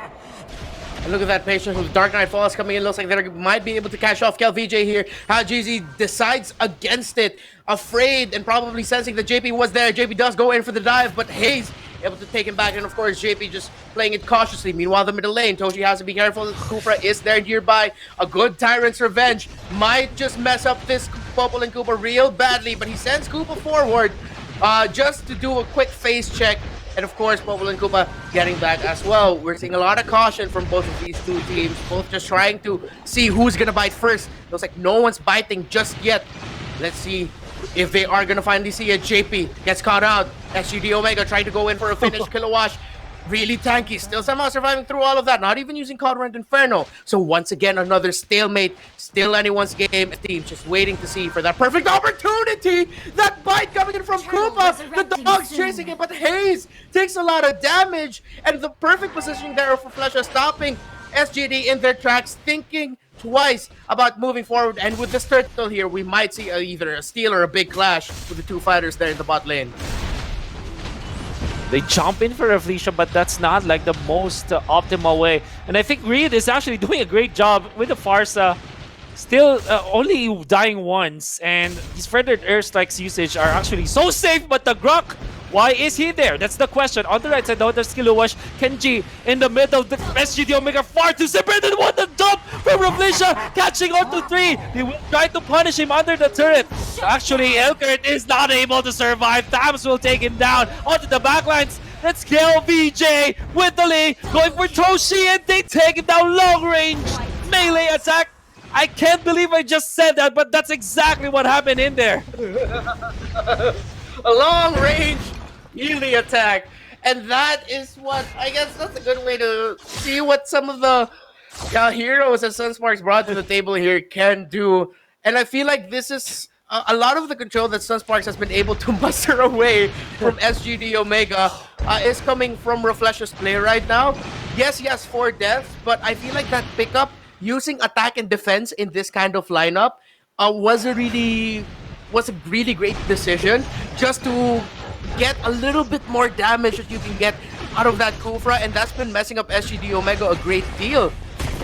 And look at that patience with Dark Knight Falls coming in. Looks like they might be able to catch off KLVJ here. How GZ decides against it. Afraid and probably sensing that JP was there. JP does go in for the dive, but Hayes able to take him back. And of course, JP just playing it cautiously. Meanwhile, the middle lane, Toshi has to be careful. Kufra is there nearby. A good Tyrant's Revenge might just mess up this Popol and Koopa real badly, but he sends Koopa forward just to do a quick face check. And of course, Popol and Koopa getting back as well. We're seeing a lot of caution from both of these two teams, both just trying to see who's gonna bite first. Looks like no one's biting just yet. Let's see if they are gonna finally see it. JP gets caught out. SGD Omega trying to go in for a finish. Kilowash really tanky, still somehow surviving through all of that, not even using Codrent Inferno. So once again, another stalemate, still anyone's game. Team just waiting to see for that perfect opportunity. That bite coming in from Koopa, the dog's chasing it, but Hayes takes a lot of damage, and the perfect positioning there for Flesha, stopping SGD in their tracks, thinking twice about moving forward. And with this turtle here, we might see either a steal or a big clash with the two fighters there in the bot lane. They jump in for Reflection, but that's not like the most optimal way. And I think Reed is actually doing a great job with the Farsa. Still only dying once, and his feathered airstrikes usage are actually so safe, but the Grok, why is he there? That's the question. On the right side, though, there's Kiluwash, Kenji in the middle, the SGD Omega far too separated, what the dump from Reflection, catching on to 3. He will try to punish him under the turret. Actually, Elkert is not able to survive. Tams will take him down onto the backlines. Let's kill VJ with the lead, going for Toshi, and they take him down long range. Melee attack. I can't believe I just said that, but that's exactly what happened in there. A long range melee attack. And that is what, I guess that's a good way to see what some of the heroes that Sunsparks brought to the table here can do. And I feel like this is a lot of the control that Sunsparks has been able to muster away from SGD Omega is coming from Reflesh's play right now. Yes, he has 4 deaths, but I feel like that pickup using attack and defense in this kind of lineup was a really great decision, just to get a little bit more damage that you can get out of that Kufra, and that's been messing up SGD Omega a great deal.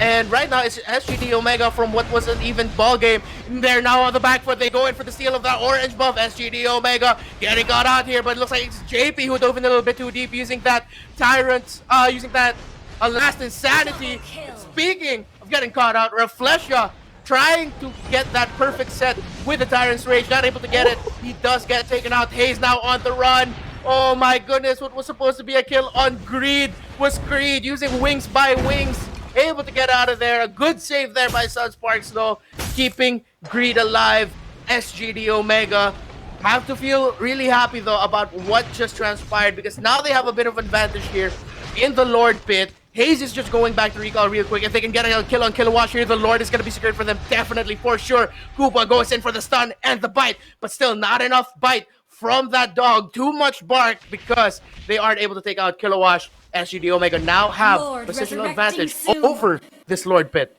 And right now, it's SGD Omega from what was an even ball game. They're now on the back foot. They go in for the steal of that orange buff. SGD Omega getting got out here, but it looks like it's JP who dove in a little bit too deep, using that Tyrant, using that Last Insanity. Speaking of getting caught out, Reflesha trying to get that perfect set with the Tyrant's Rage, not able to get it. He does get taken out. Hayes now on the run. Oh my goodness, what was supposed to be a kill on Greed was Greed using Wings by Wings, able to get out of there. A good save there by Sunsparks though, keeping Greed alive. SGD Omega have to feel really happy though about what just transpired, because now they have a bit of advantage here in the Lord Pit. Hayes is just going back to recall real quick. If they can get a kill on Kilowatt here, the Lord is going to be secured for them, definitely, for sure. Koopa goes in for the stun and the bite, but still not enough bite from that dog. Too much bark because they aren't able to take out Kilowatt. SGD Omega now have positional advantage over this Lord Pit.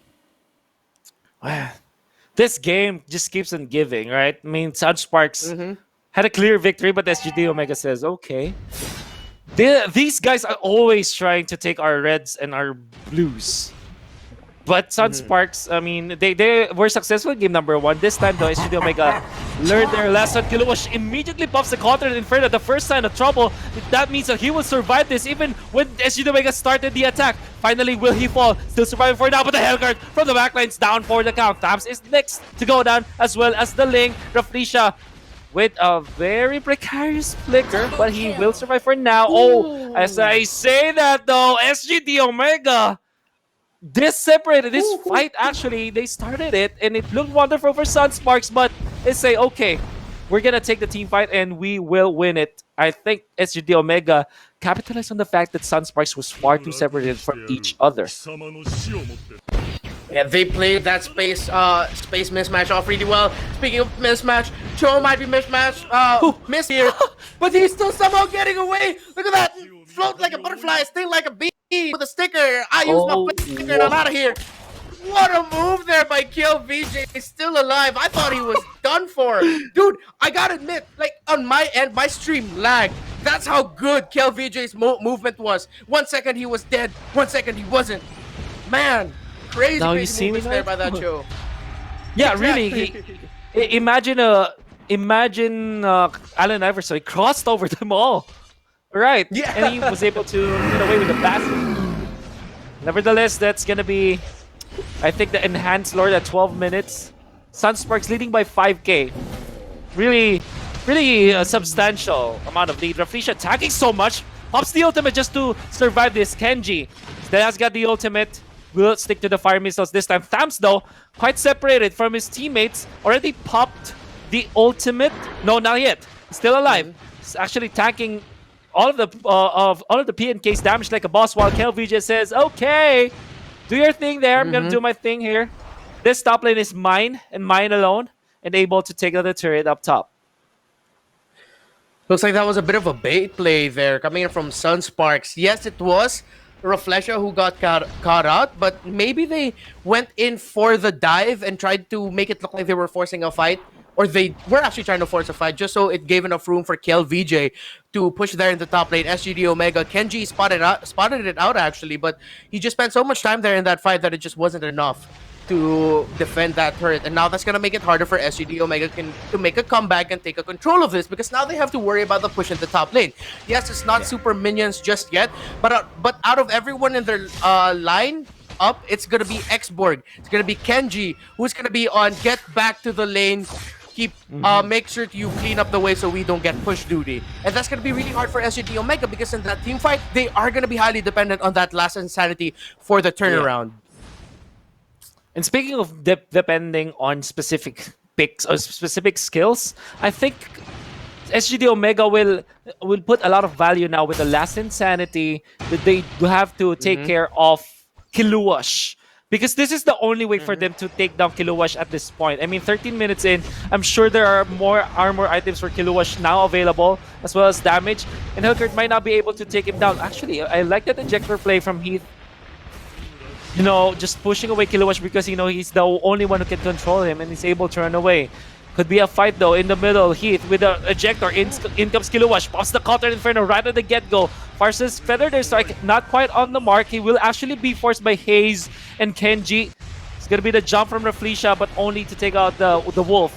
This game just keeps on giving, right? I mean, Sunsparks had a clear victory, but SGD Omega says, okay. These guys are always trying to take our reds and our blues. But Sunsparks, I mean, they were successful in game number 1. This time, though, SGD Omega learned their lesson. Kiluash immediately pops the counter in Inferno, the first sign of trouble. That means that he will survive this even when SGD Omega started the attack. Finally, will he fall? Still surviving for now, but the Hellguard from the backline's down for the count. Tams is next to go down, as well as the Ling. Raflisha with a very precarious flicker, but he will survive for now. Oh, as I say that though, SGD Omega, this separated this fight. Actually, they started it and it looked wonderful for Sunsparks, but they say, okay, we're gonna take the team fight and we will win it. I think SGD Omega capitalized on the fact that Sunsparks was far too separated from each other. Yeah, they played that space mismatch off really well. Speaking of mismatch, Cho might be missed here, but he's still somehow getting away. Look at that! Float like a butterfly, sting like a bee with a sticker. I use my sticker and I'm out of here. What a move there by Kill VJ. He's still alive. I thought he was done for. Dude, I gotta admit, like on my end, my stream lagged. That's how good Kill VJ's movement was. 1 second he was dead, 1 second he wasn't. Man. Crazy, now crazy movements there by that show. Yeah, Exactly. really. Imagine Allen Iverson crossed over them all. Right. Yeah. And he was able to get away with the basket. Nevertheless, that's gonna be, I think, the enhanced lord at 12 minutes. Sunsparks leading by 5k. Really a substantial amount of lead. Raflisha attacking so much. Pops the ultimate just to survive this. Kenji has got the ultimate. Will stick to the fire missiles this time. Thams, though, quite separated from his teammates. Already popped the ultimate. No, not yet. Still alive. He's actually tanking all of the PNK's damage like a boss, while KelVJ says, "Okay, do your thing there. I'm gonna do my thing here. This top lane is mine and mine alone, and able to take out the turret up top." Looks like that was a bit of a bait play there coming in from Sunsparks. Yes, it was Raflisha who got caught out, but maybe they went in for the dive and tried to make it look like they were forcing a fight, or they were actually trying to force a fight just so it gave enough room for KelVJ to push there in the top lane. SGD Omega, Kenji spotted it out actually, but he just spent so much time there in that fight that it just wasn't enough to defend that turret, and now that's gonna make it harder for SGD Omega to make a comeback and take a control of this, because now they have to worry about the push in the top lane. Yes, it's not super minions just yet, but out of everyone in their line up, it's gonna be Xborg, it's gonna be Kenji, who's gonna be on get back to the lane, make sure you clean up the way so we don't get push duty. And that's going to be really hard for SGD Omega, because in that team fight, they are going to be highly dependent on that last insanity for the turnaround. And speaking of depending on specific picks or specific skills, I think SGD Omega will put a lot of value now with the last insanity that they have to take care of Kiluash. Because this is the only way for them to take down Kiluash at this point. I mean, 13 minutes in, I'm sure there are more armor items for Kiluash now available, as well as damage. And Hellguard might not be able to take him down. Actually, I like that ejector play from Heath. You know, just pushing away Kiluash because, you know, he's the only one who can control him and he's able to run away. Could be a fight though in the middle. Heath with the ejector. In comes Kiluash. Pops the counter Inferno right at the get-go. Farsa's Feather their strike not quite on the mark. He will actually be forced by Hayes and Kenji. It's gonna be the jump from Raflisha, but only to take out the wolf.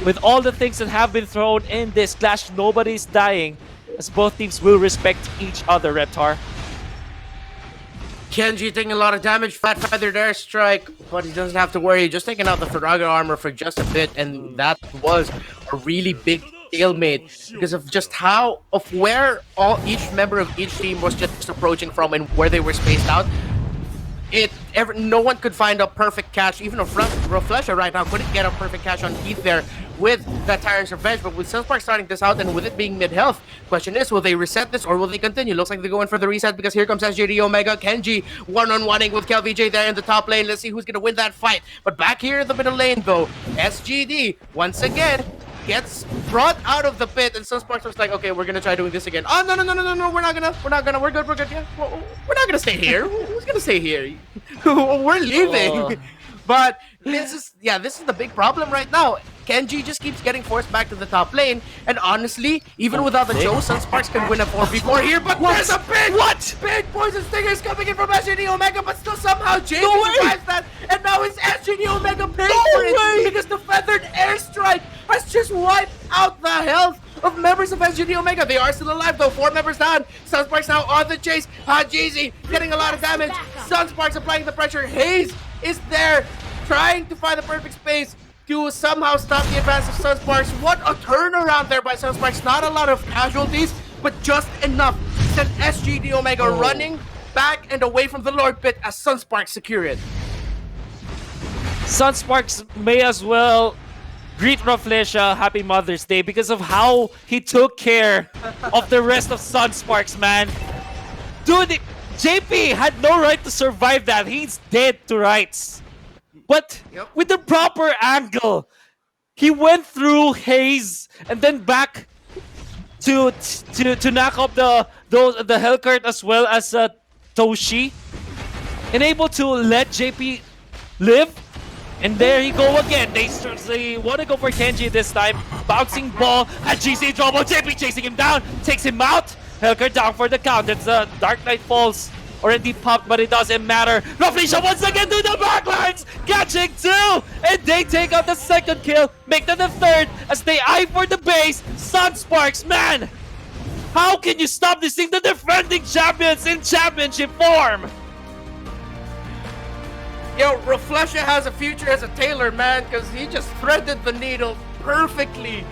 With all the things that have been thrown in this clash, nobody's dying, as both teams will respect each other, Reptar. Kenji taking a lot of damage, Fat Feathered Airstrike, but he doesn't have to worry, just taking out the Faraga armor for just a bit, and that was a really big stalemate because of just where each member of each team was just approaching from and where they were spaced out. No one could find a perfect catch. Even Raflisha right now couldn't get a perfect catch on Heath there with that Tyrant's Revenge. But with Sunsparks starting this out and with it being mid-health, question is, will they reset this or will they continue? Looks like they're going for the reset because here comes SGD Omega. Kenji one-on-oneing with KelVJ there in the top lane. Let's see who's going to win that fight. But back here in the middle lane though, SGD once again gets brought out of the pit, and Sunsparks was like, okay, we're gonna try doing this again. Oh, no, we're good, yeah. We're not gonna stay here. Who's gonna stay here? We're leaving. But this is the big problem right now. Kenji just keeps getting forced back to the top lane, and honestly, even without the Joe, Sunsparks can win a 4v4 here, but there's a big poison stingers coming in from SGD Omega, but still somehow Jamie survives that, and now it's SGD Omega paying for it because the feathered airstrike has just wiped out the health of members of SGD Omega. They are still alive though. 4 members down. Sunsparks now on the chase. Hajizi getting a lot of damage. Sunsparks applying the pressure. Hayes is there trying to find the perfect space to somehow stop the advance of Sunsparks. What a turnaround there by Sunsparks. Not a lot of casualties, but just enough to send SGD Omega running back and away from the Lord Pit as Sunsparks secure it. Sunsparks may as well greet Raflesia Happy Mother's Day because of how he took care of the rest of Sunsparks, man. Dude, JP had no right to survive that. He's dead to rights. But with the proper angle, he went through Hayes and then back to knock up the Hellcurt as well as Toshi, and able to let JP live. And there he go again. They want to go for Kenji this time. Bouncing ball at GC trouble. JP chasing him down, takes him out. Hellcurt down for the count. It's Dark Knight Falls already popped, but it doesn't matter. Raflesia once again to the backlines, catching 2, and they take out the second kill, make them the third as they eye for the base. Sunsparks, man, how can you stop this thing? The defending champions in championship form. Yo, Raflesia has a future as a tailor, man, because he just threaded the needle perfectly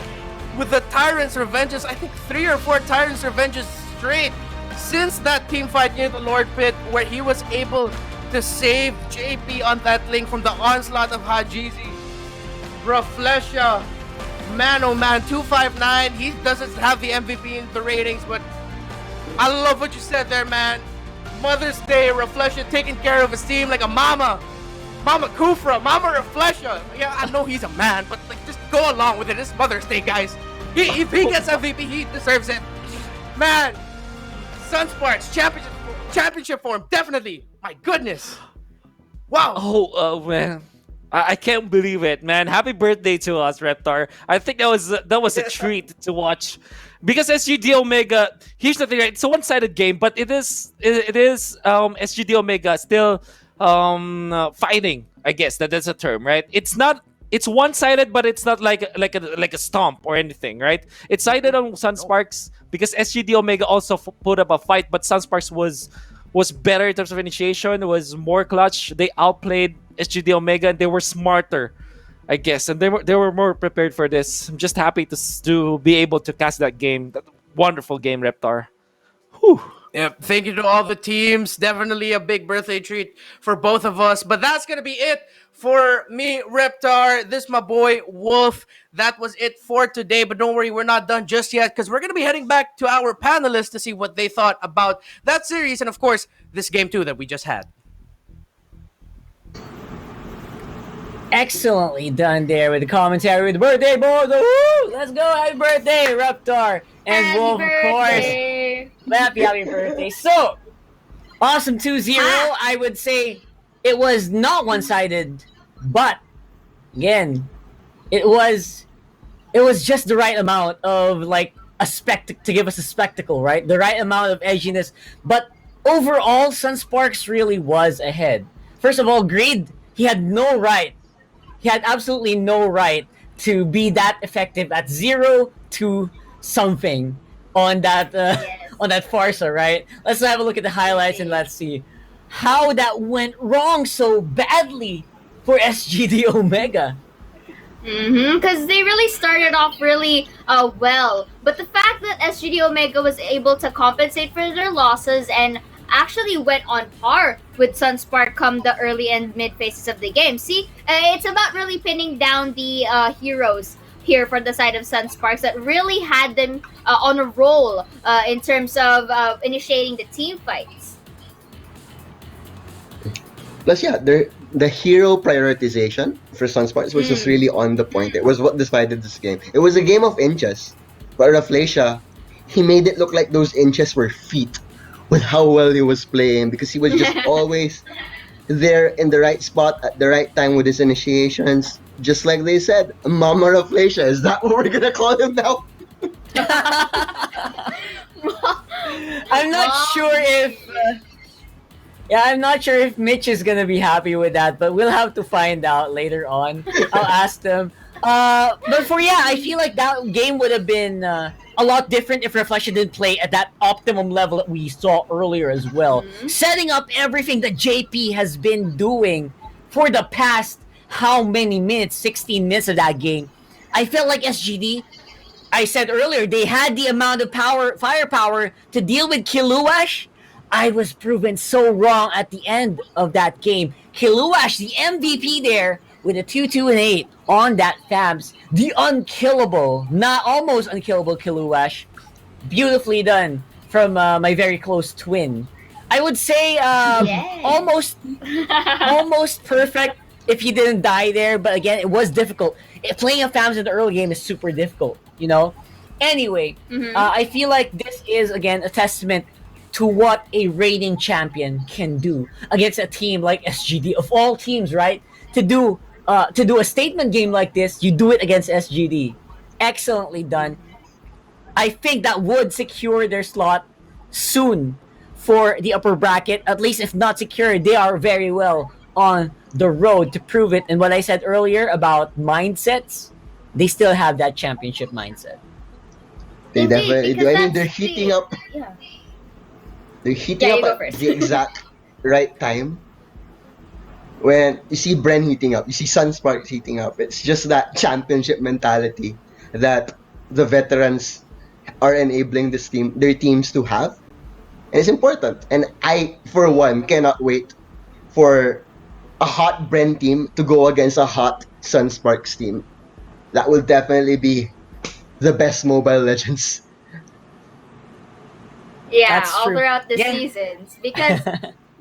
with the Tyrant's Revenges. I think 3 or 4 Tyrant's Revenges straight since that team fight near the Lord Pit, where he was able to save JP on that link from the onslaught of Hajizi. Raflesia, man oh man, 259. He doesn't have the MVP in the ratings, but I love what you said there, man. Mother's Day, Raflesia taking care of his team like a mama. Mama Kufra, Mama Raflesia. Yeah, I know he's a man, but like, just go along with it. It's Mother's Day, guys. If he gets MVP, he deserves it. Man, Sunsparks, championship form, definitely. My goodness. Wow. Oh, man. I can't believe it, man. Happy birthday to us, Reptar. I think that was a treat to watch. Because SGD Omega, here's the thing, right? It's a one-sided game, but it is SGD Omega still fighting. I guess that's a term, right? It's one-sided, but it's not like a stomp or anything, right? It's sided on Sunsparks because SGD Omega also put up a fight, but Sunsparks was better in terms of initiation, was more clutch. They outplayed SGD Omega and they were smarter, I guess, and they were more prepared for this. I'm just happy to be able to cast that game. That wonderful game, Reptar. Whew. Yeah, thank you to all the teams. Definitely a big birthday treat for both of us. But that's gonna be it for me, Reptar. This my boy Wolf. That was it for today. But don't worry, we're not done just yet because we're gonna be heading back to our panelists to see what they thought about that series and of course this game too that we just had. Excellently done there with the commentary with the birthday boys. Woo! Let's go! Happy birthday, Reptar and Happy Wolf, birthday. of course. Happy birthday. So, awesome 2-0. I would say it was not one-sided, but again, it was just the right amount of like a spectacle to give us a spectacle, right? The right amount of edginess. But overall, Sunsparks really was ahead. First of all, Greed, he had no right. He had absolutely no right to be that effective at 0 to something on that on that Farsa, right? Let's have a look at the highlights and let's see how that went wrong so badly for SGD Omega. Because they really started off really well. But the fact that SGD Omega was able to compensate for their losses and actually went on par with Sunspark come the early and mid phases of the game. See, it's about really pinning down the heroes here for the side of Sunsparks that really had them on a roll in terms of initiating the team fights. Plus, yeah, the hero prioritization for Sunsparks was just really on the point. It was what decided this game. It was a game of inches. But Raflesia, he made it look like those inches were feet with how well he was playing because he was just always there in the right spot at the right time with his initiations. Just like they said, Mama Raflesia. Is that what we're going to call him now? I'm not sure if... I'm not sure if Mitch is gonna be happy with that, but we'll have to find out later on. I'll ask them. But I feel like that game would have been a lot different if Reflection didn't play at that optimum level that we saw earlier as well. Setting up everything that JP has been doing for the past how many minutes? 16 minutes of that game. I felt like SGD, I said earlier, they had the amount of firepower to deal with Kiluash. I was proven so wrong at the end of that game. Kiluash, the MVP there, with a 2-2-8 on that Fabs. The unkillable, not almost unkillable Kiluash. Beautifully done from my very close twin. I would say almost perfect if he didn't die there, but again, it was difficult. Playing a Fabs in the early game is super difficult, you know? Anyway, I feel like this is, again, a testament to what a reigning champion can do against a team like SGD, of all teams, right? To do a statement game like this, you do it against SGD. Excellently done. I think that would secure their slot soon for the upper bracket. At least if not secured, they are very well on the road to prove it. And what I said earlier about mindsets, they still have that championship mindset. They definitely do. I mean, they're heating up. Yeah. They're heating up at the exact right time. When you see Bren heating up, you see Sunsparks heating up. It's just that championship mentality that the veterans are enabling their teams to have. And it's important. And I, for one, cannot wait for a hot Bren team to go against a hot Sunsparks team. That will definitely be the best Mobile Legends. Yeah, That's all true. throughout the seasons. Because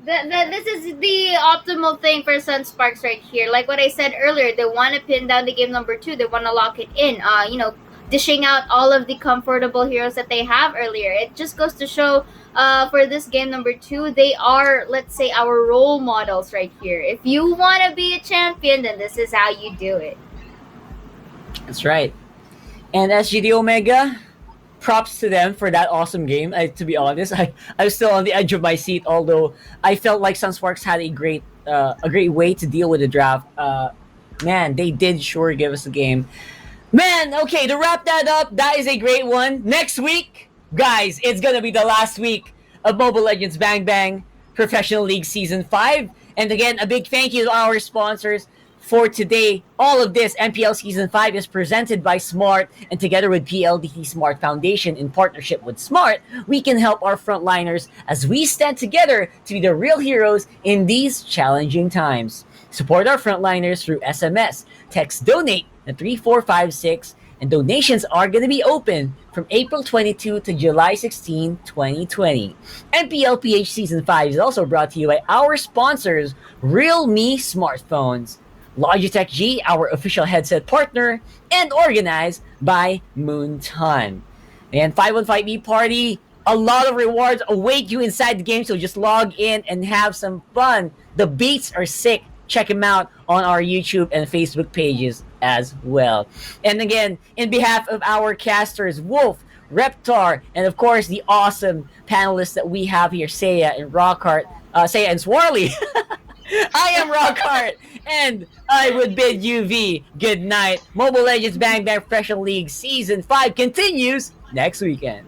this is the optimal thing for Sunsparks right here. Like what I said earlier, they want to pin down the game number 2. They want to lock it in. Dishing out all of the comfortable heroes that they have earlier. It just goes to show for this game number 2, they are, let's say, our role models right here. If you want to be a champion, then this is how you do it. That's right. And SGD Omega, props to them for that awesome game. To be honest, I was still on the edge of my seat, although I felt like Sunsparks had a great way to deal with the draft. Man, they did sure give us a game. Man, okay, to wrap that up, that is a great one. Next week, guys, it's gonna be the last week of Mobile Legends Bang Bang Professional League Season 5. And again, a big thank you to our sponsors for today. All of this MPL Season 5 is presented by Smart, and together with PLDT Smart Foundation in partnership with Smart, we can help our frontliners as we stand together to be the real heroes in these challenging times. Support our frontliners through SMS. Text DONATE to 3456, and donations are going to be open from April 22 to July 16, 2020. MPL PH Season 5 is also brought to you by our sponsors, Realme Smartphones, Logitech G, our official headset partner, and organized by Moonton. And 515E Party, a lot of rewards await you inside the game, so just log in and have some fun. The beats are sick. Check them out on our YouTube and Facebook pages as well. And again, in behalf of our casters, Wolf, Reptar, and of course the awesome panelists that we have here, Seiya and Rockhart, Seiya and Swarley. I am Rockhart, and I would bid you good night. Mobile Legends Bang Bang Professional League Season 5 continues next weekend.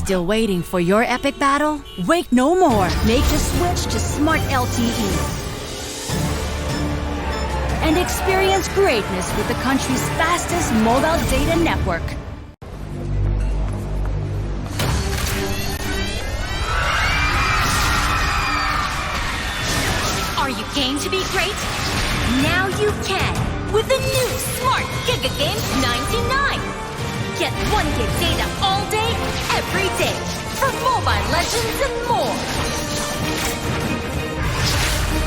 Still waiting for your epic battle? Wait no more. Make the switch to Smart LTE. And experience greatness with the country's fastest mobile data network. Are you game to be great? Now you can with the new Smart Giga Games 99. Get 1 gig data all day, every day for Mobile Legends and more.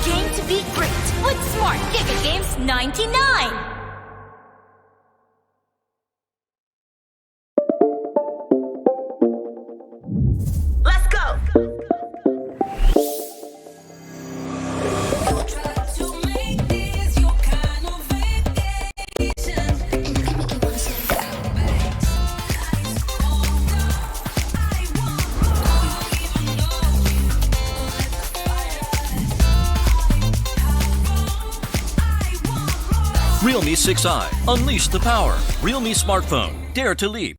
Game to be great with Smart Giga Games 99. Let's go! Realme 6i. Unleash the power. Realme smartphone. Dare to leap.